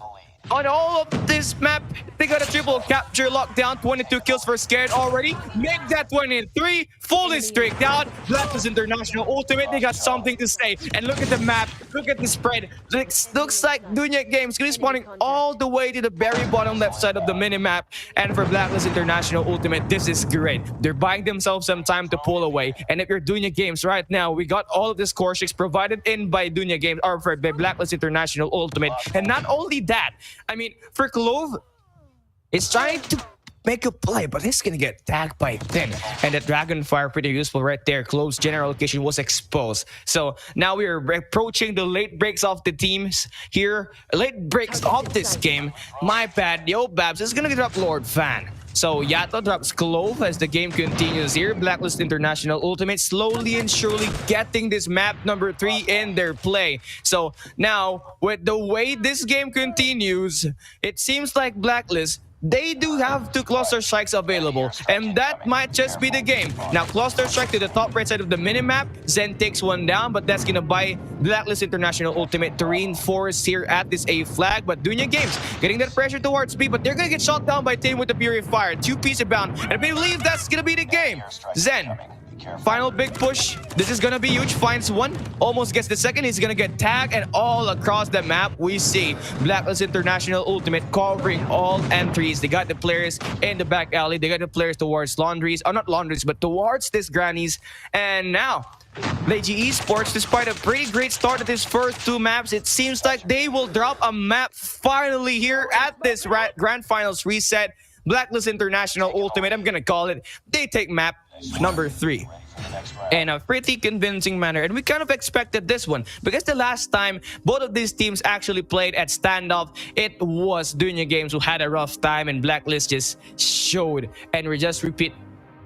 on all of this map. They got a triple capture lockdown. 22 kills for Scared already. Make that 23. Fully streaked out. Blacklist International ultimate. They got something to say. And look at the map. Look at the spread. Looks like Dunya Games going to be spawning all the way to the very bottom left side of the minimap. And for Blacklist International ultimate, this is great. They're buying themselves some time to pull away. And if you're Dunya Games right now, we got all of the score streaks provided in by Dunya Games, or by Blacklist International ultimate. And not only that, I mean, for Clove, it's trying to make a play, but it's gonna get tagged by Tin. And that Dragonfire, pretty useful right there. Clove's general location was exposed. So now we are approaching the late breaks of the teams here. Late breaks of this game. My bad. Yobabs is gonna drop Lord Fan. So Yato drops Clove as the game continues here. Blacklist International ultimate slowly and surely getting this map number 3 in their play. So now, with the way this game continues, it seems like Blacklist, they do have 2 cluster strikes available, and that might just be the game. Now, cluster strike to the top right side of the minimap. Zen takes one down, but that's gonna buy Blacklist International ultimate to reinforce here at this A flag. But Dunya Games getting that pressure towards B, but they're gonna get shot down by Tin with the Purifier. 2-piece bound, and I believe that's gonna be the game. Zen, final big push. This is gonna be huge. Finds one, almost gets the second. He's gonna get tagged, and all across the map we see Blacklist International ultimate covering all entries. They got the players in the back alley. They got the players towards laundries, or not laundries, but towards this grannies. And now LG Esports, despite a pretty great start at these first 2 maps, it seems like they will drop a map finally here at this grand finals reset. Blacklist International ultimate, I'm gonna call it, they take map number 3 in a pretty convincing manner. And we kind of expected this one, because the last time both of these teams actually played at standoff, it was Dunya Games who had a rough time, and Blacklist just showed. And we just repeat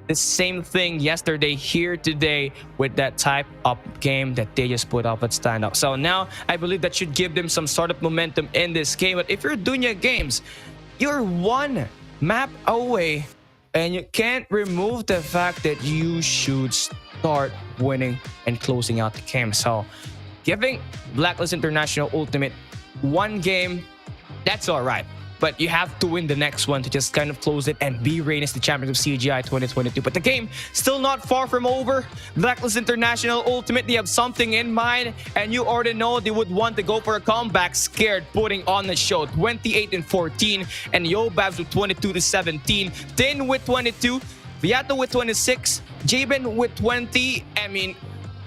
the same thing yesterday here today with that type of game that they just put up at standoff. So now I believe that should give them some sort of momentum in this game. But if you're Dunya Games, you're 1 map away, and you can't remove the fact that you should start winning and closing out the game. So giving Blacklist International ultimate 1 game, that's all right. But you have to win the next one to just kind of close it and be reign as the champions of CGI 2022. But the game still not far from over. Blacklist International ultimate, they have something in mind, and you already know they would want to go for a comeback. Scared putting on the show, 28-14, and Yobabs with 22-17, Tin with 22, Viato with 26, Jabin with 20. I mean,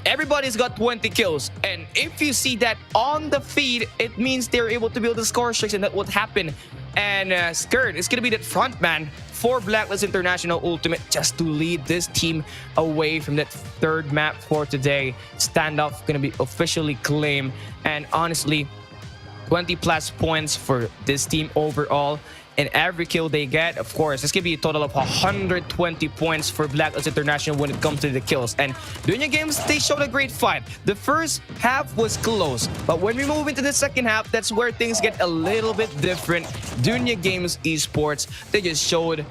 everybody's got 20 kills, and if you see that on the feed, it means they're able to build the score streaks, and that would happen. And Skirt is going to be that front man for Blacklist International ultimate, just to lead this team away from that 3rd map for today. Standoff going to be officially claimed, and honestly, 20 plus points for this team overall. And every kill they get, of course, it's gonna be a total of 120 points for Blacklist International when it comes to the kills. And Dunya Games, they showed a great fight. The first half was close, but when we move into the second half, that's where things get a little bit different. Dunya Games Esports, they just showed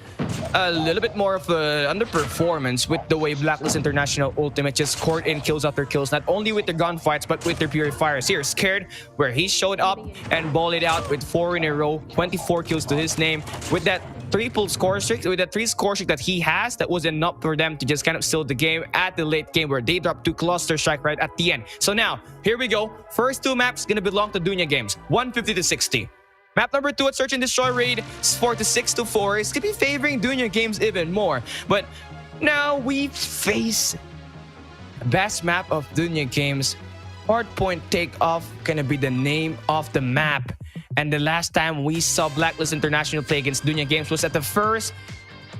a little bit more of a underperformance with the way Blacklist International Ultimate just scored in kills after kills, not only with their gunfights but with their purifiers. Here, Scared, where he showed up and balled it out with 4 in a row, 24 kills to his name. With that triple score streak, with that 3 score streak that he has, that was enough for them to just kind of seal the game at the late game, where they dropped 2 cluster strike right at the end. So now, here we go. First 2 maps gonna belong to Dunya Games, 150 to 60. Map number 2 at Search and Destroy raid, 46 to 4. It's gonna be favoring Dunya Games even more. But now we face best map of Dunya Games. Hardpoint Takeoff gonna be the name of the map. And the last time we saw Blacklist International play against Dunya Games was at the first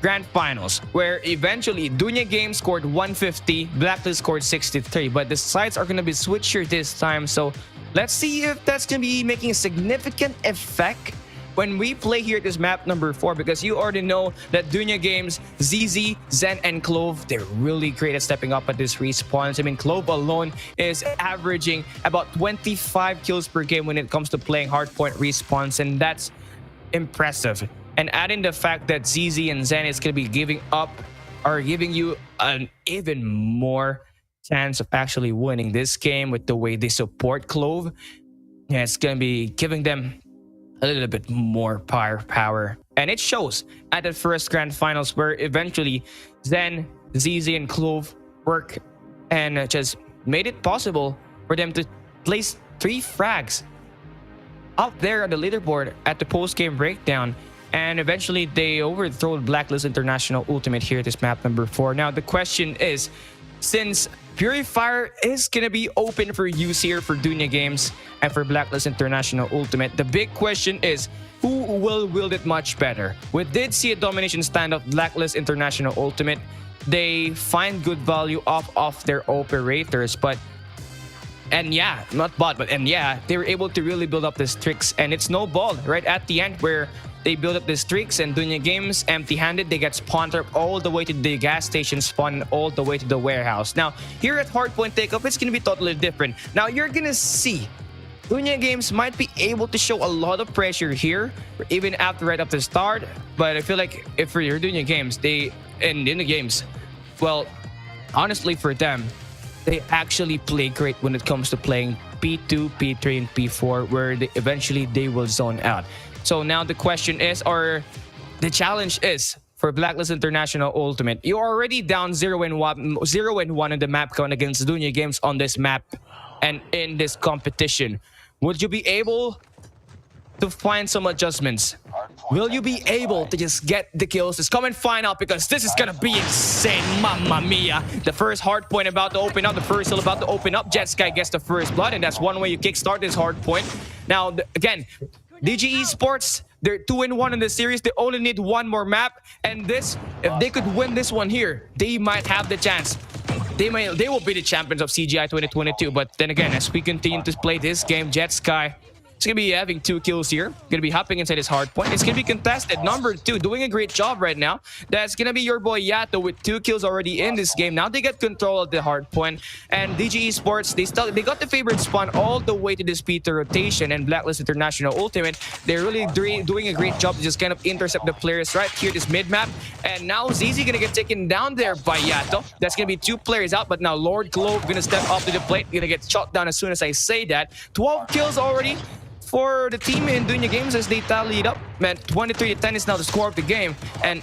Grand Finals, where eventually Dunya Games scored 150, Blacklist scored 63. But the sides are gonna be switcher this time, so let's see if that's going to be making a significant effect when we play here at this map number 4, because you already know that Dunya Games, ZZ, Zen, and Clove, they're really great at stepping up at this respawns. I mean, Clove alone is averaging about 25 kills per game when it comes to playing hardpoint respawns, and that's impressive. And adding the fact that ZZ and Zen is going to be giving you an even more chance of actually winning this game with the way they support Clove. Yeah, it's gonna be giving them a little bit more power. And it shows at the first Grand Finals, where eventually Zen, ZZ, and Clove work and just made it possible for them to place 3 frags up there on the leaderboard at the post-game breakdown. And eventually they overthrow Blacklist International Ultimate here at this map number 4. Now the question is, since Purifier is gonna be open for use here for Dunya Games and for Blacklist International Ultimate, the big question is, who will wield it much better? We did see a domination standoff Blacklist International Ultimate. They find good value off their operators, and they were able to really build up the streaks, and it snowballed right at the end, where they build up the streaks, and Dunya Games, empty-handed, they get spawned up all the way to the gas station spawn, all the way to the warehouse. Now, here at Hardpoint Takeoff, it's going to be totally different. Now, you're going to see Dunya Games might be able to show a lot of pressure here, even after right up the start. But I feel like if for your Dunya Games, well, honestly for them, they actually play great when it comes to playing P2, P3, and P4, where eventually they will zone out. So now the question is, or the challenge is, for Blacklist International Ultimate, you're already down 0-1 in the map count against Dunya Games on this map and in this competition. Would you be able to find some adjustments? Will you be able to just get the kills? Just come and find out, because this is gonna be insane. Mamma mia. The first hard point about to open up. The first hill about to open up. Jetsky gets the first blood, and that's one way you kickstart this hard point. Now, again, DG Esports, they're 2-1 in the series. They only need 1 more map, and this, if they could win this one here, they might have the chance. They will be the champions of CGI 2022. But then again, as we continue to play this game, Jetsky is going to be having 2 kills here. Going to be hopping inside his hard point. It's going to be contested. Number 2, doing a great job right now. That's going to be your boy Yato with 2 kills already in this game. Now they get control of the hard point. And DG Esports, they got the favorite spawn all the way to this P2 rotation. And Blacklist International Ultimate, they're really doing a great job to just kind of intercept the players right here, this mid-map. And now ZZ going to get taken down there by Yato. That's going to be 2 players out. But now Lord Clove going to step up to the plate. Going to get shot down as soon as I say that. 12 kills already for the team in Dunya Games as they tallied up. Man, 23-10 is now the score of the game. And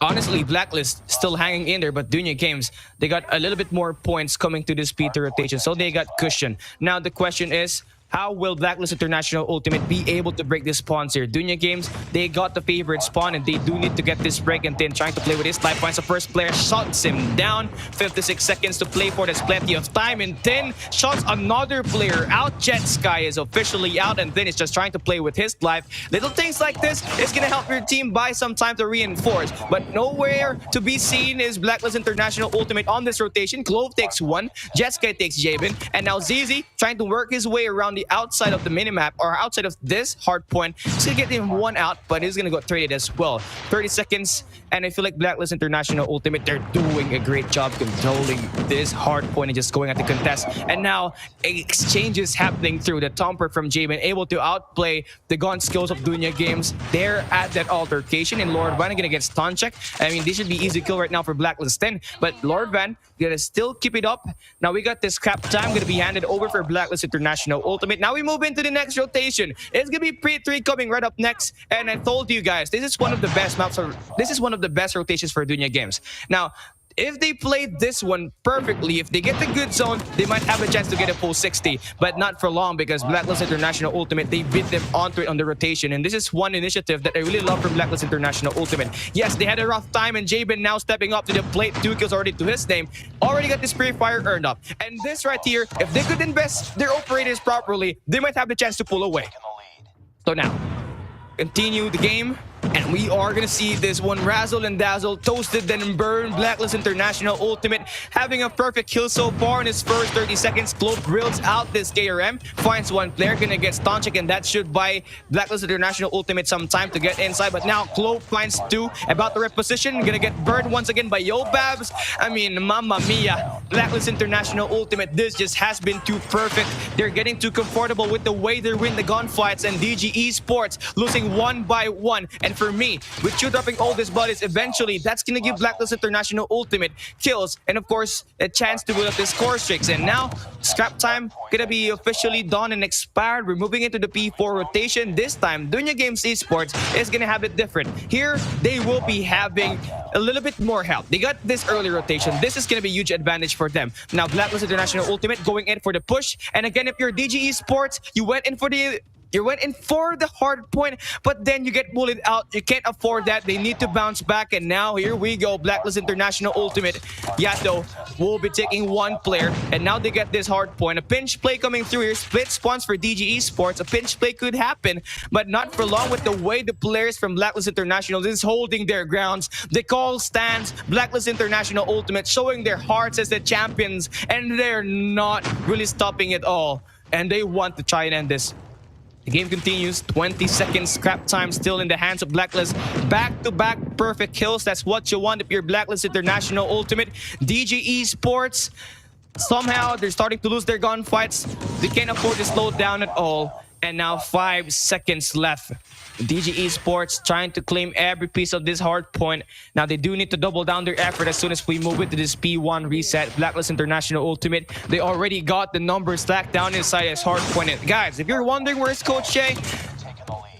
honestly, Blacklist still hanging in there, but Dunya Games, they got a little bit more points coming to this P2 rotation, so they got cushion. Now the question is, how will Blacklist International Ultimate be able to break this spawns here? Dunya Games, they got the favorite spawn, and they do need to get this break, and then trying to play with his life points. The first player shots him down. 56 seconds to play for. There's plenty of time, and then shots another player out. Jetsky is officially out, and then it's just trying to play with his life. Little things like this is going to help your team buy some time to reinforce, but nowhere to be seen is Blacklist International Ultimate on this rotation. Clove takes 1, Jetsky takes Jabin, and now ZZ trying to work his way around the actually outside of the minimap or outside of this hard point. He's gonna get him one out, but he's gonna go traded as well. 30 seconds, and I feel like Blacklist International Ultimate, they're doing a great job controlling this hard point and just going at the contest. And now exchanges happening through the Tomper from Jabin, able to outplay the gun skills of Dunya Games. They're at that altercation, and Lord Van gonna get stun check. I mean, this should be easy kill right now for Blacklist 10, but Lord Van gonna still keep it up. Now we got this scrap time gonna be handed over for Blacklist International Ultimate. Now we move into the next rotation. It's gonna be Pre-3 coming right up next, and I told you guys, this is one of the best maps, or this is one of the best rotations for Dunya Games. Now, if they play this one perfectly, if they get the good zone, they might have a chance to get a full 60, but not for long because Blacklist International Ultimate, they beat them onto it on the rotation. And this is one initiative that I really love from Blacklist International Ultimate. Yes, they had a rough time, and Jabin now stepping up to the plate. 2 kills already to his name. Already got this pre-fire earned up. And this right here, if they could invest their operators properly, they might have the chance to pull away. So now, continue the game. And we are going to see this one razzle and dazzle, toasted then burn. Blacklist International Ultimate having a perfect kill so far in his first 30 seconds. Clove drills out this KRM, finds one player, going to get stun check, and that should buy Blacklist International Ultimate some time to get inside. But now Clove finds 2, about to reposition, going to get burned once again by Yobabs. I mean, mamma mia. Blacklist International Ultimate, this just has been too perfect. They're getting too comfortable with the way they win the gunfights, and DG Esports losing 1 by 1. And for me, with you dropping all these bodies, eventually that's gonna give Blacklist International Ultimate kills and of course a chance to build up the score streaks. And now scrap time gonna be officially done and expired. We're moving into the P4 rotation. This time Dunya Games Esports is gonna have it different. Here they will be having a little bit more help. They got this early rotation. This is gonna be a huge advantage for them. Now Blacklist International Ultimate going in for the push, and again, if you're DG Esports, you went in for the hard point, but then you get bullied out. You can't afford that. They need to bounce back, and now here we go. Blacklist International Ultimate. Yato will be taking 1 player, and now they get this hard point. A pinch play coming through here. Split spawns for DG Esports. A pinch play could happen, but not for long with the way the players from Blacklist International is holding their grounds. They call stands. Blacklist International Ultimate showing their hearts as the champions, and they're not really stopping at all. And they want to try and end this. The game continues. 20 seconds. Scrap time still in the hands of Blacklist. Back-to-back perfect kills. That's what you want if you're Blacklist International Ultimate. DG Esports, somehow they're starting to lose their gunfights. They can't afford to slow down at all. And now 5 seconds left. DG Esports trying to claim every piece of this hard point. Now they do need to double down their effort as soon as we move into this P1 reset. Blacklist International Ultimate, they already got the numbers stacked down inside as hard point. Guys, if you're wondering where's Coach Shay,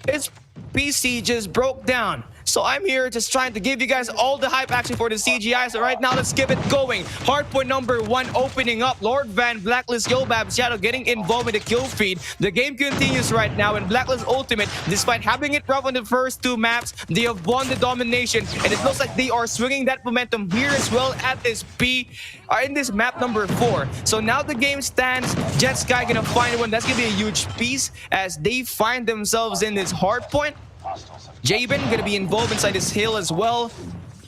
his PC just broke down. So I'm here just trying to give you guys all the hype action for the CGI. So right now, let's keep it going. Hardpoint number 1 opening up. Lord Van, Blacklist, Yobab, Shadow getting involved in the kill feed. The game continues right now, and Blacklist Ultimate, despite having it rough on the first 2 maps, they have won the domination, and it looks like they are swinging that momentum here as well at this in this map number 4. So now the game stands. Jet Sky gonna find one. That's gonna be a huge piece as they find themselves in this hardpoint. Jabin gonna be involved inside this hill as well,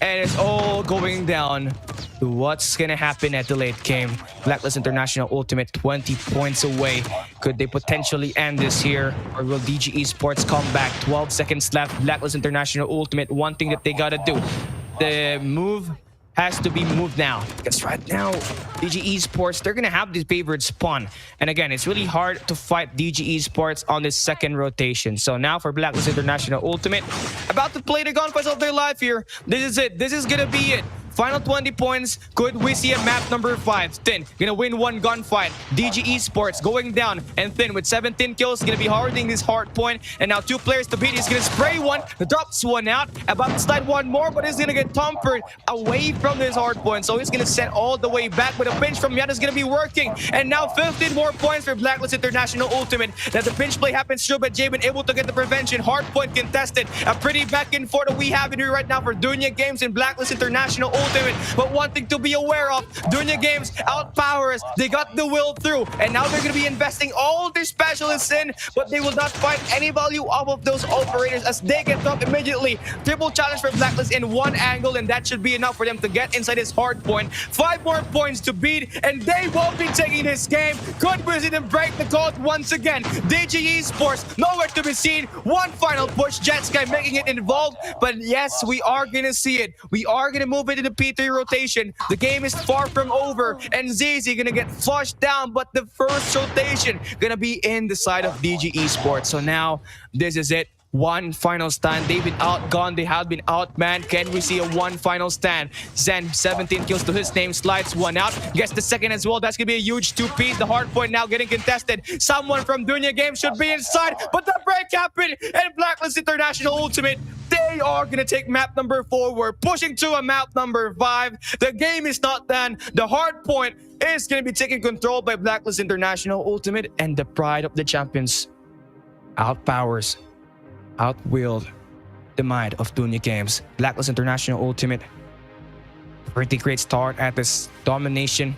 and it's all going down to what's gonna happen at the late game. Blacklist International Ultimate 20 points away. Could they potentially end this here, or will DG Esports come back? 12 seconds left. Blacklist International Ultimate, one thing that they gotta do, the move has to be moved now, because right now DG Esports, they're gonna have this favored spawn, and again, it's really hard to fight DG Esports on this second rotation. So now for Blacklist International Ultimate, about to play the gunfights of their life here. This is it. This is gonna be it. Final 20 points. Could we see a map number 5? Thin gonna win 1 gunfight. DG Esports going down, and Thin with 17 kills gonna be holding this hard point. And now 2 players to beat. He's gonna spray one, drops one out, about to slide one more, but he's gonna get tampered away from this hard point. So he's gonna send all the way back, but a pinch from Yata is gonna be working. And now 15 more points for Blacklist International Ultimate. Now the pinch play happens through, but Jabin able to get the prevention. Hard point contested. A pretty back and forth that we have in here right now for Dunya Games and Blacklist International Ultimate. Ultimate. But one thing to be aware of, Dunya Games outpowers. They got the will through, and now they're going to be investing all their specialists in, but they will not find any value off of those operators as they get up immediately. Triple challenge for Blacklist in one angle, and that should be enough for them to get inside this hard point. 5 more points to beat, and they won't be taking this game. Could visit and break the code once again. DG Esports, nowhere to be seen. One final push, Jetsky making it involved, but yes, we are gonna see it. We are gonna move into the P3 rotation. The game is far from over, and ZZ gonna get flushed down, but the first rotation gonna be in the side of DG Esports. So now, this is it. One final stand. They've been outgunned. They have been outmanned. Can we see a one final stand? Zen, 17 kills to his name. Slides one out. Gets the second as well. That's going to be a huge 2-piece. The hard point now getting contested. Someone from Dunya Games should be inside. But the break happened. And Blacklist International Ultimate, they are going to take map number 4. We're pushing to a map number 5. The game is not done. The hard point is going to be taken control by Blacklist International Ultimate. And the pride of the champions outwilled the might of Dunya Games. Blacklist International Ultimate, pretty great start at this domination,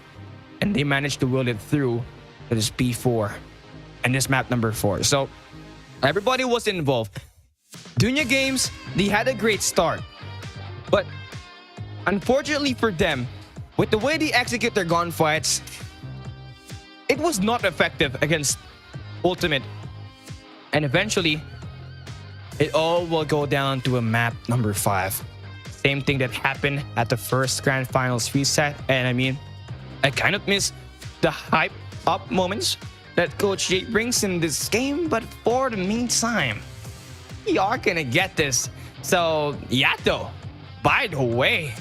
and they managed to will it through to this P4 and this map number 4. So everybody was involved. Dunya Games, they had a great start, but unfortunately for them, with the way they execute their gunfights, it was not effective against Ultimate, and eventually it all will go down to a map number 5. Same thing that happened at the first Grand Finals reset. And I mean, I kind of miss the hype up moments that Coach Jay brings in this game. But for the meantime, we are gonna get this. So Yato, by the way,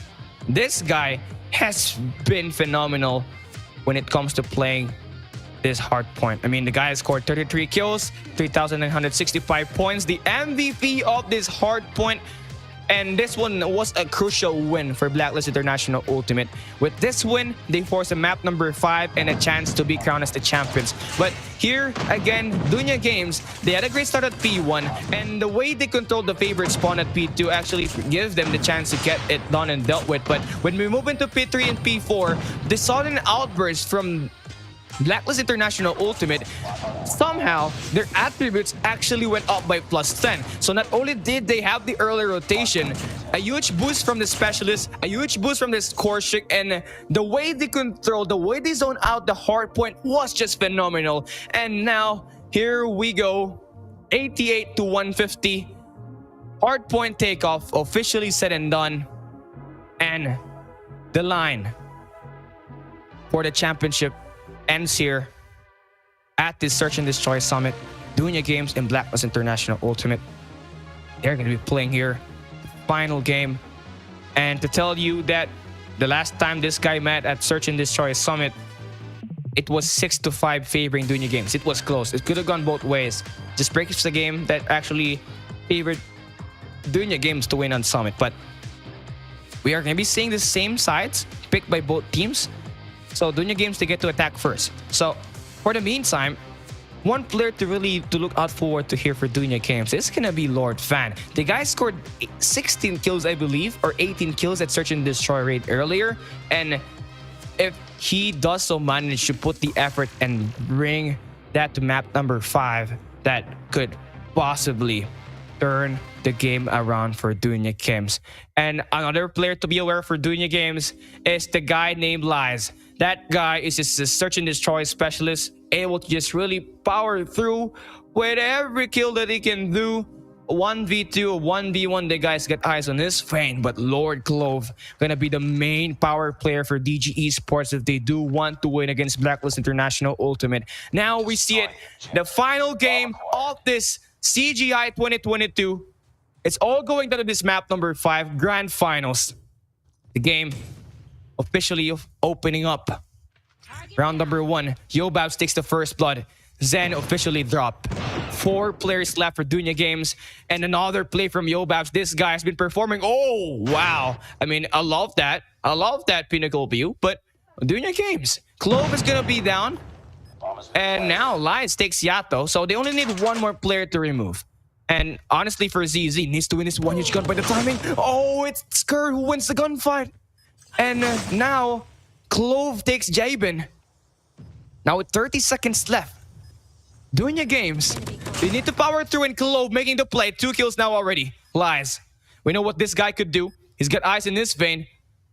this guy has been phenomenal when it comes to playing this hard point. I mean, the guy has scored 33 kills, 3,965 points, the MVP of this hard point. And this one was a crucial win for Blacklist International Ultimate. With this win, they force a map number 5 and a chance to be crowned as the champions. But here, again, Dunya Games, they had a great start at P1, and the way they controlled the favorite spawn at P2 actually gives them the chance to get it done and dealt with. But when we move into P3 and P4, the sudden outburst from Blacklist International Ultimate, somehow their attributes actually went up by +10. So not only did they have the early rotation, a huge boost from the specialist, a huge boost from this core chick, and the way they control, the way they zone out the hard point was just phenomenal. And now here we go, 88 to 150, hard point takeoff officially said and done, and the line for the championship ends here at this Search and Destroy Summit. Dunya Games and Blacklist International Ultimate, they're going to be playing here final game. And to tell you that the last time this guy met at Search and Destroy Summit, it was 6-5 favoring Dunya Games. It was close. It could have gone both ways. Just breaks the game that actually favored Dunya Games to win on Summit. But we are going to be seeing the same sides picked by both teams. So Dunya Games, they get to attack first. So for the meantime, one player to look out forward to here for Dunya Games is gonna be Lord Fan. The guy scored 16 kills, I believe, or 18 kills at Search and Destroy raid earlier. And if he does so manage to put the effort and bring that to map number 5, that could possibly turn the game around for Dunya Games. And another player to be aware for Dunya Games is the guy named Lies. That guy is just a Search and Destroy specialist, able to just really power through with every kill that he can do. 1v2, 1v1, the guys get eyes on his fame, but Lord Clove gonna be the main power player for DG Esports if they do want to win against Blacklist International Ultimate. Now we see it, the final game of this CGI 2022. It's all going down to this map number 5, Grand Finals. The game officially opening up. Round number 1, Yobabs takes the first blood. Zen officially dropped. 4 players left for Dunya Games, and another play from Yobabs. This guy has been performing. Oh, wow. I mean, I love that. I love that pinnacle view, but Dunya Games. Clove is going to be down, and now Lions takes Yato, so they only need one more player to remove. And honestly, for ZZ, needs to win this one huge gun by the timing. Oh, it's Skur who wins the gunfight. And now, Clove takes Jabin. Now with 30 seconds left. DIVINUS Games, they need to power through, and Clove making the play. 2 kills now already. Lies. We know what this guy could do. He's got eyes in this vein.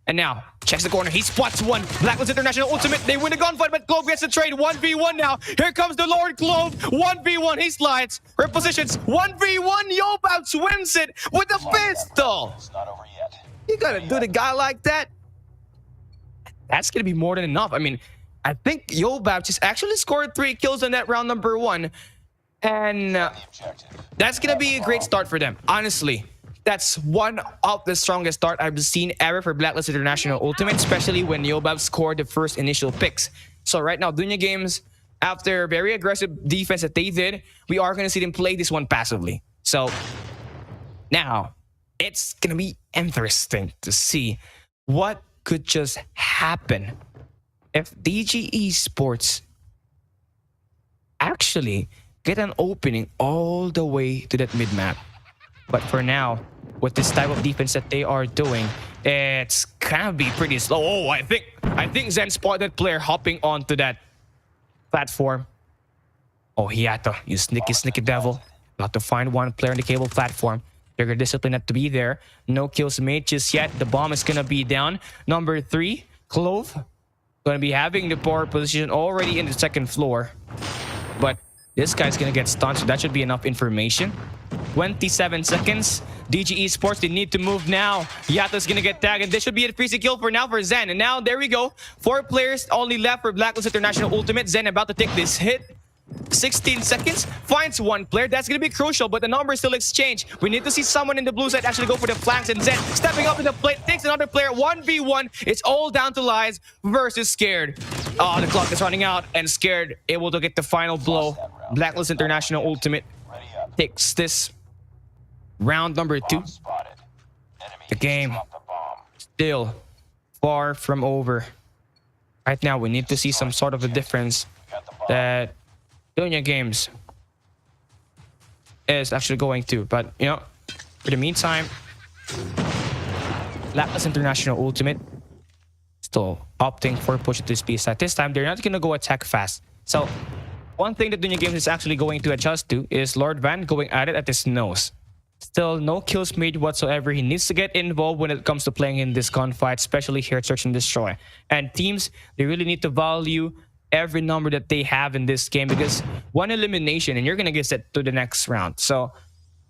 And now, checks the corner. He spots one. BLACKLIST International ultimate. They win the gunfight, but Clove gets the trade. 1v1 now. Here comes the Lord Clove. 1v1. He slides. Repositions. 1v1. Yobabs wins it with a pistol. It's not over yet. You gotta do the guy like that? That's gonna be more than enough. I mean, I think Yobab just actually scored 3 kills in that round number 1. And that's gonna be a great start for them. Honestly, that's one of the strongest start I've seen ever for BLACKLIST International Ultimate, especially when Yobab scored the first initial picks. So right now, DIVINUS Games, after very aggressive defense that they did, we are gonna see them play this one passively. So now, it's gonna be interesting to see what could just happen if DG Esports actually get an opening all the way to that mid-map. But for now, with this type of defense that they are doing, it's gonna be pretty slow. Oh, I think Zen spotted player hopping onto that platform. Oh, he had to, you sneaky devil. About to find one player on the cable platform. They're gonna discipline that to be there. No kills made just yet. The bomb is gonna be down. Number 3, Clove, gonna be having the power position already in the second floor. But this guy's gonna get stunned, so that should be enough information. 27 seconds. DG Esports, they need to move now. Yato's gonna get tagged, and this should be a free kill for now for Zen. And now, there we go. 4 players only left for BLACKLIST International Ultimate. Zen about to take this hit. 16 seconds, finds one player. That's going to be crucial, but the numbers still exchange. We need to see someone in the blue side actually go for the flanks, and Zen stepping up in the plate, takes another player. 1v1. It's all down to Lies versus Scared. Oh, the clock is running out, and Scared able to get the final blow. BLACKLIST International Ultimate takes this round number 2. The game still far from over. Right now, we need to see some sort of a difference that DIVINUS Games is actually going to. But, you know, for the meantime, BLACKLIST International Ultimate still opting for push to this piece. At this time, they're not going to go attack fast. So, one thing that DIVINUS Games is actually going to adjust to is Lord Van going at it at his nose. Still, no kills made whatsoever. He needs to get involved when it comes to playing in this gunfight, especially here at Search and Destroy. And teams, they really need to value every number that they have in this game, because one elimination and you're gonna get set to the next round. So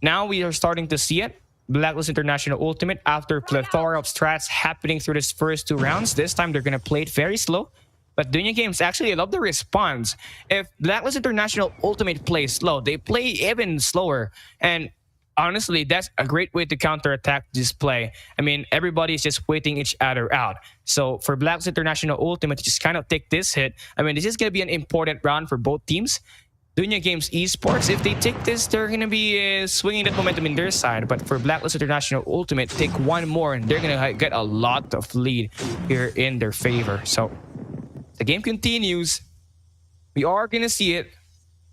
now we are starting to see it. BLACKLIST International Ultimate, after plethora of strats happening through this first 2 rounds, this time they're gonna play it very slow. But DIVINUS Games, actually, I love the response. If BLACKLIST International Ultimate plays slow, they play even slower. And honestly, that's a great way to counterattack this play. I mean, everybody's just waiting each other out. So for BLACKLIST International Ultimate to just kind of take this hit, I mean, this is going to be an important round for both teams. DIVINUS Games Esports, if they take this, they're going to be swinging that momentum in their side. But for BLACKLIST International Ultimate, take one more and they're going to get a lot of lead here in their favor. So the game continues. We are going to see it.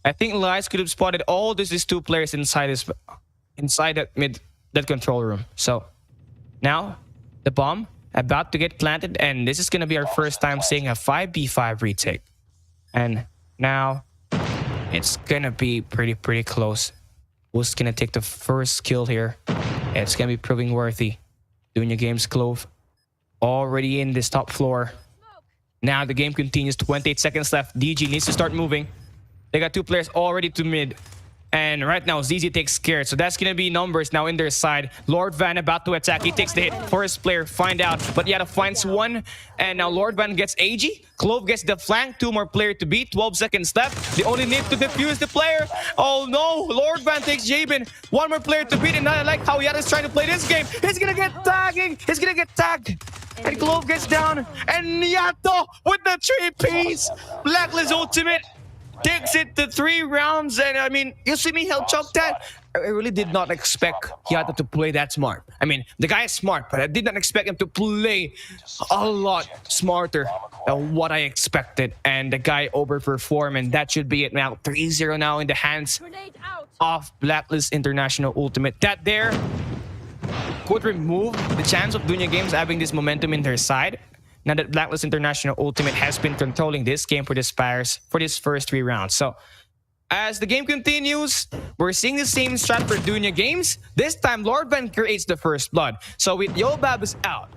I think Lies could have spotted all these 2 players inside that control room. So now the bomb about to get planted, and this is going to be our first time seeing a 5v5 retake. And now it's going to be pretty close. Who's going to take the first kill here? It's going to be proving worthy. DIVINUS Games Clove already in this top floor. Now the game continues. 28 seconds left. DG needs to start moving. They got 2 players already to mid. And right now, ZZ takes Scared. So that's going to be numbers now in their side. Lord Van about to attack. He takes the hit. First player, find out. But Yata finds one. And now Lord Van gets AG. Clove gets the flank. 2 more players to beat. 12 seconds left. They only need to defuse the player. Oh no. Lord Van takes Jabin. 1 more player to beat. And I like how Yata's trying to play this game. He's going to get tagging. He's going to get tagged. And Clove gets down. And Yato with the 3-piece. BLACKLIST Ultimate takes it to 3 rounds. And I mean, you see me help chop that? I really did not expect Yato to play that smart. I mean, the guy is smart, but I did not expect him to play a lot smarter than what I expected. And the guy overperformed, and that should be it now. 3-0 now in the hands of BLACKLIST International Ultimate. That there could remove the chance of Dunya Games having this momentum in their side. Now that Blacklist International Ultimate has been controlling this game for the Spires for this first 3 rounds. So as the game continues, we're seeing the same strat for Dunya Games. This time, Lord Van creates the first blood. So with Yobabs out,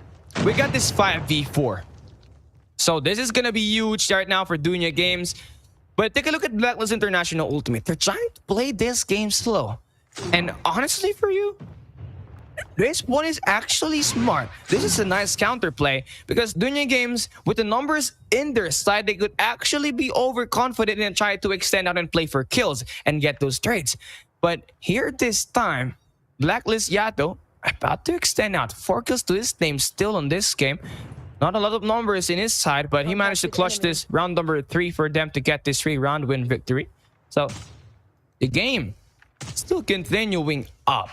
we got this 5v4. So this is going to be huge right now for Dunya Games. But take a look at Blacklist International Ultimate. They're trying to play this game slow. And honestly for you, this one is actually smart. This is a nice counterplay because Dunya Games, with the numbers in their side, they could actually be overconfident and try to extend out and play for kills and get those trades. But here this time, Blacklist Yato about to extend out. 4 kills to his name still on this game. Not a lot of numbers in his side, but he managed to clutch this round number 3 for them to get this 3-round win victory. So the game still continuing up.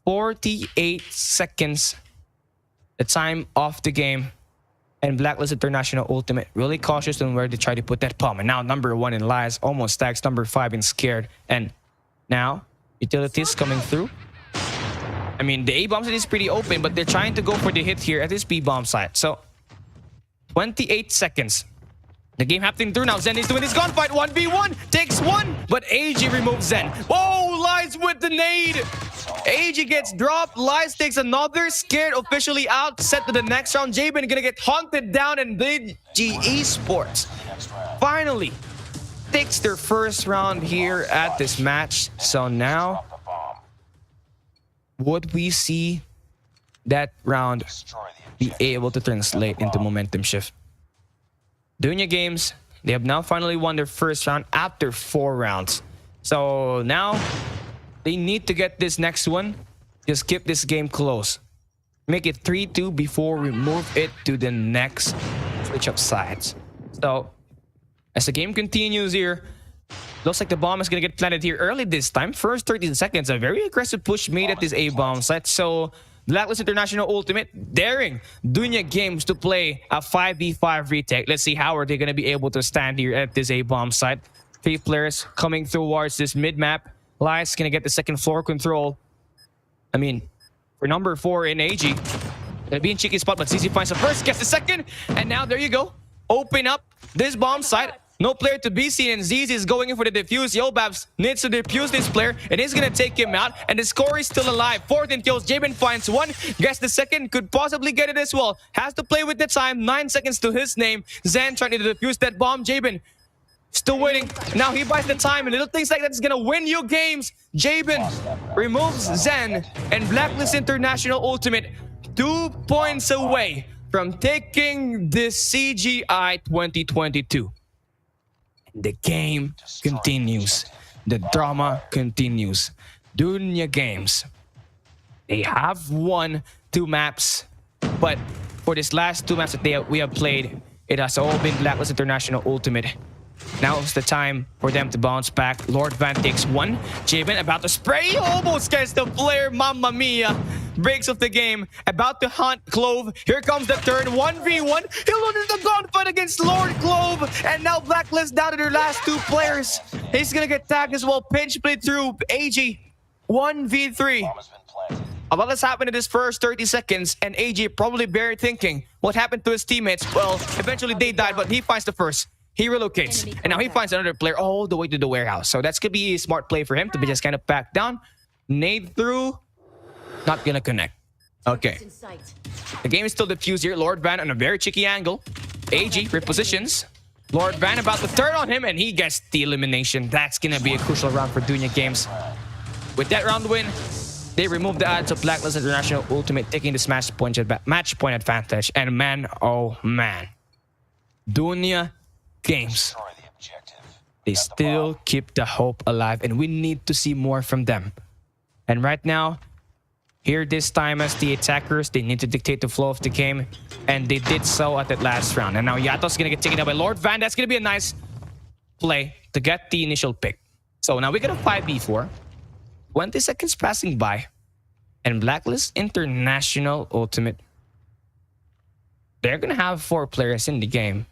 48 seconds, the time of the game. And Blacklist International Ultimate really cautious on where they try to put that bomb. And now number 1 in Lies almost stacks number 5 in Scared. And now utilities coming through. I mean, the A-bomb side is pretty open, but they're trying to go for the hit here at this B-bomb side. So 28 seconds. The game happening through now. Zen is doing his gunfight. 1v1. Takes 1. But AG removes Zen. Whoa, Lies with the nade. AG gets dropped. Lies takes another. Scared officially out. Set to the next round. Jabin gonna get hunted down. And the ESPORTS finally takes their first round here at this match. So now, would we see that round be able to translate into momentum shift? Dunya Games, they have now finally won their first round after 4 rounds. So now they need to get this next one. Just keep this game close. Make it 3-2 before we move it to the next switch up sides. So as the game continues here, looks like the bomb is going to get planted here early this time. First 13 seconds, a very aggressive push made at this A-bomb site. So Blacklist International Ultimate daring Dunya Games to play a 5v5 retake. Let's see how are they going to be able to stand here at this A-bomb site. 3 players coming towards this mid-map. Lies going to get the second floor control. I mean, for number 4 in AG, gonna be in cheeky spot, but CZ finds the first, gets the second, and now there you go. Open up this bomb site. No player to be seen, and ZZ is going in for the defuse. Yobabs needs to defuse this player, and he's gonna take him out, and the score is still alive. 14 kills. Jabin finds 1, gets the second, could possibly get it as well. Has to play with the time. 9 seconds to his name. Zen trying to defuse that bomb. Jabin still waiting. Now he buys the time, and little things like that is gonna win you games. Jabin removes Zen, and Blacklist International Ultimate 2 points away from taking this CGI 2022. The game continues. The drama continues. Dunya Games, they have won 2 maps, but for this last 2 maps that we have played, it has all been Blacklist International Ultimate. Now is the time for them to bounce back. Lord Van takes 1. Jabin about to spray. He almost gets the player. Mamma mia. Breaks of the game. About to hunt Clove. Here comes the third 1v1. He'll lose the gunfight against Lord Clove. And now Blacklist down to their last 2 players. He's gonna get tagged as well. Pinch play through AG. 1v3. A lot has happened in this first 30 seconds. And AG probably barely thinking what happened to his teammates. Well, eventually they died, but he finds the first. He relocates, and now he finds another player all the way to the warehouse. So that's going to be a smart play for him to be just kind of back down. Nade through, not going to connect. Okay. The game is still diffused here. Lord Van on a very cheeky angle. AG repositions. Lord Van about to turn on him, and he gets the elimination. That's going to be a crucial round for Dunya Games. With that round win, they remove the odds of Blacklist International Ultimate, taking this match point advantage. And man, oh man. Dunya Games, they still keep the hope alive, and we need to see more from them. And right now, here this time as the attackers, they need to dictate the flow of the game, and they did so at that last round. And now Yato's gonna get taken out by Lord Van. That's gonna be a nice play to get the initial pick. So now we got a 5v4. 20 seconds passing by, and Blacklist International Ultimate, they're gonna have 4 players in the game.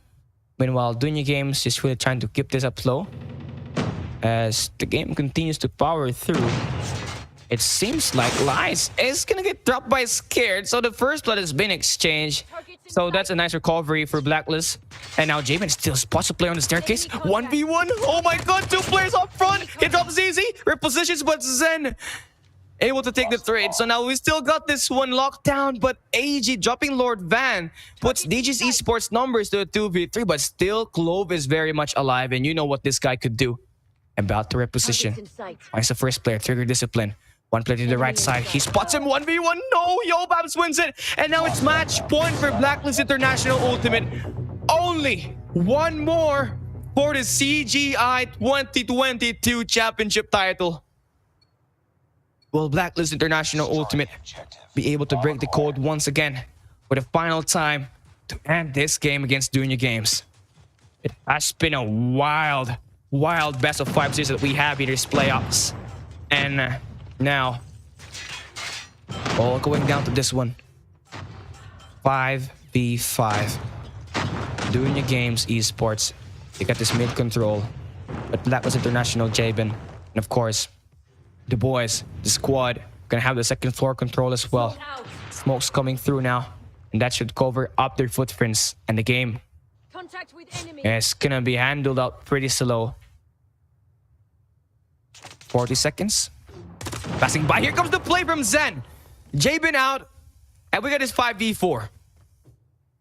Meanwhile, Dunya Games is really trying to keep this up low as the game continues to power through. It seems like Lies is gonna get dropped by Scared. So the first blood has been exchanged. So that's a nice recovery for Blacklist. And now Jamin still spots a player on the staircase. 1v1. Oh my god, 2 players up front. He drops ZZ, repositions, but Zen able to take the trade. So now we still got this one locked down, but AG dropping Lord Van puts DG's esports numbers to a 2v3, but still Clove is very much alive, and you know what this guy could do. About to reposition. Finds the first player, trigger discipline. One player to the right side. He spots him 1v1. No, Yobabs wins it. And now it's match point for Blacklist International Ultimate. Only one more for the CGI 2022 championship title. Will Blacklist International Ultimate be able to break the code once again for the final time to end this game against Dunya Games? It has been a wild best of 5 series that we have in these playoffs. And now, all going down to this one. 5v5. Dunya Games Esports. They got this mid control. But Blacklist International, Jabin. And of course, the boys, the squad, gonna have the second floor control as well. Smoke's coming through now. And that should cover up their footprints. And the game is gonna be handled out pretty slow. 40 seconds. Passing by. Here comes the play from Zen. Jabin out. And we got this 5v4.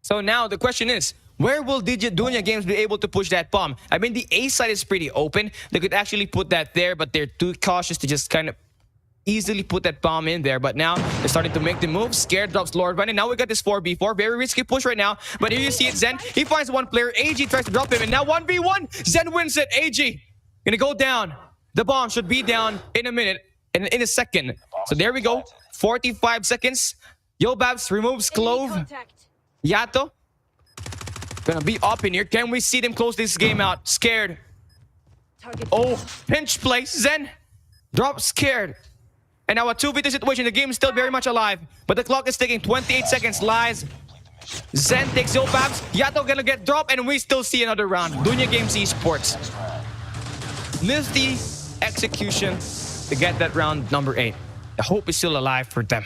So now the question is, where will Dunya Games be able to push that bomb? I mean, the A side is pretty open. They could actually put that there, but they're too cautious to just kind of easily put that bomb in there. But now they're starting to make the move. Scared drops Lord Van, and now we got this 4v4. Very risky push right now. But here you see it, Zen. He finds one player. AG tries to drop him, and now 1v1. Zen wins it. AG gonna go down. The bomb should be down in a minute, in a second. So there we go. 45 seconds. Yobabs removes Clove. Yato gonna be up in here. Can we see them close this game out? Scared. Oh, pinch play. Zen drops Scared. And now a 2v2 situation. The game is still very much alive, but the clock is ticking. 28 seconds. Lies. Zen takes Yobabs. Yato gonna get dropped, and we still see another round. Dunya Games Esports. Nifty execution to get that round number 8. The hope is still alive for them.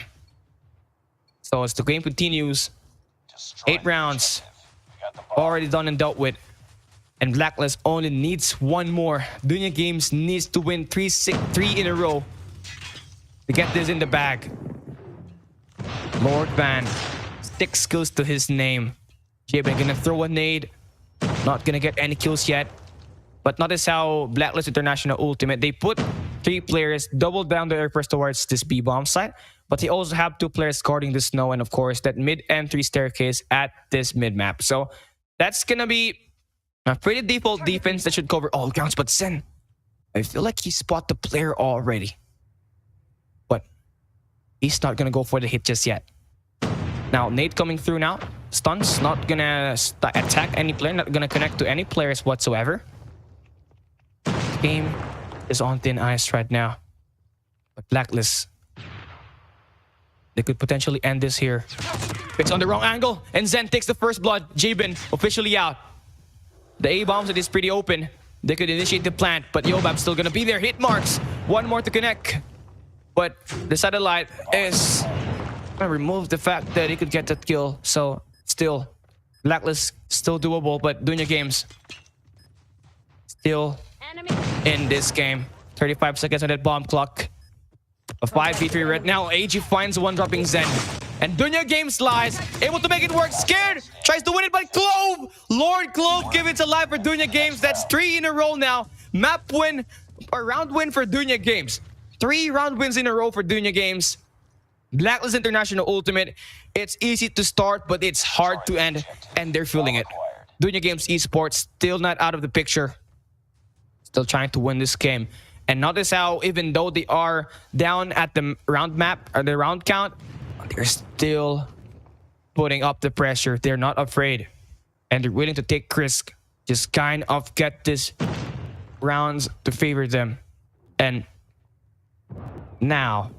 So as the game continues, 8 rounds already done and dealt with, and Blacklist only needs one more. Dunya Games needs to win 3 in a row to get this in the bag. Lord Van, 6 kills to his name. Jabin gonna throw a nade. Not gonna get any kills yet. But notice how Blacklist International Ultimate, they put 3 players double down their efforts towards this B-bomb site, but they also have 2 players guarding the snow, and of course that mid-entry staircase at this mid-map. So that's gonna be a pretty default defense that should cover all counts. But Zen, I feel like he spot the player already, but he's not gonna go for the hit just yet. Now Nate coming through now. Stunts, not gonna attack any player, not gonna connect to any players whatsoever. Game is on thin ice right now. But Blacklist, they could potentially end this here. It's on the wrong angle, and Zen takes the first blood. Jabin officially out. The A-bombs, it is pretty open. They could initiate the plant, but Yobab's still gonna be there. Hit marks. One more to connect. But the satellite is gonna remove the fact that he could get that kill. So still, Blacklist still doable, but Dunya Games still in this game. 35 seconds on that bomb clock. A 5v3 right now. AG finds one, dropping Zen. And Dunya Games Lies, able to make it work. Scared, tries to win it, but Clove! Lord Clove give it alive for Dunya Games. That's 3 in a row now. Map win, or round win for Dunya Games. 3 round wins in a row for Dunya Games. Blacklist International Ultimate, it's easy to start, but it's hard to end, and they're feeling it. Dunya Games Esports still not out of the picture. Still trying to win this game. And notice how even though they are down at the round map or the round count, they're still putting up the pressure. They're not afraid. And they're willing to take risk. Just kind of get this rounds to favor them. And now,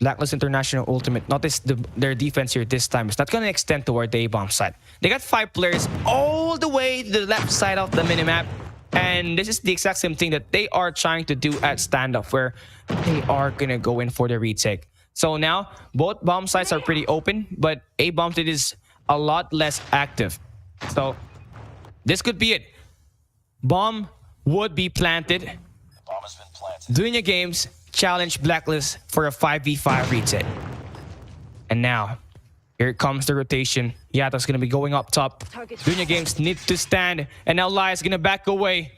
Blacklist International Ultimate, notice their defense here this time. It's not going to extend toward the A-bomb side. They got 5 players all the way to the left side of the minimap. And this is the exact same thing that they are trying to do at standoff, where they are gonna go in for the retake. So now both bomb sites are pretty open, but A bomb site is a lot less active. So this could be it. Bomb would be planted. Bomb has been planted. DIVINUS Games challenge Blacklist for a 5v5 retake. And now, here comes the rotation. Yato's gonna be going up top. DIVINUS Games need to stand, and now Lai is gonna back away.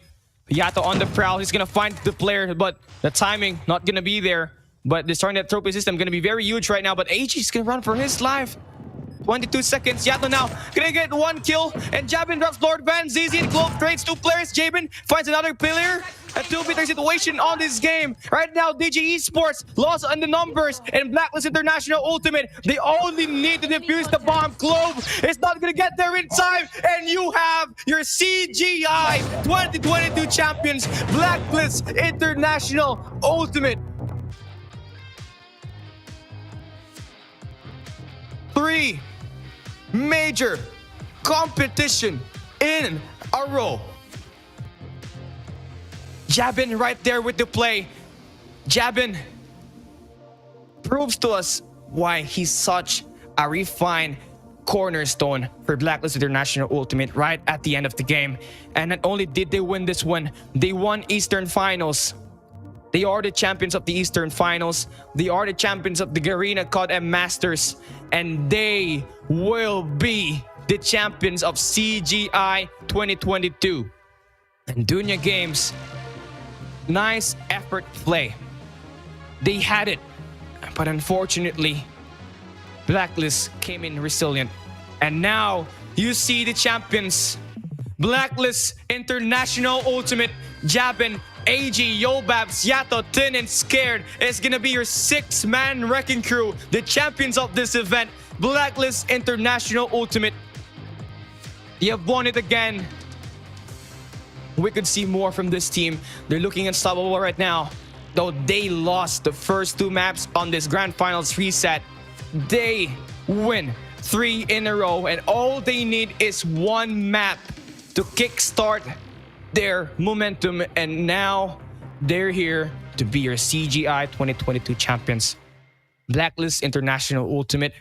Yato on the prowl. He's gonna find the player, but the timing not gonna be there. But destroying that trophy system gonna be very huge right now. But AG's gonna run for his life. 22 seconds. Yato now gonna get one kill, and Jabin drops Lord Van. ZZ and Clove trades two players. Jabin finds another player. A 2v3 situation on this game. Right now, DG Esports lost on the numbers, and Blacklist International Ultimate, they only need to defuse the bomb. Clove is not gonna get there in time, and you have your CGI 2022 champions, Blacklist International Ultimate. 3 major competition in a row. Jabin right there with the play. Jabin proves to us why he's such a refined cornerstone for Blacklist International Ultimate right at the end of the game. And not only did they win this one, they won Eastern Finals. They are the champions of the Eastern Finals. They are the champions of the Garena COD Masters. And they will be the champions of CGI 2022. And DIVINUS Games, nice effort play. They had it. But unfortunately, Blacklist came in resilient. And now you see the champions. Blacklist International Ultimate, Jabin, AG, Yobabs, Yato, Tin, and Scared is gonna be your 6-man wrecking crew, the champions of this event. Blacklist International Ultimate. You have won it again. We could see more from this team. They're looking unstoppable right now. Though they lost the first 2 maps on this Grand Finals reset, they win 3 in a row, and all they need is 1 map to kickstart their momentum, and now they're here to be your CGI 2022 champions. Blacklist International Ultimate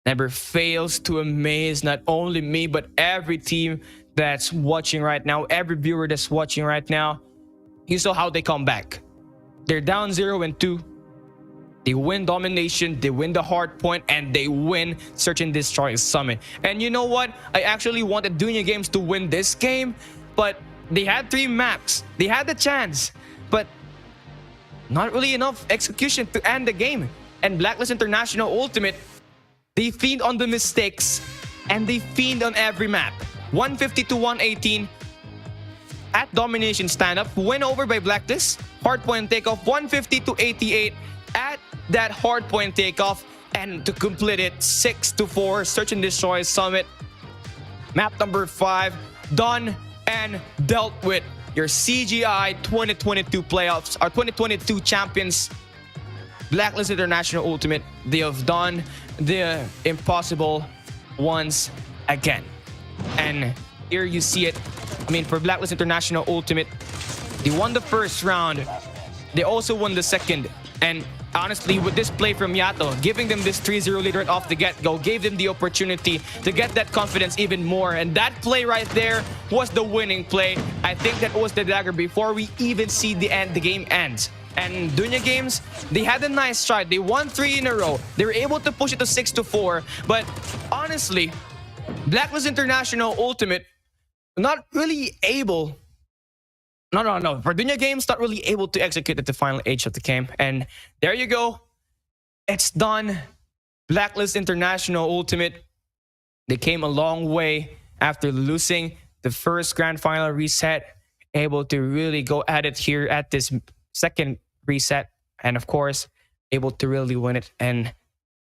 never fails to amaze not only me, but every team that's watching right now, every viewer that's watching right now. You saw how they come back. They're down 0-2. They win domination, they win the hard point, and they win search and destroy summit. And you know what? I actually wanted DIVINUS Games to win this game, but they had 3 maps. They had the chance, but not really enough execution to end the game. And Blacklist International Ultimate, they feed on the mistakes, and they feed on every map. 150 to 118 at domination stand-up, win over by Blacklist. Hardpoint takeoff, 150 to 88 at that hardpoint takeoff, and to complete it, 6-4 search and destroy summit. Map number 5 done and dealt with. Your CGI 2022 playoffs, our 2022 champions, Blacklist International Ultimate. They have done the impossible once again. And here you see it. I mean, for Blacklist International Ultimate, they won the first round. They also won the second. And honestly, with this play from Yato, giving them this 3-0 lead right off the get-go, gave them the opportunity to get that confidence even more. And that play right there was the winning play. I think that was the dagger before we even see the game ends. And DIVINUS Games, they had a nice start. They won 3 in a row. They were able to push it to 6-4. But honestly, Blacklist International Ultimate, not really able... No. For DIVINUS Games, not really able to execute at the final age of the game. And there you go. It's done. Blacklist International Ultimate. They came a long way after losing the first grand final reset. Able to really go at it here at this second reset. And of course, able to really win it. And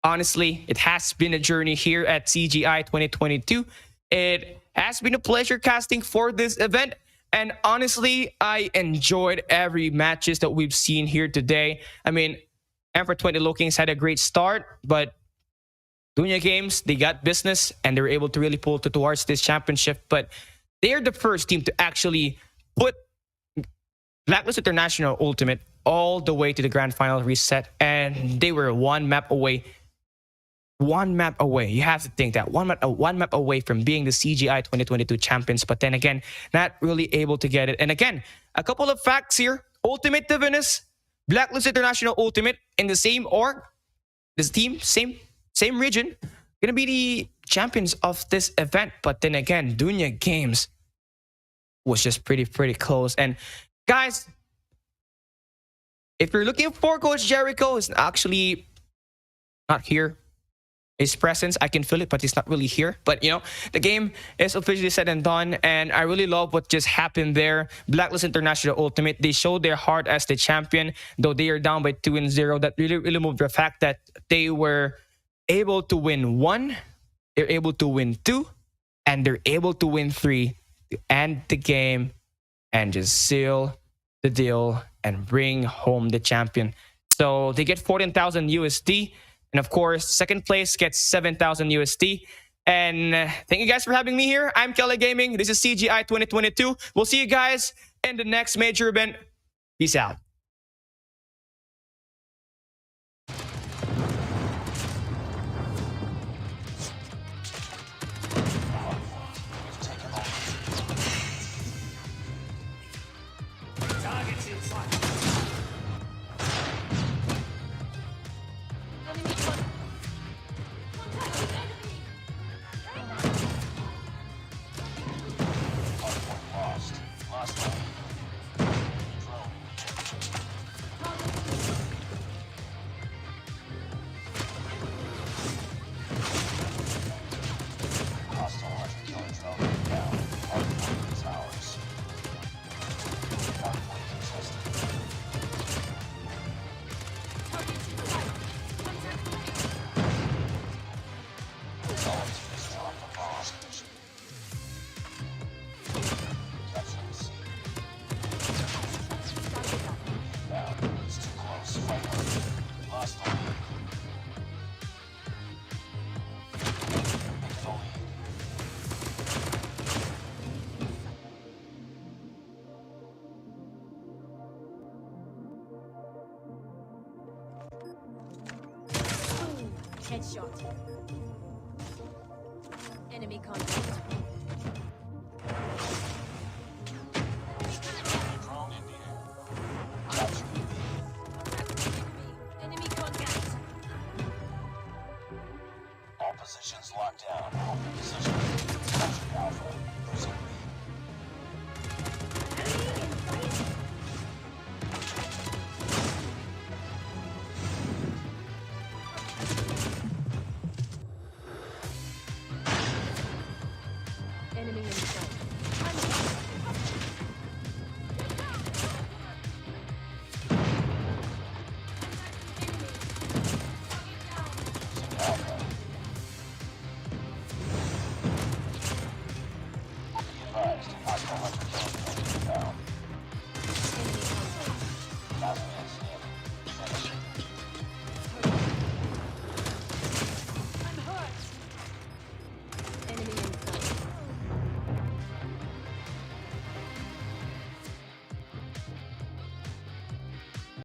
honestly, it has been a journey here at CGI 2022. It has been a pleasure casting for this event. And honestly, I enjoyed every matches that we've seen here today. I mean, Emperor 20 LOWKINGS had a great start, but DIVINUS Games, they got business and they were able to really pull towards this championship. But they're the first team to actually put Blacklist International Ultimate all the way to the grand final reset, and they were one map away. One map away. You have to think that one map away from being the CGI 2022 champions, but then again, not really able to get it. And again, a couple of facts here. Ultimate DIVINUS, Blacklist International Ultimate in the same org, this team, same region, gonna be the champions of this event. But then again, Dunya Games was just pretty close. And guys, if you're looking for Coach Jericho, he's actually not here. His presence, I can feel it, but he's not really here. But, you know, the game is officially said and done, and I really love what just happened there. Blacklist International Ultimate, they showed their heart as the champion, though they are down by 2-0. That really moved the fact that they were able to win 1, they're able to win 2, and they're able to win 3 to end the game and just seal the deal and bring home the champion. So they get 14,000 USD. And of course, second place gets 7,000 USD. And thank you guys for having me here. I'm Kelly Gaming. This is CGI 2022. We'll see you guys in the next major event. Peace out. Headshot. Enemy contact.